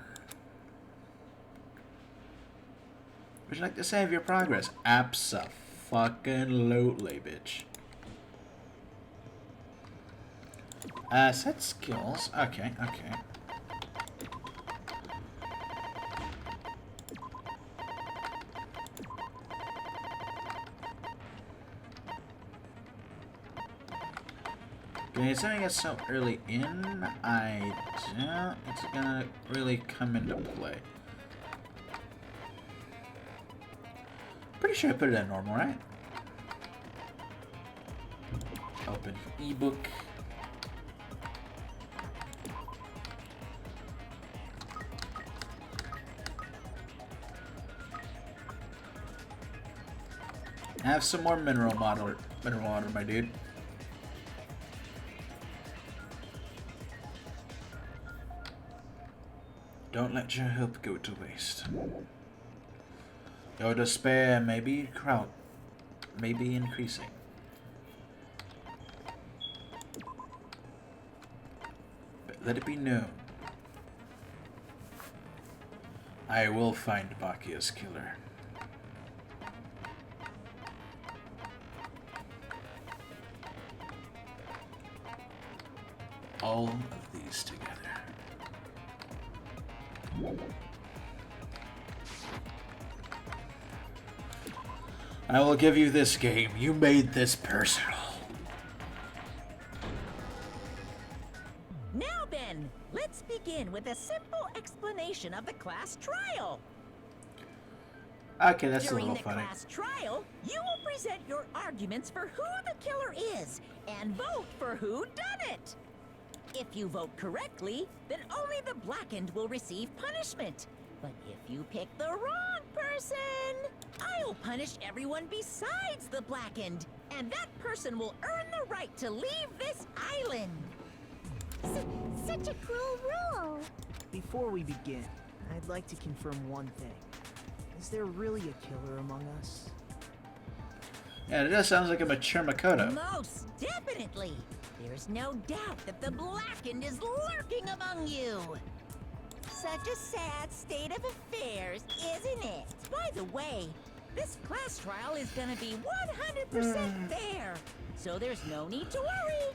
Would you like to save your progress? Abso-fucking-lutely, bitch. Set skills. Okay. Considering it's so early in, I doubt it's gonna really come into play. Pretty sure I put it at normal, right? Open ebook. Have some more mineral water, my dude. Don't let your hope go to waste. Your despair may be increasing. But let it be known, I will find Bakia's killer. All of these together. I will give you this game. You made this personal. Now then, let's begin with a simple explanation of the class trial. Okay, that's a During little the funny. class trial, you will present your arguments for who the killer is and vote for who done it. If you vote correctly, then only the blackened will receive punishment. But if you pick the wrong person, I'll punish everyone besides the blackened, and that person will earn the right to leave this island. Such a cruel rule. Before we begin, I'd like to confirm one thing. Is there really a killer among us? Yeah, it does sound like a mature Makoto. Most definitely. There's no doubt that the blackened is lurking among you. Such a sad state of affairs, isn't it? By the way, this class trial is gonna be 100% fair, so there's no need to worry.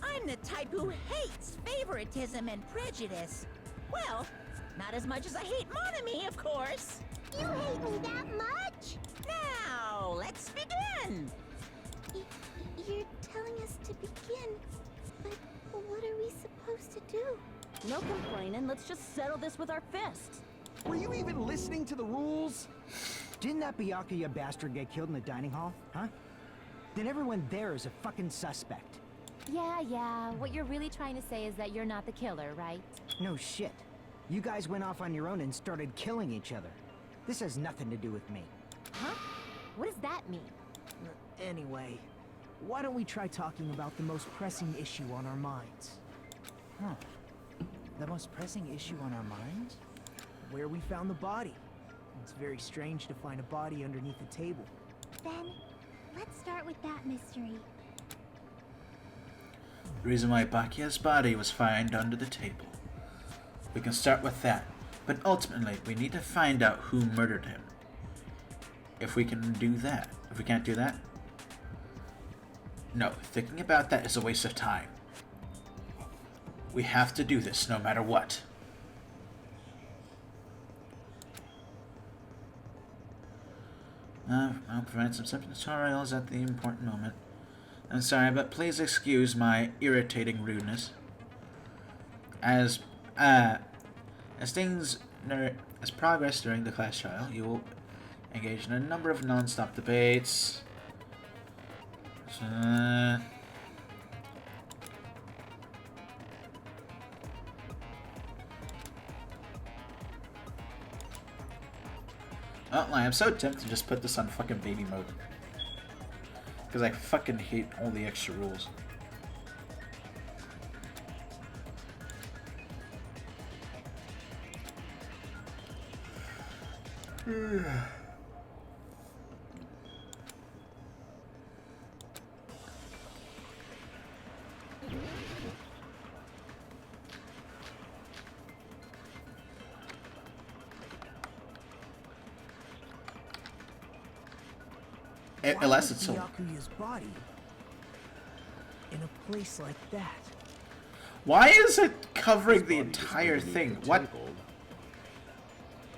I'm the type who hates favoritism and prejudice. Well, not as much as I hate Monami, of course. You hate me that much? Now, let's begin. You're telling us to begin, but what are we supposed to do? No complaining, let's just settle this with our fists. Were you even listening to the rules? Didn't that Byakuya bastard get killed in the dining hall, huh? Then everyone there is a fucking suspect. Yeah, what you're really trying to say is that you're not the killer, right? No shit. You guys went off on your own and started killing each other. This has nothing to do with me. Huh? What does that mean? Anyway, why don't we try talking about the most pressing issue on our minds? The most pressing issue on our minds? Where we found the body. It's very strange to find a body underneath a table. Then, let's start with that mystery. The reason why Byakuya's body was found under the table. We can start with that. But ultimately, we need to find out who murdered him. If we can do that. If we can't do that, no, thinking about that is a waste of time. We have to do this no matter what. I'll provide some simple tutorials at the important moment. I'm sorry, but please excuse my irritating rudeness. As progress during the class trial, you will engage in a number of non-stop debates. I'm so tempted to just put this on fucking baby mode. Because I fucking hate all the extra rules. Unless it's so. Byakuya's body in a place like that. Why is it covering the His body was entire underneath thing? the What? table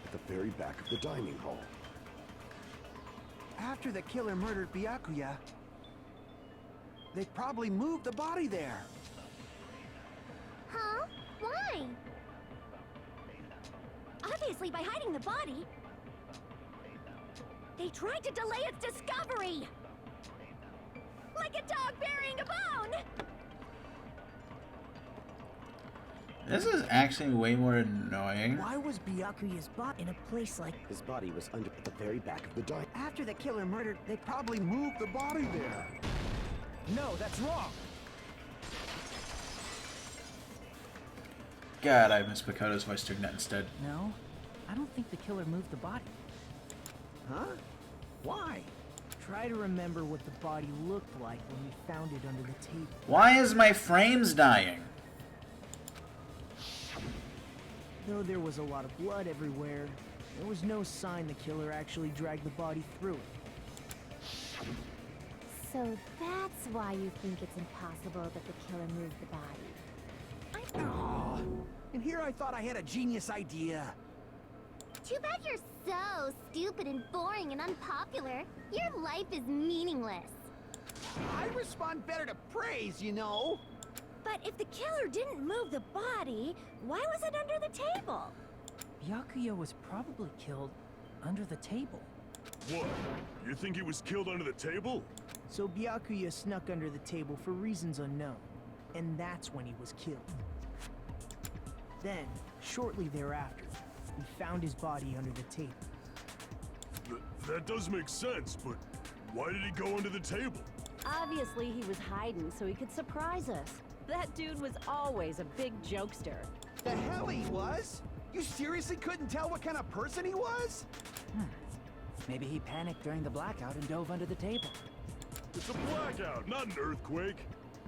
at the very back of the dining hall. After the killer murdered Byakuya, they probably moved the body there. Huh? Why? Obviously by hiding the body. They tried to delay its discovery! Like a dog burying a bone! This is actually way more annoying. Why was Byakuya's body in a place like... His body was under at the very back of the dining. After the killer murdered, they probably moved the body there. No, that's wrong! God, I miss Makoto's voice doing that instead. No, I don't think the killer moved the body. Huh? Why? Try to remember what the body looked like when we found it under the table. Why is my frames dying? Though there was a lot of blood everywhere, there was no sign the killer actually dragged the body through it. So that's why you think it's impossible that the killer moved the body. Oh, and here I thought I had a genius idea. Too bad you're so stupid and boring and unpopular. Your life is meaningless. I respond better to praise, you know. But if the killer didn't move the body, why was it under the table? Byakuya was probably killed under the table. What? You think he was killed under the table? So Byakuya snuck under the table for reasons unknown, and that's when he was killed. Then, shortly thereafter, we found his body under the table. That does make sense, but why did he go under the table? Obviously, he was hiding so he could surprise us. That dude was always a big jokester. The hell he was? You seriously couldn't tell what kind of person he was? Maybe he panicked during the blackout and dove under the table. It's a blackout, not an earthquake.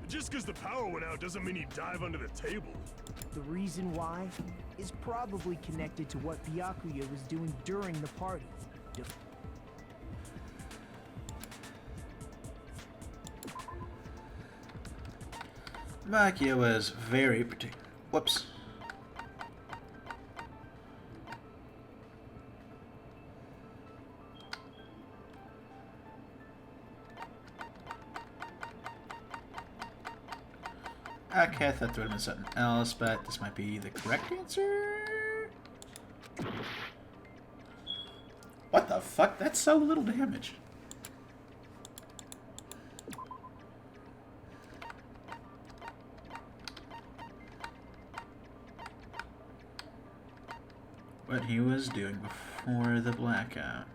Just because the power went out doesn't mean he'd dive under the table. The reason why is probably connected to what Byakuya was doing during the party. Byakuya was very particular. Whoops. Okay, I thought there would have been something else, but this might be the correct answer. What the fuck? That's so little damage. What he was doing before the blackout.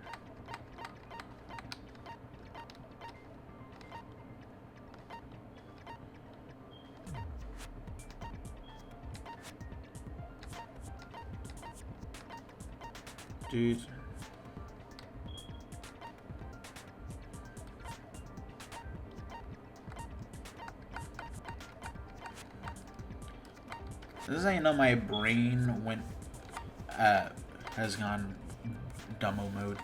dude. This is how you know my brain went, has gone dumbo mode.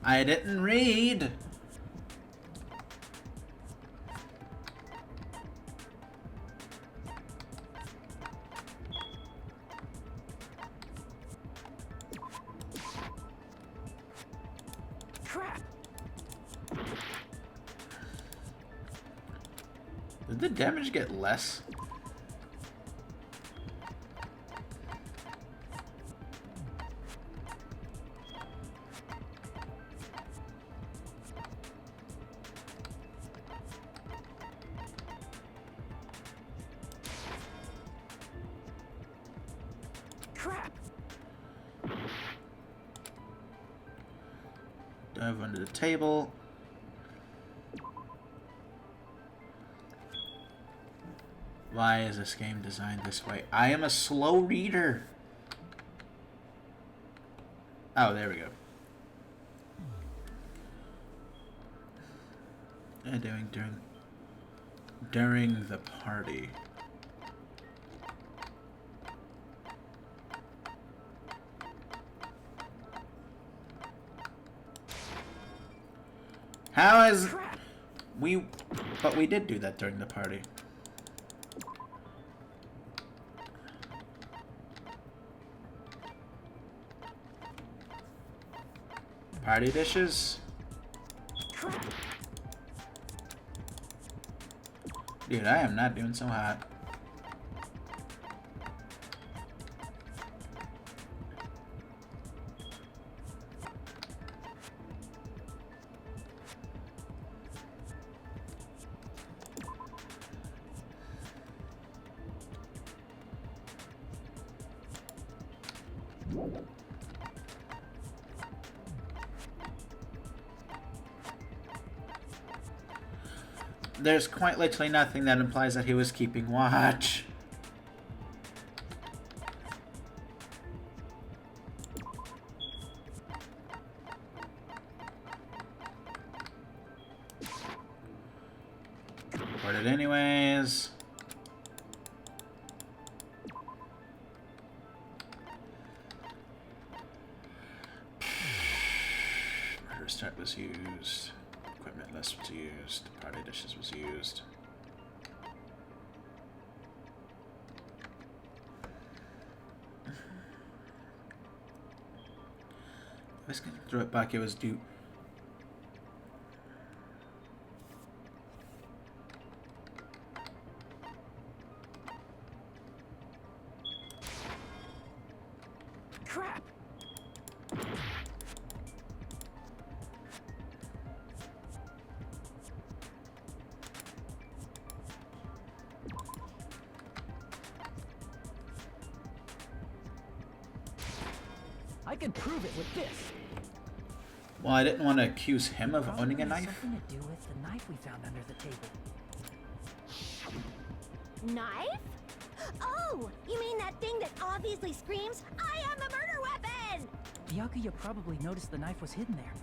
I didn't read. Crap! Did the damage get less? Crap! Dive under the table. Why is this game designed this way? I am a slow reader. Oh, there we go. Doing during the party. How is we? But we did do that during the party. Party dishes? Dude, I am not doing so hot. There's quite literally nothing that implies that he was keeping watch. Report it anyways. Murder start was used. Equipment list was used. Party dishes was used. I was gonna throw it back. It was due. Crap! I can prove it with this. Well, I didn't want to accuse him of Probably owning a has knife. Something to do with the knife we found under the table. Knife? Oh, you mean that thing that obviously screams, I am the murder weapon! Byakuya probably noticed the knife was hidden there.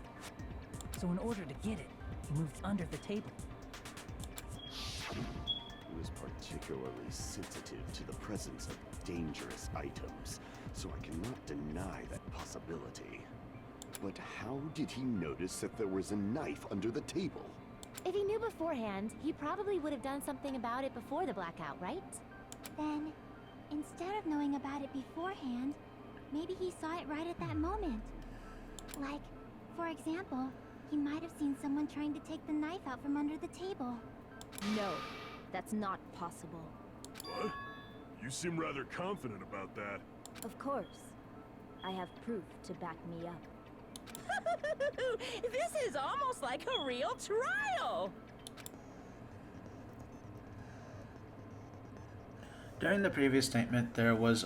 So in order to get it, he moved under the table. was particularly sensitive to the presence of dangerous items, so I cannot deny that possibility. But how did he notice that there was a knife under the table? If he knew beforehand, he probably would have done something about it before the blackout, right? Then, instead of knowing about it beforehand, maybe he saw it right at that moment. Like, for example, he might have seen someone trying to take the knife out from under the table. No, that's not possible. What? You seem rather confident about that. Of course. I have proof to back me up. This is almost like a real trial! During the previous statement, there was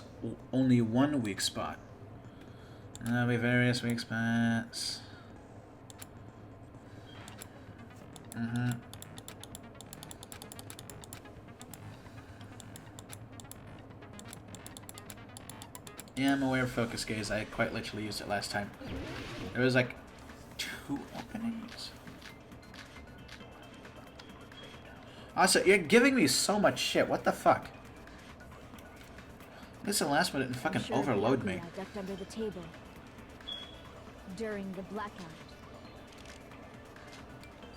only one weak spot. There'll be various weak spots. Yeah, I'm aware of focus gaze. I quite literally used it last time. There was like 2 openings. Also, you're giving me so much shit. What the fuck? This is the last one didn't fucking Sure overload me. Byakuya ducked under the table during the blackout.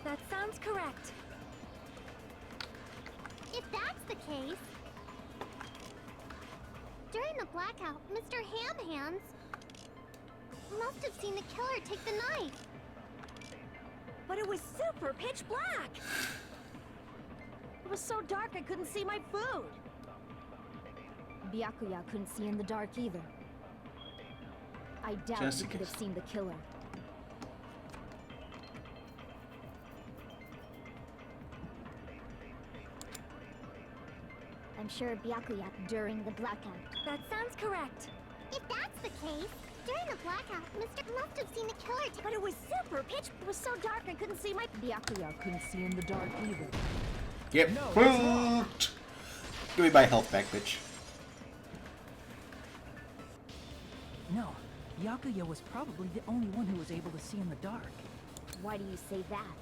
That sounds correct. If that's the case... During the blackout, Mr. Ham Hands must have seen the killer take the knife. But it was super pitch black! It was so dark I couldn't see my food. Byakuya couldn't see in the dark either. I doubt Just he in could case. have seen the killer. I'm sure Byakuya During the blackout. That sounds correct. If that's the case, during the blackout, Mr. must have seen the killer But it was super pitch... It was so dark I couldn't see my... Byakuya couldn't see in the dark either. Get fucked! Give me my health back, bitch. No, Byakuya was probably the only one who was able to see in the dark. Why do you say that?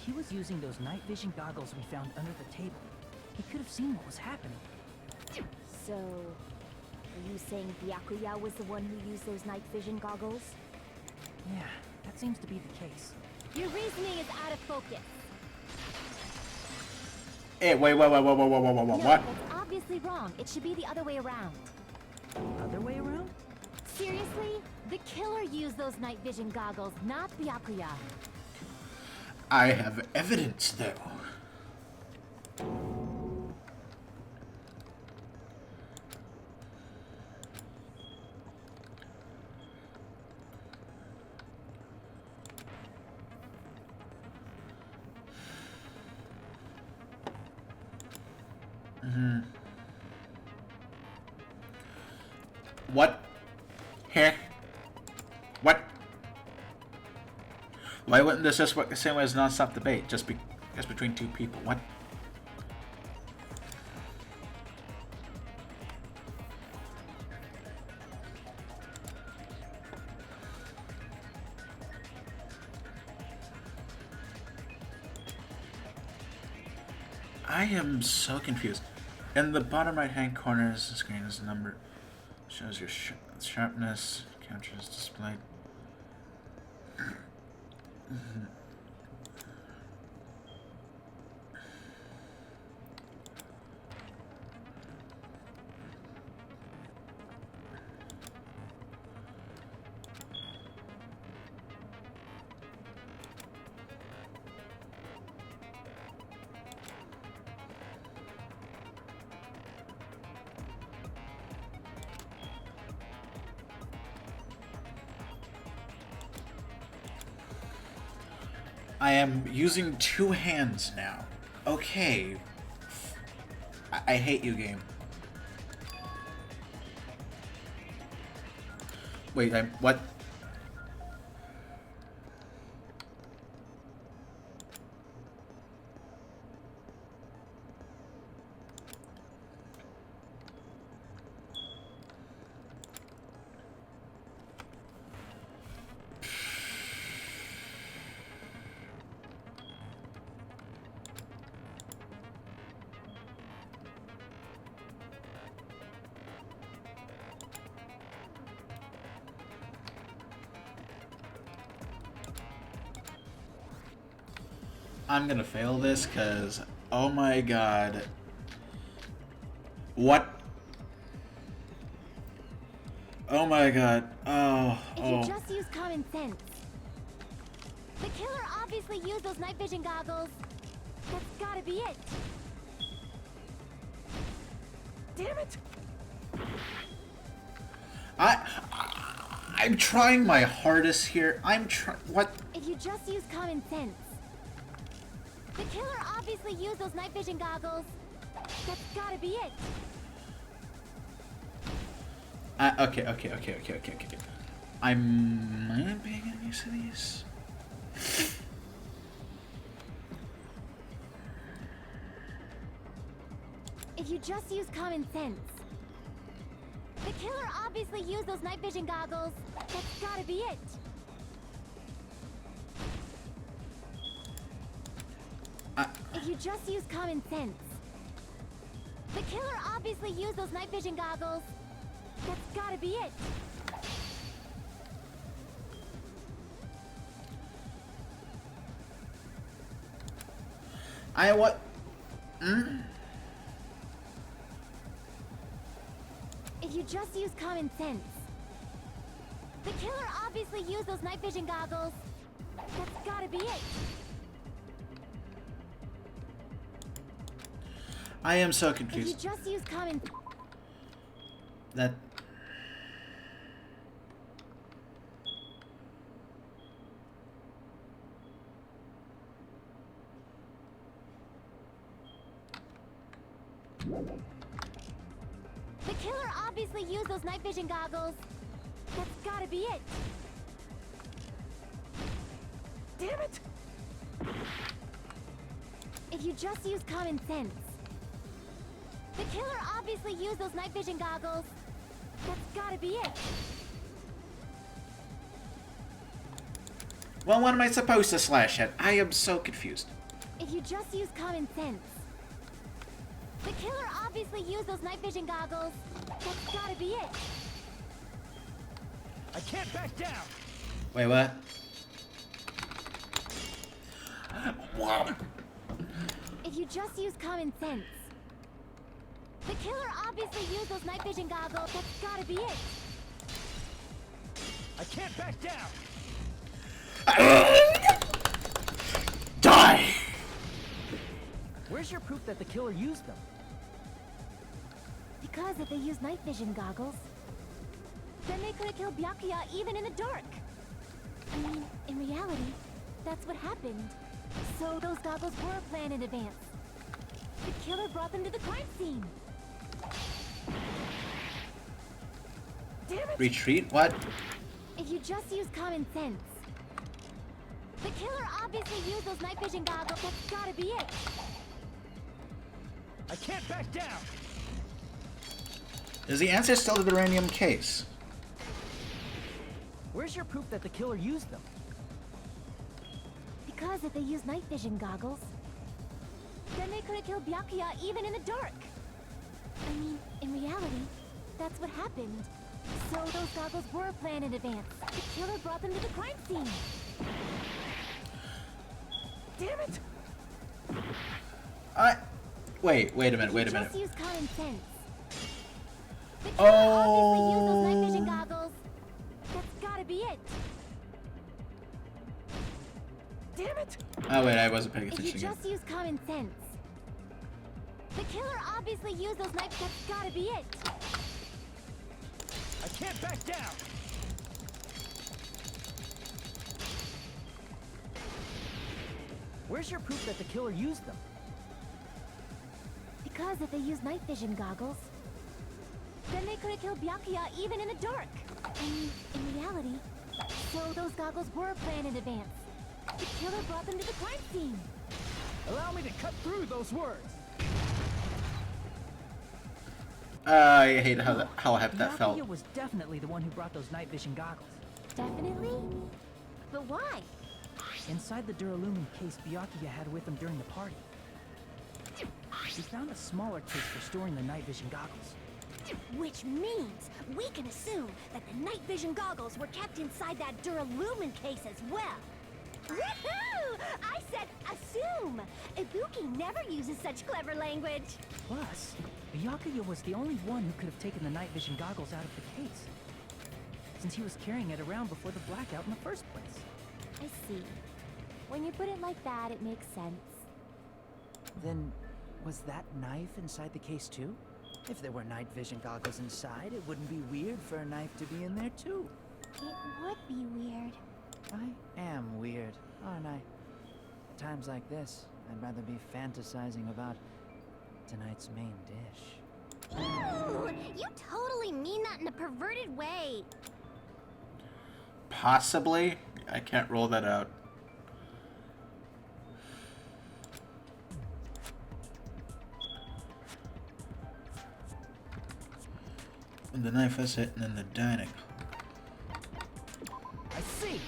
He was using those night vision goggles we found under the table. He could have seen what was happening. So, are you saying Byakuya was the one who used those night vision goggles? Yeah, that seems to be the case. Your reasoning is out of focus. Hey, wait, No, what? that's obviously wrong. It should be the other way around. Other way around? Seriously? The killer used those night vision goggles, not Byakuya. I have evidence, though. What? Here? What? Why wouldn't this just work the same way as non-stop debate? Just between 2 people. What? I am so confused. In the bottom right-hand corner of the screen is a number. Shows your sharpness. Counter is displayed. I am using 2 hands now. Okay. I hate you, game. Wait, what? I'm gonna fail this because, oh my god. What? Oh my god. If you just use common sense. The killer obviously used those night vision goggles. That's gotta be it. Damn it! I'm trying my hardest here. What? If you just use common sense. The killer obviously used those night vision goggles. That's gotta be it. Okay. I'm being used to these. If you just use common sense. The killer obviously used those night vision goggles. That's gotta be it. If you just use common sense. The killer obviously used those night vision goggles. That's gotta be it. What? If you just use common sense. The killer obviously used those night vision goggles. That's gotta be it. I am so If confused. you just use common... That... The killer obviously used those night vision goggles. That's gotta be it. Damn it! If you just use common sense. The killer obviously used those night vision goggles. That's gotta be it. Well, what am I supposed to slash at? I am so confused. If you just use common sense. The killer obviously used those night vision goggles. That's gotta be it. I can't back down! Wait, what? Wow. If you just use common sense. The killer obviously used those night vision goggles. That's gotta be it. I can't back down! Die! Where's your proof that the killer used them? Because if they used night vision goggles, then they could have killed Byakuya even in the dark. I mean, in reality, that's what happened. So those goggles were planned in advance. The killer brought them to the crime scene. Damn it! Retreat? What? If you just use common sense. The killer obviously used those night vision goggles. That's gotta be it. I can't back down! Is the answer still the uranium case? Where's your proof that the killer used them? Because if they used night vision goggles, then they could have killed Byakuya even in the dark. I mean, in reality, that's what happened. So those goggles were planned in advance. The killer brought them to the crime scene. Damn it! Wait a minute. Just use common sense. The killer obviously used those night vision goggles. That's gotta be it. Damn it! Oh wait, I wasn't paying If attention you again. just use common sense. The killer obviously used those night... That's gotta be it. I can't back down! Where's your proof that the killer used them? Because if they used night vision goggles, then they could have killed Byakuya even in the dark. I mean, in reality, so those goggles were planned in advance. The killer brought them to the crime scene. Allow me to cut through those words! I hate how happy that felt. Byakuya was definitely the one who brought those night vision goggles. Definitely? But why? Inside the Duralumin case Byakuya had with him during the party, we found a smaller case for storing the night vision goggles. Which means we can assume that the night vision goggles were kept inside that Duralumin case as well. Woohoo! I said assume! Ibuki never uses such clever language. Plus, Byakuya was the only one who could have taken the night vision goggles out of the case, since he was carrying it around before the blackout in the first place. I see. When you put it like that, it makes sense. Then, was that knife inside the case too? If there were night vision goggles inside, it wouldn't be weird for a knife to be in there too. It would be weird. I am weird, aren't I? At times like this, I'd rather be fantasizing about tonight's main dish. Ooh, you totally mean that in a perverted way. Possibly? I can't roll that out. And the knife is hidden in the dining. I see!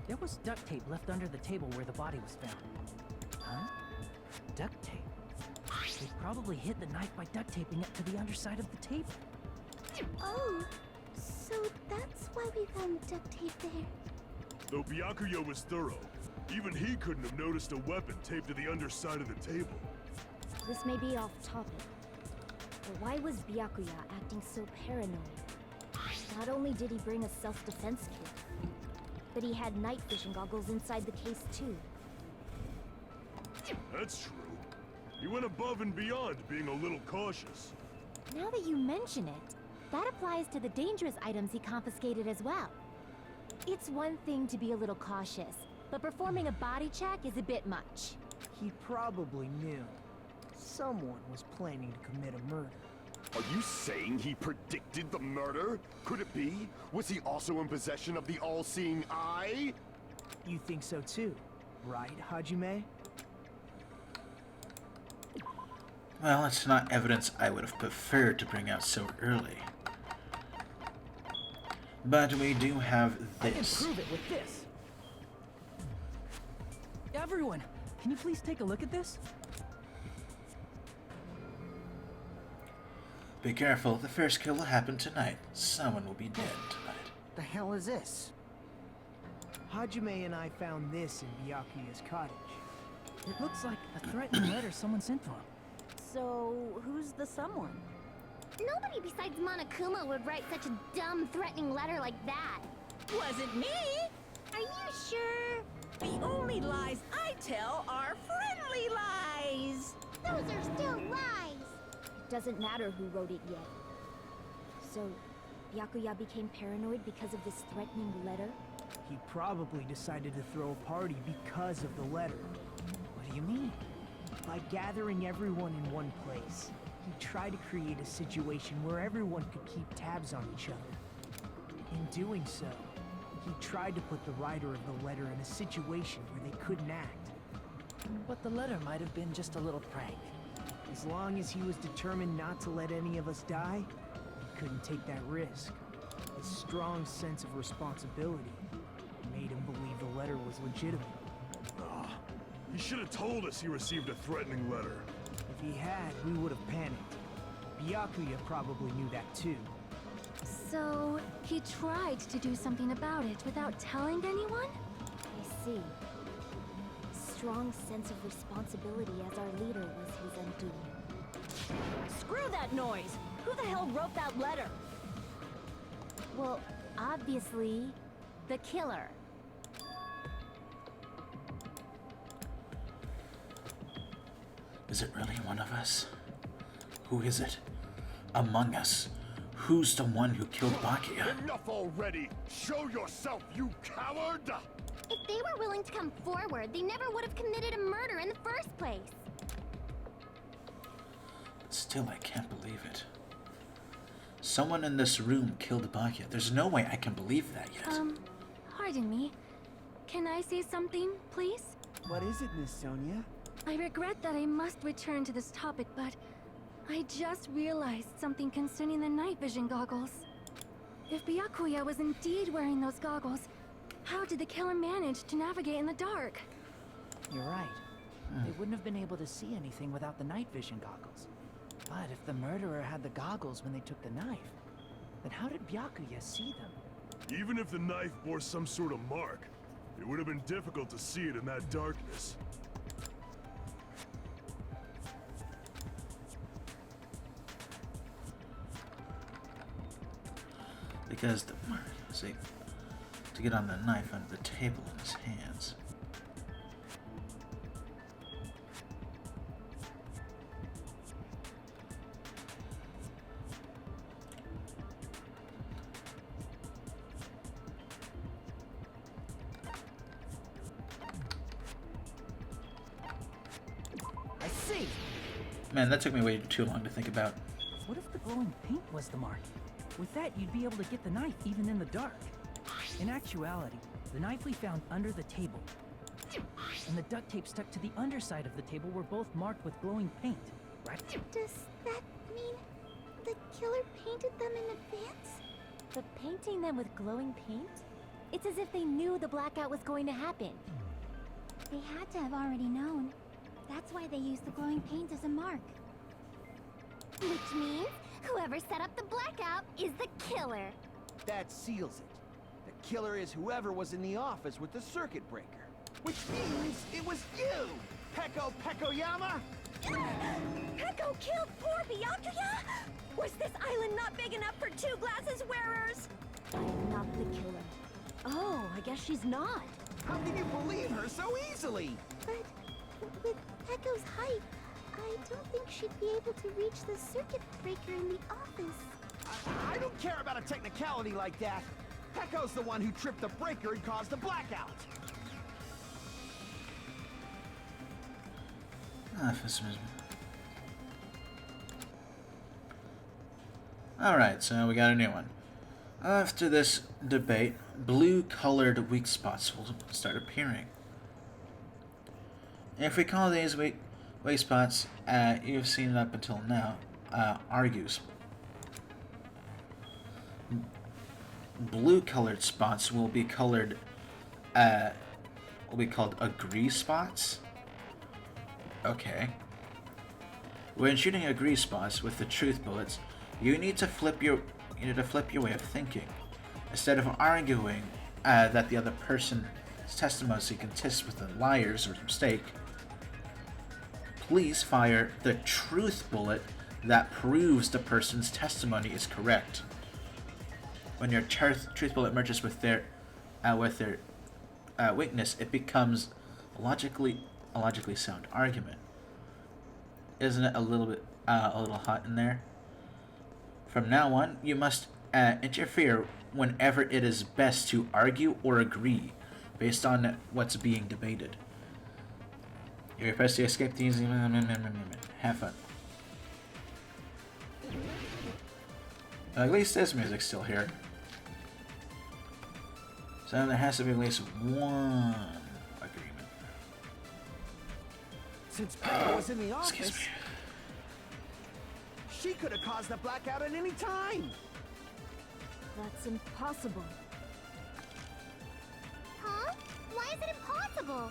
There was duct tape left under the table where the body was found. Huh? Duct tape? They probably hid the knife by duct taping it to the underside of the table. Oh, so that's why we found duct tape there. Though Byakuya was thorough, even he couldn't have noticed a weapon taped to the underside of the table. This may be off topic, but why was Byakuya acting so paranoid? Not only did he bring a self-defense kit, but he had night vision goggles inside the case too. That's true. He went above and beyond being a little cautious. Now that you mention it, that applies to the dangerous items he confiscated as well. It's one thing to be a little cautious, but performing a body check is a bit much. He probably knew. Someone was planning to commit a murder. Are you saying he predicted the murder? Could it be? Was he also in possession of the all-seeing eye? You think so too, right, Hajime? Well, it's not evidence I would have preferred to bring out so early. But we do have this. I can prove it with this. Everyone, can you please take a look at this? Be careful, the first kill will happen tonight. Someone will be dead tonight. The hell is this? Hajime and I found this in Byakuya's cottage. It looks like a threatening letter someone sent to him. So, who's the someone? Nobody besides Monokuma would write such a dumb, threatening letter like that. Wasn't me! Are you sure? The only lies I tell are friendly lies! Those are still lies. It doesn't matter who wrote it yet. So, Byakuya became paranoid because of this threatening letter? He probably decided to throw a party because of the letter. What do you mean? By gathering everyone in one place, he tried to create a situation where everyone could keep tabs on each other. In doing so, he tried to put the writer of the letter in a situation where they couldn't act. But the letter might have been just a little prank. As long as he was determined not to let any of us die, he couldn't take that risk. His strong sense of responsibility made him believe the letter was legitimate. He should have told us he received a threatening letter. If he had, we would have panicked. Byakuya probably knew that too. So, he tried to do something about it without telling anyone? I see. Strong sense of responsibility as our leader was his undoing. Screw that noise! Who the hell wrote that letter? Well, obviously, the killer. Is it really one of us? Who is it? Among us? Who's the one who killed Byakuya? Enough already! Show yourself, you coward! If they were willing to come forward, they never would have committed a murder in the first place. But still, I can't believe it. Someone in this room killed Byakuya. There's no way I can believe that yet. Pardon me. Can I say something, please? What is it, Miss Sonia? I regret that I must return to this topic, but I just realized something concerning the night vision goggles. If Byakuya was indeed wearing those goggles, how did the killer manage to navigate in the dark? You're right. They wouldn't have been able to see anything without the night vision goggles. But if the murderer had the goggles when they took the knife, then how did Byakuya see them? Even if the knife bore some sort of mark, it would have been difficult to see it in that darkness. Because the mark, see, to get on the knife under the table in his hands. I see. Man, that took me way too long to think about. What if the glowing paint was the mark? With that, you'd be able to get the knife even in the dark. In actuality, the knife we found under the table and the duct tape stuck to the underside of the table were both marked with glowing paint, right? Does that mean the killer painted them in advance? But painting them with glowing paint? It's as if they knew the blackout was going to happen. They had to have already known. That's why they used the glowing paint as a mark. Which means whoever set up the blackout is the killer. That seals it. The killer is whoever was in the office with the circuit breaker. Which means it was you, Peko Pekoyama! Peko killed poor Byakuya? Was this island not big enough for two glasses wearers? I'm not the killer. Oh, I guess she's not. How can you believe her so easily? But with Pekko's height, I don't think she'd be able to reach the circuit breaker in the office. I don't care about a technicality like that. Peko's the one who tripped the breaker and caused the blackout. Alright, so we got a new one. After this debate, blue-colored weak spots will start appearing. If we call these weak spots, you've seen it up until now, argues. Blue-colored spots will be colored, will be called agree spots. Okay. When shooting agree spots with the truth bullets, you need to flip your way of thinking. Instead of arguing that the other person's testimony consists with a liar's or mistake, please fire the truth bullet that proves the person's testimony is correct. When your truth bullet merges with their weakness, it becomes a logically sound argument. Isn't it a little hot in there? From now on, you must interfere whenever it is best to argue or agree, based on what's being debated. You're best to escape these. Have fun. At least this music's still here. So there has to be at least one agreement. Since Peko was in the office, she could have caused the blackout at any time. That's impossible. Huh? Why is it impossible?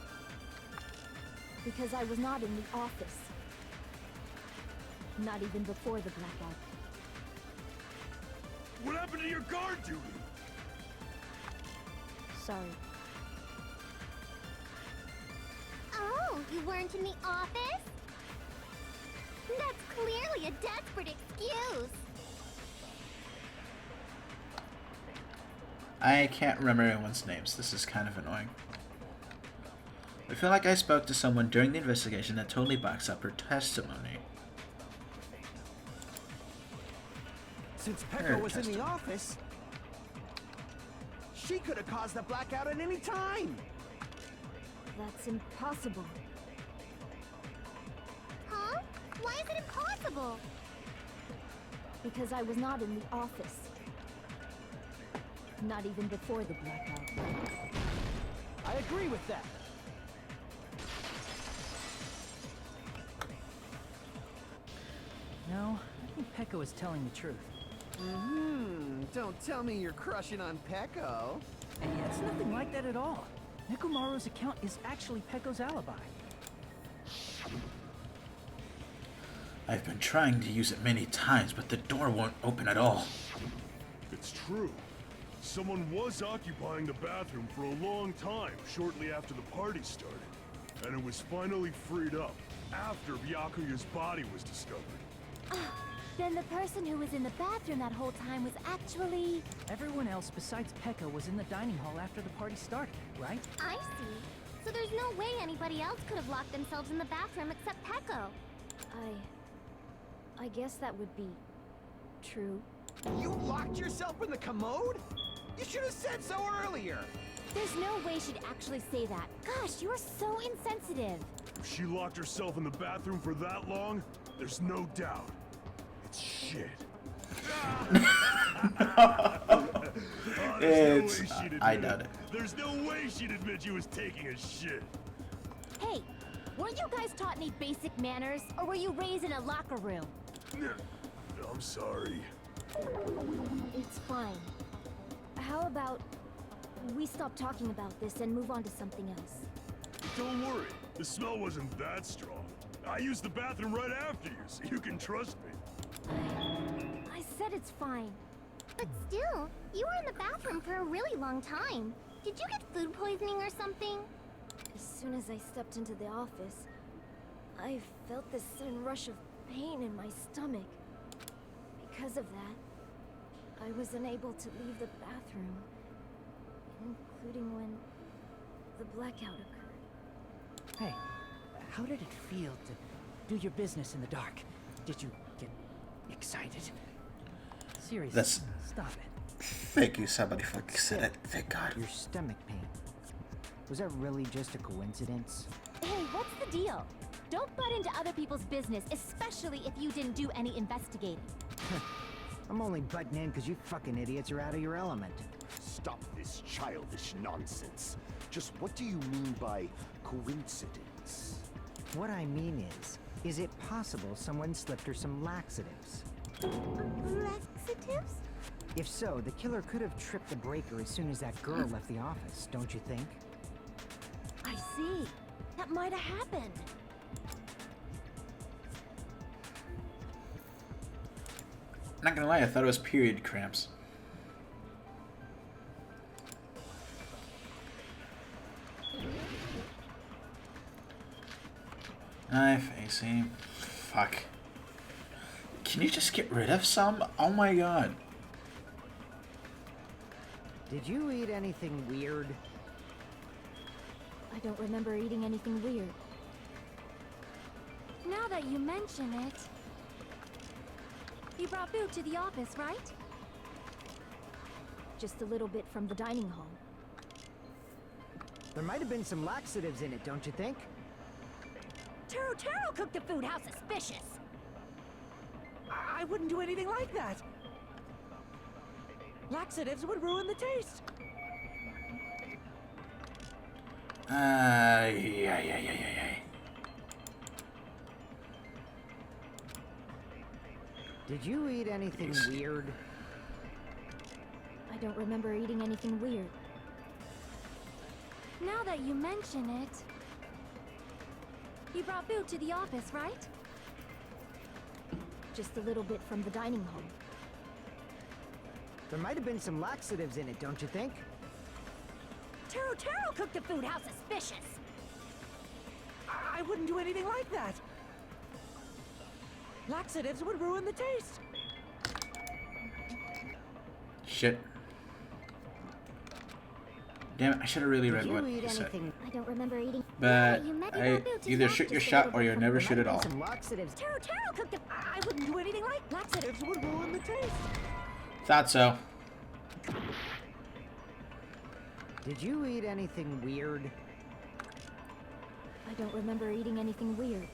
Because I was not in the office. Not even before the blackout. What happened to your guard duty? Sorry. Oh, you weren't in the office? That's clearly a desperate excuse. I can't remember everyone's names. This is kind of annoying. I feel like I spoke to someone during the investigation that totally backs up her testimony. Since Peko was in the office, she could have caused the blackout at any time. That's impossible. Huh? Why is it impossible? Because I was not in the office. Not even before the blackout. I agree with that. No, I think Peko is telling the truth. Don't tell me you're crushing on Peko. And it's nothing like that at all. Nekomaru's account is actually Peko's alibi. I've been trying to use it many times, but the door won't open at all. It's true. Someone was occupying the bathroom for a long time shortly after the party started. And it was finally freed up after Byakuya's body was discovered. Then the person who was in the bathroom that whole time was actually... Everyone else besides Pekka was in the dining hall after the party started, right? I see. So there's no way anybody else could have locked themselves in the bathroom except Pecco. I guess that would be true. You locked yourself in the commode? You should have said so earlier. There's no way she'd actually say that. Gosh, you're so insensitive. If she locked herself in the bathroom for that long, there's no doubt. It's shit. I doubt it. There's no way she'd admit she was taking a shit. Hey, weren't you guys taught any basic manners? Or were you raised in a locker room? I'm sorry. It's fine. How about we stop talking about this and move on to something else? Don't worry, the smell wasn't that strong. I used the bathroom right after you, so you can trust me. I said it's fine. But still, you were in the bathroom for a really long time. Did you get food poisoning or something? As soon as I stepped into the office, I felt this sudden rush of pain in my stomach. Because of that, I was unable to leave the bathroom, including when the blackout occurred. Hey, how did it feel to do your business in the dark? Did you get excited? Seriously, stop it. Thank you, somebody fucking said it. Thank God. Your stomach pain. Was that really just a coincidence? Hey, what's the deal? Don't butt into other people's business, especially if you didn't do any investigating. I'm only butting in because you fucking idiots are out of your element. Stop this childish nonsense. Just what do you mean by coincidence? What I mean is it possible someone slipped her some laxatives? Laxatives? If so, the killer could have tripped the breaker as soon as that girl left the office, don't you think? I see. That might have happened. Not gonna lie, I thought it was period cramps. Knife, AC. Fuck. Can you just get rid of some? Oh my god. Did you eat anything weird? I don't remember eating anything weird. Now that you mention it... You brought food to the office, right? Just a little bit from the dining hall. There might have been some laxatives in it, don't you think? Taro cooked the food. How suspicious! I wouldn't do anything like that. Laxatives would ruin the taste. Yeah. Did you eat anything weird? I don't remember eating anything weird. Now that you mention it... You brought food to the office, right? Just a little bit from the dining hall. There might have been some laxatives in it, don't you think? Taro cooked the food. How suspicious! I wouldn't do anything like that. Laxatives would ruin the taste. Shit. Damn it, I should have really read what he said. I don't remember eating... But I either shoot your shot or you never shoot at all. Taro cooked the... I wouldn't do anything like laxatives would ruin the taste. Thought so. Did you eat anything weird? I don't remember eating anything weird.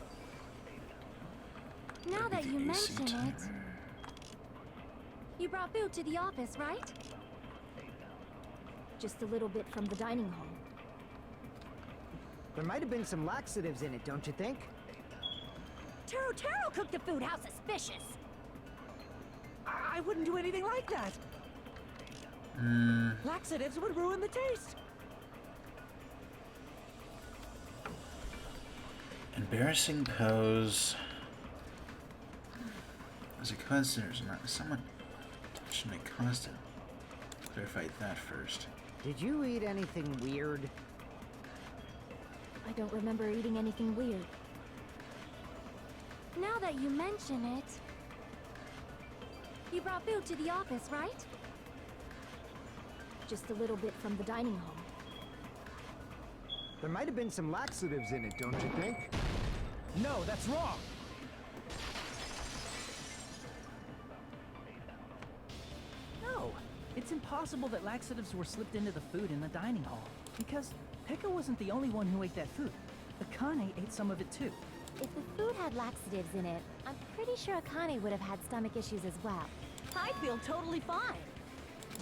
Now that you mention it... You brought food to the office, right? Just a little bit from the dining hall. There might have been some laxatives in it, don't you think? Taro cooked the food. How suspicious! I wouldn't do anything like that. Laxatives would ruin the taste. Embarrassing pose. Is it coincidence or not? Someone touched my constant. Clarify that first. Did you eat anything weird? I don't remember eating anything weird. Now that you mention it... You brought food to the office, right? Just a little bit from the dining hall. There might have been some laxatives in it, don't you think? No, that's wrong! No, it's impossible that laxatives were slipped into the food in the dining hall. Because Pekka wasn't the only one who ate that food. Akane ate some of it too. If the food had laxatives in it, I'm pretty sure Akane would have had stomach issues as well. I feel totally fine.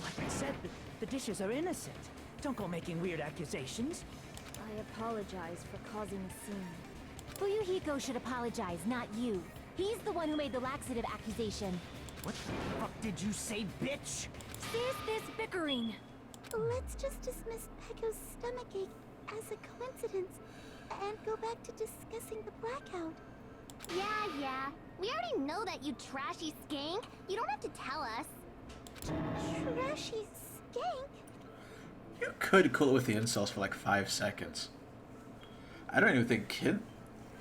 Like I said, the dishes are innocent. Don't go making weird accusations. I apologize for causing a scene. Fuyuhiko should apologize, not you. He's the one who made the laxative accusation. What the fuck did you say, bitch? Cease this bickering! Let's just dismiss Pecco's stomachache as a coincidence and go back to discussing the blackout. Yeah. We already know that, you trashy skank. You don't have to tell us. Trashy skank? You could cool it with the insults for like 5 seconds. I don't even think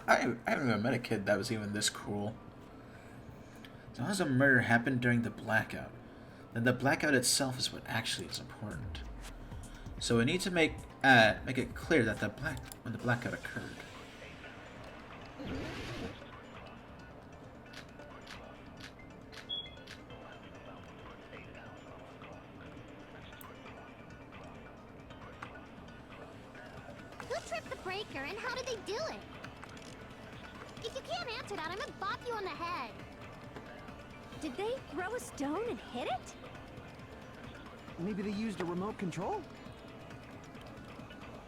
I haven't even met a kid that was even this cruel. As long as a murder happened during the blackout, then the blackout itself is what actually is important. So we need to make it clear that when the blackout occurred. Who tripped the breaker and how did they do it? If you can't answer that, I'm gonna bop you on the head. Did they throw a stone and hit it? Maybe they used a remote control?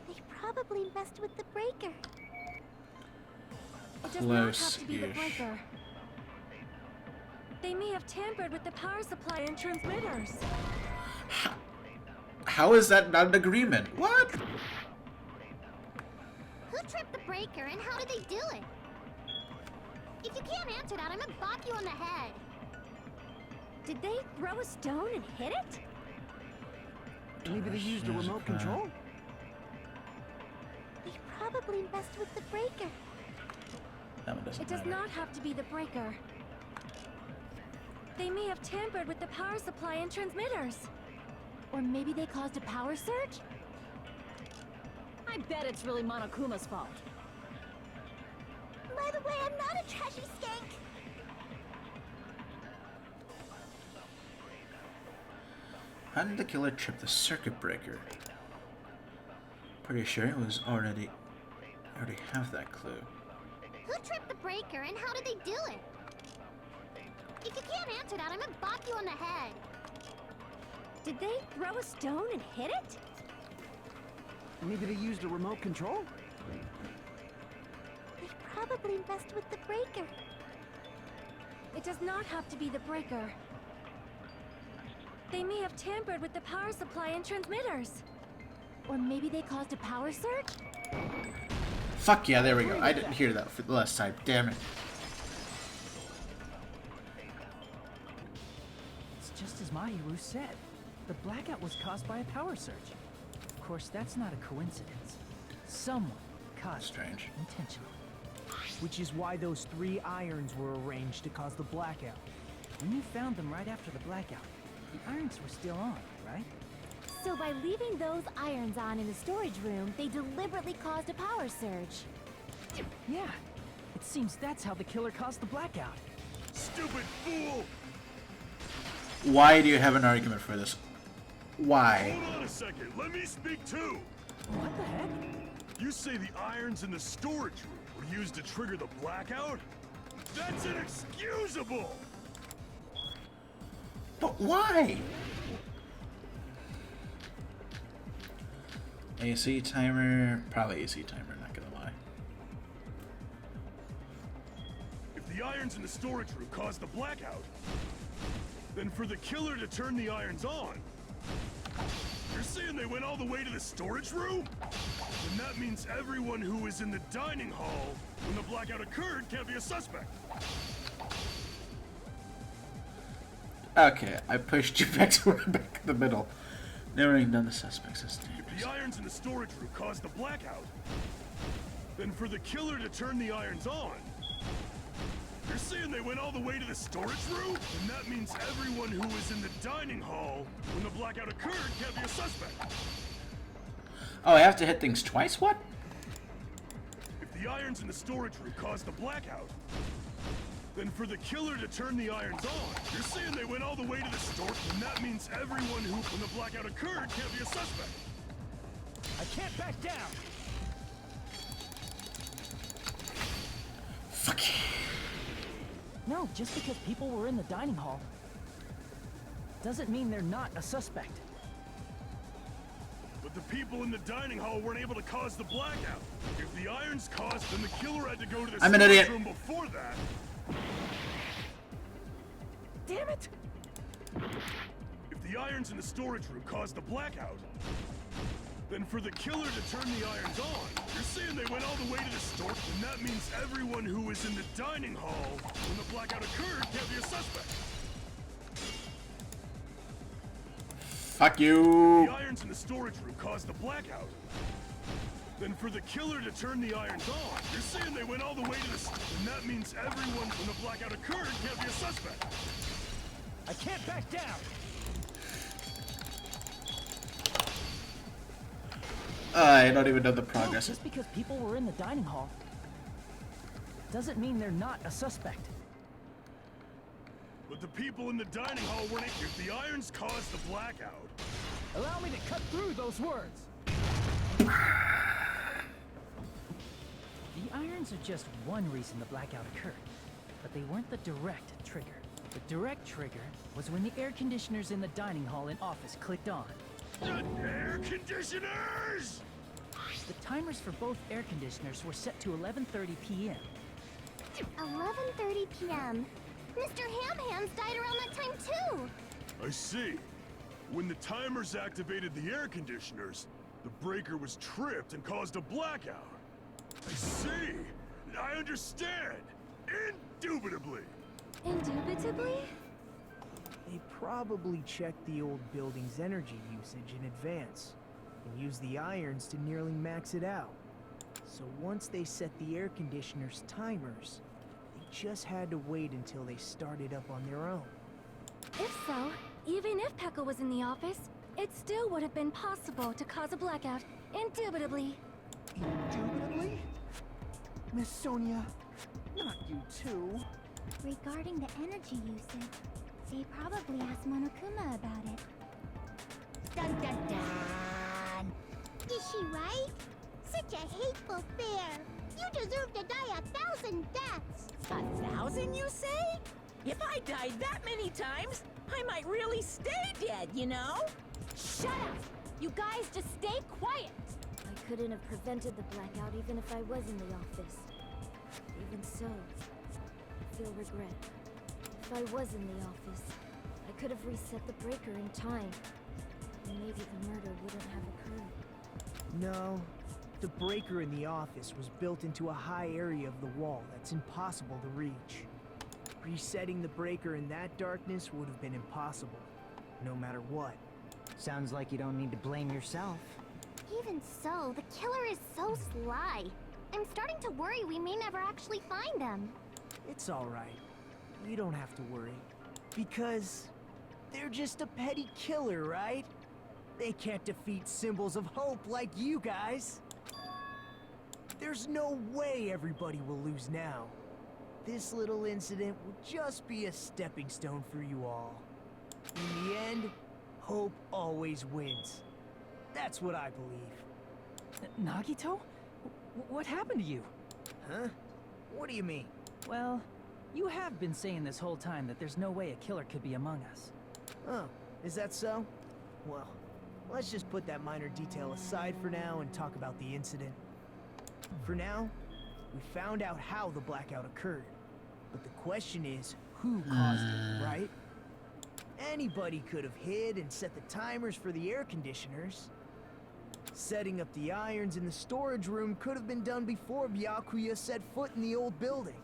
They probably messed with the breaker. It does not have to be the breaker. They may have tampered with the power supply and transmitters. How is that not an agreement? What? Who tripped the breaker and how did they do it? If you can't answer that, I'm gonna bop you on the head. Did they throw a stone and hit it? Maybe they used a remote control? They probably messed with the breaker. That one doesn't It does matter. not have to be the breaker. They may have tampered with the power supply and transmitters. Or maybe they caused a power surge? I bet it's really Monokuma's fault. By the way, I'm not a trashy skank. How did the killer trip the circuit breaker? Pretty sure it was already have that clue. Who tripped the breaker and how did they do it? If you can't answer that, I'm gonna bop you on the head. Did they throw a stone and hit it? Maybe they used a remote control? They probably messed with the breaker. It does not have to be the breaker. They may have tampered with the power supply and transmitters. Or maybe they caused a power surge? Fuck yeah, there we go. I didn't hear that for the last time. Damn it. It's just as Mahiru said. The blackout was caused by a power surge. Of course, that's not a coincidence. Someone caused it intentionally. Which is why those 3 irons were arranged to cause the blackout. When you found them right after the blackout, the irons were still on, right? So by leaving those irons on in the storage room, they deliberately caused a power surge. Yeah. It seems that's how the killer caused the blackout. Stupid fool! Why do you have an argument for this? Why? Hold on a second, let me speak too! What the heck? You say the irons in the storage room were used to trigger the blackout? That's inexcusable! But why? AC timer, probably AC timer, not gonna lie. If the irons in the storage room caused the blackout, then for the killer to turn the irons on, you're saying they went all the way to the storage room? Then that means everyone who was in the dining hall when the blackout occurred can't be a suspect. Okay, I pushed you back to back in the middle. Narrowing down the suspects is If dangerous. the irons in the storage room caused the blackout, then for the killer to turn the irons on, you're saying they went all the way to the storage room? And that means everyone who was in the dining hall when the blackout occurred can't be a suspect. Oh, I have to hit things twice? What? If the irons in the storage room caused the blackout, then for the killer to turn the irons on, you're saying they went all the way to the store, and that means everyone who, when the blackout occurred, can't be a suspect. I can't back down. Fuck. No, just because people were in the dining hall doesn't mean they're not a suspect. But the people in the dining hall weren't able to cause the blackout. If the irons caused, then the killer had to go to the I'm an storage idiot. room before that. Damn it! If the irons in the storage room caused the blackout, then for the killer to turn the irons on, you're saying they went all the way to the store, and that means everyone who was in the dining hall when the blackout occurred can't be a suspect. Fuck you. The irons in the storage room caused the blackout. Then for the killer to turn the irons on, you're saying they went all the way to the store, and that means everyone when the blackout occurred can't be a suspect. I can't back down. I don't even know the No, progress. just because people were in the dining hall doesn't mean they're not a suspect. But the people in the dining hall weren't. If the irons caused the blackout, Allow me to cut through those words. The irons are just one reason the blackout occurred, but they weren't the direct trigger. The direct trigger was when the air conditioners in the dining hall and office clicked on. the air conditioners! The timers for both air conditioners were set to 11:30 p.m. 11:30 p.m. Mr. Ham-Hands died around that time too. I see. When the timers activated the air conditioners, the breaker was tripped and caused a blackout. I see. I understand. Indubitably. Indubitably? They probably checked the old building's energy usage in advance and used the irons to nearly max it out. So once they set the air conditioner's timers, they just had to wait until they started up on their own. If so, even if Pekka was in the office, it still would have been possible to cause a blackout. Indubitably. Indubitably? Miss Sonia, not you too. Regarding the energy usage, they probably asked Monokuma about it. Dun dun dun! Is she right? Such a hateful bear! You deserve to die 1,000 deaths! 1,000, you say? If I died that many times, I might really stay dead, you know? Shut up! You guys just stay quiet! I couldn't have prevented the blackout even if I was in the office. Even so, I feel regret. If I was in the office, I could have reset the breaker in time. And maybe the murder wouldn't have occurred. No, the breaker in the office was built into a high area of the wall that's impossible to reach. Resetting the breaker in that darkness would have been impossible, no matter what. Sounds like you don't need to blame yourself. Even so, the killer is so sly. I'm starting to worry we may never actually find them. It's alright. You don't have to worry. Because they're just a petty killer, right? They can't defeat symbols of hope like you guys. There's no way everybody will lose now. This little incident will just be a stepping stone for you all. In the end, hope always wins. That's what I believe. Nagito? What happened to you? Huh? What do you mean? Well, you have been saying this whole time that there's no way a killer could be among us. Oh, is that so? Well, let's just put that minor detail aside for now and talk about the incident. For now, we found out how the blackout occurred. But the question is, who caused it, right? Anybody could have hid and set the timers for the air conditioners. Setting up the irons in the storage room could have been done before Byakuya set foot in the old building.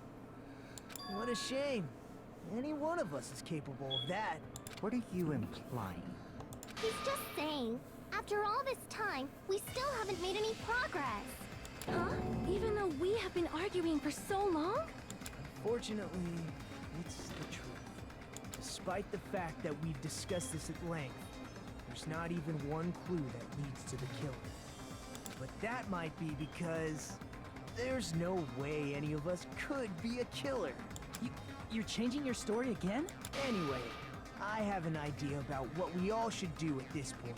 What a shame. Any one of us is capable of that. What are you implying? He's just saying, after all this time, we still haven't made any progress. Huh? Even though we have been arguing for so long? Fortunately, it's the truth. Despite the fact that we've discussed this at length, there's not even one clue that leads to the killer. But that might be because there's no way any of us could be a killer. You're changing your story again? Anyway, I have an idea about what we all should do at this point.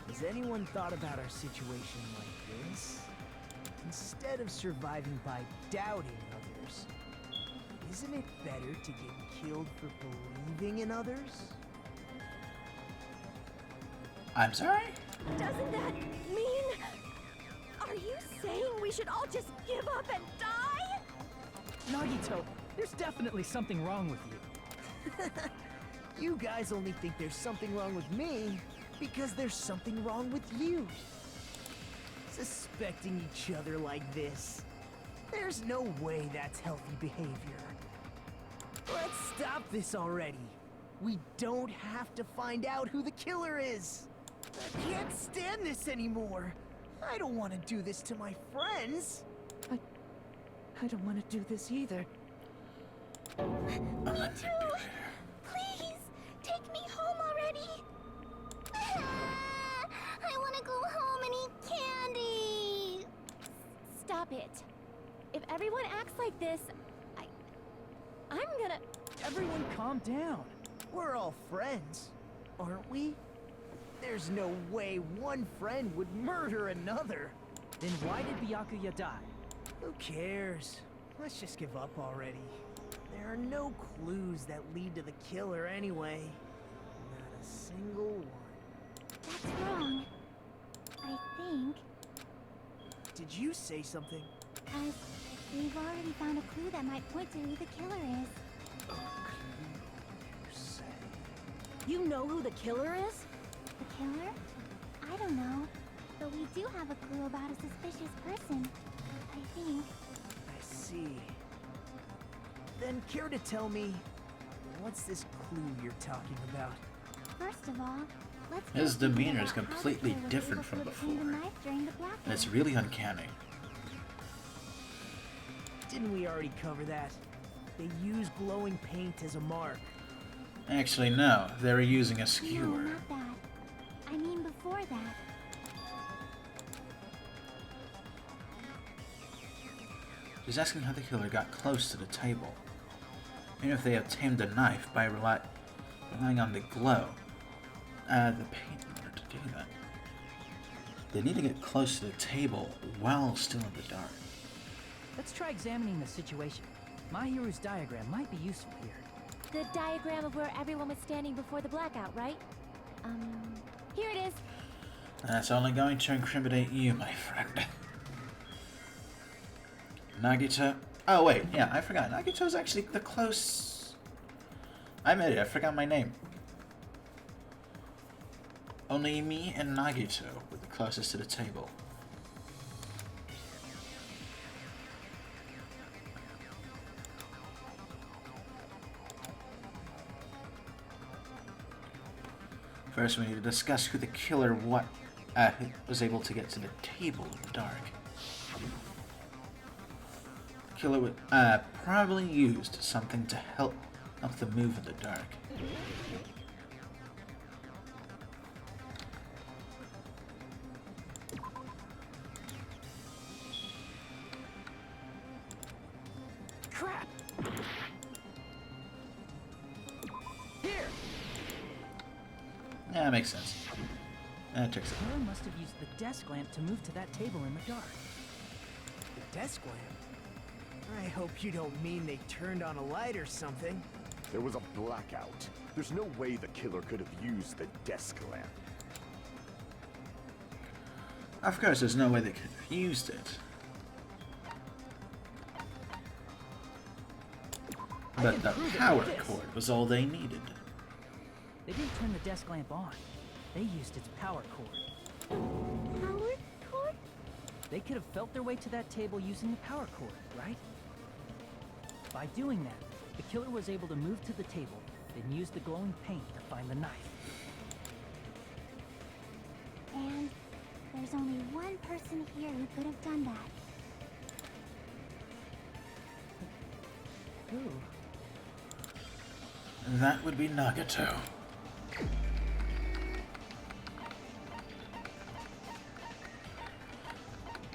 Has anyone thought about our situation like this? Instead of surviving by doubting others, isn't it better to get killed for believing in others? I'm sorry? Doesn't that mean... Are you saying we should all just give up and die? Nagito, there's definitely something wrong with you. You guys only think there's something wrong with me because there's something wrong with you. Suspecting each other like this. There's no way that's healthy behavior. Let's stop this already. We don't have to find out who the killer is. I can't stand this anymore. I don't want to do this to my friends. I don't want to do this either. Me too! Please, take me home already! I want to go home and eat candy! Stop it. If everyone acts like this, I'm gonna... Everyone calm down. We're all friends, aren't we? There's no way one friend would murder another. Then why did Byakuya die? Who cares? Let's just give up already. There are no clues that lead to the killer anyway. Not a single one. That's wrong. I think, Did you say something? as we've already found a clue that might point to who the killer is. You say. You know who the killer is? The killer? I don't know. But we do have a clue about a suspicious person. I think. I see. Then care to tell me, what's this clue you're talking about? First of all, let's His go thinking demeanor is about how the completely killer was different able from to obtain before. the knife during the blackout. And it's really uncanny. Didn't we already cover that? They use glowing paint as a mark. Actually, no. They were using a No, skewer. not that. I mean before that. She's asking how the killer got close to the table. And if they obtained the knife by relying on the glow. The paint in order to do that. They need to get close to the table while still in the dark. Let's try examining the situation. Mahiru's diagram might be useful here. The diagram of where everyone was standing before the blackout, right? Here it is. That's only going to incriminate you, my friend. Nagito. Oh, wait. Yeah, I forgot. Nagito's actually the close... I made it. I forgot my name. Only me and Nagito were the closest to the table. First, we need to discuss who the killer was able to get to the table in the dark. The killer would probably used something to help them move in the dark. Crap! Here! Yeah, that makes sense. That checks it. The killer must have used the desk lamp to move to that table in the dark. The desk lamp? I hope you don't mean they turned on a light or something. There was a blackout. There's no way the killer could have used the desk lamp. Of course, there's no way they could have used it. But the power cord was all they needed. They didn't turn the desk lamp on. They used its power cord. Power cord? They could have felt their way to that table using the power cord, right? By doing that, the killer was able to move to the table, then use the glowing paint to find the knife. And there's only one person here who could have done that. Who? That would be Nagato.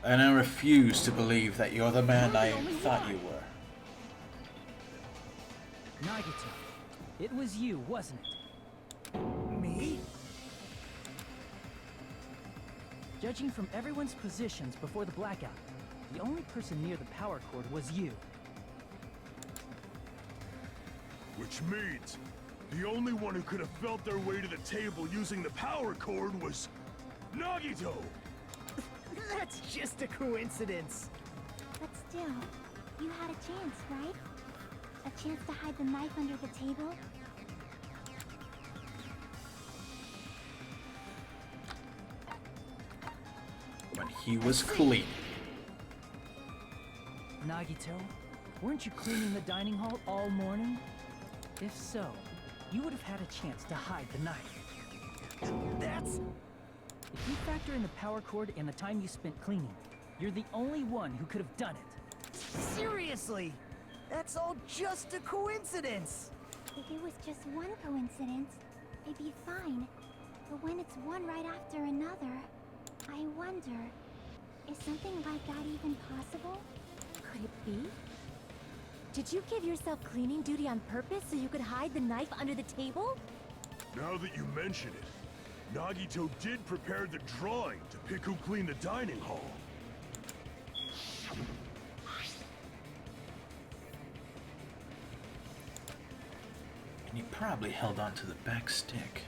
And I refuse to believe that you're the man I thought you were. Nagito, it was you, wasn't it? Me? Judging from everyone's positions before the blackout, the only person near the power cord was you. Which means the only one who could have felt their way to the table using the power cord was Nagito! That's just a coincidence. But still, you had a chance, right? A chance to hide the knife under the table? When he was clean. Nagito, weren't you cleaning the dining hall all morning? If so, you would have had a chance to hide the knife. That's... If you factor in the power cord and the time you spent cleaning, you're the only one who could have done it. Seriously! That's all just a coincidence! If it was just one coincidence, it'd be fine. But when it's one right after another, I wonder, is something like that even possible? Could it be? Did you give yourself cleaning duty on purpose so you could hide the knife under the table? Now that you mention it, Nagito did prepare the drawing to pick who cleaned the dining hall. And he probably held on to the back stick.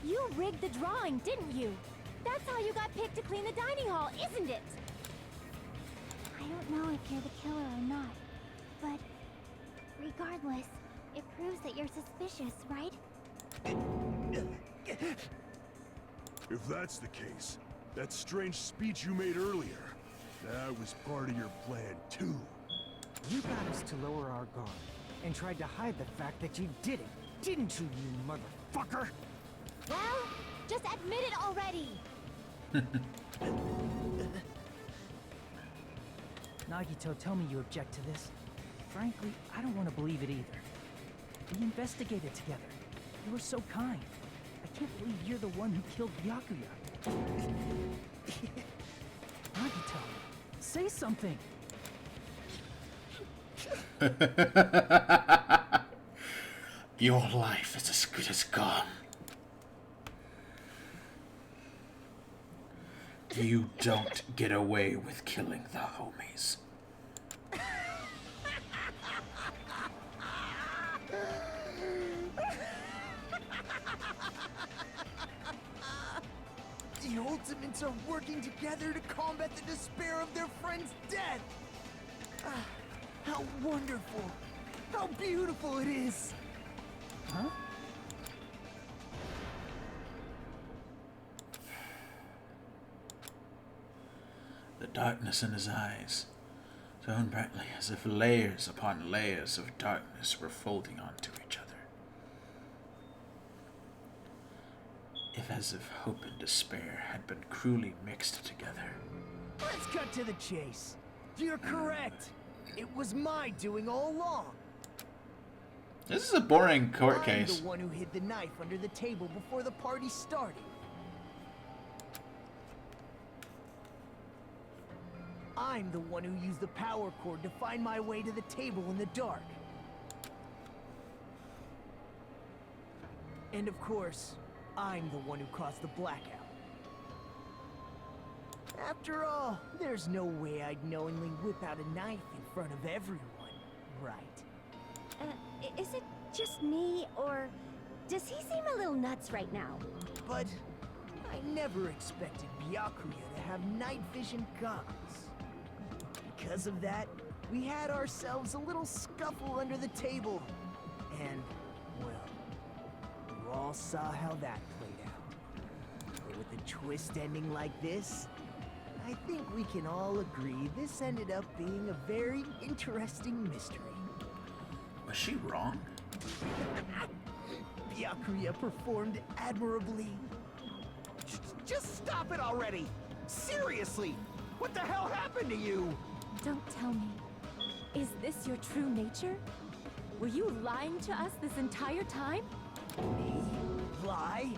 You rigged the drawing, didn't you? That's how you got picked to clean the dining hall, isn't it? I don't know if you're the killer or not, but regardless, it proves that you're suspicious, right? If that's the case, that strange speech you made earlier, that was part of your plan too. You got us to lower our guard, and tried to hide the fact that you did it, didn't you, you motherfucker? Well, just admit it already! Nagito, tell me you object to this. Frankly, I don't want to believe it either. We investigated together. You were so kind. I can't believe you're the one who killed Byakuya. Nagito, say something! Your life is as good as gone. You don't get away with killing the homies. The Ultimates are working together to combat the despair of their friend's death! Ah, how wonderful! How beautiful it is! Huh? The darkness in his eyes shone brightly as if layers upon layers of darkness were folding onto each other. If as if hope and despair had been cruelly mixed together. Let's cut to the chase. You're correct. It was my doing all along. This is a boring court I'm case. the one who hid the knife under the table before the party started. I'm the one who used the power cord to find my way to the table in the dark. And of course, I'm the one who caused the blackout. After all, there's no way I'd knowingly whip out a knife in front of everyone, right? Is it just me, or does he seem a little nuts right now? But I never expected Byakuya to have night vision goggles. Because of that, we had ourselves a little scuffle under the table. And, well, you all saw how that played out. But with a twist ending like this, I think we can all agree this ended up being a very interesting mystery. Was she wrong? Byakuya performed admirably. Just stop it already! Seriously! What the hell happened to you? Don't tell me. Is this your true nature? Were you lying to us this entire time? Me? Lie?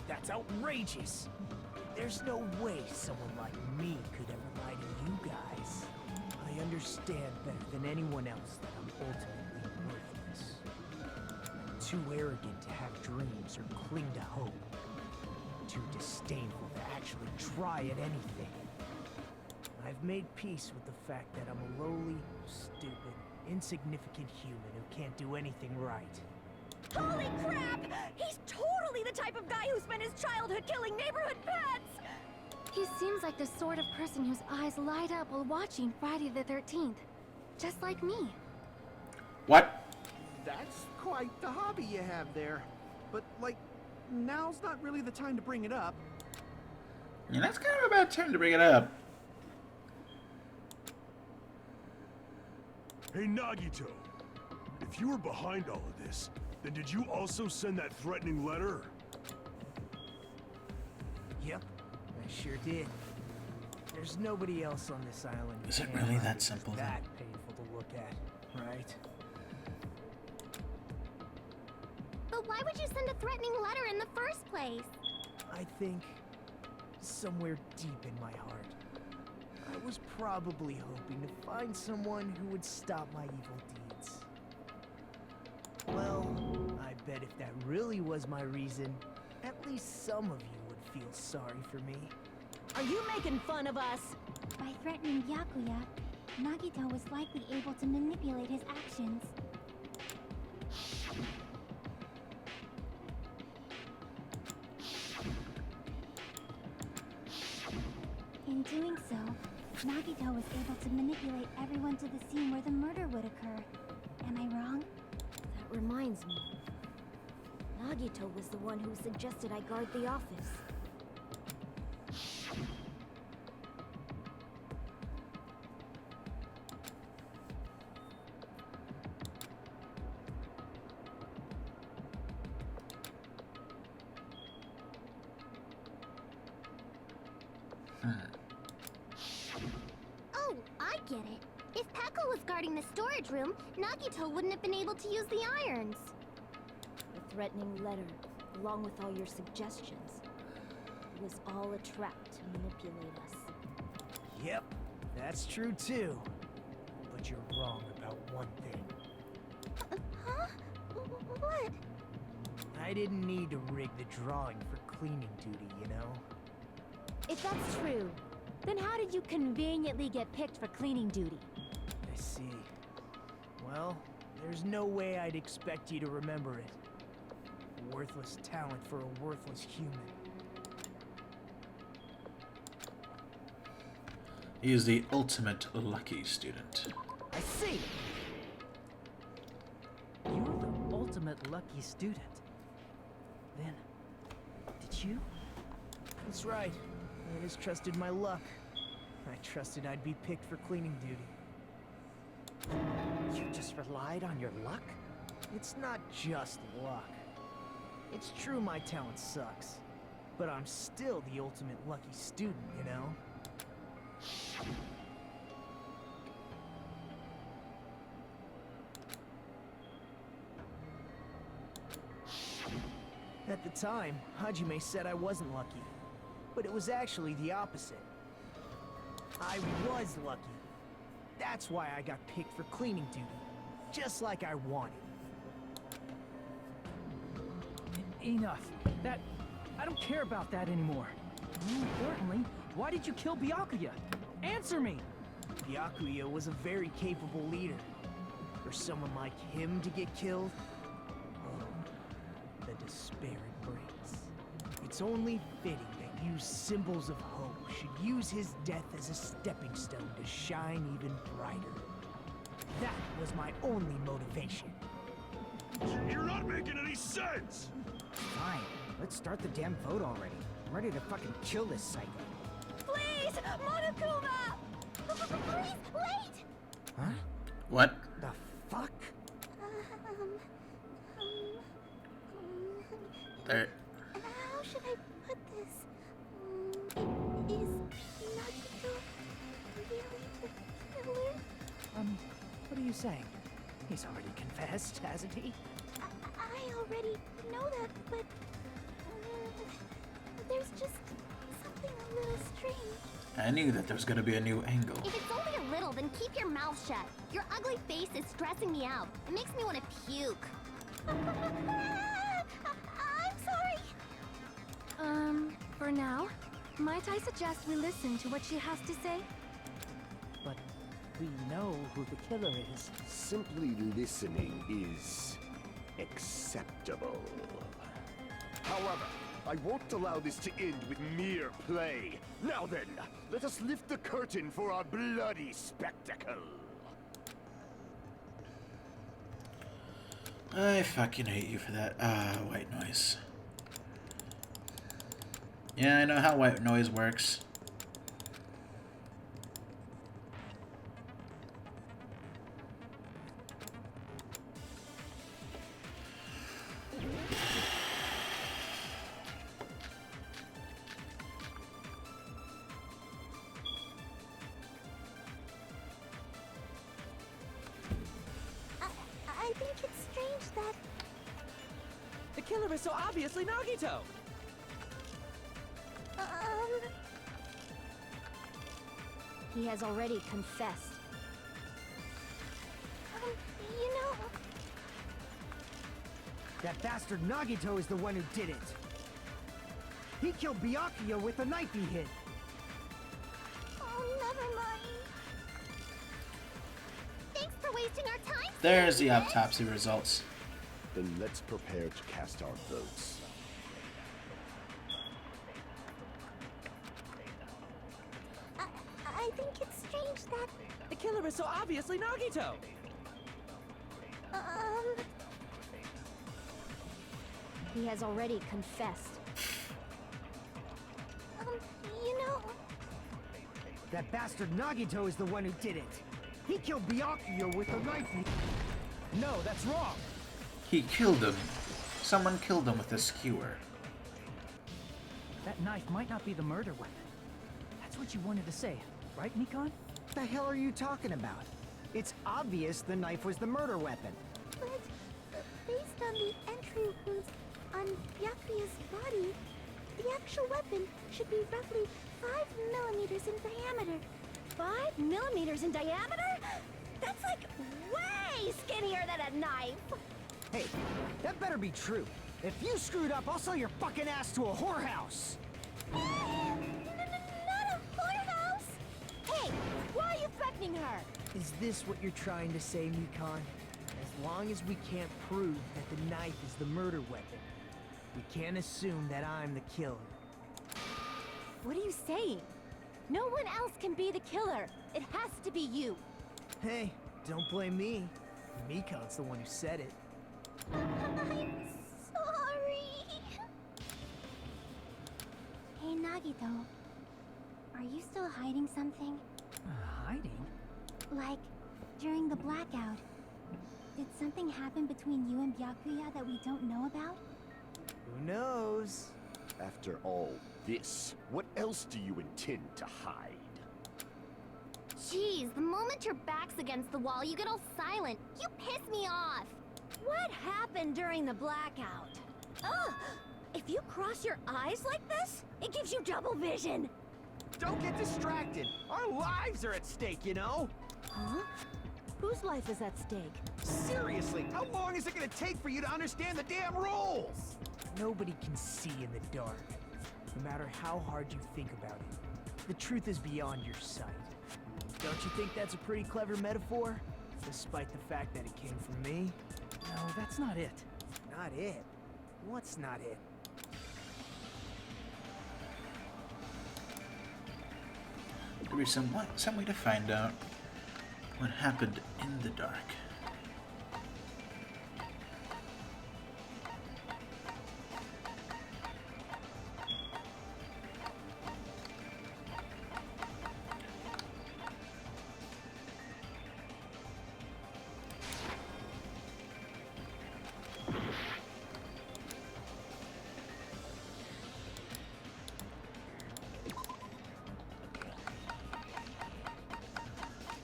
That's outrageous. There's no way someone like me could ever lie to you guys. I understand better than anyone else that I'm ultimately worthless. I'm too arrogant to have dreams or cling to hope. Too disdainful to actually try at anything. I've made peace with the fact that I'm a lowly, stupid, insignificant human who can't do anything right. Holy crap! He's totally the type of guy who spent his childhood killing neighborhood pets! He seems like the sort of person whose eyes light up while watching Friday the 13th. Just like me. What? That's quite the hobby you have there. But, like, now's not really the time to bring it up. Yeah, that's kind of a bad time to bring it up. Hey, Nagito. If you were behind all of this, then did you also send that threatening letter? Yep, I sure did. There's nobody else on this island. Is it really that simple, then? That painful to look at, right? But why would you send a threatening letter in the first place? I think somewhere deep in my heart, I was probably hoping to find someone who would stop my evil deeds. Well, I bet if that really was my reason, at least some of you would feel sorry for me. Are you making fun of us? By threatening Byakuya, Nagito was likely able to manipulate his actions. In doing so, Nagito was able to manipulate everyone to the scene where the murder would occur. Am I wrong? That reminds me. Nagito was the one who suggested I guard the office. Oh, I get it. If Peko was guarding the storage room, Nagito wouldn't have been able to use the irons. The threatening letter, along with all your suggestions, was all a trap to manipulate us. Yep, that's true too. But you're wrong about one thing. Huh? What? I didn't need to rig the drawing for cleaning duty, you know? If that's true, then how did you conveniently get picked for cleaning duty? I see. Well, there's no way I'd expect you to remember it. A worthless talent for a worthless human. He is the ultimate lucky student. I see! You're the ultimate lucky student. Then, did you? That's right. I just trusted my luck. I trusted I'd be picked for cleaning duty. You just relied on your luck? It's not just luck. It's true my talent sucks, but I'm still the ultimate lucky student, you know? At the time, Hajime said I wasn't lucky, but it was actually the opposite. I was lucky. That's why I got picked for cleaning duty, just like I wanted. Enough. I don't care about that anymore. More importantly, why did you kill Byakuya? Answer me! Byakuya was a very capable leader. For someone like him to get killed, oh, the despair it brings. It's only fitting that you symbols of hope should use his death as a stepping stone to shine even brighter. That was my only motivation. You're not making any sense! Fine, let's start the damn vote already. I'm ready to fucking kill this psycho. Flee, Please, Monokuma! Please, wait! Huh? What? The fuck? There. How should I put this? Is Nagito really the killer? What are you saying? He's already confessed, hasn't he? I already know that, but there's just something a little strange. I knew that there was gonna be a new angle. If it's only a little, then keep your mouth shut. Your ugly face is stressing me out. It makes me want to puke. I'm sorry. For now, might I suggest we listen to what she has to say? But we know who the killer is. Simply listening is acceptable. However, I won't allow this to end with mere play. Now then, let us lift the curtain for our bloody spectacle. I fucking hate you for that. White noise. Yeah, I know how white noise works. I think it's strange that The killer is so obviously Nagito! He has already confessed. you know, That bastard Nagito is the one who did it. He killed Byakuya with the knife he hid. oh, never mind. Thanks for wasting our time. There's the autopsy results. Then let's prepare to cast our votes. I think it's strange that, The killer is so obviously Nagito! He has already confessed. you know, That bastard Nagito is the one who did it. He killed Byakuya with the knife he... No, that's wrong! He killed him. Someone killed him with a skewer. That knife might not be the murder weapon. That's what you wanted to say, right, Nikon? What the hell are you talking about? It's obvious the knife was the murder weapon. but based on the entry wounds on Byakuya's body, the actual weapon should be roughly 5 millimeters in diameter. 5 millimeters in diameter? That's like way skinnier than a knife. Hey, that better be true. If you screwed up, I'll sell your fucking ass to a whorehouse! Not a whorehouse! Hey, why are you threatening her? Is this what you're trying to say, Nikon? As long as we can't prove that the knife is the murder weapon, we can't assume that I'm the killer. What are you saying? No one else can be the killer. It has to be you. Hey, don't blame me. Nikon's the one who said it. I'm sorry. Hey, Nagito. Are you still hiding something? Hiding? Like, during the blackout, did something happen between you and Byakuya that we don't know about? Who knows? After all this, what else do you intend to hide? Jeez, the moment your back's against the wall, you get all silent. You piss me off. What happened during the blackout? Ugh! If you cross your eyes like this, it gives you double vision. Don't get distracted. Our lives are at stake, you know? Huh? Whose life is at stake? Seriously, how long is it gonna take for you to understand the damn rules? Nobody can see in the dark, no matter how hard you think about it. The truth is beyond your sight. Don't you think that's a pretty clever metaphor? Despite the fact that it came from me? No, that's not it. Not it. What's not it? There be some way to find out what happened in the dark.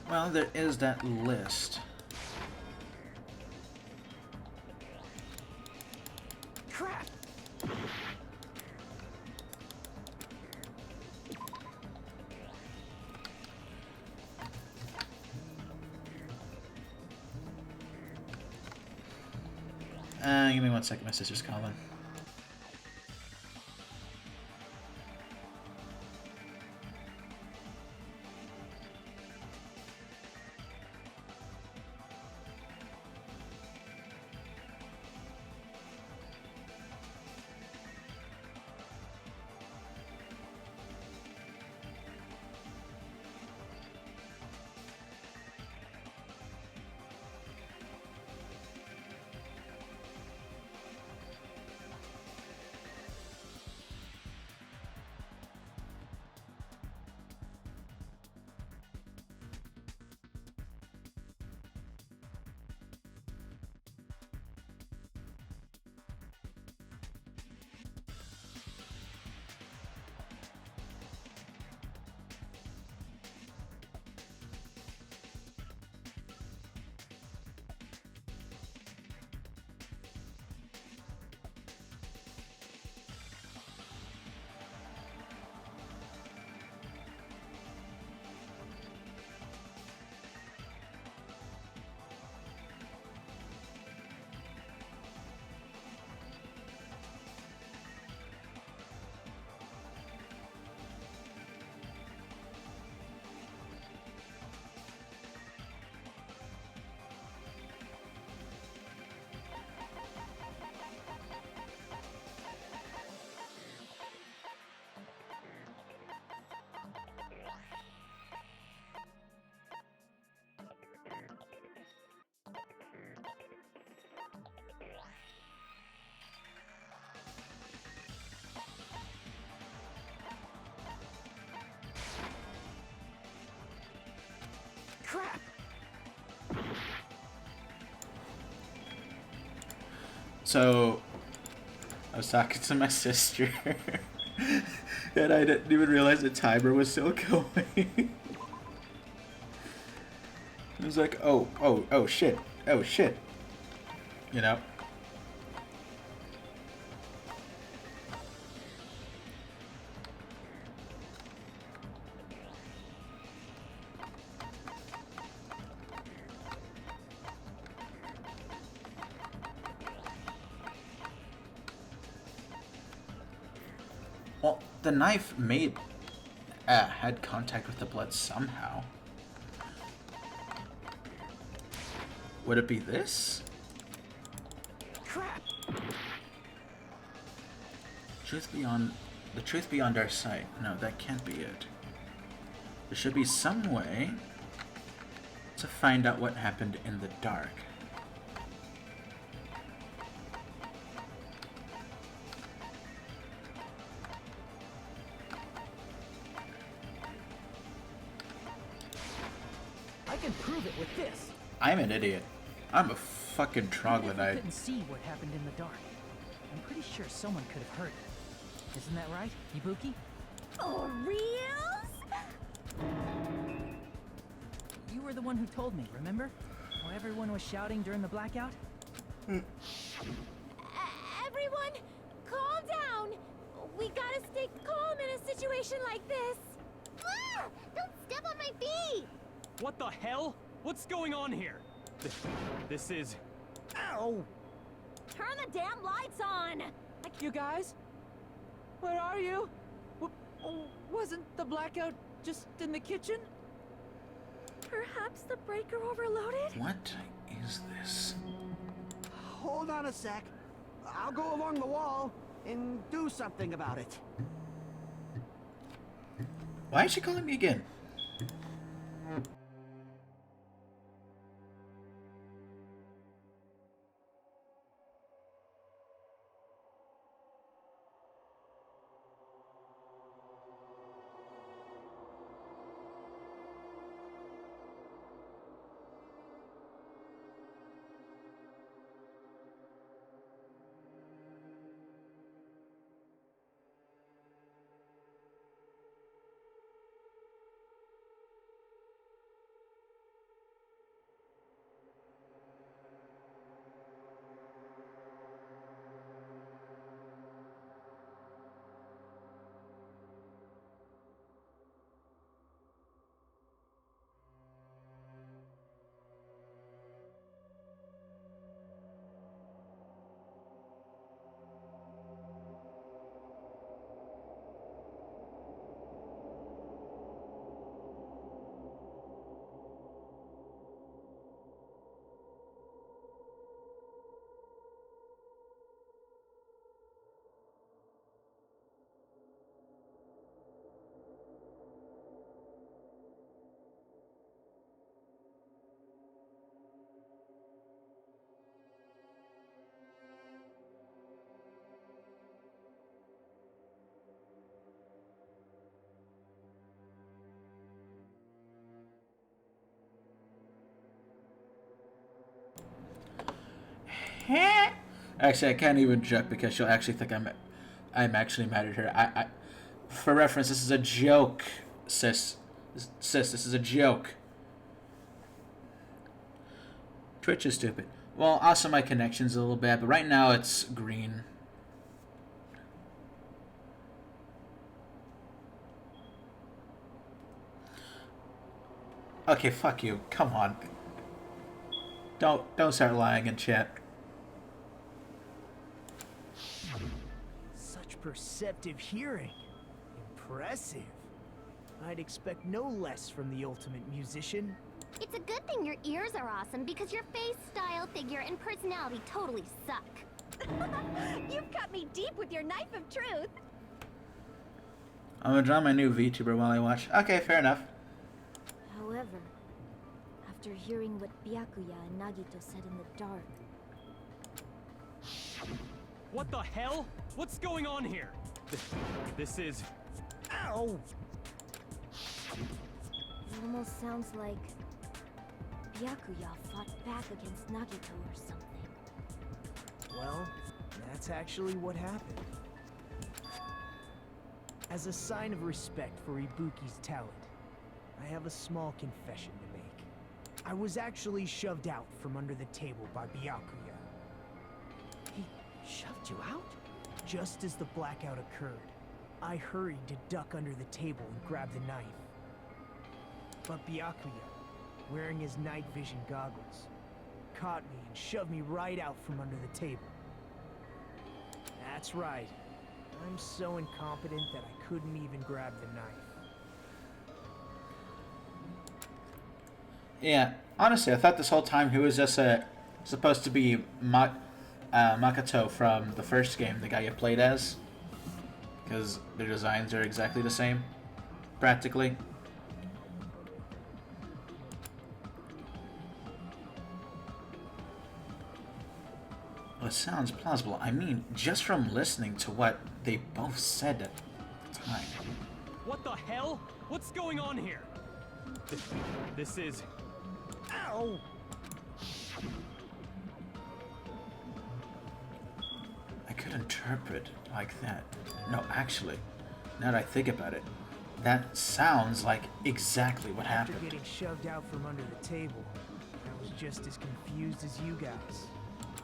Well, there is that list. Crap! Give me 1 second, my sister's calling. Crap! So, I was talking to my sister, and I didn't even realize the timer was still going. I was like, oh shit, you know? Well, the knife had contact with the blood somehow. Would it be this? Crap! The truth beyond our sight. No, that can't be it. There should be some way to find out what happened in the dark. I can prove it with this. I'm an idiot. I'm a fucking Even if we troglodyte. couldn't see what happened in the dark, I'm pretty sure someone could have heard it. Isn't that right, Ibuki? For reals? You were the one who told me, remember? How everyone was shouting during the blackout? Everyone, calm down. We gotta stay calm in a situation like this. Ah! Don't step on my feet! What the hell? What's going on here? This is... Ow! Turn the damn lights on! You guys? Where are you? Wasn't the blackout just in the kitchen? Perhaps the breaker overloaded? What is this? Hold on a sec. I'll go along the wall and do something about it. Why is she calling me again? Actually, I can't even joke because she'll actually think I'm actually mad at her. For reference, this is a joke, sis. Sis, this is a joke. Twitch is stupid. Well, also my connection's a little bad, but right now it's green. Okay, fuck you. Come on. Don't start lying in chat. Such perceptive hearing. Impressive. I'd expect no less from the ultimate musician. It's a good thing your ears are awesome because your face, style, figure, and personality totally suck. You've cut me deep with your knife of truth. I'm gonna draw my new VTuber while I watch. Okay, fair enough. However, after hearing what Byakuya and Nagito said in the dark... What the hell? What's going on here? This is... Ow! It almost sounds like Byakuya fought back against Nagito or something. Well, that's actually what happened. As a sign of respect for Ibuki's talent, I have a small confession to make. I was actually shoved out from under the table by Byakuya. He shoved you out? Just as the blackout occurred, I hurried to duck under the table and grab the knife. But Byakuya, wearing his night vision goggles, caught me and shoved me right out from under the table. That's right. I'm so incompetent that I couldn't even grab the knife. Yeah, honestly, I thought this whole time he was just supposed to be Makoto from the first game, the guy you played as. Because their designs are exactly the same, practically. Well, it sounds plausible. I mean, just from listening to what they both said at the time. What the hell? What's going on here? This is... Ow! I could interpret like that. No, actually, now that I think about it, that sounds like exactly what happened. After getting shoved out from under the table, I was just as confused as you guys.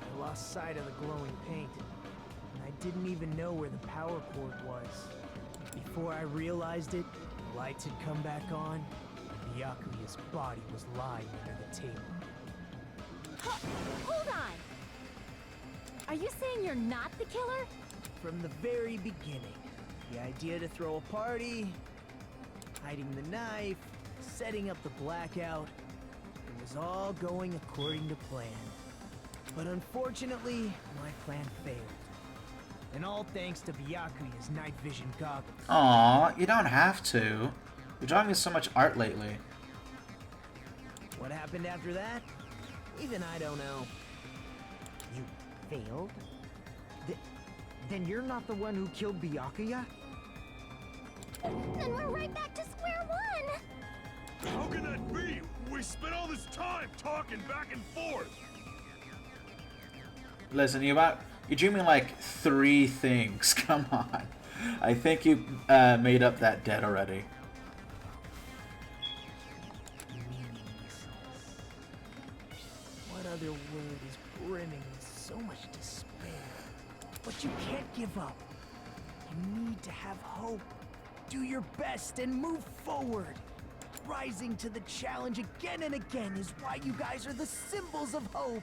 I lost sight of the glowing paint, and I didn't even know where the power cord was. Before I realized it, the lights had come back on, and Byakuya's body was lying under the table. Hold on! Are you saying you're not the killer? From the very beginning, the idea to throw a party, hiding the knife, setting up the blackout, it was all going according to plan. But unfortunately, my plan failed. And all thanks to Byakuya's night vision goggles. Aw, you don't have to. You're drawing me so much art lately. What happened after that? Even I don't know. You failed? Then you're not the one who killed Byakuya? Then we're right back to square one! How can that be? We spent all this time talking back and forth! Listen, you drew me like 3 things. Come on. I think you made up that debt already. What other word is brimming with so much despair? But you can't give up. You need to have hope. Do your best and move forward. Rising to the challenge again and again is why you guys are the symbols of hope.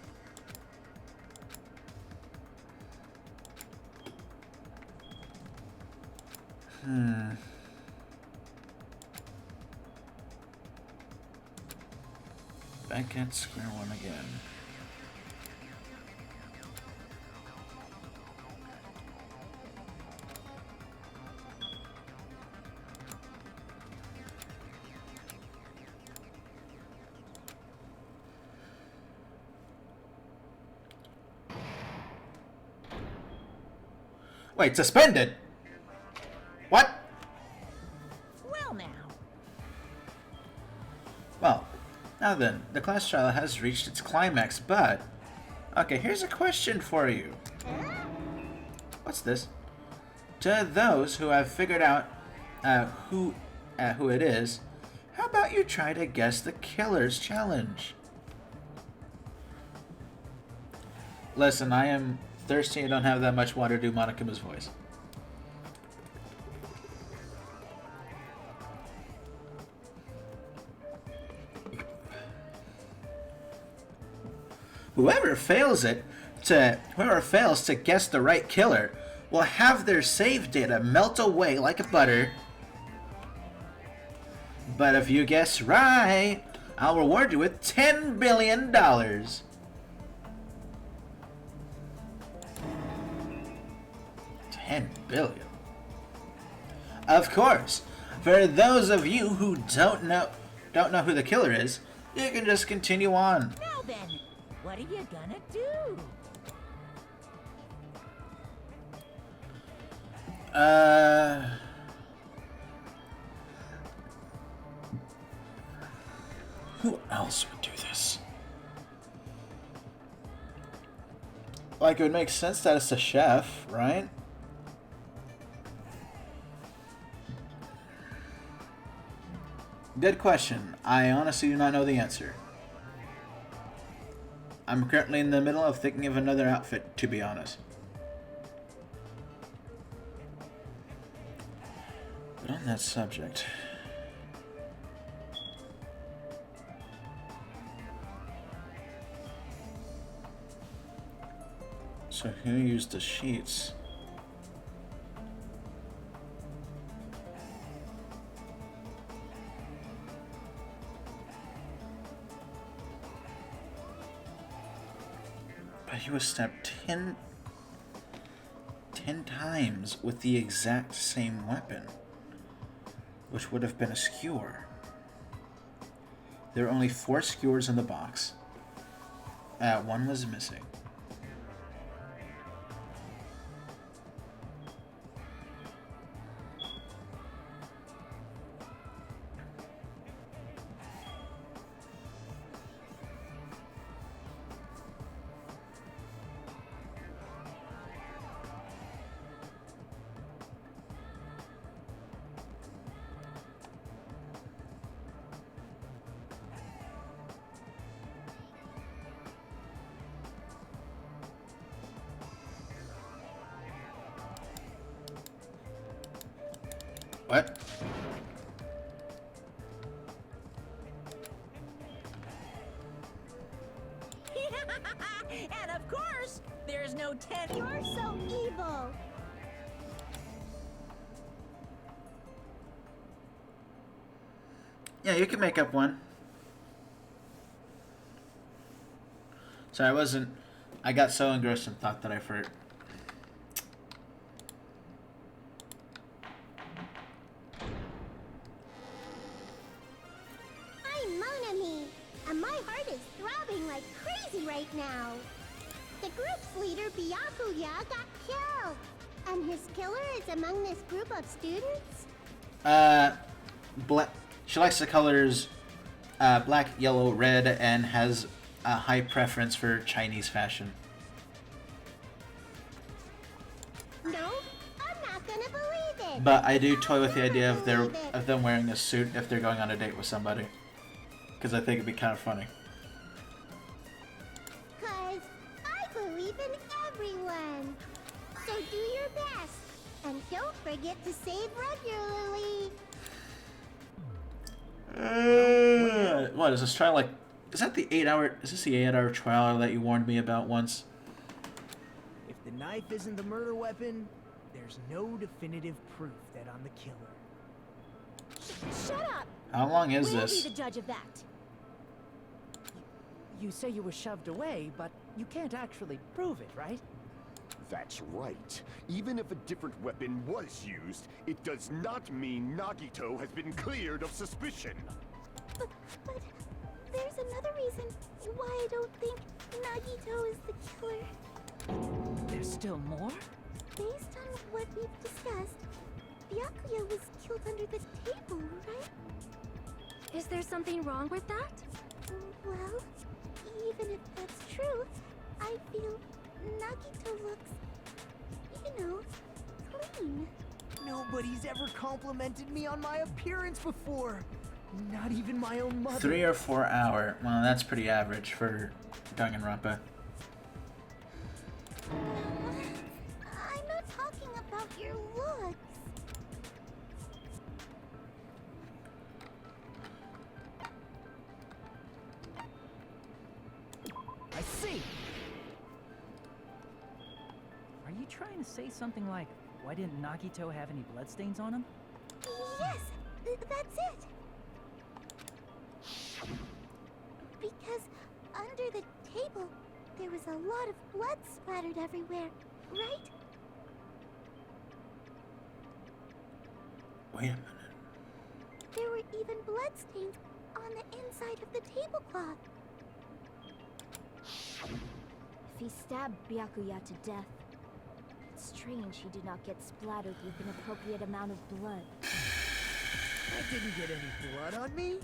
Back at square one again. Wait, suspended? What? Well now. Well, now then, the class trial has reached its climax, but Okay, here's a question for you. What's this? To those who have figured out who it is, how about you try to guess the killer's challenge? Listen, I am thirsty and don't have that much water to do Monikuma's voice. Whoever fails to guess the right killer will have their save data melt away like butter. But if you guess right, I'll reward you with $10 billion. $10 billion. Of course, for those of you who don't know who the killer is, you can just continue on. Now then, what are you gonna do? Who else would do this? Like, it would make sense that it's a chef, right? Good question. I honestly do not know the answer. I'm currently in the middle of thinking of another outfit, to be honest. But on that subject... So who used the sheets? But he was stabbed 10 times with the exact same weapon, which would have been a skewer. There were only 4 skewers in the box. One was missing. What? And of course, there's no 10. You're so evil. Yeah, you can make up one. Sorry, I got so engrossed in thought that I forgot. Right now. The group's leader, Byakuya, got killed. And his killer is among this group of students? She likes the colors black, yellow, red, and has a high preference for Chinese fashion. No, I'm not gonna believe it. But I do toy with the idea of them wearing a suit if they're going on a date with somebody. Because I think it'd be kind of funny. Everyone. So do your best. And don't forget to save regularly. What is this trial like? Is that the 8-hour? Is this the 8-hour trial that you warned me about once? If the knife isn't the murder weapon, there's no definitive proof that I'm the killer. Shut up! How long is We'll this? be the judge of that. You say you were shoved away, but you can't actually prove it, right? That's right. Even if a different weapon was used, it does not mean Nagito has been cleared of suspicion. But there's another reason why I don't think Nagito is the killer. There's still more? Based on what we've discussed, Byakuya was killed under the table, right? Is there something wrong with that? Well, even if that's true, I I feel Nagito looks, you know, clean. Nobody's ever complimented me on my appearance before. Not even my own mother. 3 or 4 hour. Well, that's pretty average for Danganronpa. I'm not talking about your looks. I see! Are you trying to say something like, why didn't Nagito have any bloodstains on him? Yes, that's it. Because under the table, there was a lot of blood splattered everywhere, right? Wait a minute. There were even bloodstains on the inside of the tablecloth. If he stabbed Byakuya to death, it's strange he did not get splattered with an appropriate amount of blood. I didn't get any blood on me?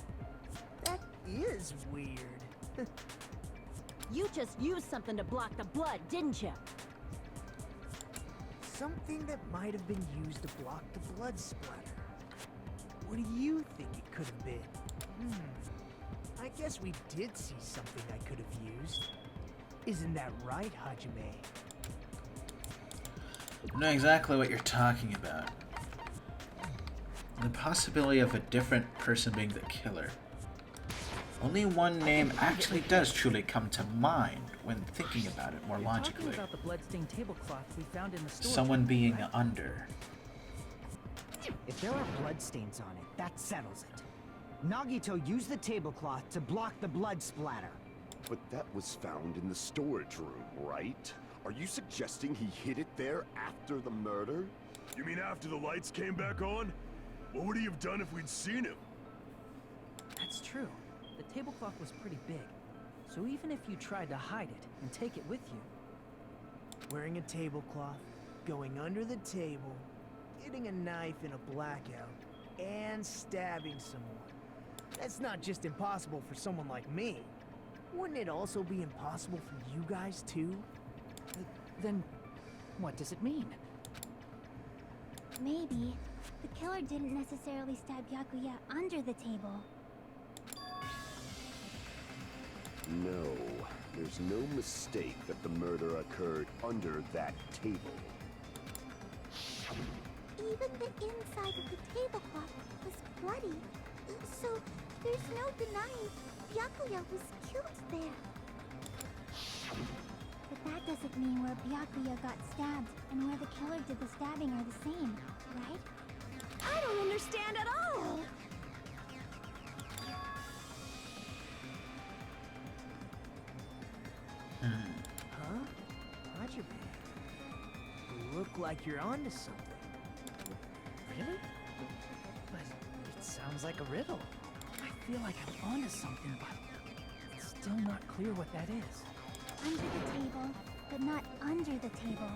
That is weird. You just used something to block the blood, didn't you? Something that might have been used to block the blood splatter. What do you think it could have been? I guess we did see something I could have used. Isn't that right, Hajime? I know exactly what you're talking about. The possibility of a different person being the killer. Only one name actually does truly come to mind when thinking about it more logically. Talking about the bloodstained tablecloth we found in the store. Someone being under. If there are bloodstains on it, that settles it. Nagito used the tablecloth to block the blood splatter. But that was found in the storage room, right? Are you suggesting he hid it there after the murder? You mean after the lights came back on? What would he have done if we'd seen him? That's true. The tablecloth was pretty big. So even if you tried to hide it and take it with you... Wearing a tablecloth, going under the table, getting a knife in a blackout, and stabbing someone. That's not just impossible for someone like me. Wouldn't it also be impossible for you guys too? Then, what does it mean? Maybe the killer didn't necessarily stab Byakuya under the table. No, there's no mistake that the murder occurred under that table. Even the inside of the tablecloth was bloody. So there's no denying Byakuya was killed there. But that doesn't mean where Byakuya got stabbed and where the killer did the stabbing are the same, right? I don't understand at all! Huh? Hajime? You look like you're onto something. Really? But it sounds like a riddle. I feel like I'm onto something, but it's still not clear what that is. Under the table, but not under the table.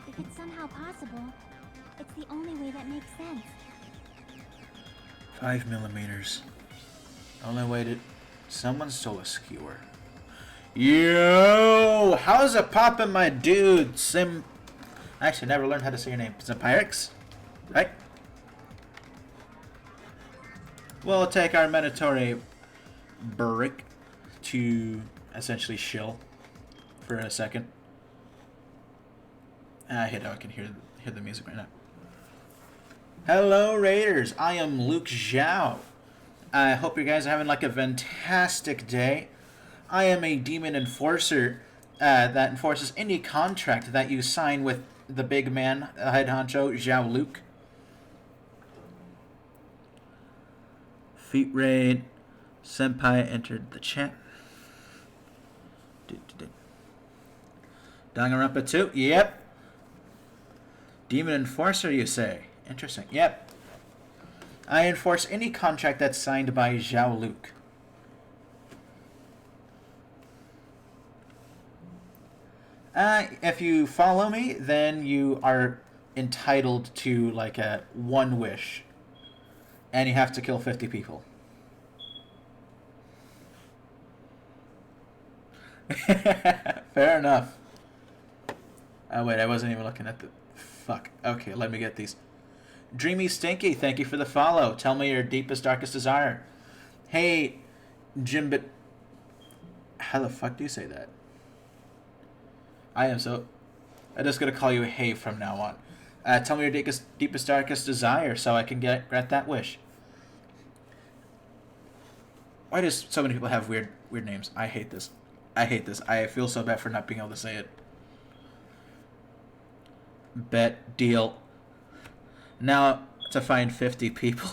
If it's somehow possible, it's the only way that makes sense. 5 millimeters. Only waited. Someone stole a skewer. Yo! How's it poppin', my dude? I actually never learned how to say your name. Simpyrix? Right? We'll take our mandatory break to essentially chill for a second. I hate how I can hear the music right now. Hello, Raiders. I am Luke Zhao. I hope you guys are having like a fantastic day. I am a demon enforcer that enforces any contract that you sign with the big man, head honcho, Zhao Luke. Feet raid. Senpai entered the chat. Danganronpa 2? Yep. Demon enforcer, you say? Interesting. Yep. I enforce any contract that's signed by Zhao Luke. If you follow me, then you are entitled to like a one wish. And you have to kill 50 people. Fair enough. Oh wait, I wasn't even looking at the... Fuck. Okay, let me get these. Dreamy Stinky, thank you for the follow. Tell me your deepest, darkest desire. Hey, Jimbit... How the fuck do you say that? I'm just gonna call you Hey from now on. Tell me your deepest, darkest desire so I can grant that wish. Why do so many people have weird names? I hate this. I feel so bad for not being able to say it. Bet, deal. Now to find 50 people.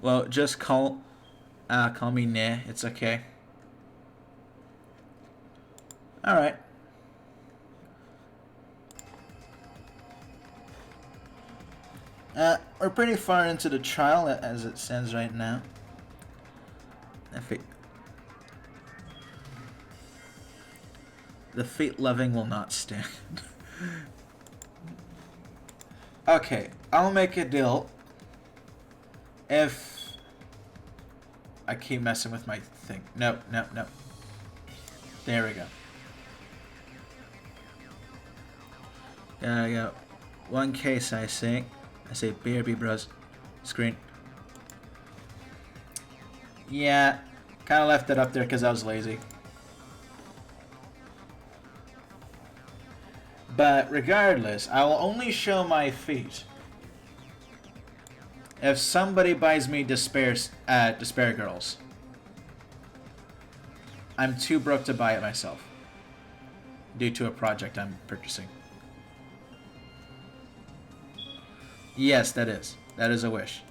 Well, just call me Nah. It's okay. All right. We're pretty far into the trial as it stands right now. The fate loving will not stand. Okay, I'll make a deal. If I keep messing with my thing. No. There we go. There we go. One case, I say BRB bros. Screen. Yeah, kind of left it up there because I was lazy. But regardless, I will only show my feet if somebody buys me Despair Girls. I'm too broke to buy it myself due to a project I'm purchasing. Yes, that is a wish.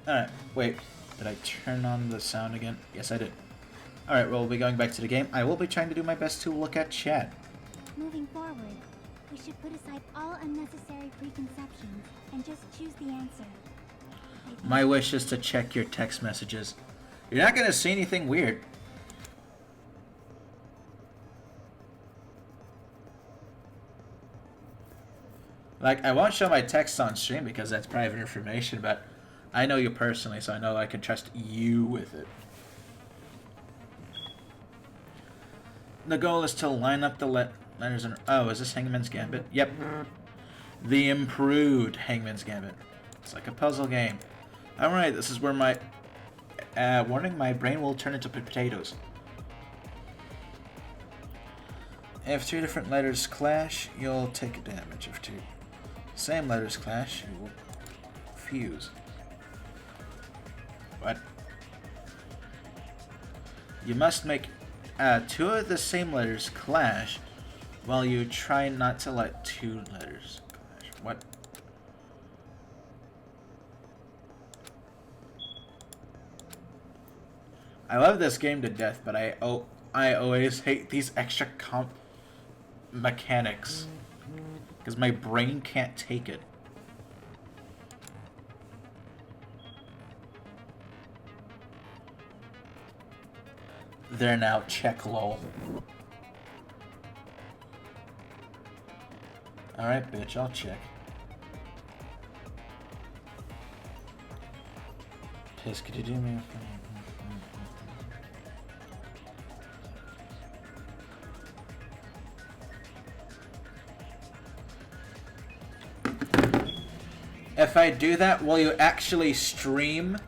Alright, wait. Did I turn on the sound again? Yes, I did. Alright, well, we'll be going back to the game. I will be trying to do my best to look at chat. Moving forward, we should put aside all unnecessary preconceptions and just choose the answer. My wish is to check your text messages. You're not going to see anything weird. Like, I won't show my text on stream because that's private information, but I know you personally, so I know I can trust you with it. The goal is to line up the letters in... Oh, is this Hangman's Gambit? Yep. The improved Hangman's Gambit. It's like a puzzle game. Alright, this is where my... warning, my brain will turn into potatoes. If two different letters clash, you'll take a damage. If two same letters clash, you will fuse. What? You must make two of the same letters clash while you try not to let two letters clash. What? I love this game to death, but I always hate these extra mechanics because my brain can't take it. There now, check lol. Alright, bitch, I'll check. Piss, could you do me a favor? If I do that, will you actually stream?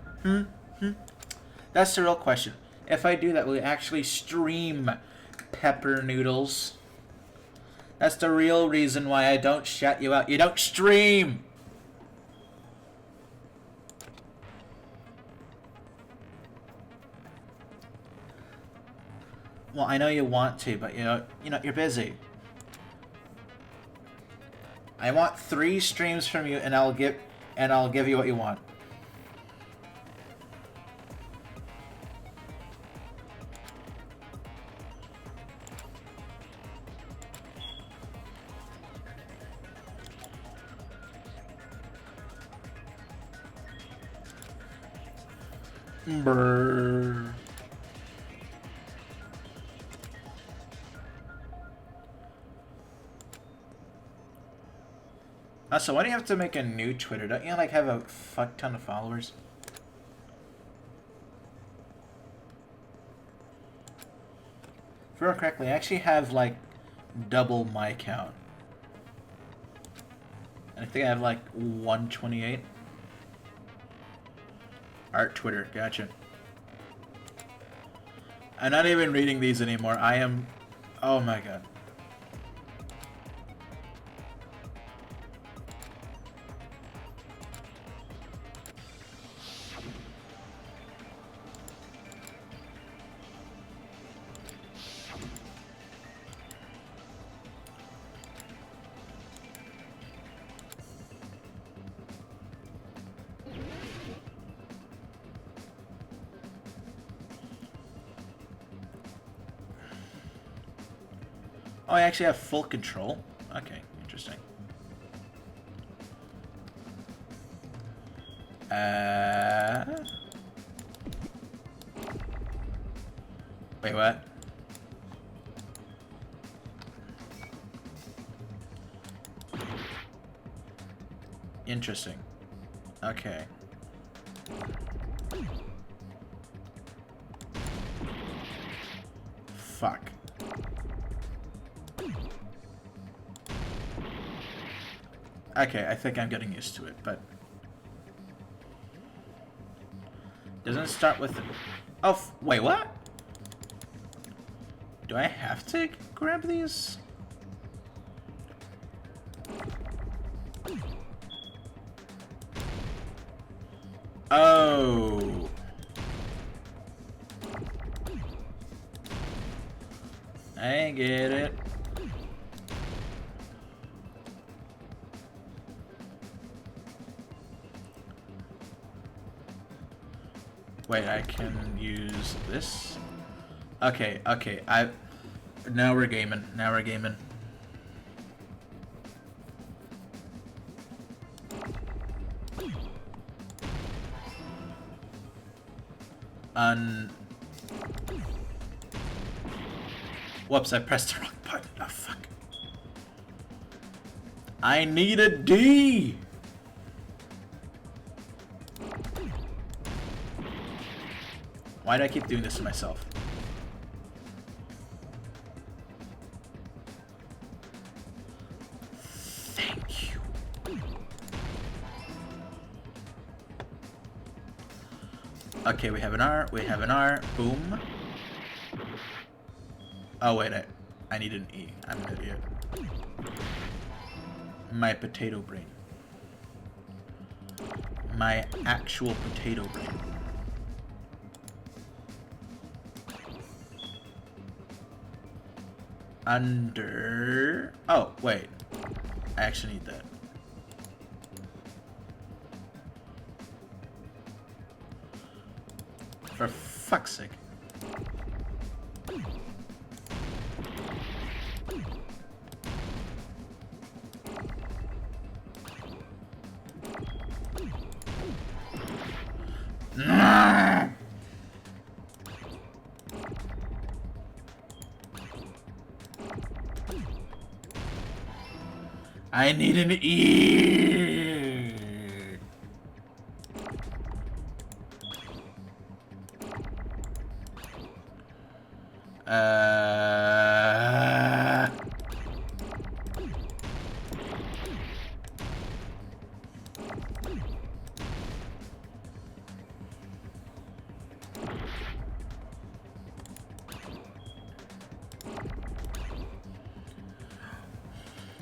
That's the real question. If I do that, will you actually stream Pepper Noodles? That's the real reason why I don't shut you out. You don't stream! Well, I know you want to, but you're busy. I want 3 streams from you, and I'll give you what you want. Brrr. So why do you have to make a new Twitter? Don't you like have a fuck ton of followers? If I remember correctly, I actually have like double my count. And I think I have like 128. Art Twitter, gotcha. I'm not even reading these anymore. I am... Oh my god. Oh, I actually have full control? Okay, interesting. Wait, what? Interesting. Okay. Fuck. Okay, I think I'm getting used to it, but... Doesn't it start with... Oh, wait, what? Do I have to grab these? Oh. I get it. Wait, I can use this? Okay, okay, now we're gaming, now we're gaming. Whoops, I pressed the wrong button. Oh, fuck. I need a D! Why do I keep doing this to myself? Thank you. Okay, we have an R, we have an R, boom. Oh wait, I need an E. I'm an idiot. My potato brain. My actual potato brain. Under... Oh, wait. I actually need that. For fuck's sake. I need an E.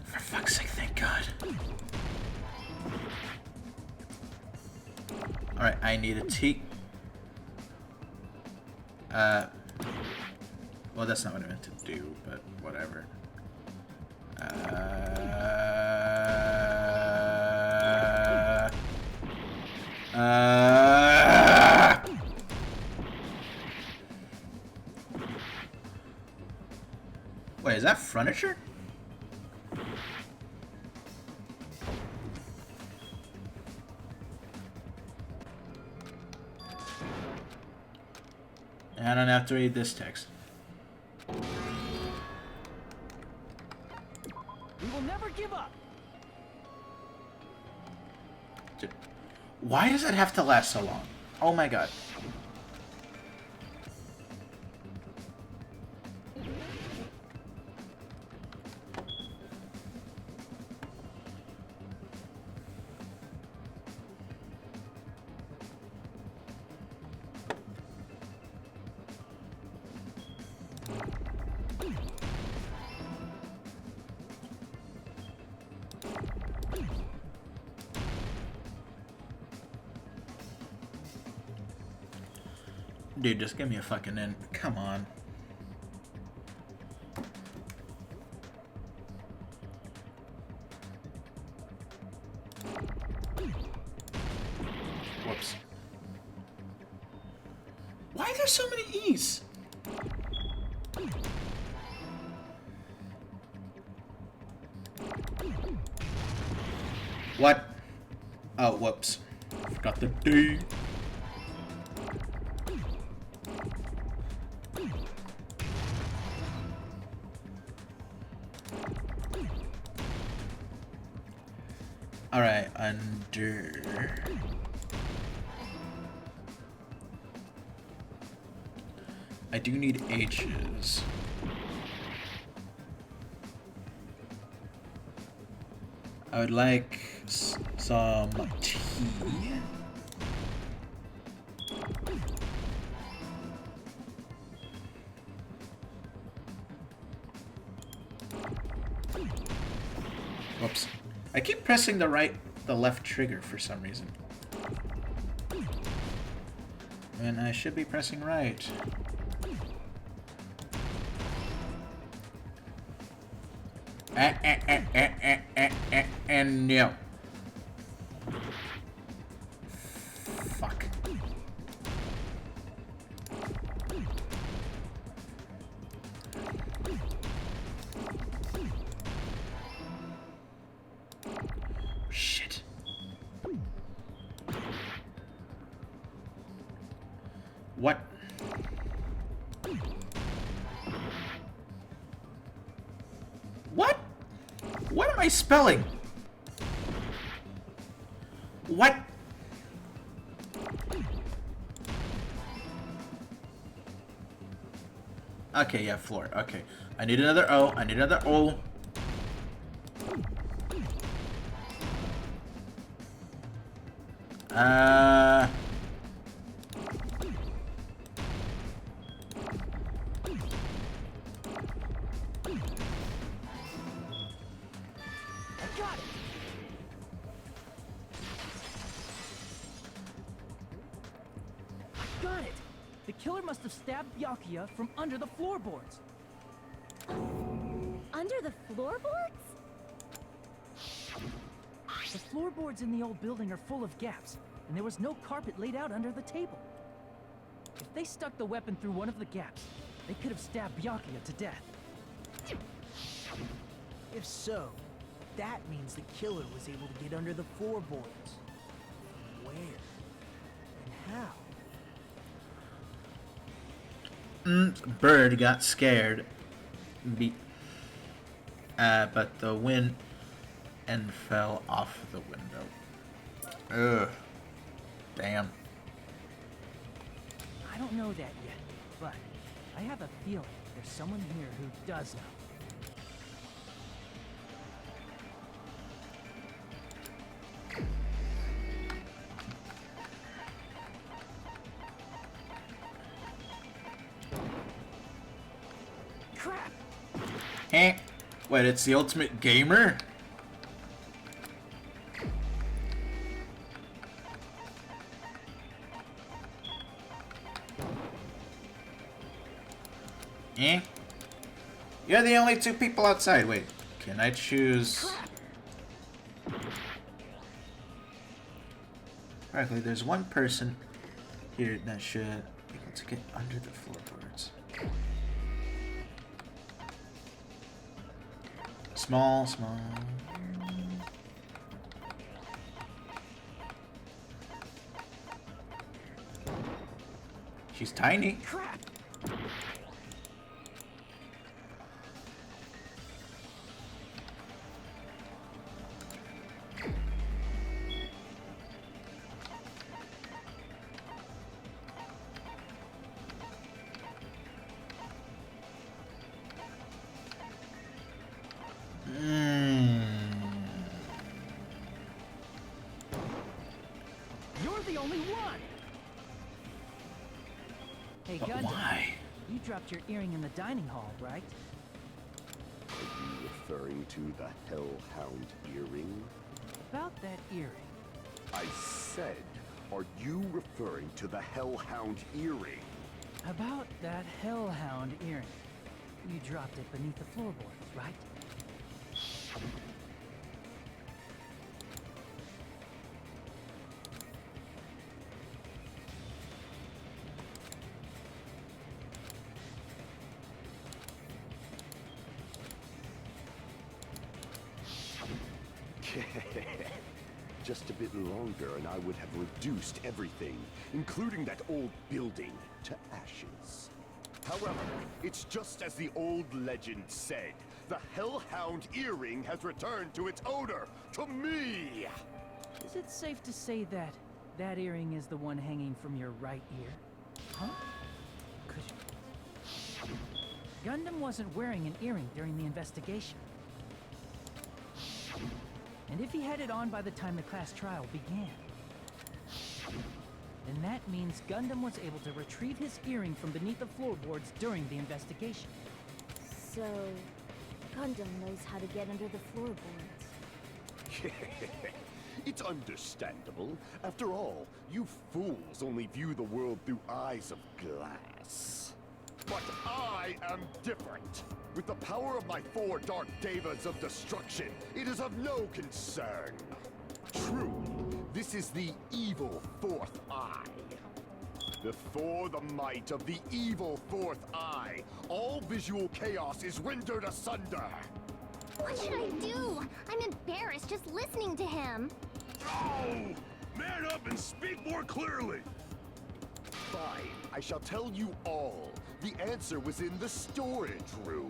For fuck's sake, thank God. Alright, I need a T. Well, that's not what I meant to do, but whatever. Wait, is that furniture? I don't have to read this text. We will never give up. Why does it have to last so long? Oh my god. Dude, just give me a fucking in. Come on. Whoops. Why are there so many E's? What? Oh, whoops. Forgot the D. Alright, under... I do need H's. I would like some T. Whoops. I keep pressing the left trigger for some reason. And I should be pressing right. And no. Fuck. Shit. What? What? What am I spelling? What? Okay, yeah, floor. Okay. I need another O. I need another O. Got it! The killer must have stabbed Byakuya from under the floorboards. Under the floorboards? The floorboards in the old building are full of gaps, and there was no carpet laid out under the table. If they stuck the weapon through one of the gaps, they could have stabbed Byakuya to death. If so, that means the killer was able to get under the floorboards. Where? And how? Bird got scared. But the wind and fell off the window. Ugh. Damn. I don't know that yet, but I have a feeling there's someone here who does know. Crap! Heh. Wait, it's the ultimate gamer? Eh? You're the only two people outside. Wait, can I choose... Correctly, there's one person here that should be able to get under the floorboards. Small, small. She's tiny. Crap! dropped your earring in the dining hall, right? Are you referring to the Hellhound earring? About that earring. I said, are you referring to the Hellhound earring? About that Hellhound earring. You dropped it beneath the floorboards, right? Just a bit longer and I would have reduced everything, including that old building, to ashes. However, it's just as the old legend said. The Hellhound earring has returned to its owner, to me! Is it safe to say that that earring is the one hanging from your right ear? Huh? Gundam wasn't wearing an earring during the investigation. And if he had it on by the time the class trial began, then that means Gundam was able to retrieve his earring from beneath the floorboards during the investigation. So, Gundam knows how to get under the floorboards. It's understandable. After all, you fools only view the world through eyes of glass. But I am different. With the power of my 4 Dark Devas of destruction, it is of no concern. Truly, this is the evil 4th eye. Before the might of the evil 4th eye, all visual chaos is rendered asunder. What should I do? I'm embarrassed just listening to him. Oh! Man up and speak more clearly! Fine, I shall tell you all. The answer was in the storage room.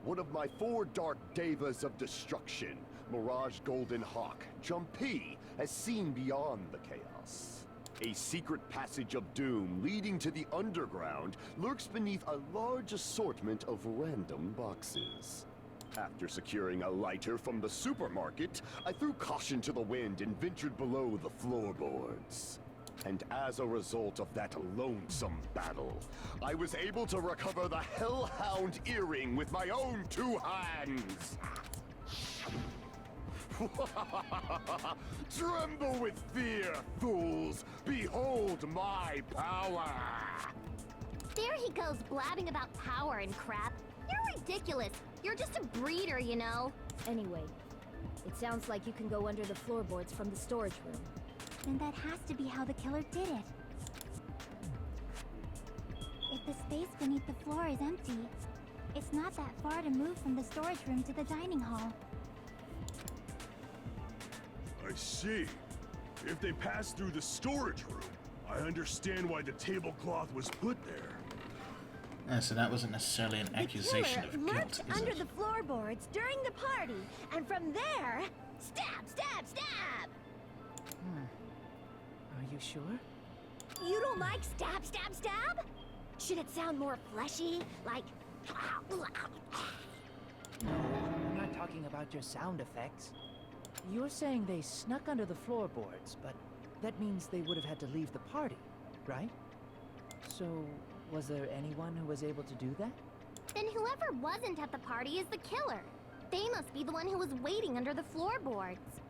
One of my 4 Dark Devas of destruction, Mirage Golden Hawk, Jumpy, has seen beyond the chaos. A secret passage of doom leading to the underground lurks beneath a large assortment of random boxes. After securing a lighter from the supermarket, I threw caution to the wind and ventured below the floorboards. And as a result of that lonesome battle, I was able to recover the Hellhound earring with my own 2 hands! Tremble with fear, fools! Behold my power! There he goes blabbing about power and crap. You're ridiculous. You're just a breeder, you know. Anyway, it sounds like you can go under the floorboards from the storage room. Then that has to be how the killer did it. If the space beneath the floor is empty, it's not that far to move from the storage room to the dining hall. I see. If they passed through the storage room, I understand why the tablecloth was put there. So that wasn't necessarily an accusation of guilt, lurked is under it? the floorboards during the party, and from there, stab, stab, stab! Are you sure? You don't like stab, stab, stab? Should it sound more fleshy, like... No, I'm not talking about your sound effects. You're saying they snuck under the floorboards, but that means they would have had to leave the party, right? So, was there anyone who was able to do that? Then whoever wasn't at the party is the killer. They must be the one who was waiting under the floorboards.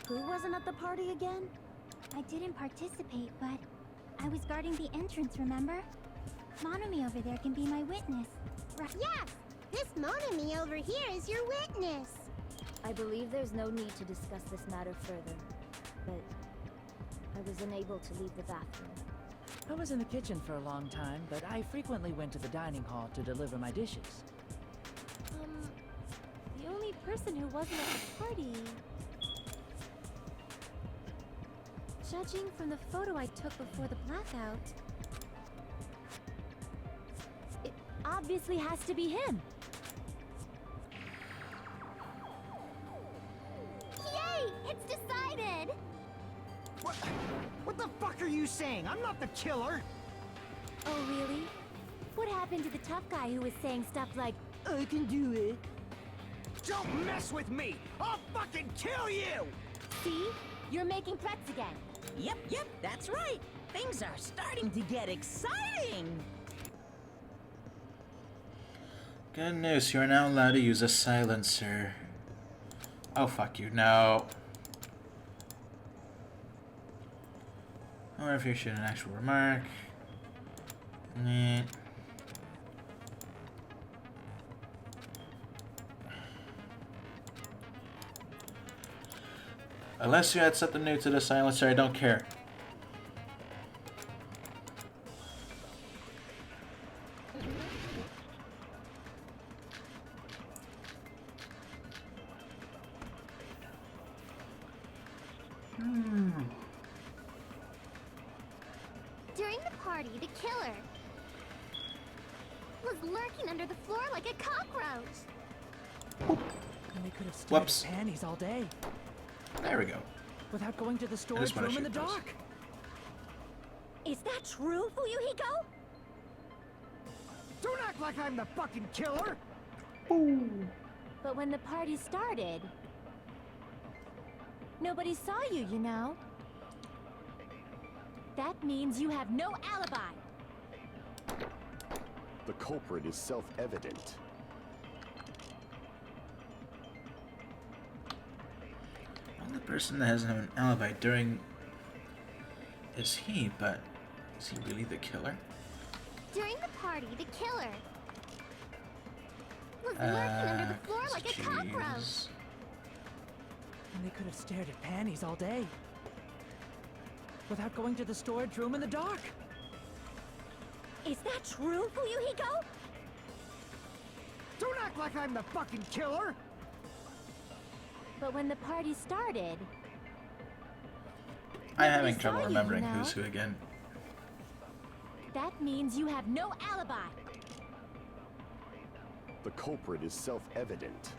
Who wasn't at the party again? I didn't participate, but I was guarding the entrance, remember? Monomi over there can be my witness. Yes! This Monomi over here is your witness! I believe there's no need to discuss this matter further, but I was unable to leave the bathroom. I was in the kitchen for a long time, but I frequently went to the dining hall to deliver my dishes. The only person who wasn't at the party... Judging from the photo I took before the blackout... it obviously has to be him! Yay! It's decided! What the fuck are you saying? I'm not the killer! Oh, really? What happened to the tough guy who was saying stuff like, I can do it? Don't mess with me! I'll fucking kill you! See? You're making threats again. Yep, that's right. Things are starting to get exciting. Good news, you are now allowed to use a silencer. Oh, fuck you, no. Or if you should an actual remark. Nah. Unless you had something new to the silencer, I don't care. During the party, the killer was lurking under the floor like a cockroach. And they could have stared Whoops. at panties all day. There we go. Without going to the storage wanna room in the shoot those. dark. Is that true, Fuyuhiko? Don't act like I'm the fucking killer! But when the party started, nobody saw you, you know. That means you have no alibi. The culprit is self-evident. Well, the person that doesn't have an alibi during is he, but is he really the killer? During the party, the killer was lurking under the floor like a cockroach. And they could have stared at panties all day. Without going to the storage room in the dark. Is that true, Fuyuhiko? Don't act like I'm the fucking killer! But when the party started, I'm having saw trouble you, remembering you know? who's who again. that means you have no alibi. The culprit is self-evident.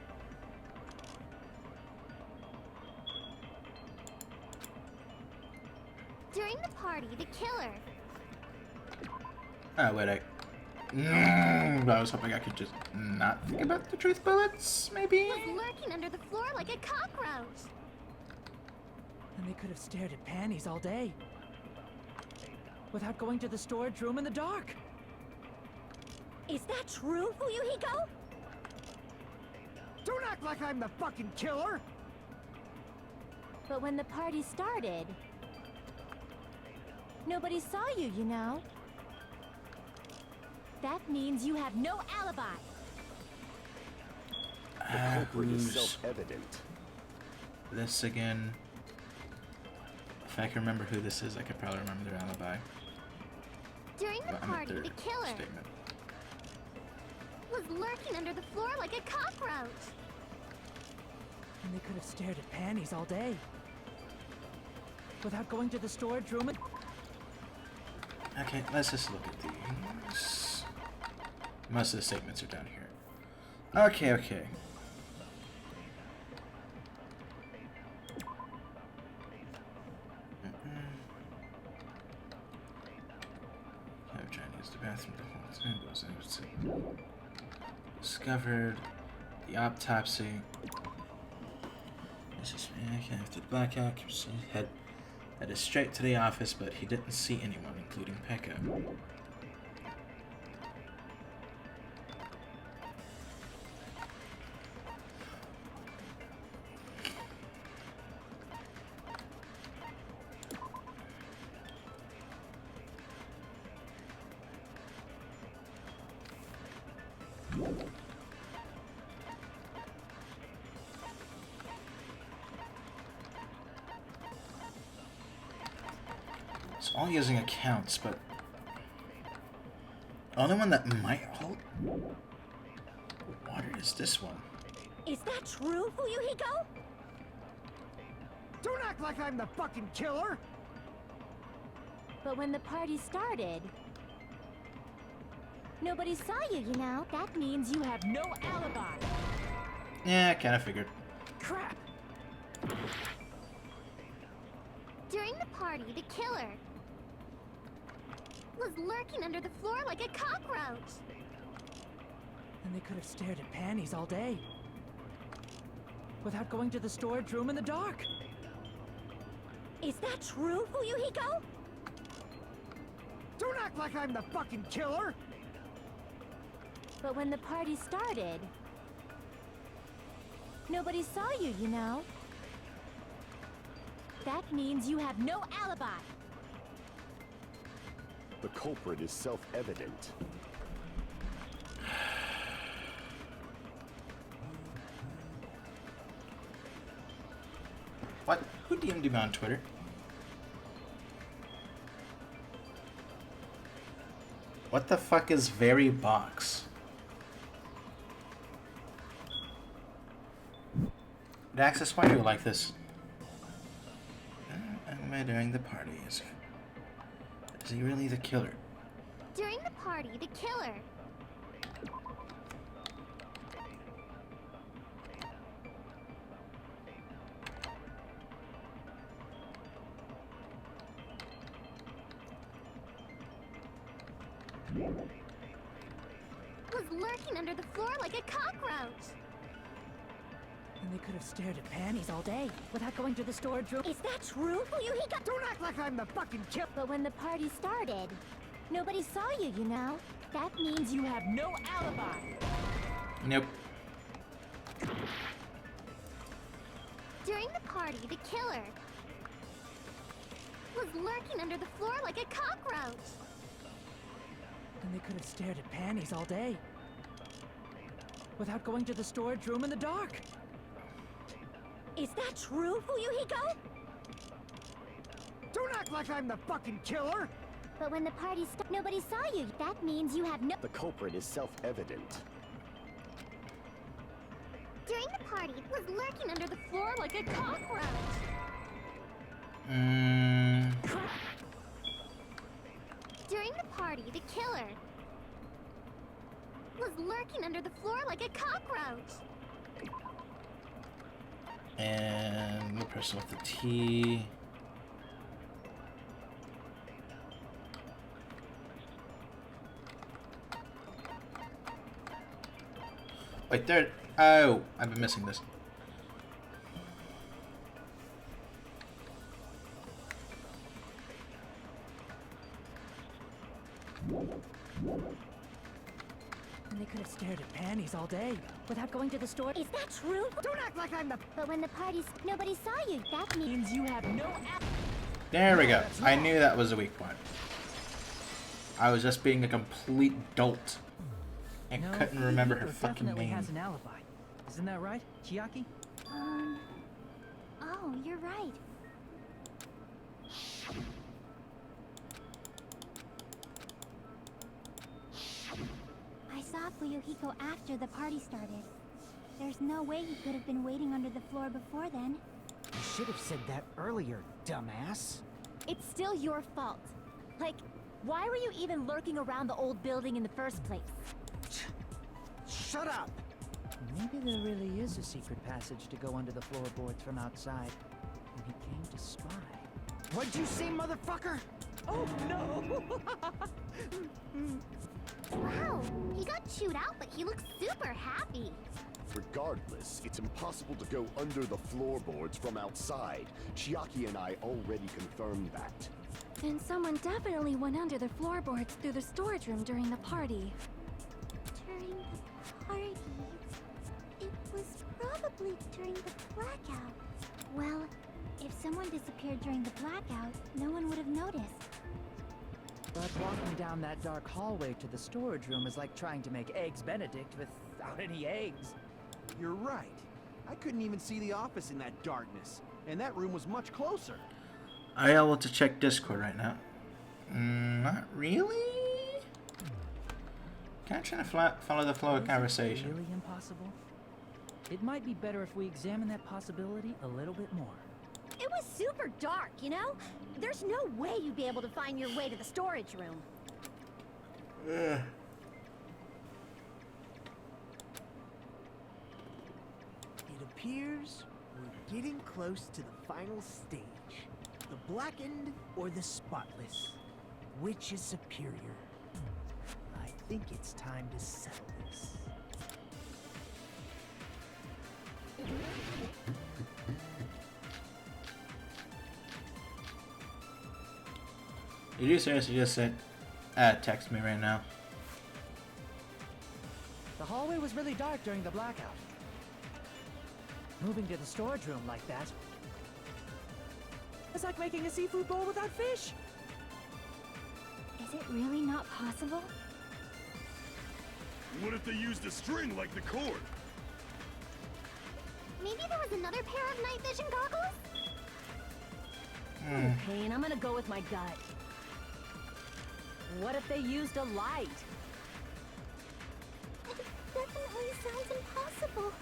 During the party, the killer Oh, wait, I was hoping I could just not think about the truth bullets, maybe? was lurking under the floor like a cockroach. And they could have stared at panties all day. Without going to the storage room in the dark. Is that true, Fuyuhiko? Don't act like I'm the fucking killer! But when the party started, nobody saw you, you know. That means you have no alibi. The culprit is Who's self-evident. this again? If I can remember who this is, I could probably remember their alibi. During the Well, I meant party, their the killer statement. was lurking under the floor like a cockroach. And they could have stared at panties all day. Without going to the storage room and... Okay, let's just look at these. Most of the statements are down here. Okay. I'm trying to use the bathroom the whole time. Those I would say. Discovered the autopsy. This is after the blackout. Headed straight to the office, but he didn't see anyone, including Pekka. It's all using accounts, but the only one that might hold water is this one. Is that true, Fuyuhiko? Don't act like I'm the fucking killer! But when the party started, nobody saw you, you know. That means you have no alibi. Yeah, I kind of figured. Crap! During the party, the killer was lurking under the floor like a cockroach. And they could have stared at panties all day. Without going to the storage room in the dark. Is that true, Fuyuhiko? Don't act like I'm the fucking killer! But when the party started, nobody saw you, you know. That means you have no alibi. The culprit is self-evident. What? Who DM'd me on Twitter? What the fuck is very box? Daxus, why are you like this? Am I during the party? Is he really the killer? During the party, the killer was lurking under the floor like a cockroach. And they could have stared at panties all day without going to the storage room. Is that true, Fuyuhiko? Don't act like I'm the fucking killer! But when the party started, nobody saw you, you know. That means you have no alibi. Nope. During the party, the killer was lurking under the floor like a cockroach. And they could have stared at panties all day without going to the storage room in the dark. Is that true, Fuyuhiko? Don't act like I'm the fucking killer! But when the party started, nobody saw you. That means you have no... The culprit is self-evident. During the party, was lurking under the floor like a cockroach. During the party, the killer was lurking under the floor like a cockroach. And the person with the T. Wait, there. Oh, I've been missing this. And they could have stared at panties all day without going to the store. Is that true? Don't act like I'm the... But when the party... Nobody saw you. That means you have no... There we go. I knew that was a weak point. I was just being a complete dolt. And No, couldn't remember her Fuyuhiko fucking definitely name. has an alibi. Isn't that right, Chiaki? Oh, you're right. I saw Fuyuhiko after the party started. There's no way he could have been waiting under the floor before then. You should have said that earlier, dumbass. It's still your fault. Like, why were you even lurking around the old building in the first place? Shut up! Maybe there really is a secret passage to go under the floorboards from outside. And he came to spy. What'd you say, motherfucker? Oh no! Wow, he got chewed out, but he looks super happy. Regardless, it's impossible to go under the floorboards from outside. Chiaki and I already confirmed that. Then someone definitely went under the floorboards through the storage room during the party. During the party... It was probably during the blackout. Well, if someone disappeared during the blackout, no one would have noticed. But walking down that dark hallway to the storage room is like trying to make Eggs Benedict without any eggs. You're right. I couldn't even see the office in that darkness, and that room was much closer. Are you able to check Discord right now? Not really? Kind of trying to follow the flow of conversation. Really impossible? It might be better if we examine that possibility a little bit more. It was super dark, you know? There's no way you'd be able to find your way to the storage room. Ugh. It appears we're getting close to the final stage. The blackened or the spotless? Which is superior? I think it's time to settle this. Did you seriously just say, text me right now? The hallway was really dark during the blackout. Moving to the storage room like that. It's like making a seafood bowl without fish. Is it really not possible? What if they used a string like the cord? Maybe there was another pair of night vision goggles? Pain, I'm gonna go with my gut. What if they used a light? It definitely sounds impossible.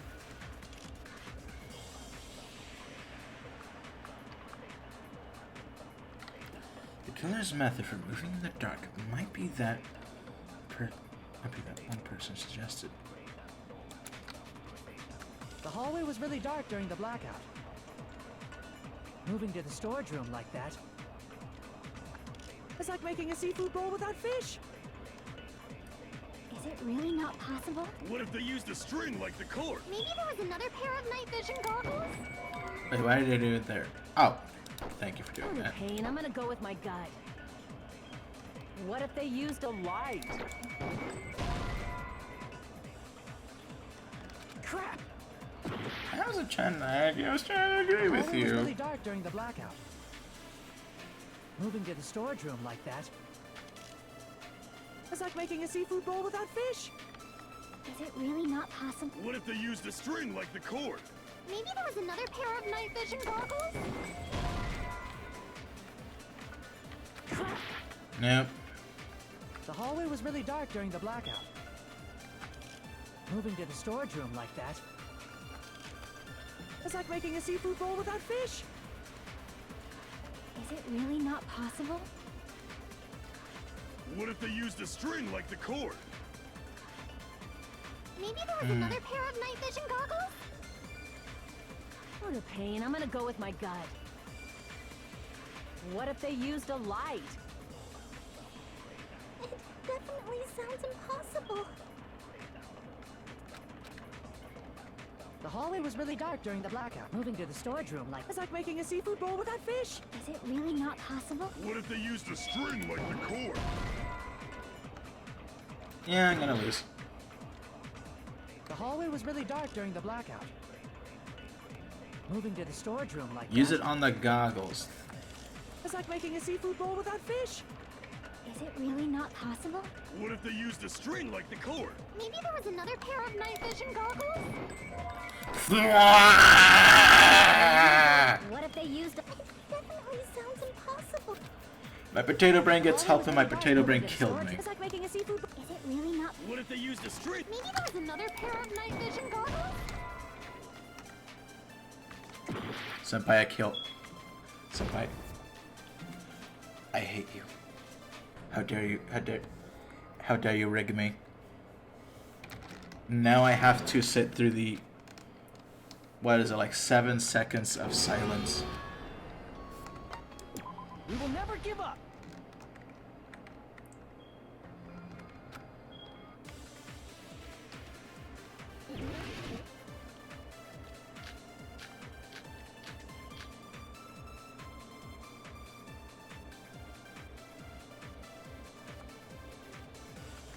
The killer's method for moving in the dark might be that one person suggested. The hallway was really dark during the blackout. Moving to the storage room like that. It's like making a seafood bowl without fish. Is it really not possible? What if they used a string like the cord? Maybe there was another pair of night vision goggles? Wait, why did I do it there? Oh, thank you for doing that. Pain, I'm gonna go with my gut. What if they used a light? Crap! I wasn't trying to I was trying to agree with The hallway was really you. dark during the blackout. Moving to the storage room like that. It's like making a seafood bowl without fish. Is it really not possible? What if they used a string like the cord? Maybe there was another pair of night vision goggles? Nope. The hallway was really dark during the blackout. Moving to the storage room like that. It's like making a seafood bowl without fish. Is it really not possible? What if they used a string like the cord? Maybe there was another pair of night vision goggles? What a pain, I'm gonna go with my gut. What if they used a light? It definitely sounds impossible. The hallway was really dark during the blackout. Moving to the storage room like... It's like making a seafood bowl without fish. Is it really not possible? What if they used a string like the cord? Yeah, I'm gonna lose. The hallway was really dark during the blackout. Moving to the storage room like Use that. it on the goggles. It's like making a seafood bowl without fish. Is it really not possible? What if they used a string like the cord? Maybe there was another pair of night vision goggles? What if they used a... It definitely sounds impossible. My potato brain gets help and my potato brain killed me. It's like making a seafood bowl. Is it really not? What if they used a string? Maybe there was another pair of night vision goggles? Senpai, I killed. Senpai. I hate you. How dare you, how dare you rig me? Now I have to sit through the, what is it, like 7 seconds of silence. We will never give up.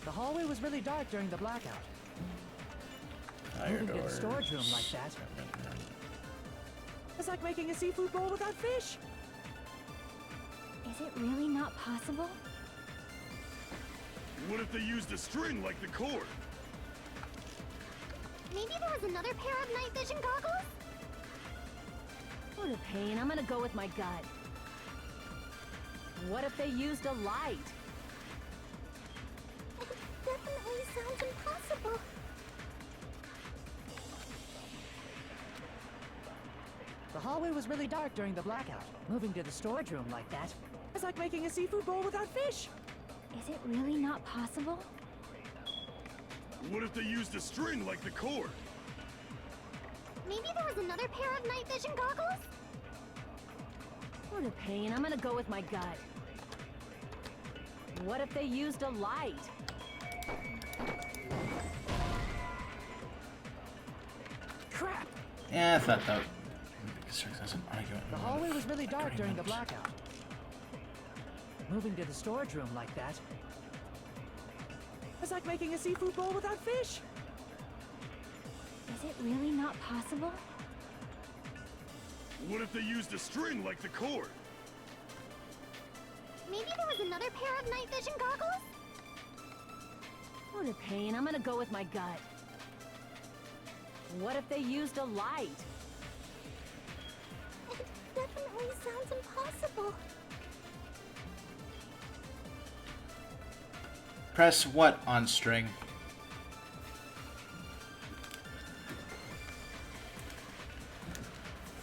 The hallway was really dark during the blackout. Moving to the storage room like that. It's like making a seafood bowl without fish. Is it really not possible? What if they used a string like the cord? Maybe there was another pair of night vision goggles? What a pain, I'm gonna go with my gut. What if they used a light? It definitely sounds impossible. The hallway was really dark during the blackout. Moving to the storage room like that. It's like making a seafood bowl without fish. Is it really not possible? What if they used a string like the cord? Maybe there was another pair of night vision goggles? What a pain, I'm gonna go with my gut. What if they used a light? Crap! Yeah, I thought that. That's an argument. The hallway was really dark during the blackout. Moving to the storage room like that. It's like making a seafood bowl without fish. Is it really not possible? What if they used a string like the cord? Maybe there was another pair of night vision goggles? What a pain. I'm gonna go with my gut. What if they used a light? It definitely sounds impossible. Press what on string?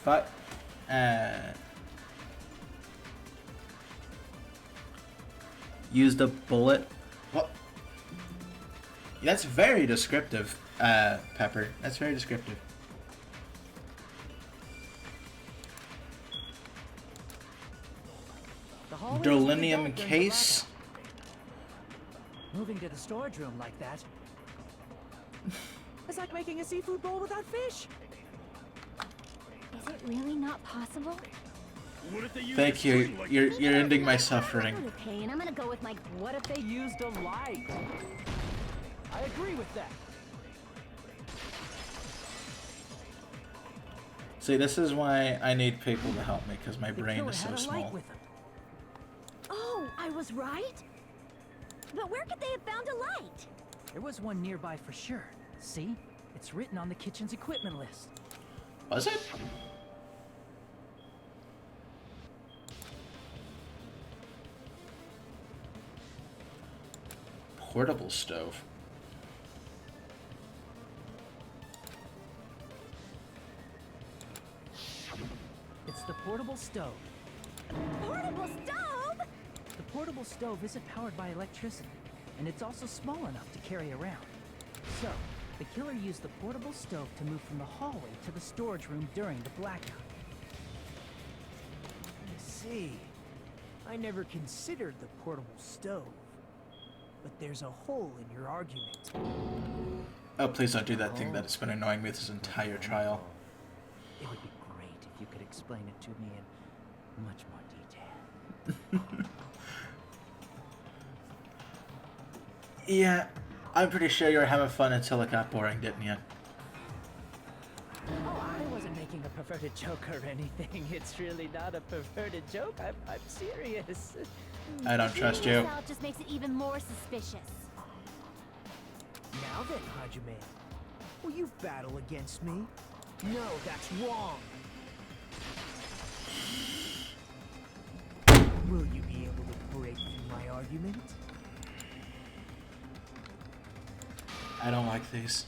But, use the bullet. What? That's very descriptive, Pepper. That's very descriptive. Delinium case. Moving to the storage room like that. It's like making a seafood bowl without fish. Is it really not possible? What if they used Thank you. You're ending my suffering. What a pain. I'm gonna go with my... What if they used a light? I agree with that. See, this is why I need people to help me, because my brain killer is so had a light small. with him. Oh, I was right? But where could they have found a light? There was one nearby for sure. See? It's written on the kitchen's equipment list. Was it? Portable stove. It's the portable stove. Portable stove? The portable stove isn't powered by electricity, and it's also small enough to carry around. So, the killer used the portable stove to move from the hallway to the storage room during the blackout. I see. I never considered the portable stove. But there's a hole in your argument. Oh, please don't do that thing that has been annoying me this entire trial. It would be great if you could explain it to me in much more detail. Yeah, I'm pretty sure you were having fun until it got boring, didn't you? Oh, I wasn't making a perverted joke or anything. It's really not a perverted joke. I'm serious. I don't trust you. Yourself just makes it even more suspicious. Now then, Hajime, will you battle against me? No, that's wrong. Will you be able to break through my argument? I don't like these.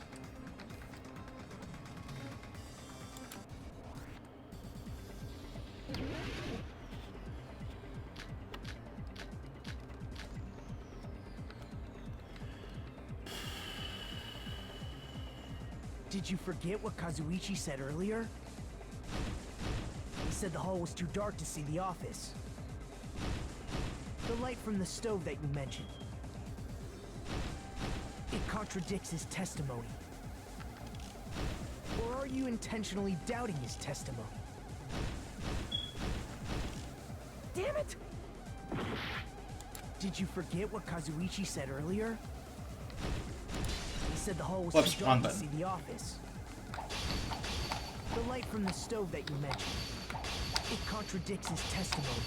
Did you forget what Kazuichi said earlier? He said the hall was too dark to see the office. The light from the stove that you mentioned. It contradicts his testimony. Or are you intentionally doubting his testimony? Damn it! Did you forget what Kazuichi said earlier? He said the hall was Whoops, too wrong dark to button. see the office. The light from the stove that you mentioned. It contradicts his testimony.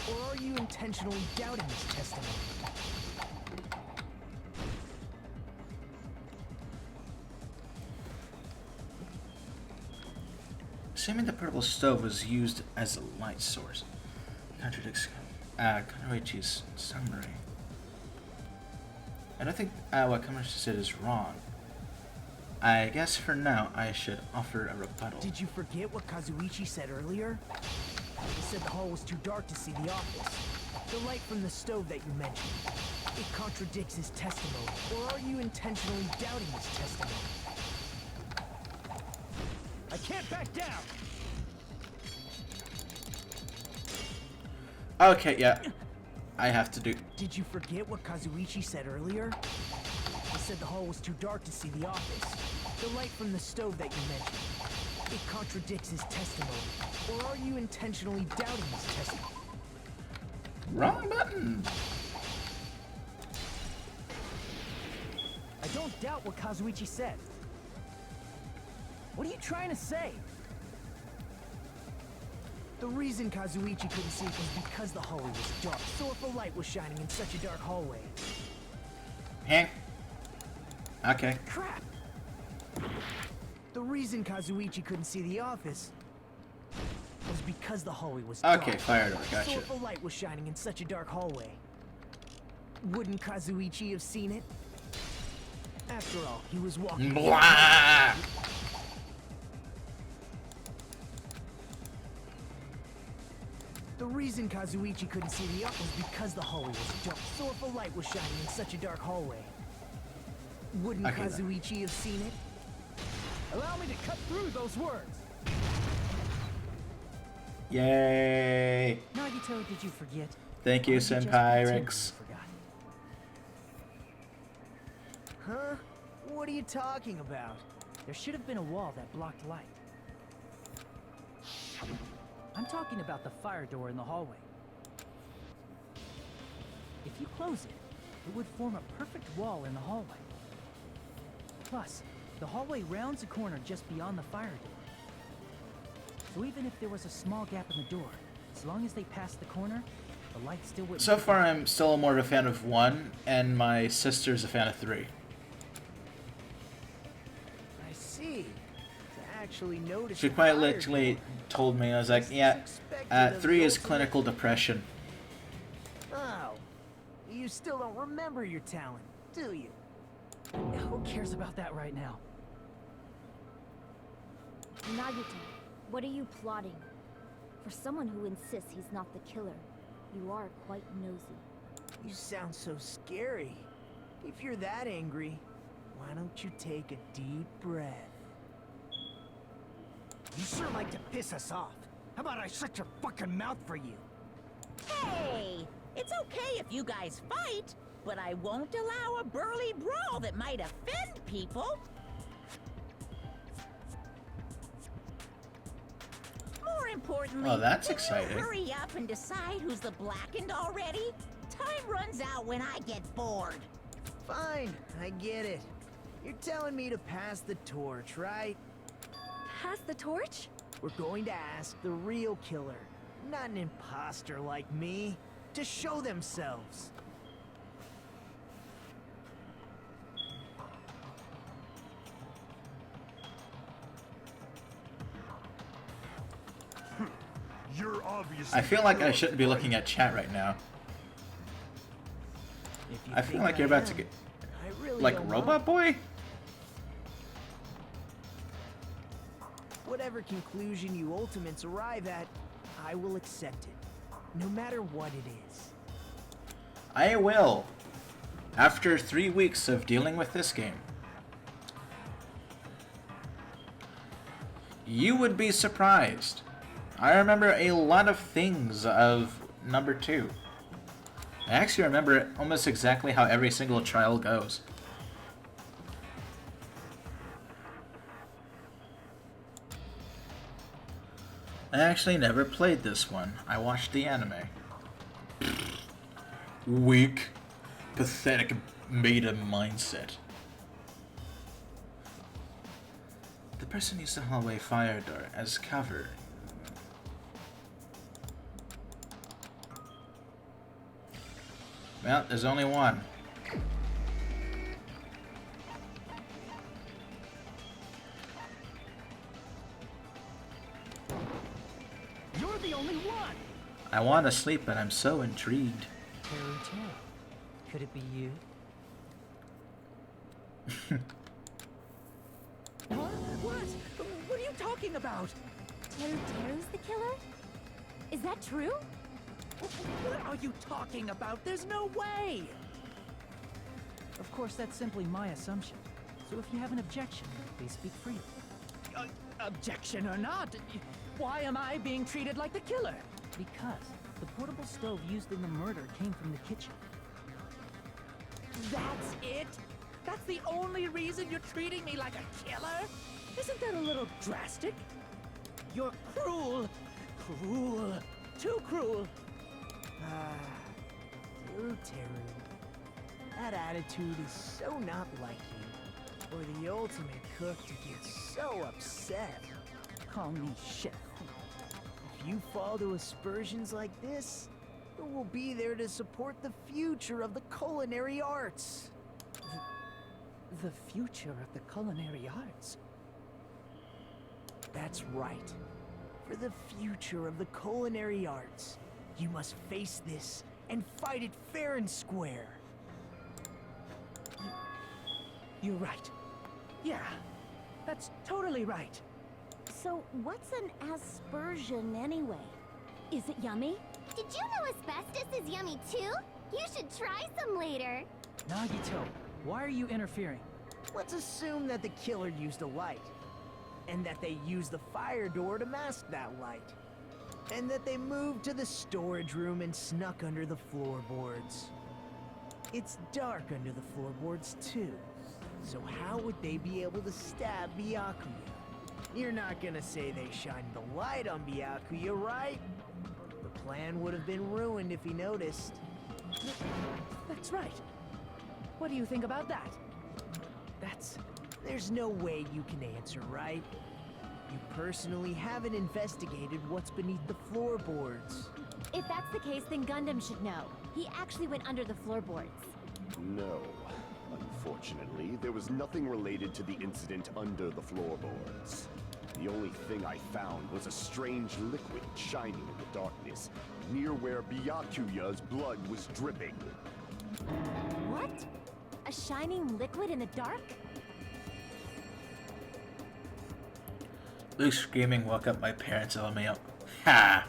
Or are you intentionally doubting his testimony? Assuming the portable stove was used as a light source. Contradicts Kazuichi's summary. I don't think what Kazuichi said is wrong. I guess for now I should offer a rebuttal. Did you forget what Kazuichi said earlier? He said the hall was too dark to see the office. The light from the stove that you mentioned. It contradicts his testimony. Or are you intentionally doubting his testimony? I can't back down! Okay, yeah. I have to do... Did you forget what Kazuichi said earlier? He said the hall was too dark to see the office. The light from the stove that you mentioned. It contradicts his testimony. Or are you intentionally doubting his testimony? Wrong button. I don't doubt what Kazuichi said. What are you trying to say? The reason Kazuichi couldn't see it was because the hallway was dark. So if a light was shining in such a dark hallway... Heh. Okay. Crap! The reason Kazuichi couldn't see the office was because the hallway was dark. Okay, fire door, gotcha. So if a light was shining in such a dark hallway, wouldn't Kazuichi have seen it? After all, he was walking... Blah! The reason Kazuichi couldn't see the office was because the hallway was dark. So if a light was shining in such a dark hallway, wouldn't Okay, Kazuichi have seen it? Allow me to cut through those words. Yay! Nagito, did you forget? Thank you, Or did you just Senpai pretend Rex. you forgot? Huh? What are you talking about? There should have been a wall that blocked light. I'm talking about the fire door in the hallway. If you close it, it would form a perfect wall in the hallway. Plus, the hallway rounds a corner just beyond the fire door. So even if there was a small gap in the door, as long as they passed the corner, the light still wouldn't... So far, I'm still more of a fan of 1, and my sister's a fan of 3. I see. To actually notice She the quite fire literally door. told me, I was like, yeah, Expected of 3 the is ultimate- clinical depression. Oh, you still don't remember your talent, do you? Who cares about that right now? Nagito, what are you plotting? For someone who insists he's not the killer, you are quite nosy. You sound so scary. If you're that angry, why don't you take a deep breath? You sure like to piss us off. How about I shut your fucking mouth for you? Hey, it's okay if you guys fight, but I won't allow a burly brawl that might offend people. More importantly, Oh, that's can exciting. you hurry up and decide who's the blackened already? Time runs out when I get bored. Fine, I get it. You're telling me to pass the torch, right? Pass the torch? We're going to ask the real killer, not an imposter like me, to show themselves. You're obviously... I feel like I shouldn't be looking at chat right now. If you I feel think like you're about to am, get... I really Like don't Robot mind. Boy? Whatever conclusion you ultimates arrive at, I will accept it, no matter what it is. I will. After 3 weeks of dealing with this game. You would be surprised. I remember a lot of things of number 2. I actually remember almost exactly how every single trial goes. I actually never played this one. I watched the anime. Weak, pathetic beta mindset. The person used the hallway fire door as cover. Well, there's only one. You're the only one! I want to sleep, but I'm so intrigued. Teru, could it be you? What? What? What are you talking about? Teru's the killer? Is that true? What are you talking about? There's no way! Of course, that's simply my assumption. So if you have an objection, please speak freely. Objection or not, why am I being treated like the killer? Because the portable stove used in the murder came from the kitchen. That's it? That's the only reason you're treating me like a killer? Isn't that a little drastic? You're cruel. Cruel. Too cruel. Teru. That attitude is so not like you. Or the ultimate cook to get so upset. Call me chef. If you fall to aspersions like this, who will be there to support the future of the culinary arts? The future of the culinary arts? That's right. For the future of the culinary arts, you must face this and fight it fair and square. You're right. Yeah, that's totally right. So, what's an aspersion anyway? Is it yummy? Did you know asbestos is yummy too? You should try some later. Nagito, why are you interfering? Let's assume that the killer used a light, and that they used the fire door to mask that light, and that they moved to the storage room and snuck under the floorboards. It's dark under the floorboards too, so how would they be able to stab Byakuya? You're not gonna say they shined the light on Byakuya, right? The plan would have been ruined if he noticed. That's right. What do you think about that? There's no way you can answer, right? You personally haven't investigated what's beneath the floorboards. If that's the case, then Gundam should know. He actually went under the floorboards. No. Unfortunately, there was nothing related to the incident under the floorboards. The only thing I found was a strange liquid shining in the darkness, near where Byakuya's blood was dripping. What? A shining liquid in the dark? Luke screaming woke up my parents, LMAO. Ha!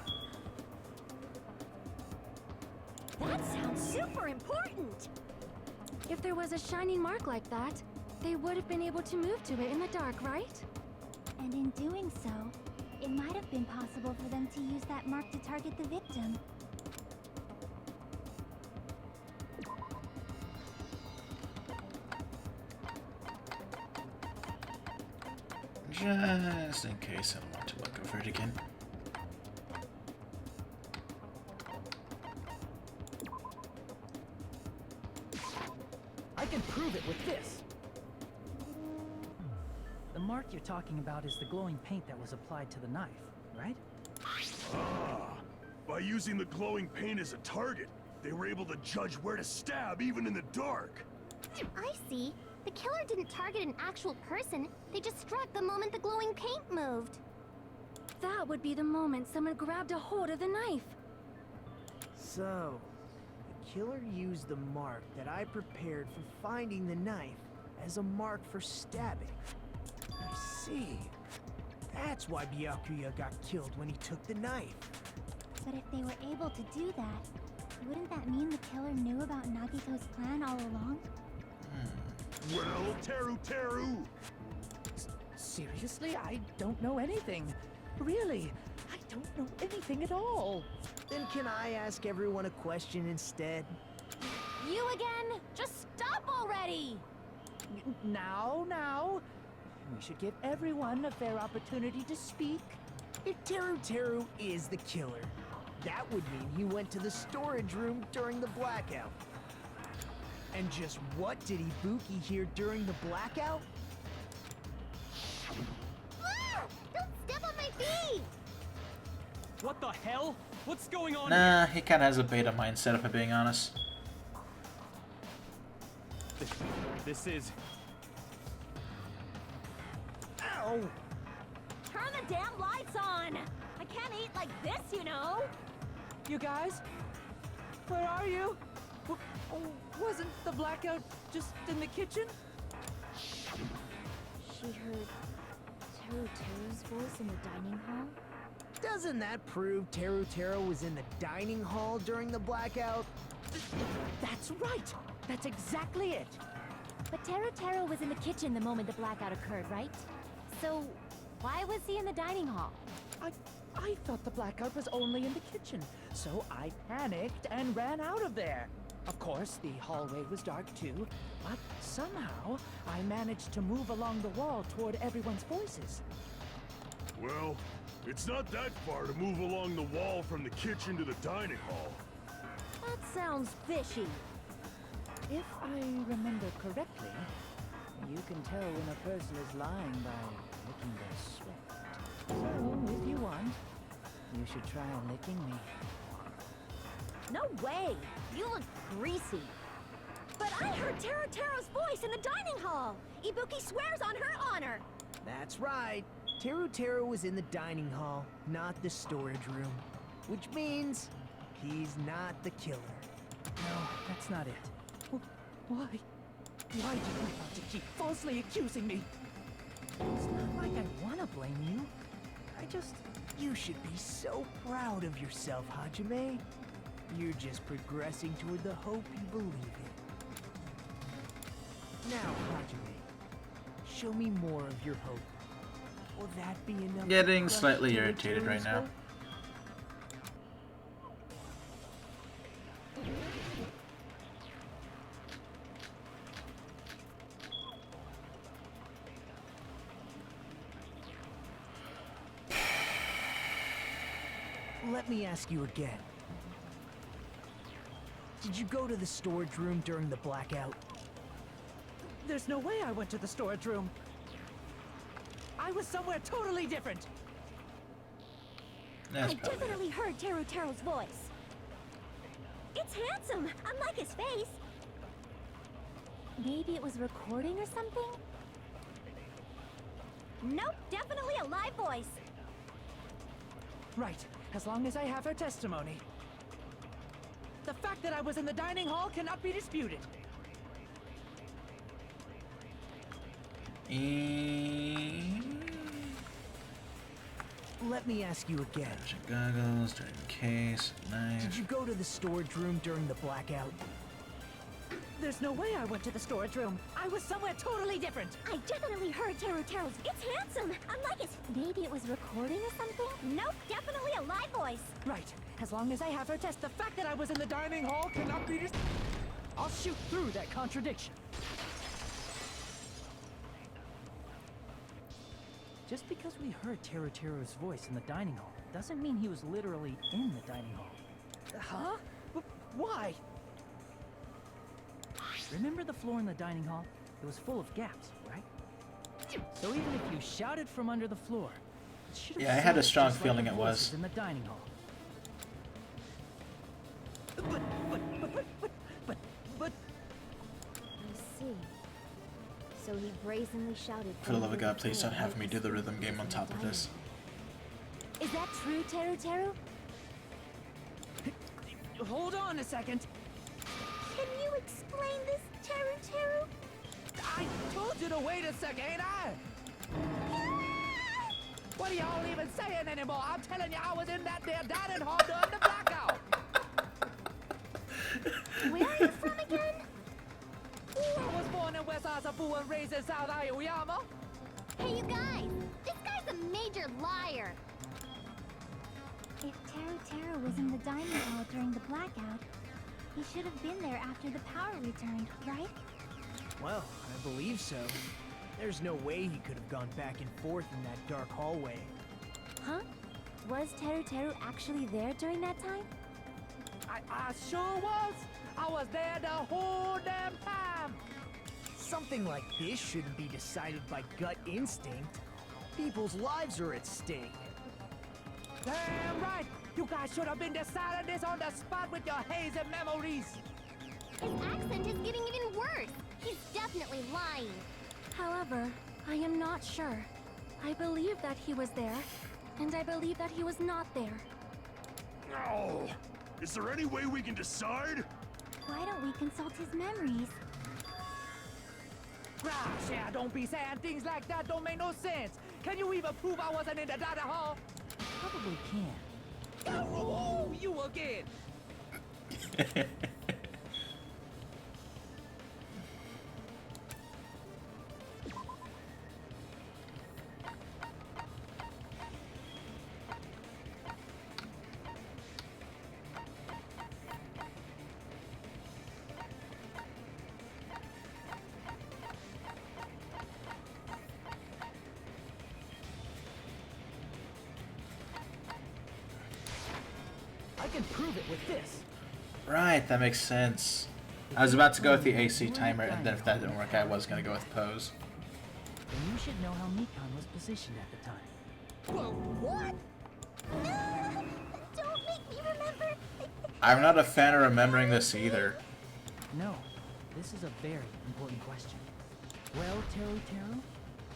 That sounds super important! If there was a shining mark like that, they would have been able to move to it in the dark, right? And in doing so, it might have been possible for them to use that mark to target the victim. Just in case I want to look over it again. I can prove it with this. The mark you're talking about is the glowing paint that was applied to the knife, right? Ah, by using the glowing paint as a target, they were able to judge where to stab even in the dark. I see. The killer didn't target an actual person. They just struck the moment the glowing paint moved. That would be the moment someone grabbed a hold of the knife. So, the killer used the mark that I prepared for finding the knife as a mark for stabbing. I see. That's why Byakuya got killed when he took the knife. But if they were able to do that, wouldn't that mean the killer knew about Nagito's plan all along? Well, Teru! Seriously? I don't know anything. Really, I don't know anything at all. Then can I ask everyone a question instead? You again? Just stop already! Now. We should give everyone a fair opportunity to speak. If Teru is the killer, that would mean he went to the storage room during the blackout. And just what did Ibuki hear during the blackout? Ah! Don't step on my feet! What the hell? What's going on Nah, he kinda has a beta mindset if I'm being honest. This is... Ow! Turn the damn lights on! I can't eat like this, you know! You guys? Where are you? Wasn't the blackout just in the kitchen? She heard Teru's voice in the dining hall? Doesn't that prove Teru was in the dining hall during the blackout? That's right! That's exactly it! But Teru was in the kitchen the moment the blackout occurred, right? So, why was he in the dining hall? I thought the blackout was only in the kitchen, so I panicked and ran out of there. Of course, the hallway was dark too, but somehow I managed to move along the wall toward everyone's voices. Well, it's not that far to move along the wall from the kitchen to the dining hall. That sounds fishy. If I remember correctly, you can tell when a person is lying by licking their sweat. So, if you want, you should try licking me. No way! You look greasy. But I heard Teru's voice in the dining hall! Ibuki swears on her honor! That's right. Teru was in the dining hall, not the storage room. Which means he's not the killer. No, that's not it. Why? Why do you want to keep falsely accusing me? It's not like I want to blame you. You should be so proud of yourself, Hajime. You're just progressing toward the hope you believe in. Now, Hajime, show me more of your hope. Will that be enough? Getting slightly irritated right now. Let me ask you again. Did you go to the storage room during the blackout? There's no way I went to the storage room. I was somewhere totally different. I definitely heard Teru's voice. It's handsome, unlike his face. Maybe it was recording or something? Nope, definitely a live voice. Right, as long as I have her testimony. The fact that I was in the dining hall cannot be disputed. Let me ask you again. Goggles, during the case, knife. Did you go to the storage room during the blackout? There's no way I went to the storage room. I was somewhere totally different. I definitely heard Teru's. It's handsome, unlike his. Maybe it was recording or something? Nope, definitely a live voice. Right, as long as I have her test, the fact that I was in the dining hall cannot be I'll shoot through that contradiction. Just because we heard Teru's voice in the dining hall doesn't mean he was literally in the dining hall. Huh? Why? Remember the floor in the dining hall? It was full of gaps, right? So even if you shouted from under the floor, it should have Yeah, I had a strong just like feeling the it was. voices in the dining hall. But I see. So he brazenly shouted. For the love of God, please don't have me do the rhythm game on top of this. Is that true, Teru? hold on a second. Can you explain this, Teru? I told you to wait a second, ain't I? What are y'all even saying anymore? I'm telling you, I was in that there dining hall during the blackout. Where are you from again? I was born in West Asafu and raised in South Aoyama. Hey, you guys! This guy's a major liar! If Teru was in the dining hall during the blackout, he should have been there after the power returned, right? Well, I believe so. There's no way he could have gone back and forth in that dark hallway. Huh? Was Teru actually there during that time? I sure was! I was there the whole damn time! Something like this shouldn't be decided by gut instinct. People's lives are at stake. Damn right! You guys should have been deciding this on the spot with your hazy memories! His accent is getting even worse! He's definitely lying! However, I am not sure. I believe that he was there, and I believe that he was not there. Oh! Is there any way we can decide? Why don't we consult his memories? Gosh, yeah, don't be saying things like that, don't make no sense! Can you even prove I wasn't in the dining hall? Probably can. Oh, you again! I can prove it with this. Right, that makes sense. I was about to go with the AC timer, and then if that didn't work, I was going to go with pose. Then you should know how Mikan was positioned at the time. Whoa, what? Don't make me remember. I'm not a fan of remembering this either. No, this is a very important question. Well, Teru,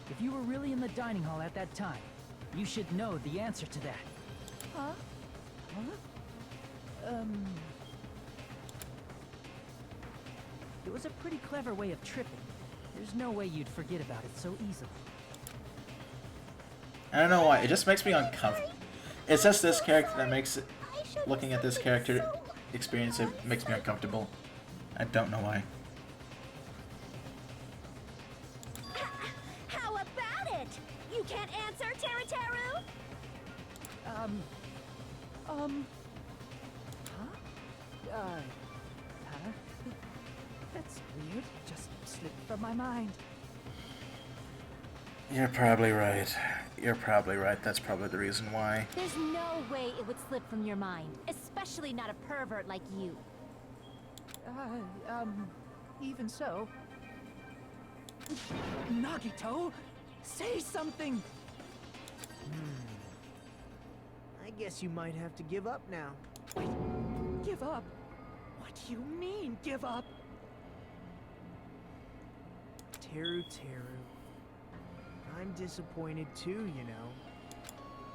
if you were really in the dining hall at that time, you should know the answer to that. Huh? It was a pretty clever way of tripping. There's no way you'd forget about it so easily. I don't know why, it just makes me uncomfortable. It's just this character that makes it, looking at this character experience, it makes me uncomfortable. I don't know why. How about it? You can't answer, Teru? That's weird. Just slipped from my mind. You're probably right. You're probably right. That's probably the reason why. There's no way it would slip from your mind, especially not a pervert like you. Even so. Nagito, say something! I guess you might have to give up now. Wait, give up? What do you mean, give up? Teru. I'm disappointed too, you know.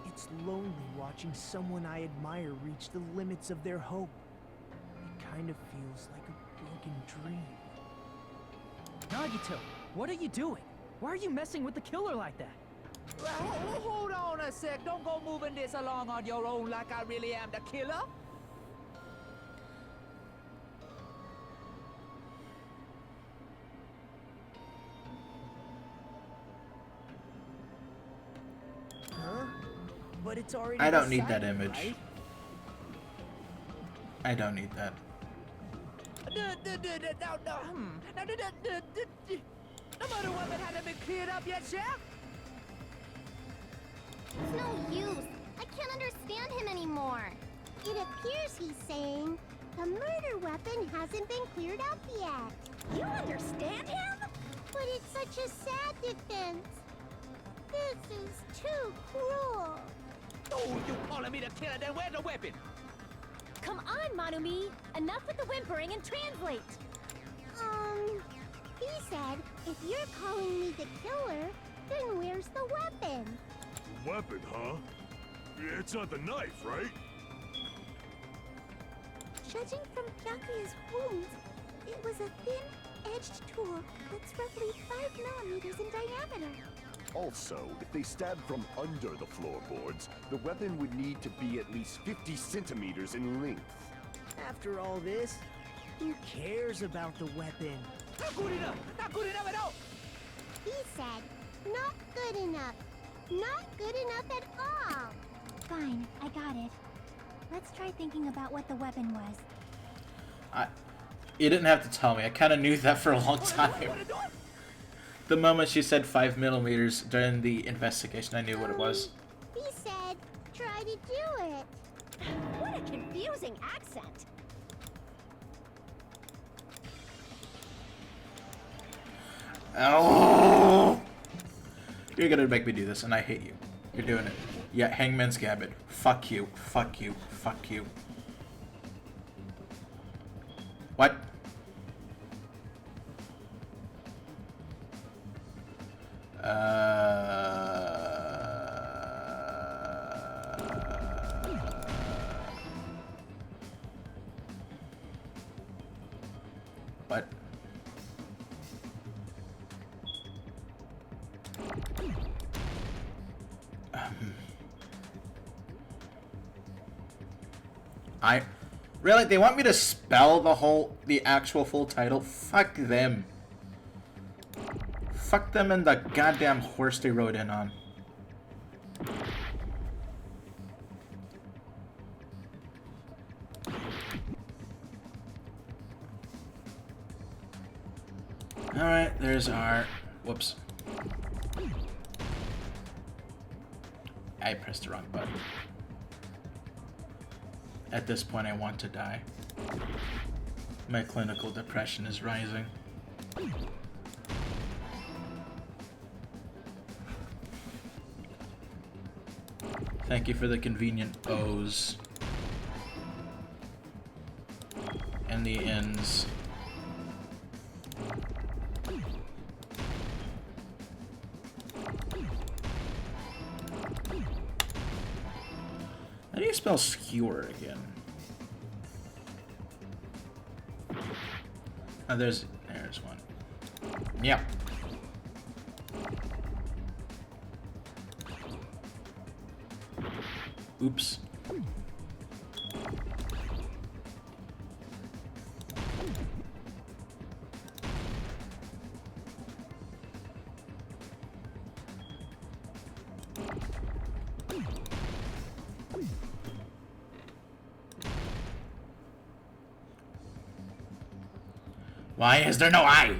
It's lonely watching someone I admire reach the limits of their hope. It kind of feels like a broken dream. Nagito, what are you doing? Why are you messing with the killer like that? Hold on a sec. Don't go moving this along on your own like I really am the killer. Huh? But it's already I don't need that decided, image. right? I don't need that. The murder weapon hasn't been cleared up yet, Chef? It's no use. I can't understand him anymore. It appears he's saying the murder weapon hasn't been cleared up yet. You understand him? But it's such a sad defense. This is too cruel. Oh, you calling me the killer, then where's the weapon? Come on, Manumi. Enough with the whimpering and translate. He said, if you're calling me the killer, then where's the weapon? Weapon, huh? Yeah, it's not the knife, right? Judging from Byakuya's wounds, it was a thin-edged tool that's roughly 5 millimeters in diameter. Also, if they stabbed from under the floorboards, the weapon would need to be at least 50 centimeters in length. After all this, who cares about the weapon? Not good enough! Not good enough at all! He said, not good enough. Not good enough at all. Fine, I got it. Let's try thinking about what the weapon was. You didn't have to tell me. I kind of knew that for a long time. The moment she said 5 millimeters during the investigation, I knew what it was. He said, try to do it. What a confusing accent. Oh! You're gonna make me do this, and I hate you. You're doing it. Yeah, Hangman's Gambit. Fuck you. Fuck you. Fuck you. What? What? Really? They want me to spell the actual full title? Fuck them. Fuck them and the goddamn horse they rode in on. Alright, there's our... Whoops. I pressed the wrong button. At this point, I want to die. My clinical depression is rising. Thank you for the convenient O's. And the N's. How do you spell skewer again? Oh, there's one. Yep. Oops. Why is there no I?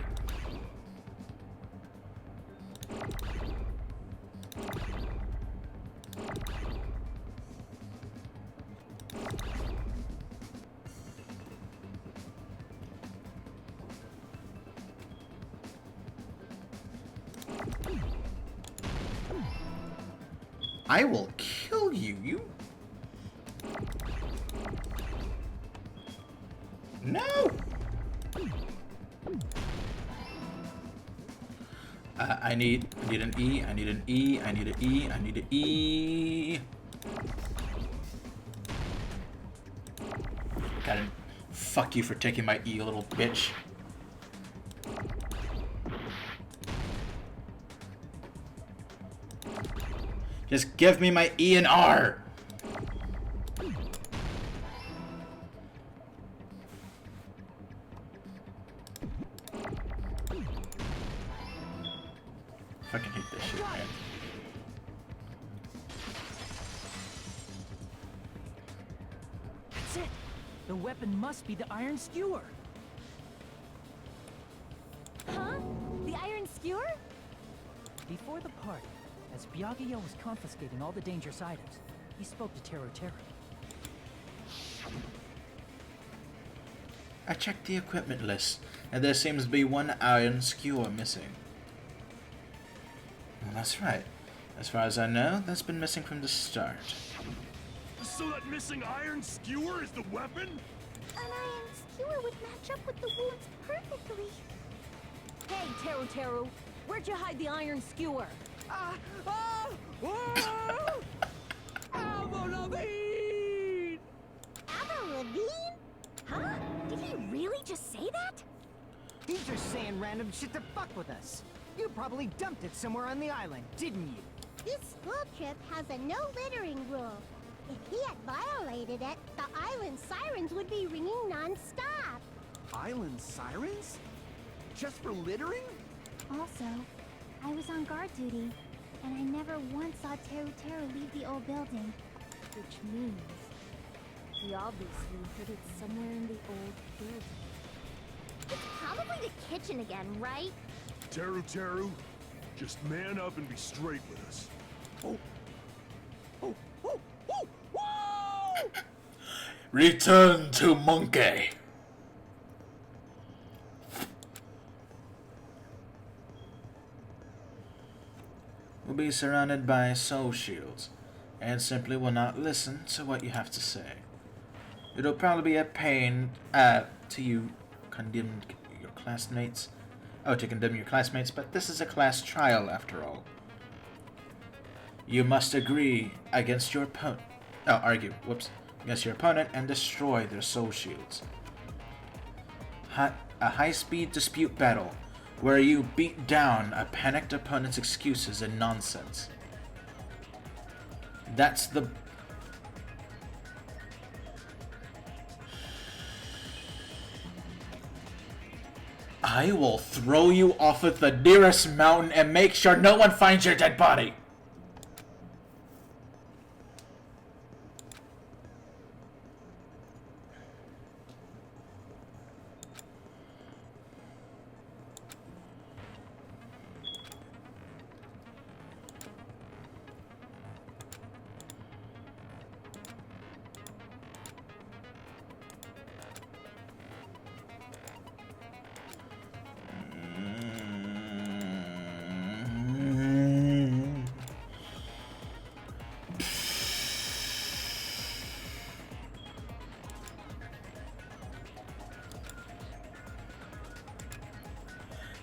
I will kill you, you. No! I need an E, I need an E, I need an E, I need an E. Got it. Fuck you for taking my E, little bitch. Just give me my E and R. Fucking hate this shit, man. That's it. The weapon must be the iron skewer. Huh? The iron skewer? Before the party, as Byakuya was confiscating all the dangerous items, he spoke to Teru Teru. I checked the equipment list, and there seems to be one iron skewer missing. Well, that's right. As far as I know, that's been missing from the start. So that missing iron skewer is the weapon? An iron skewer would match up with the wounds perfectly. Hey, Teru Teru, where'd you hide the iron skewer? Avril Lavigne! Avril Lavigne? Huh? Did he really just say that? He's just saying random shit to fuck with us. You probably dumped it somewhere on the island, didn't you? This school trip has a no littering rule. If he had violated it, the island sirens would be ringing non-stop. Island sirens? Just for littering? Also, I was on guard duty, and I never once saw Teru Teru leave the old building. Which means he obviously hid it somewhere in the old building. It's probably the kitchen again, right? Teru Teru, just man up and be straight with us. Whoa! Return to Monkey. We'll be surrounded by soul shields, and simply will not listen to what you have to say. It'll probably be a pain to you condemn your classmates. Oh, to condemn your classmates, but this is a class trial after all. You must agree against your opponent. Oh, argue. Whoops. Against your opponent and destroy their soul shields. A high-speed dispute battle where you beat down a panicked opponent's excuses and nonsense. That's the... I will throw you off of the nearest mountain and make sure no one finds your dead body.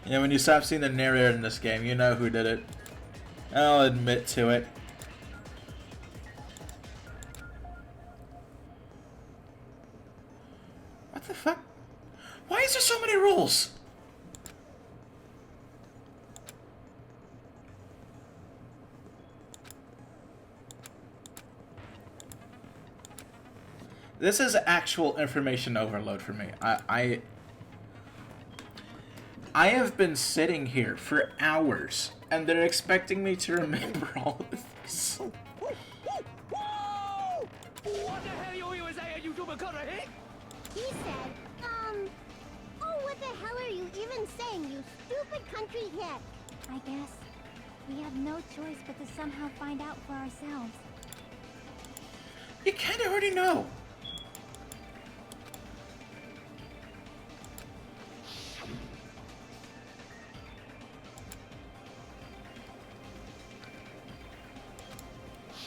You know, when you stop seeing the narrator in this game, you know who did it. I'll admit to it. What the fuck? Why is there so many rules? This is actual information overload for me. I have been sitting here for hours, and they're expecting me to remember all of this. What the hell you say, you do? He said, oh, what the hell are you even saying, you stupid country hick? I guess we have no choice but to somehow find out for ourselves. You kind of already know.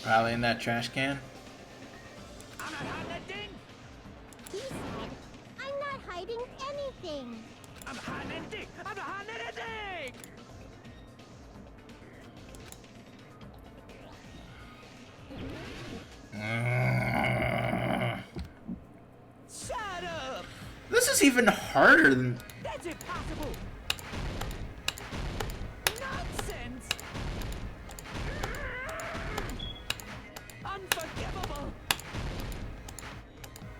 Probably in that trash can. I'm not hiding that thing. He said, I'm not hiding anything. I'm hiding that thing. I'm not hiding anything. Shut up. This is even harder than... That's impossible. Nonsense. Unforgivable.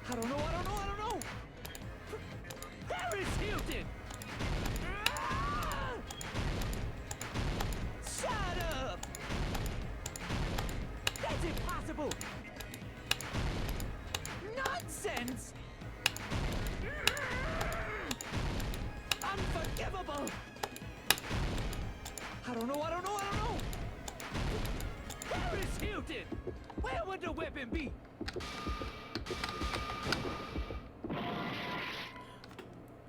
I don't know. Paris Hilton. Shut up. That's impossible. Nonsense. Unforgivable. I don't know. Paris Hilton. Where would the weapon be?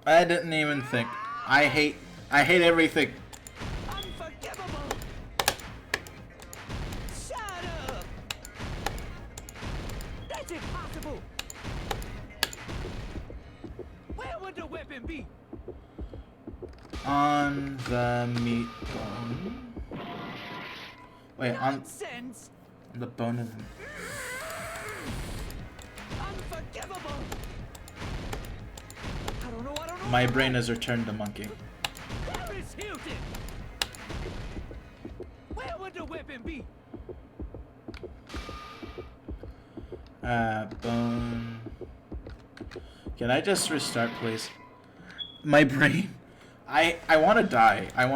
I didn't even think. I hate everything. Unforgivable. Shut up. That's impossible. Where would the weapon be? On the meat bone. Wait, Nonsense. on the bone of the... Unforgivable. I don't know. My brain has returned to monkey. Paris Hilton. Where would the weapon be? Bone. Can I just restart, please? My brain. I want to die. I'm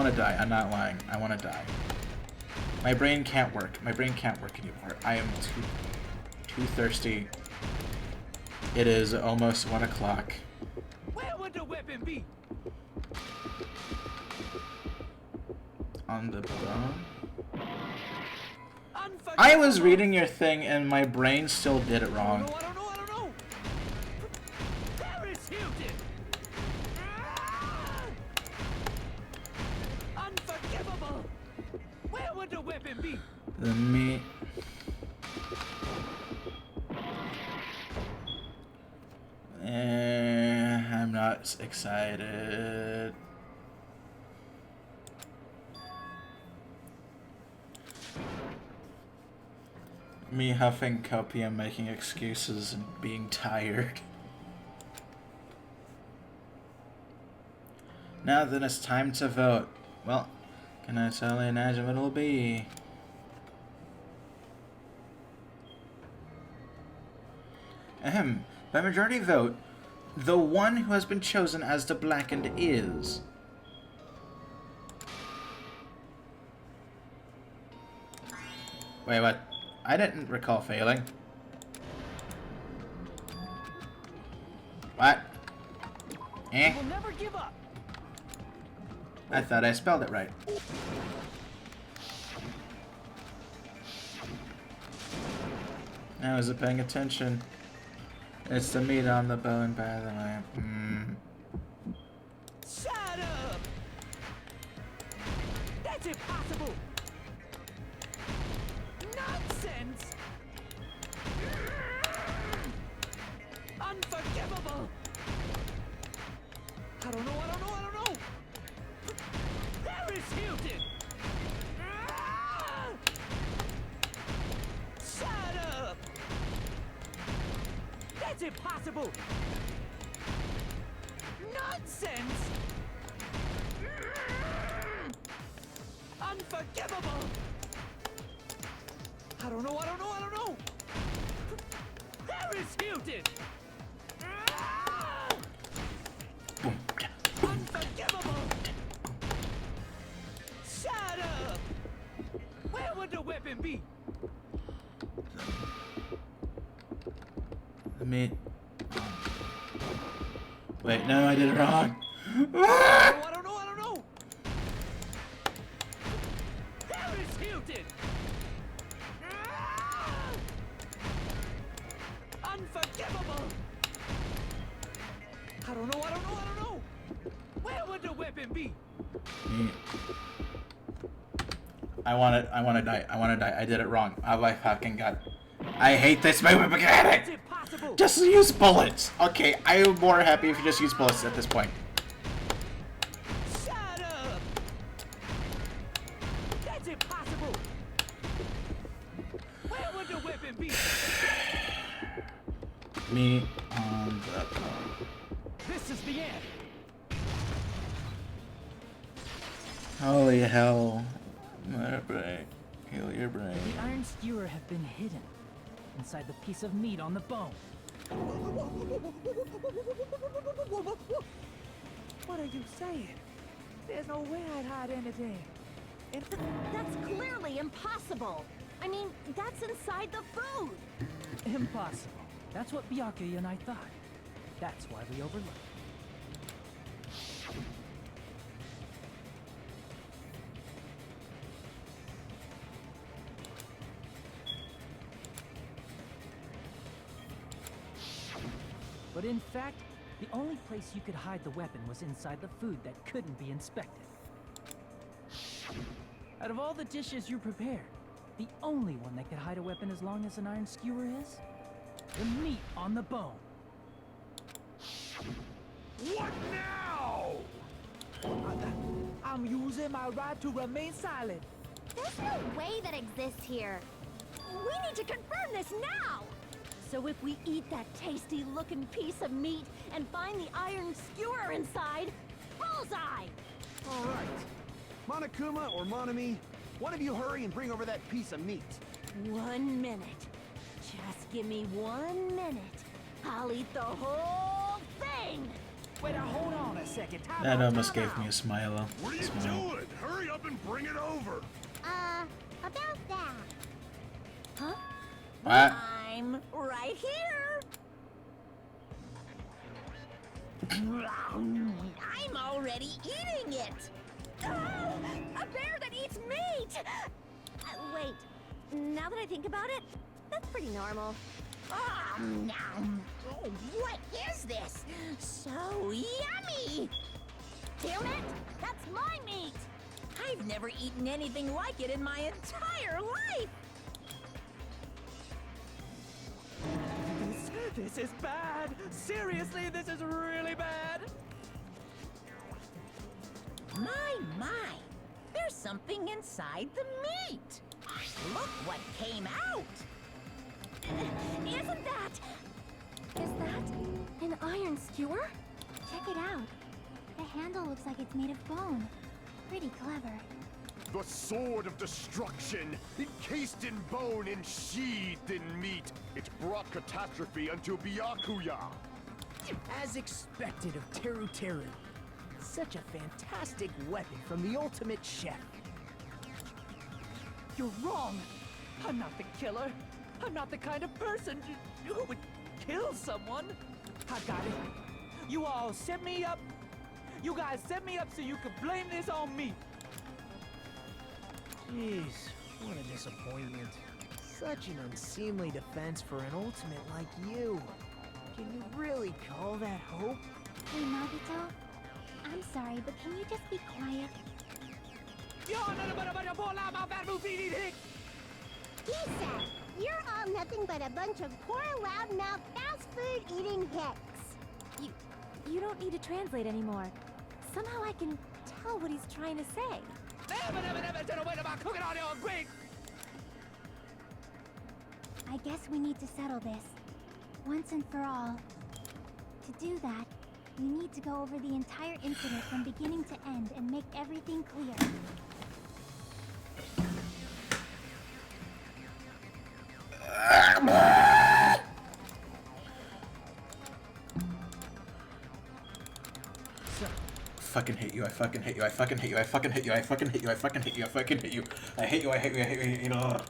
not lying. I want to die. My brain can't work. My brain can't work anymore. I am too thirsty. It is almost 1 o'clock. Where would the weapon be? On the bone. I was reading your thing and my brain still did it wrong. I don't know. Paris Hilton. Unforgivable. Where would the weapon be? The meat. I'm not excited. Me huffing copium, making excuses, and being tired. Now then it's time to vote. Well, can I totally imagine what it'll be? Ahem. By majority vote, the one who has been chosen as the Blackened is... Wait, what? I didn't recall failing. What? Eh? We'll never give up. I thought I spelled it right. I wasn't paying attention. It's the meat on the bone, by the way. Shut up! That's impossible! Nonsense! Unforgivable! I don't know. Hilton! Ah! Shut up! That's impossible! Nonsense! Unforgivable! I don't know. Paris Hilton! Ah! Unforgivable! Shut up! Where would the weapon be? Wait, no, I did it wrong. I don't know. Paris Hilton! Ah! Unforgivable! I don't know. Where would the weapon be? I wanna die. I did it wrong. Oh my fucking god. I hate this movie mechanic! Just use bullets! Okay, I am more happy if you just use bullets at this point. Shut up! That's impossible! Where would the weapon be? Me on the phone. This is the end! Holy hell. My brain. Heal your brain. The iron skewer have been hidden inside the piece of meat on the bone. What are you saying? There's no way I'd hide anything. That's clearly impossible. I mean, that's inside the food. Impossible. That's what Byakuya and I thought. That's why we overlooked. But in fact, the only place you could hide the weapon was inside the food that couldn't be inspected. Out of all the dishes you prepared, the only one that could hide a weapon as long as an iron skewer is? The meat on the bone. What now? I'm using my right to remain silent. There's no way that exists here. We need to confirm this now! So if we eat that tasty-looking piece of meat and find the iron skewer inside, bullseye! All right. Monokuma or Monami, one of you hurry and bring over that piece of meat. 1 minute. Just give me 1 minute. I'll eat the whole thing! Wait, hold on a second. That almost gave me a smile. What are you doing? Hurry up and bring it over! About that. Huh? What? I'm right here! I'm already eating it! A bear that eats meat! Wait, now that I think about it, that's pretty normal. Oh, what is this? So yummy! Damn it! That's my meat! I've never eaten anything like it in my entire life! This is bad! Seriously, this is really bad! My! There's something inside the meat! Look what came out! Isn't that... Is that an iron skewer? Check it out. The handle looks like it's made of bone. Pretty clever. The sword of destruction, encased in bone and sheathed in meat. It brought catastrophe unto Byakuya. As expected of Teru Teru. Such a fantastic weapon from the ultimate chef. You're wrong! I'm not the killer! I'm not the kind of person who would kill someone! I got it! You all set me up! You guys set me up so you could blame this on me! Jeez, what a disappointment. Such an unseemly defense for an ultimate like you. Can you really call that hope? Hey, Nagito. I'm sorry, but can you just be quiet? Lisa, you're all nothing but a bunch of poor, loudmouth, fast food eating hicks. You don't need to translate anymore. Somehow I can tell what he's trying to say. Never, never, never did a win about cooking on your Greek! I guess we need to settle this, once and for all. To do that, we need to go over the entire incident from beginning to end and make everything clear. Fucking hate you, I fucking hate you, I fucking hate you, I fucking hate you, I fucking hate you, I fucking hate you, I fucking hate you, I hate you, I hate you, I hate you, I hate you, ugh.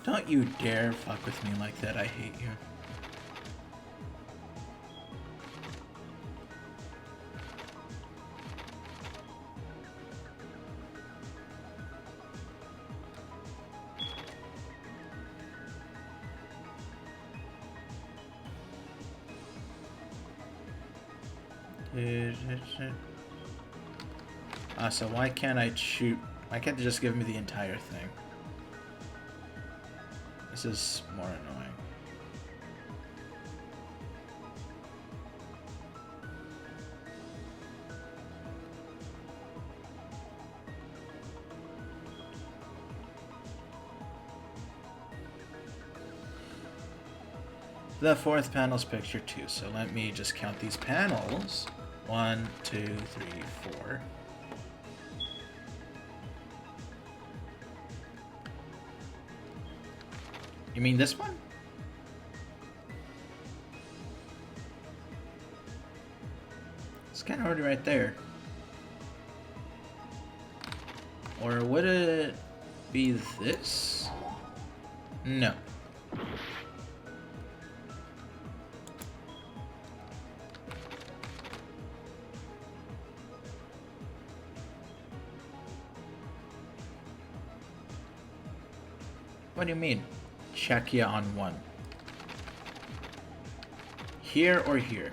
Don't you dare fuck with me like that, I hate you. So why can't I shoot? Why can't they just give me the entire thing? This is more annoying. The fourth panel's picture too, so let me just count these panels. 1, 2, 3, 4. You mean this one? It's kind of already right there. Or would it be this? No. What do you mean? Check ya on one. Here or here?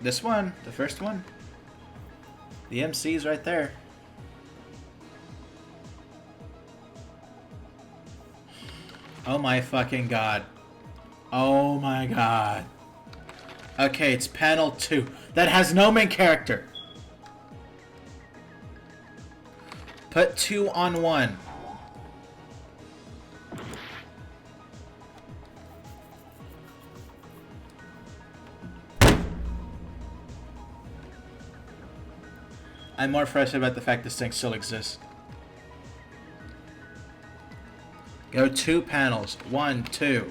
This one, the first one. The MC's right there. Oh my fucking god. Oh my god. Okay, it's panel 2. That has no main character. Put 2 on 1. I'm more frustrated about the fact this thing still exists. Go 2 panels. 1, 2.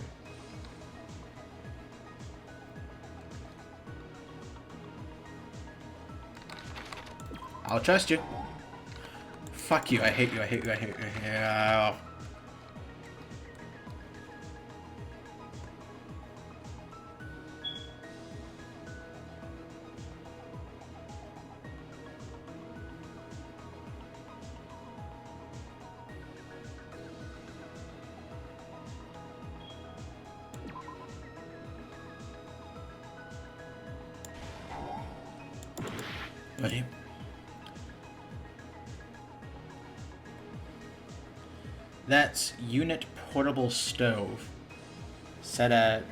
I'll trust you. Fuck you. I hate you. I hate you. I hate you. I hate you. Buddy. That's unit portable stove. Set at...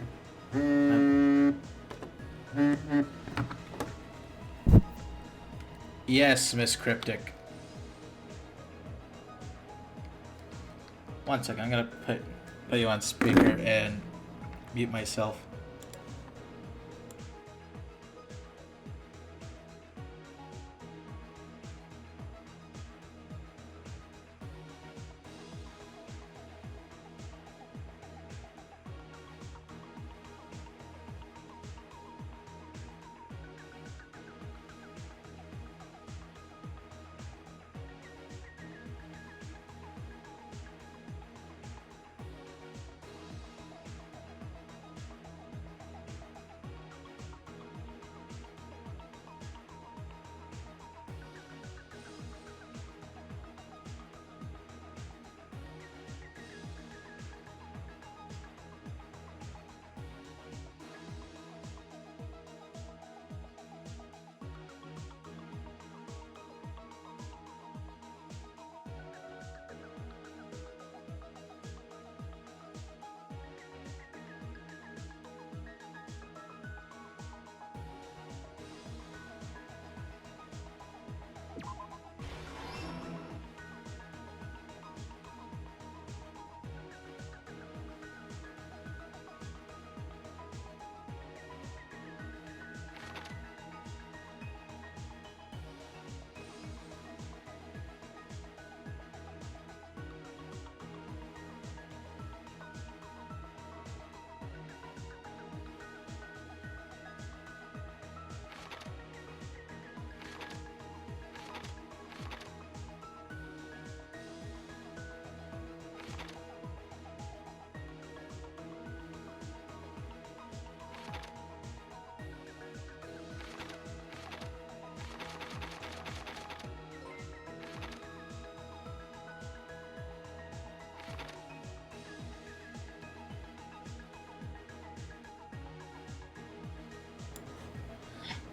Yes, Miss Cryptic. One second, I'm gonna put you on speaker and mute myself.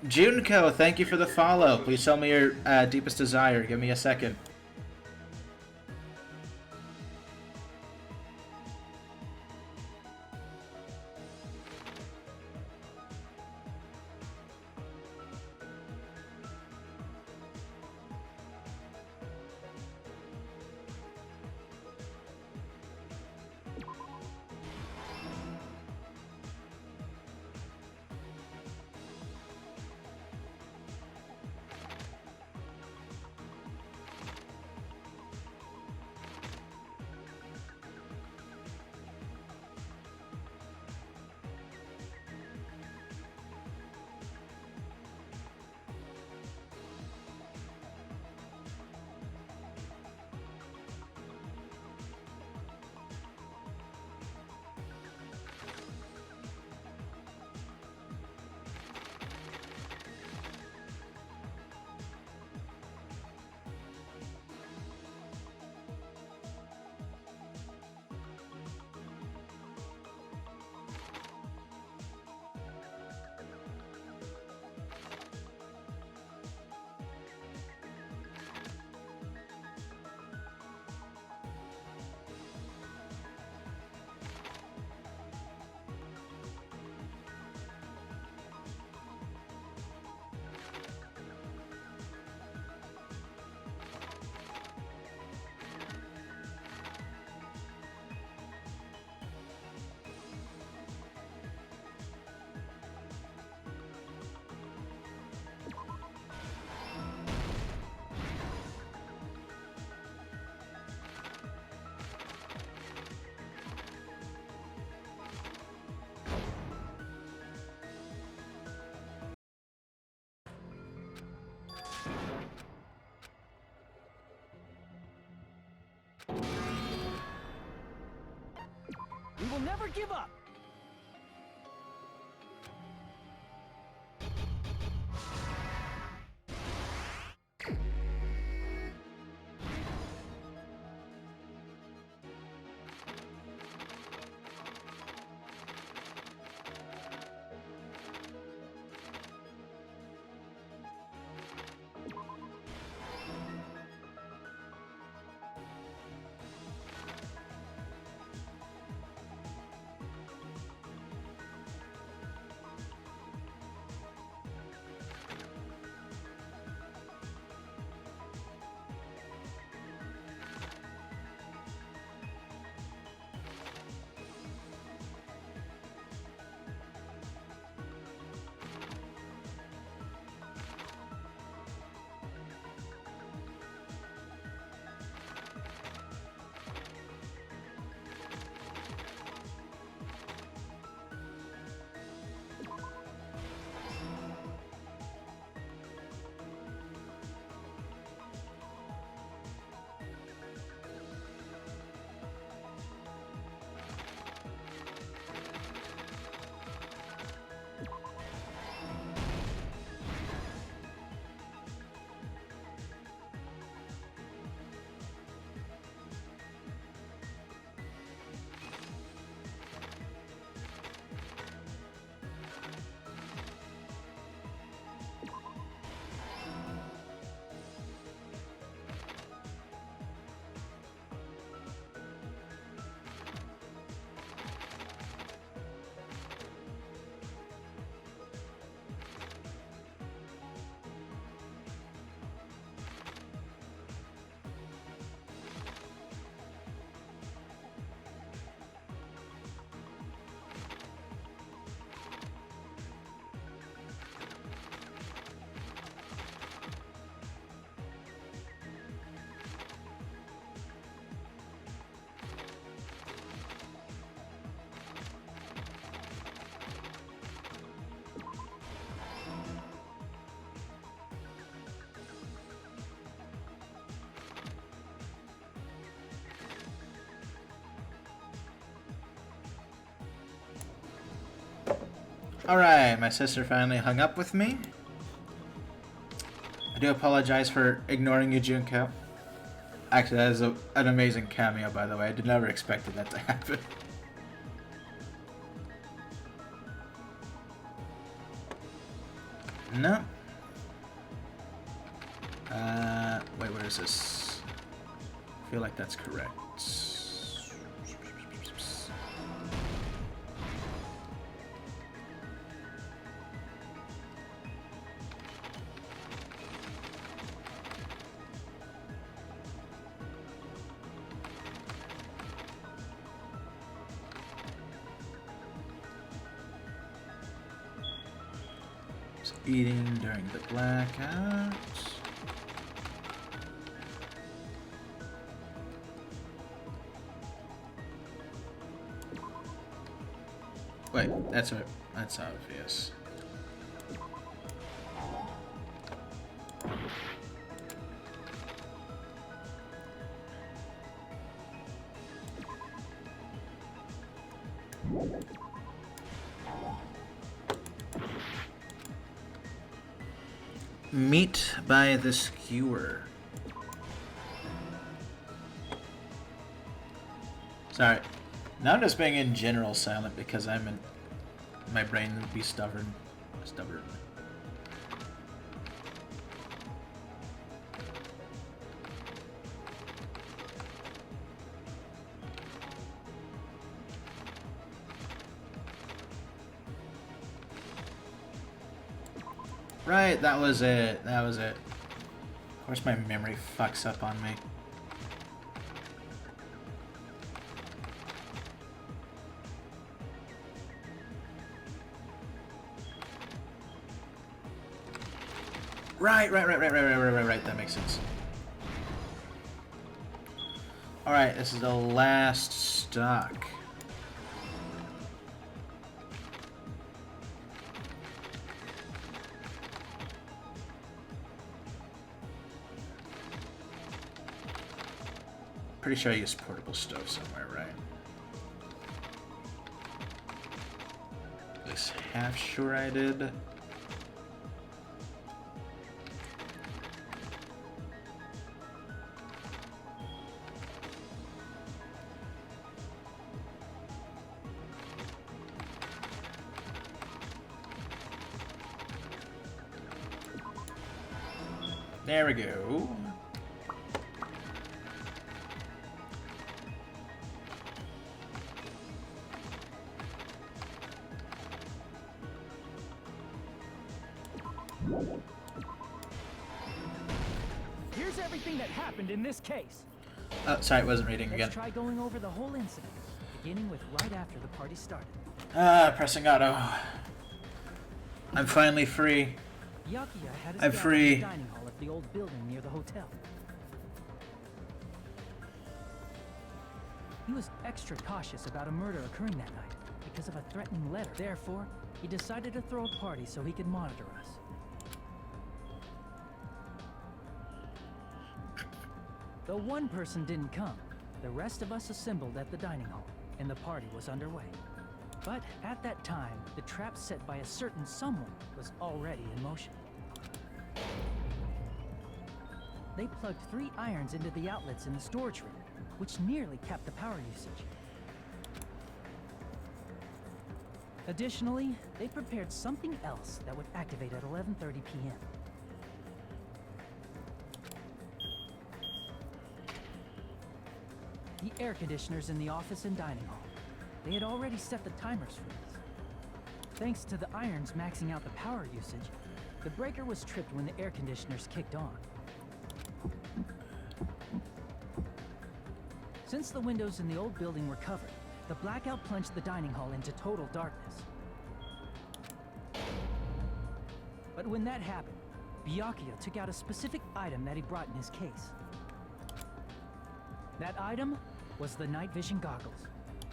Junko, thank you for the follow. Please tell me your deepest desire. Give me a second. We will never give up! Alright, my sister finally hung up with me. I do apologize for ignoring you, Junko. Actually, that is an amazing cameo, by the way. I did never expected that to happen. No. Wait, what is this? I feel like that's correct. Eating during the blackout. Wait, that's obvious. Meat by the skewer. Sorry. Now I'm just being in general silent because my brain would be stubborn. Right, that was it. Of course my memory fucks up on me. Right, that makes sense. Alright, this is the last stock. Pretty sure I used portable stove somewhere, right? At least half sure I did. There we go. Here's everything that happened in this case. Oh, sorry, I wasn't reading again. Let's try going over the whole incident, beginning with right after the party started. Pressing auto. I'm finally free. Byakuya had his I'm gather free. in the dining hall of the old building near the hotel. He was extra cautious about a murder occurring that night because of a threatening letter. Therefore, he decided to throw a party so he could monitor us. Though one person didn't come, the rest of us assembled at the dining hall, and the party was underway. But at that time, the trap set by a certain someone was already in motion. They plugged 3 irons into the outlets in the storage room, which nearly capped the power usage. Additionally, they prepared something else that would activate at 11:30 p.m. The air conditioners in the office and dining hall. They had already set the timers for this. Thanks to the irons maxing out the power usage, the breaker was tripped when the air conditioners kicked on. Since the windows in the old building were covered, the blackout plunged the dining hall into total darkness. But when that happened, Byakuya took out a specific item that he brought in his case. That item was the night vision goggles.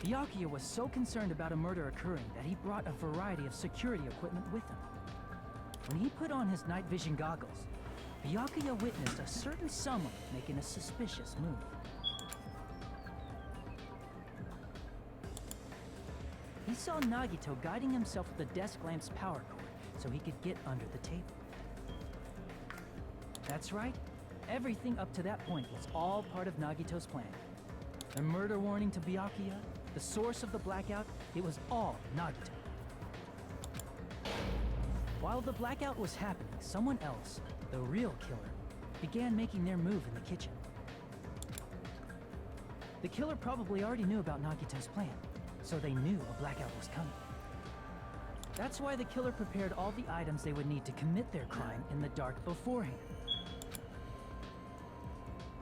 Byakuya was so concerned about a murder occurring that he brought a variety of security equipment with him. When he put on his night vision goggles, Byakuya witnessed a certain someone making a suspicious move. He saw Nagito guiding himself with the desk lamp's power cord so he could get under the table. That's right. Everything up to that point was all part of Nagito's plan. The murder warning to Byakuya, the source of the blackout, it was all Nagito. While the blackout was happening, someone else, the real killer, began making their move in the kitchen. The killer probably already knew about Nagito's plan, so they knew a blackout was coming. That's why the killer prepared all the items they would need to commit their crime in the dark beforehand.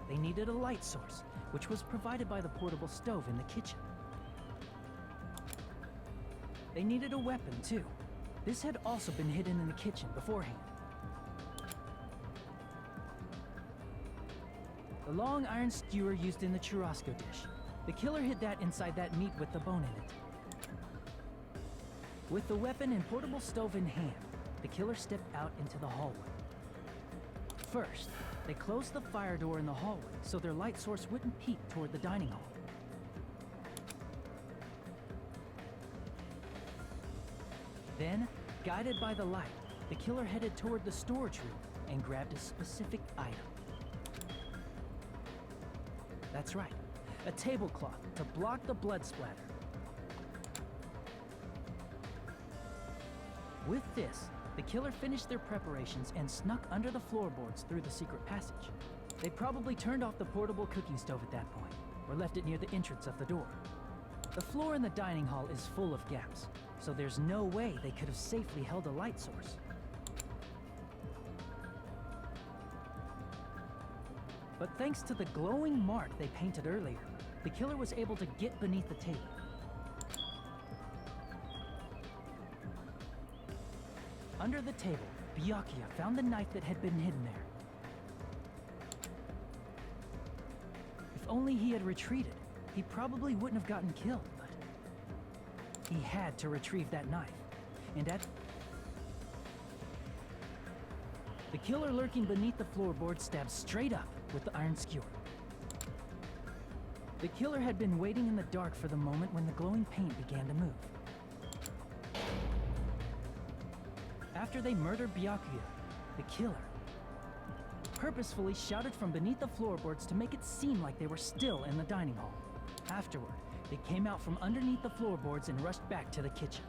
They needed a light source, which was provided by the portable stove in the kitchen. They needed a weapon, too. This had also been hidden in the kitchen beforehand. The long iron skewer used in the churrasco dish. The killer hid that inside that meat with the bone in it. With the weapon and portable stove in hand, the killer stepped out into the hallway. First, they closed the fire door in the hallway so their light source wouldn't peek toward the dining hall. Then, guided by the light, the killer headed toward the storage room and grabbed a specific item. That's right, a tablecloth to block the blood splatter. With this, the killer finished their preparations and snuck under the floorboards through the secret passage. They probably turned off the portable cooking stove at that point, or left it near the entrance of the door. The floor in the dining hall is full of gaps, so there's no way they could have safely held a light source. But thanks to the glowing mark they painted earlier, the killer was able to get beneath the table. Under the table, Byakuya found the knife that had been hidden there. If only he had retreated, he probably wouldn't have gotten killed, but he had to retrieve that knife. And the killer lurking beneath the floorboard stabbed straight up with the iron skewer. The killer had been waiting in the dark for the moment when the glowing paint began to move. After they murdered Byakuya, the killer purposefully shouted from beneath the floorboards to make it seem like they were still in the dining hall. Afterward, they came out from underneath the floorboards and rushed back to the kitchen.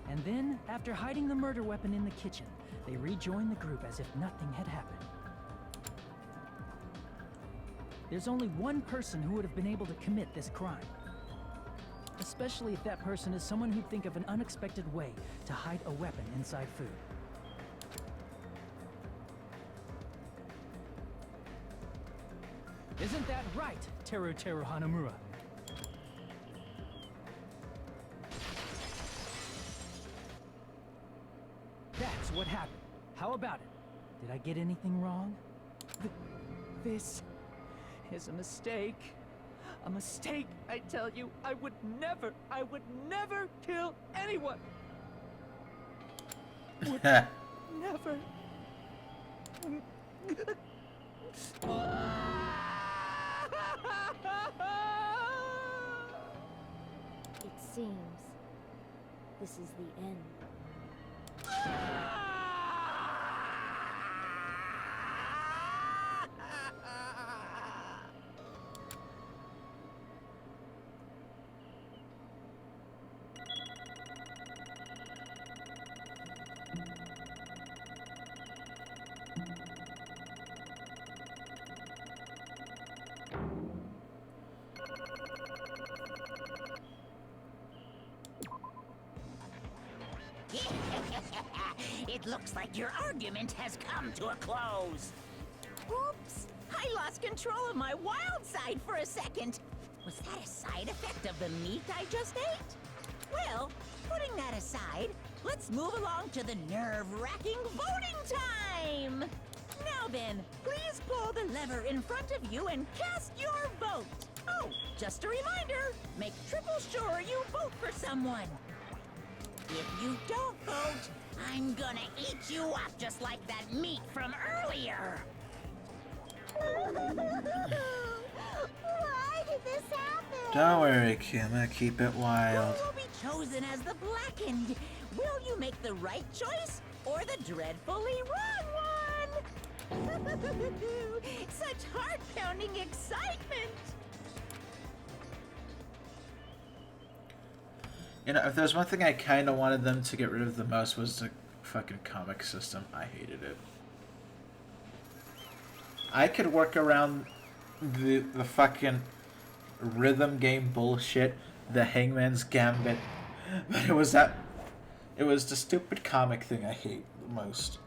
And then, after hiding the murder weapon in the kitchen, they rejoined the group as if nothing had happened. There's only one person who would have been able to commit this crime. Especially if that person is someone who'd think of an unexpected way to hide a weapon inside food. Isn't that right, Teru Hanamura? That's what happened. How about it? Did I get anything wrong? This is a mistake. A mistake, I tell you. I would never kill anyone. Would never. It seems this is the end. It looks like your argument has come to a close. Oops! I lost control of my wild side for a second. Was that a side effect of the meat I just ate? Well, putting that aside, let's move along to the nerve-wracking voting time! Now then, please pull the lever in front of you and cast your vote. Oh, just a reminder, make triple sure you vote for someone. If you don't vote, I'm gonna eat you up just like that meat from earlier. Why did this happen? Don't worry, Kuma. Keep it wild. Who will be chosen as the blackened? Will you make the right choice or the dreadfully wrong one? Such heart-pounding excitement! You know, if there's one thing I kind of wanted them to get rid of the most was the fucking comic system. I hated it. I could work around the fucking rhythm game bullshit, the Hangman's Gambit, but it was the stupid comic thing I hate the most.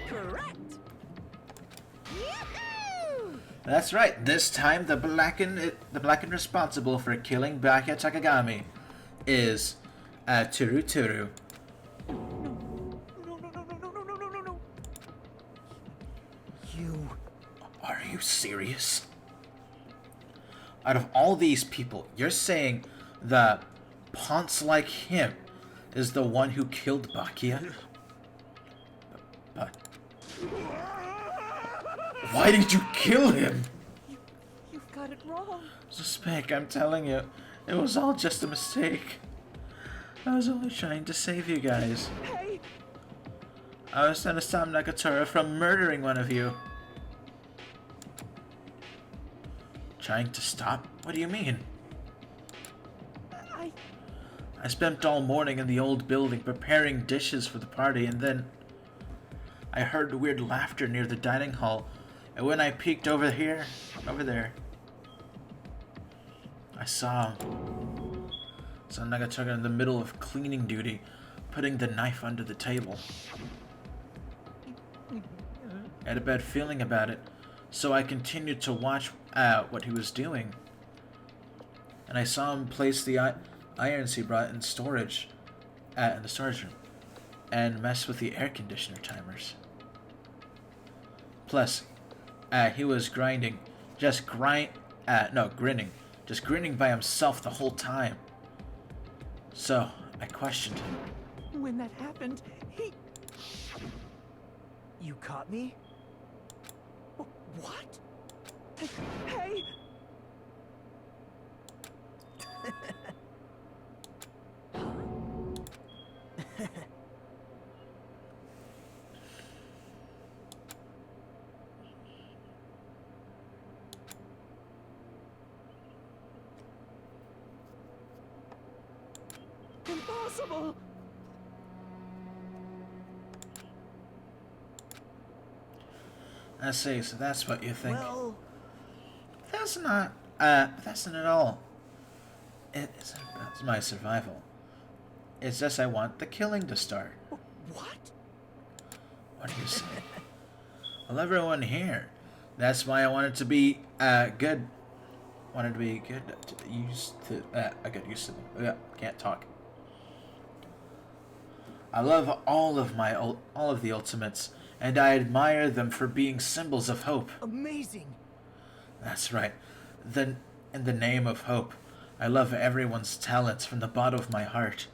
Correct. That's right. This time, the blackened responsible for killing Baka Takagami is Turu Turu. No. You... Are you serious? Out of all these people, you're saying the Ponce like him is the one who killed Bakia? But why did you kill him? You've got it wrong. Suspect, I'm telling you, it was all just a mistake. I was only trying to save you guys. Hey! I was trying to stop Nagatora from murdering one of you. Trying to stop? What do you mean? I spent all morning in the old building preparing dishes for the party, and then I heard weird laughter near the dining hall, and when I peeked over there, I saw Nagatora in the middle of cleaning duty, putting the knife under the table. I had a bad feeling about it, so I continued to watch what he was doing. And I saw him place the irons he brought in storage, in the storage room, and mess with the air conditioner timers. Plus, he was grinning by himself the whole time. So, I questioned him. When that happened, he... You caught me? What? Hey! Impossible! I see, so that's what you think. Well... That's not at all. It's about my survival. It's just I want the killing to start. What? What do you say? Well, everyone here. That's why I wanted to be good. Wanted to be good. I got used to them. Yeah, can't talk. I love all of the ultimates, and I admire them for being symbols of hope. Amazing. That's right. In the name of hope, I love everyone's talents from the bottom of my heart.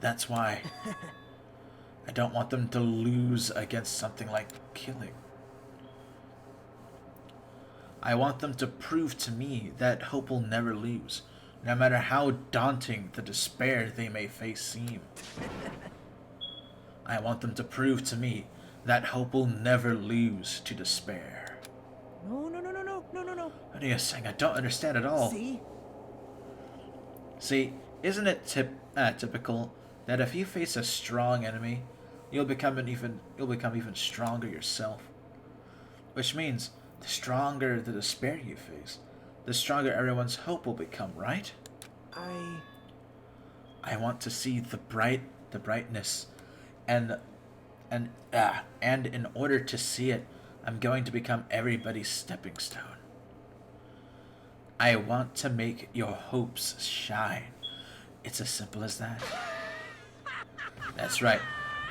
That's why I don't want them to lose against something like killing. I want them to prove to me that hope will never lose, no matter how daunting the despair they may face seem. I want them to prove to me that hope will never lose to despair. No. What are you saying? I don't understand at all. See, isn't it typical that if you face a strong enemy, you'll become even stronger yourself? Which means the stronger the despair you face, the stronger everyone's hope will become, right? I want to see the brightness, and in order to see it, I'm going to become everybody's stepping stone. I want to make your hopes shine. It's as simple as that. That's right.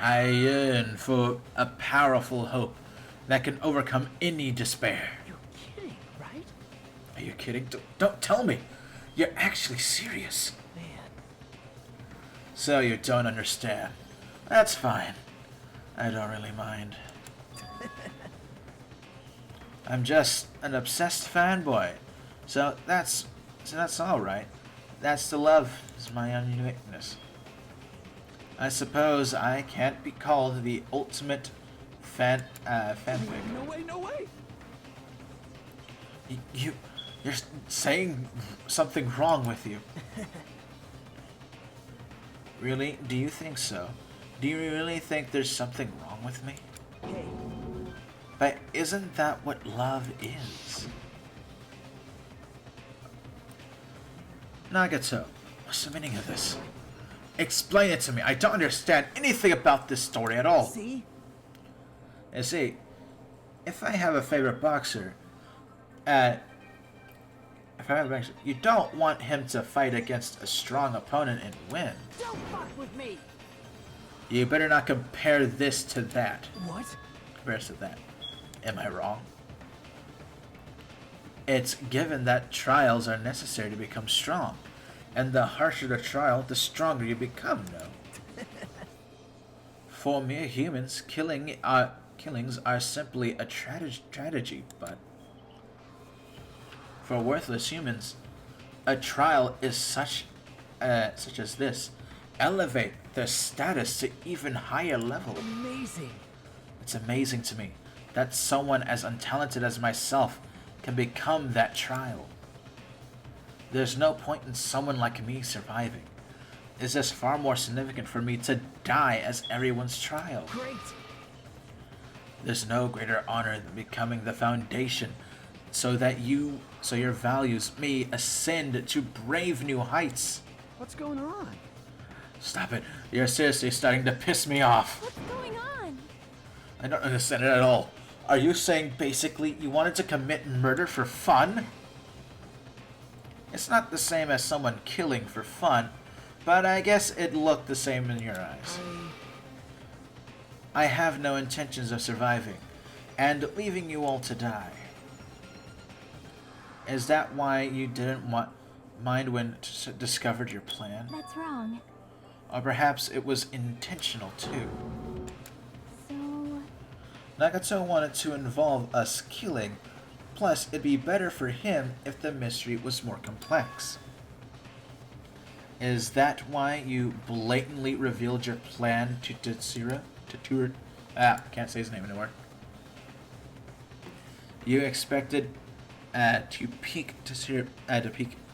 I yearn for a powerful hope that can overcome any despair. You're kidding, right? Are you kidding? Don't tell me. You're actually serious. Man. So you don't understand. That's fine. I don't really mind. I'm just an obsessed fanboy. So that's all right. That's the love, is my uniqueness. I suppose I can't be called the ultimate fanfic. No way. You're saying something wrong with you. Really? Do you think so? Do you really think there's something wrong with me? Hey, But isn't that what love is? Nagato, what's the meaning of this? Explain it to me. I don't understand anything about this story at all. see? You see, if I have a favorite boxer, you don't want him to fight against a strong opponent and win. Don't fuck with me! You better not compare this to that. What? Compare this to that. Am I wrong? It's given that trials are necessary to become strong. And the harsher the trial, the stronger you become, no? For mere humans, killings are simply a tragedy, but for worthless humans, a trial is such as this. Elevate their status to even higher level. Amazing. It's amazing to me that someone as untalented as myself can become that trial. There's no point in someone like me surviving. It's just far more significant for me to die as everyone's trial. Great. There's no greater honor than becoming the foundation so your values may ascend to brave new heights. What's going on? Stop it. You're seriously starting to piss me off. What's going on? I don't understand it at all. Are you saying basically you wanted to commit murder for fun? It's not the same as someone killing for fun, but I guess it looked the same in your eyes. I have no intentions of surviving, and leaving you all to die. Is that why you didn't mind when discovered your plan? That's wrong. Or perhaps it was intentional too. So... Nagato wanted to involve us killing, plus it'd be better for him if the mystery was more complex. Is that why you blatantly revealed your plan to Tetsura? Can't say his name anymore. You expected to pique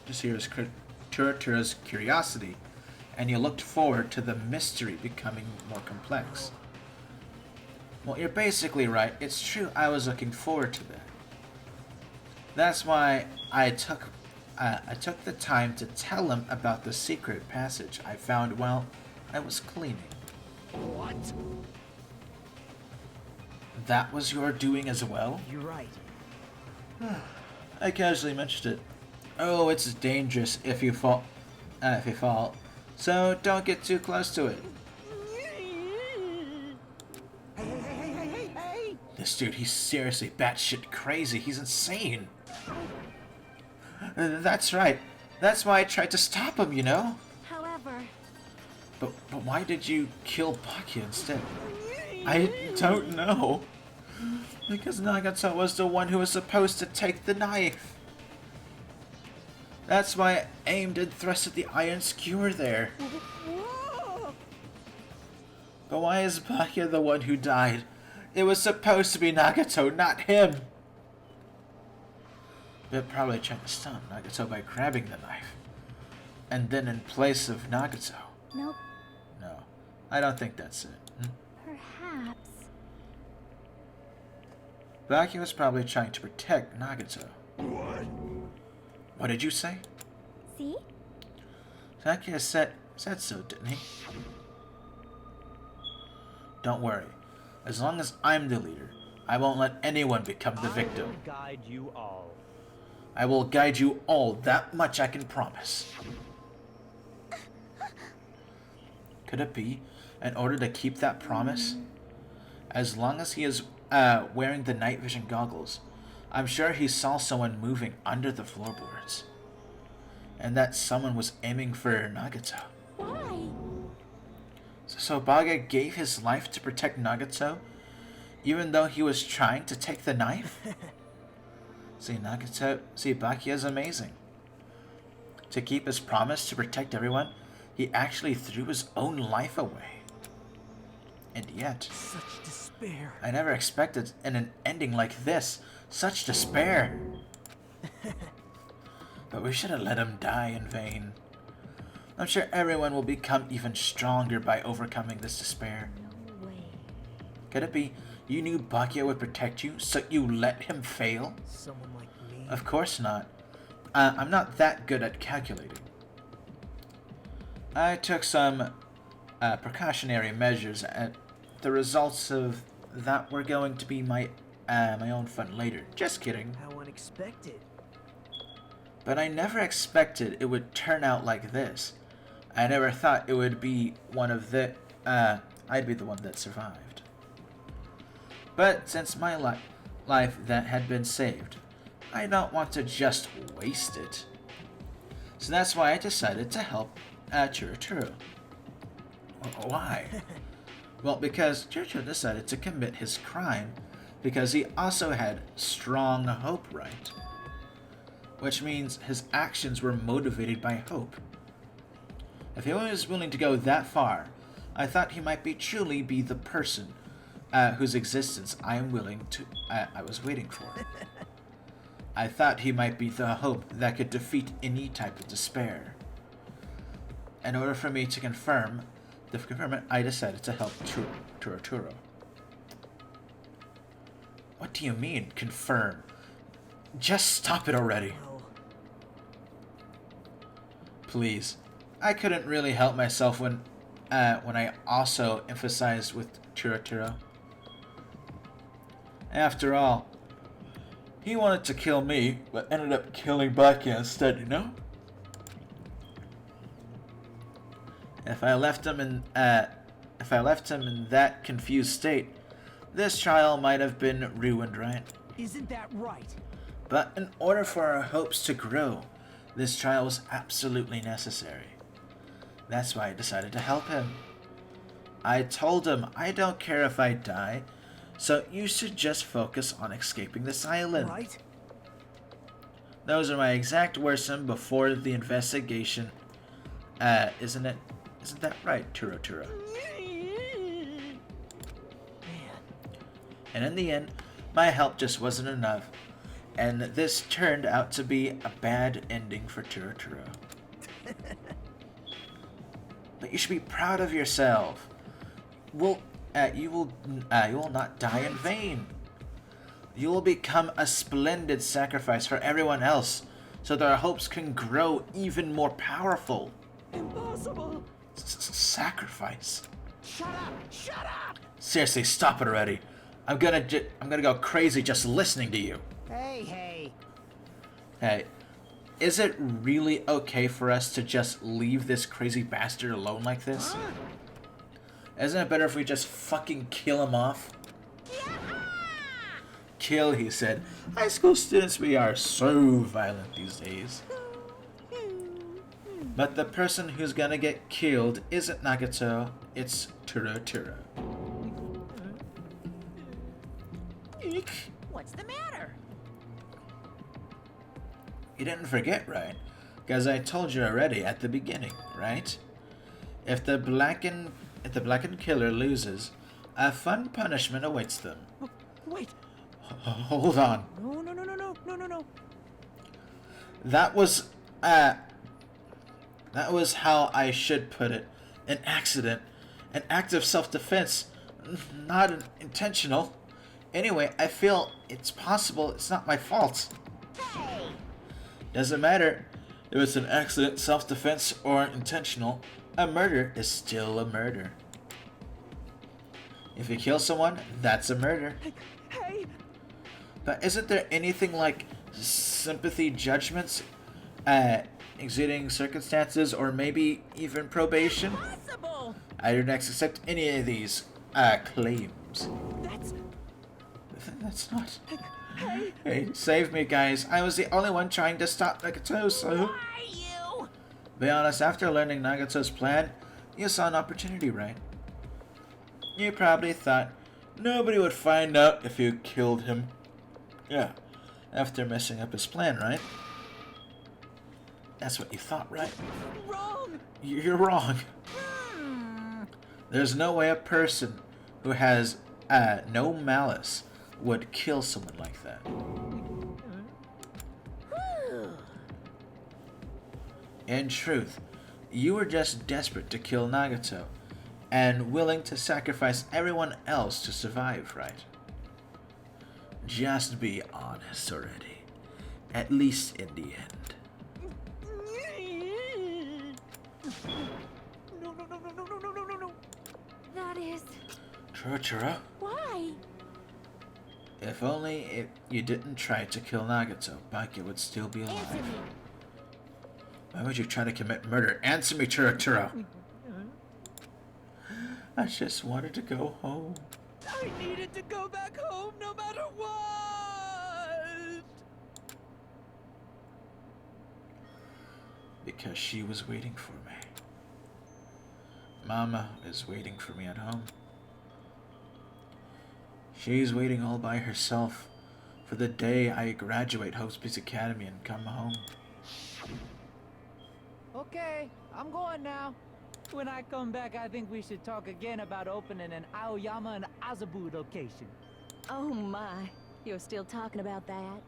Tetsura's curiosity, and you looked forward to the mystery becoming more complex. Well, you're basically right. It's true I was looking forward to that. That's why I took the time to tell him about the secret passage I found while I was cleaning. What? That was your doing as well? You're right. I casually mentioned it. Oh, it's dangerous if you fall. So don't get too close to it. Hey! This dude, he's seriously batshit crazy. He's insane. That's right. That's why I tried to stop him, you know? However... But why did you kill Baki instead? I don't know. Because Nagato was the one who was supposed to take the knife. That's why I aimed and thrusted the iron skewer there. But why is Baki the one who died? It was supposed to be Nagato, not him. They're probably trying to stun Nagato by grabbing the knife. And then in place of Nagato. Nope. No, I don't think that's it. Perhaps. Baki was probably trying to protect Nagato. What? What did you say? See? Sakia said so, didn't he? Don't worry. As long as I'm the leader, I won't let anyone become the victim. I will guide you all. I will guide you all, that much I can promise. Could it be, in order to keep that promise? As long as he is wearing the night vision goggles, I'm sure he saw someone moving under the floorboards. And that someone was aiming for Nagato. Why? So Baga gave his life to protect Nagato, even though he was trying to take the knife? See, Baki is amazing. To keep his promise to protect everyone, he actually threw his own life away. And yet... Such despair. I never expected an ending like this. Such despair. But we shouldn't let him die in vain. I'm sure everyone will become even stronger by overcoming this despair. No way. Could it be you knew Byakuya would protect you, so you let him fail? Someone like me? Of course not. I'm not that good at calculating. I took some precautionary measures, and the results of that were going to be my own fun later. Just kidding. How unexpected. But I never expected it would turn out like this. I never thought it would be one of the... I'd be the one that survived. But since my life that had been saved, I don't want to just waste it. So that's why I decided to help Churro. Why? Well, because Churro decided to commit his crime because he also had strong hope, right? Which means his actions were motivated by hope. If he was willing to go that far, I thought he might truly be the person whose existence I was waiting for. I thought he might be the hope that could defeat any type of despair. In order for me to confirm it, I decided to help Churro. What do you mean, confirm? Just stop it already. Please. I couldn't really help myself when I also emphasized with Churro. After all, he wanted to kill me, but ended up killing Byakuya instead, you know? If I left him in that confused state, this trial might have been ruined, right? Isn't that right? But in order for our hopes to grow, this trial was absolutely necessary. That's why I decided to help him. I told him I don't care if I die, so you should just focus on escaping this island. Right? Those are my exact words from before the investigation. Isn't it? Isn't that right, Churro? And in the end, my help just wasn't enough, and this turned out to be a bad ending for Churro. But you should be proud of yourself. You will not die in vain. You will become a splendid sacrifice for everyone else, so that our hopes can grow even more powerful. Impossible! Sacrifice? Shut up! Shut up! Seriously, stop it already. I'm gonna go crazy just listening to you. Hey. Hey, is it really okay for us to just leave this crazy bastard alone like this? Huh? Isn't it better if we just fucking kill him off? Kill, he said. High school students, we are so violent these days. But the person who's gonna get killed isn't Nagato, it's Churro. Eek. What's the matter? You didn't forget, right? Because I told you already at the beginning, right? If the blackened killer loses, a fun punishment awaits them. Wait. Hold on. No. That was how I should put it. An accident. An act of self-defense. Not intentional. Anyway, I feel it's possible it's not my fault. Hey! Doesn't matter if it's an accident, self-defense, or intentional. A murder is still a murder. If you kill someone, that's a murder. Hey! But isn't there anything like sympathy judgments, exuding circumstances, or maybe even probation? Impossible! I don't accept any of these claims. That's not. Hey, save me, guys. I was the only one trying to stop Nagato, so... Why you? Be honest, after learning Nagato's plan, you saw an opportunity, right? You probably thought nobody would find out if you killed him. Yeah, after messing up his plan, right? That's what you thought, right? Wrong! You're wrong. There's no way a person who has no malice would kill someone like that. In truth, you were just desperate to kill Nagato, and willing to sacrifice everyone else to survive, right? Just be honest already. At least in the end. No. That is... Chura. Why? If only you didn't try to kill Nagato, Baki would still be alive. Answer me. Why would you try to commit murder? Answer me, Chura. I just wanted to go home. I needed to go back home no matter what! Because she was waiting for me. Mama is waiting for me at home. She's waiting all by herself for the day I graduate Hope's Peace Academy and come home. Okay, I'm going now. When I come back, I think we should talk again about opening an Aoyama and Azabu location. Oh my, you're still talking about that?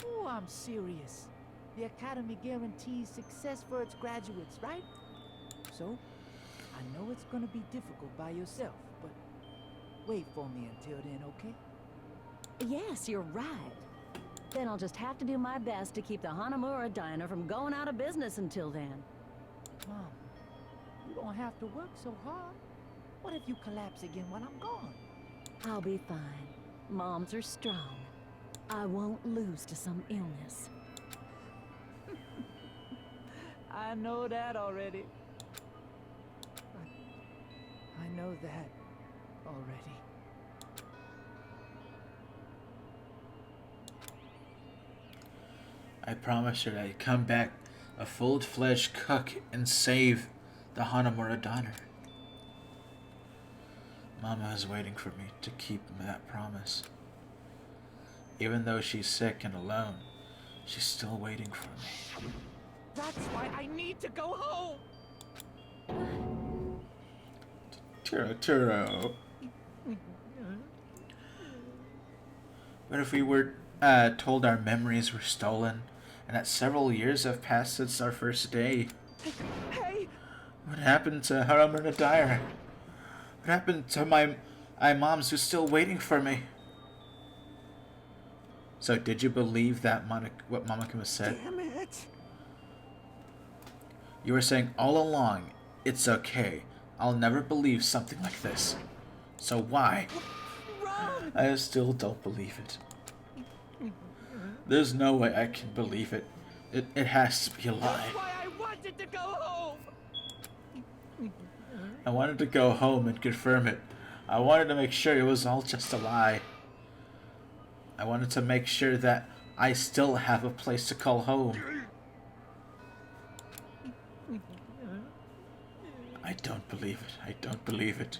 Oh, I'm serious. The Academy guarantees success for its graduates, right? So, I know it's gonna be difficult by yourself, but wait for me until then, okay? Yes, you're right. Then I'll just have to do my best to keep the Hanamura Diner from going out of business until then. Mom, you don't have to work so hard. What if you collapse again when I'm gone? I'll be fine. Moms are strong. I won't lose to some illness. I know that already. I know that already. I promised her I'd come back a full-fledged cook and save the Hanamura Diner. Mama is waiting for me to keep that promise. Even though she's sick and alone, she's still waiting for me. That's why I need to go home! Turo. What if we were told our memories were stolen and that several years have passed since our first day? Hey! What happened to Haramura Dyer? What happened to my moms who's still waiting for me? So did you believe that what Monica said? Damn it! You were saying all along, it's okay. I'll never believe something like this. So why? Wrong! I still don't believe it. There's no way I can believe it. It has to be a lie. That's why I wanted to go home! I wanted to go home and confirm it. I wanted to make sure it was all just a lie. I wanted to make sure that I still have a place to call home. I don't believe it. I don't believe it.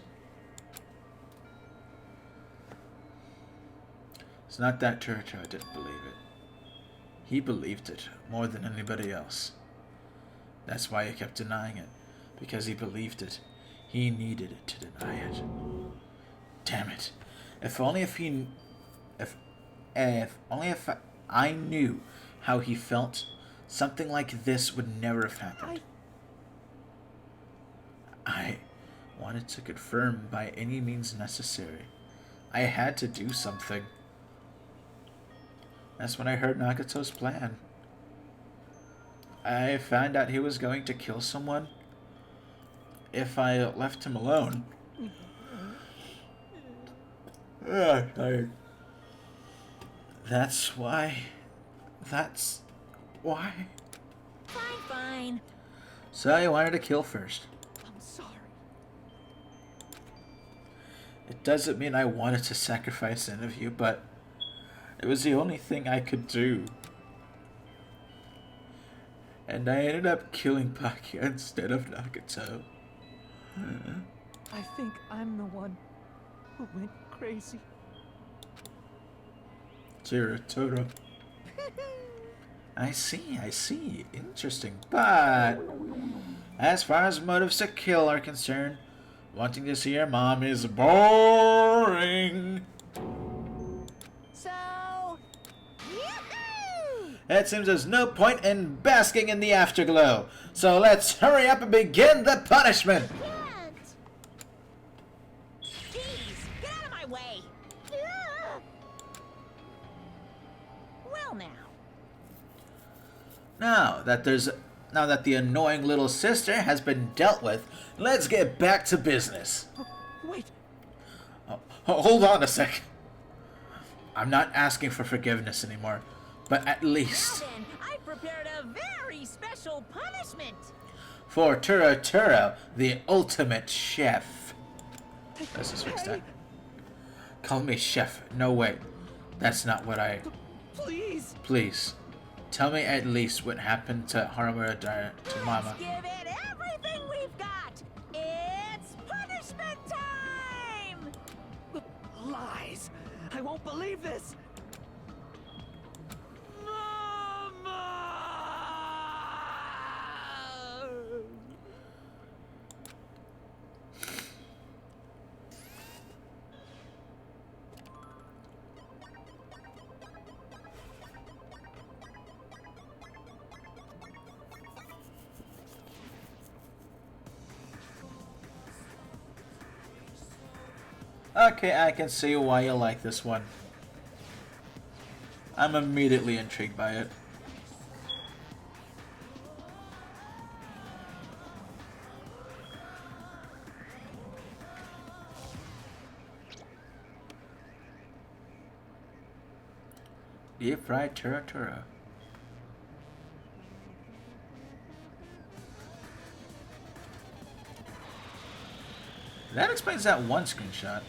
It's not that Turtle didn't believe it. He believed it more than anybody else. That's why he kept denying it. Because he believed it. He needed it to deny it. Damn it. If I knew how he felt, something like this would never have happened. I wanted to confirm by any means necessary. I had to do something. That's when I heard Nagato's plan. I found out he was going to kill someone if I left him alone. Tired. That's why. Fine. So I wanted to kill first. I'm sorry. It doesn't mean I wanted to sacrifice any of you, but it was the only thing I could do. And I ended up killing Pakia instead of Nagato. I think I'm the one who went crazy. Toro. I see. Interesting. But as far as motives to kill are concerned, wanting to see your mom is boring. So, yoo-hoo! It seems there's no point in basking in the afterglow. So let's hurry up and begin the punishment. Can't. Jeez, get out of my way! Well now. Now that the annoying little sister has been dealt with, let's get back to business. Wait. Hold on a sec. I'm not asking for forgiveness anymore, but at least Now then, I've prepared a very special punishment. for Turo, the ultimate chef. Let's just fix that. Call me chef. No way. That's not what I... Please. Please. Tell me at least what happened to Harumura to Mama. Let's give it everything we've got. It's punishment time! Lies. I won't believe this. Mama! Okay, I can see why you like this one. I'm immediately intrigued by it. Deep fried Turo. That explains that one screenshot.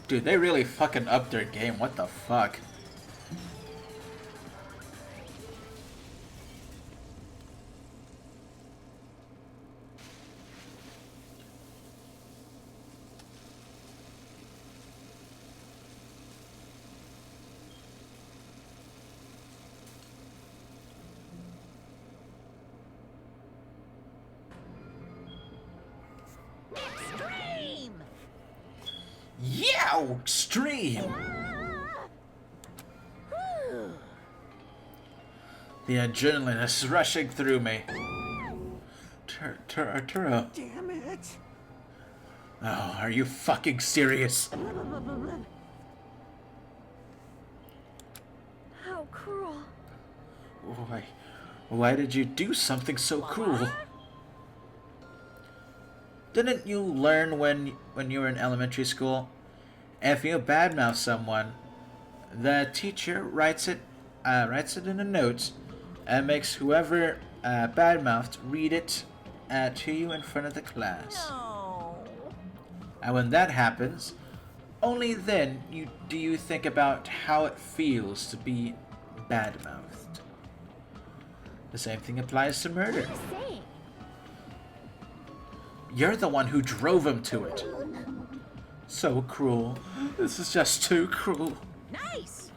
Dude, they really fucking upped their game. What the fuck? Extreme! Yeah, extreme! The adrenaline is rushing through me. Turo. Damn it. Oh, are you fucking serious? How cruel. Why did you do something so cruel? Didn't you learn when you were in elementary school? If you badmouth someone, the teacher writes it in a note and makes whoever badmouthed read it to you in front of the class. No. And when that happens, only then do you think about how it feels to be badmouthed. The same thing applies to murder. What are you saying? You're the one who drove him to it. So cruel. This is just too cruel. Nice.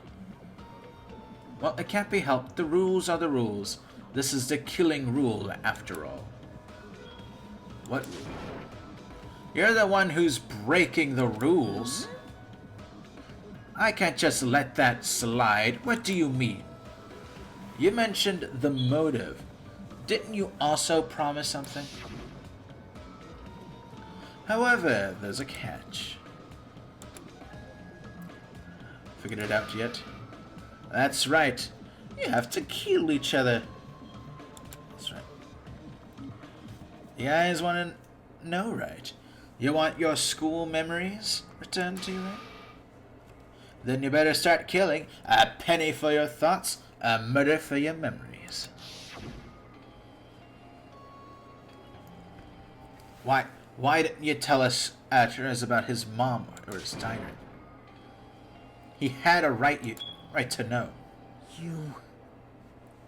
Well, it can't be helped. The rules are the rules. This is the killing rule, after all. What rule? You're the one who's breaking the rules. I can't just let that slide. What do you mean? You mentioned the motive. Didn't you also promise something? However, there's a catch. Figured it out yet? That's right. You have to kill each other. That's right. You guys want to know, right? You want your school memories returned to you, right? Then you better start killing. A penny for your thoughts, a murder for your memories. Why didn't you tell us about his mom or his diner? He had a right to know.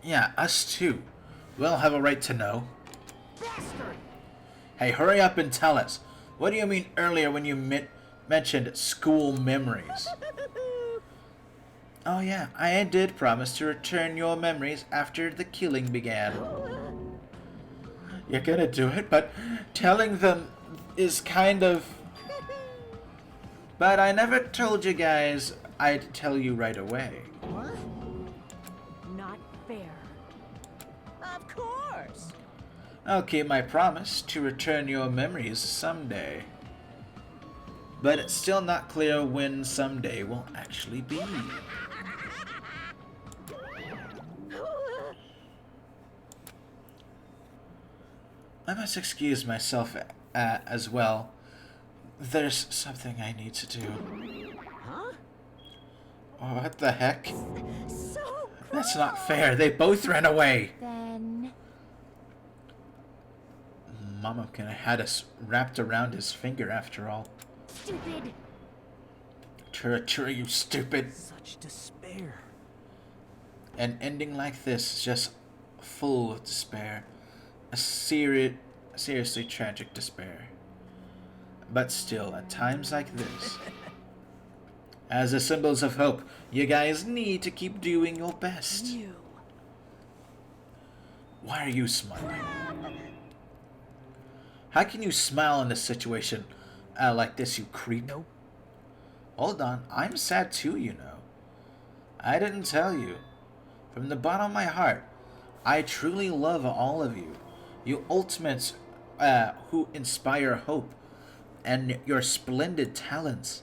Yeah, us too. We'll have a right to know. Bastard! Hey, hurry up and tell us. What do you mean earlier when you mentioned school memories? Oh yeah, I did promise to return your memories after the killing began. You're gonna do it, but telling them is kind of... But I never told you guys I'd tell you right away. What? Not fair. Of course. I'll keep my promise to return your memories someday. But it's still not clear when someday will actually be. I must excuse myself as well. There's something I need to do. Huh? Oh, what the heck? So That's not fair. They both ran away. Then... Mama could have had us wrapped around his finger after all. Stupid. Tura, you stupid. Such despair. An ending like this is just full of despair. A seriously tragic despair. But still, at times like this, as the symbols of hope, you guys need to keep doing your best. You. Why are you smiling? How can you smile in this situation like this, you creep? Nope. Hold on, I'm sad too, you know. I didn't tell you. From the bottom of my heart, I truly love all of you. You ultimates who inspire hope and your splendid talents.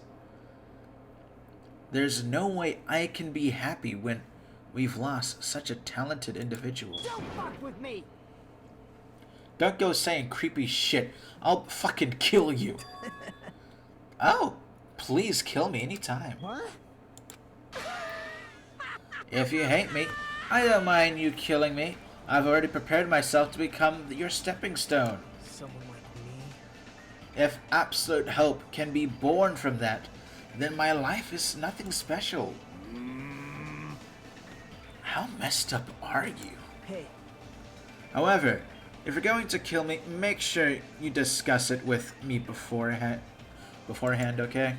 There's no way I can be happy when we've lost such a talented individual. Don't fuck with me! Don't go saying creepy shit. I'll fucking kill you. Oh, please kill me anytime. What? If you hate me, I don't mind you killing me. I've already prepared myself to become your stepping stone. Someone like me? If absolute hope can be born from that, then my life is nothing special. How messed up are you? Hey. However, if you're going to kill me, make sure you discuss it with me beforehand, okay?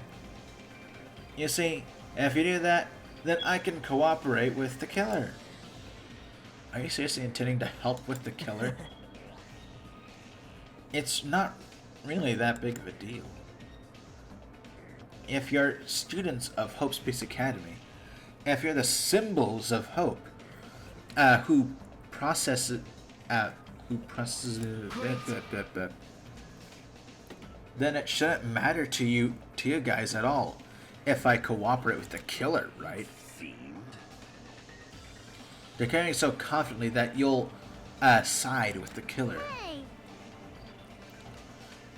You see, if you do that, then I can cooperate with the killer. Are you seriously intending to help with the killer? It's not really that big of a deal. If you're students of Hope's Peace Academy, if you're the symbols of hope, who processes, then it shouldn't matter to you guys at all if I cooperate with the killer, right? They're carrying so confidently that you'll side with the killer. Hey.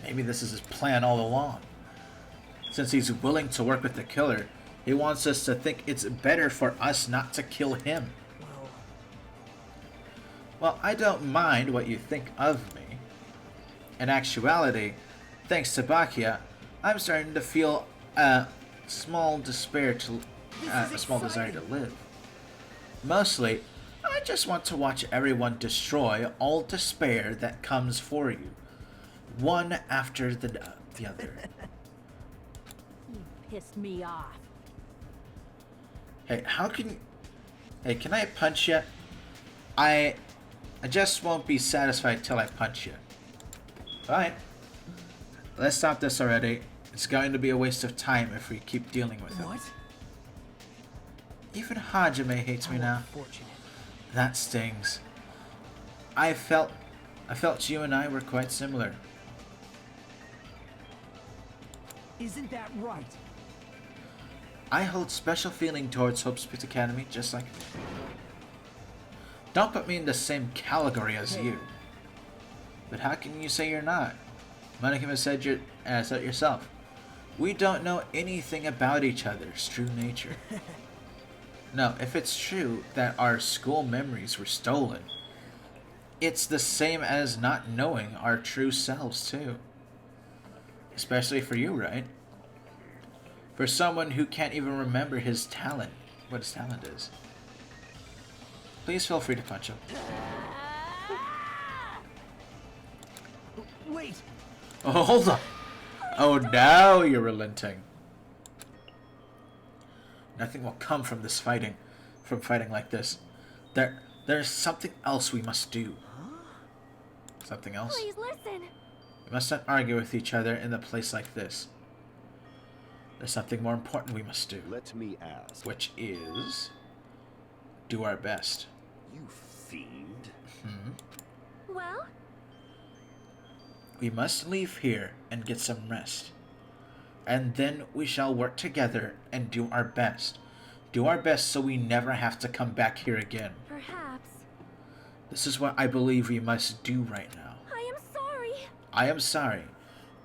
Maybe this is his plan all along. Since he's willing to work with the killer, he wants us to think it's better for us not to kill him. Well, I don't mind what you think of me. In actuality, thanks to Bakia, I'm starting to feel a small desire to live. Mostly, I just want to watch everyone destroy all despair that comes for you, one after the other. You pissed me off. Hey, can I punch you? I just won't be satisfied till I punch you. Fine. Let's stop this already. It's going to be a waste of time if we keep dealing with him. What? Even Hajime hates me now. Unfortunate. That stings. I felt you and I were quite similar. Isn't that right? I hold special feeling towards Hope's Peace Academy, just like you. Don't put me in the same category as you. But how can you say you're not? Monica said it yourself. We don't know anything about each other's true nature. No, if it's true that our school memories were stolen, it's the same as not knowing our true selves, too. Especially for you, right? For someone who can't even remember his talent, what his talent is. Please feel free to punch him. Wait! Oh, hold on! Oh, now you're relenting. Nothing will come from this fighting, from fighting like this. There's something else we must do. Something else? Please listen. We must not argue with each other in a place like this. There's something more important we must do. Let me ask. Which is... do our best. You fiend. Well? We must leave here and get some rest. And then we shall work together and do our best. Do our best so we never have to come back here again. Perhaps. This is what I believe we must do right now. I am sorry. I am sorry.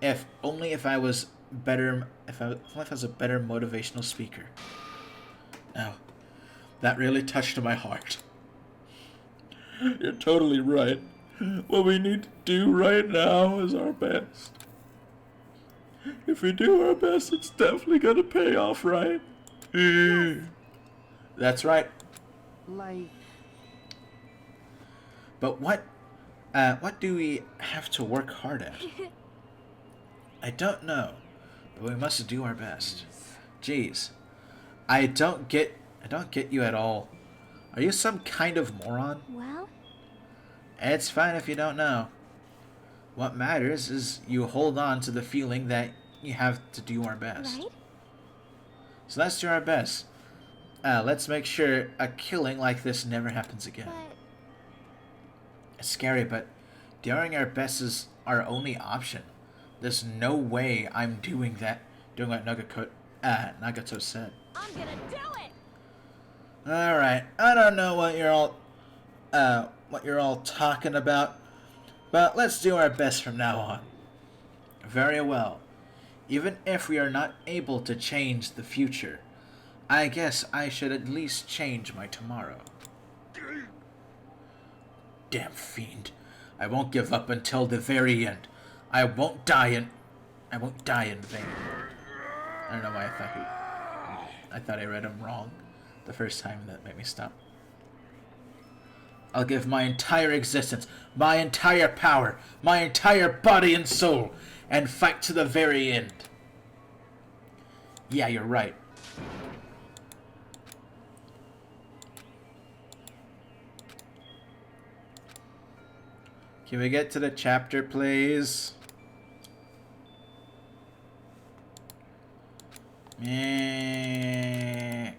If I was better, if I was a better motivational speaker. Now, that really touched my heart. You're totally right. What we need to do right now is our best. If we do our best, it's definitely gonna pay off, right? Yes. That's right. Like... But what do we have to work hard at? I don't know, but we must do our best. Jeez, I don't get you at all. Are you some kind of moron? Well? It's fine if you don't know. What matters is you hold on to the feeling that you have to do our best. Right? So let's do our best. Let's make sure a killing like this never happens again. But... It's scary, but doing our best is our only option. There's no way I'm doing what Nagato said. I'm gonna do it! Alright, I don't know what you're all talking about, but let's do our best from now on. Very well. Even if we are not able to change the future, I guess I should at least change my tomorrow. Damn fiend. I won't give up until the very end. I won't die in vain. I don't know why I thought I read him wrong the first time. That made me stop. I'll give my entire existence, my entire power, my entire body and soul, and fight to the very end. Yeah, you're right. Can we get to the chapter, please? Meh.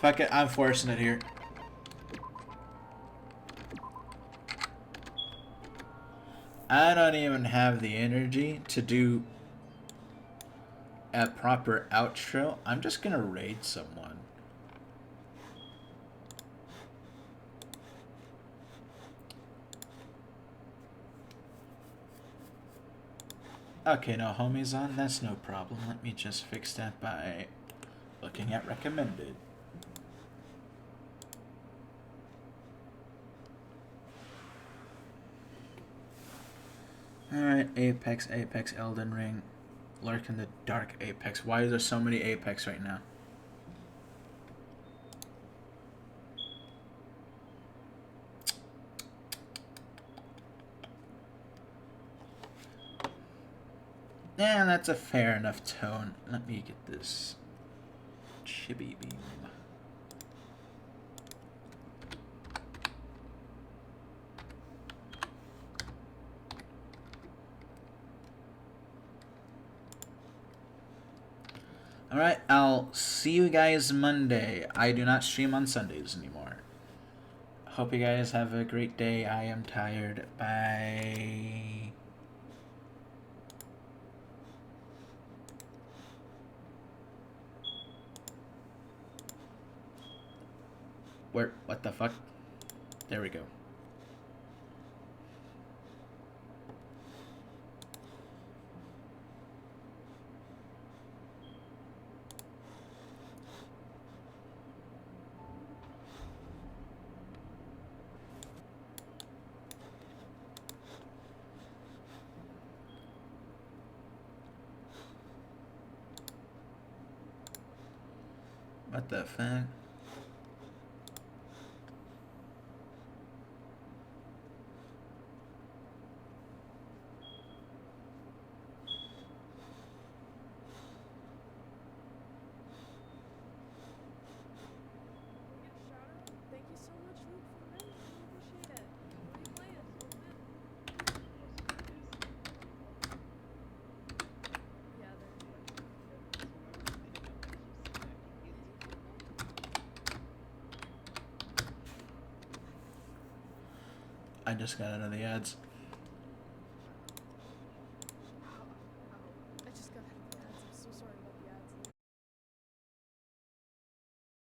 Fuck it, I'm forcing it here. I don't even have the energy to do a proper outro. I'm just gonna raid someone. Okay, no homies on, that's no problem. Let me just fix that by looking at recommended. Alright, Apex, Elden Ring. Lurk in the Dark, Apex. Why is there so many Apex right now? Yeah, that's a fair enough tone. Let me get this chibi beam. Alright, I'll see you guys Monday. I do not stream on Sundays anymore. Hope you guys have a great day. I am tired. Bye. What the fuck? There we go. What the fuck? Thank you so much, Luke, for the raid. I appreciate it. What are you playing? Yeah, I just got out of the ads.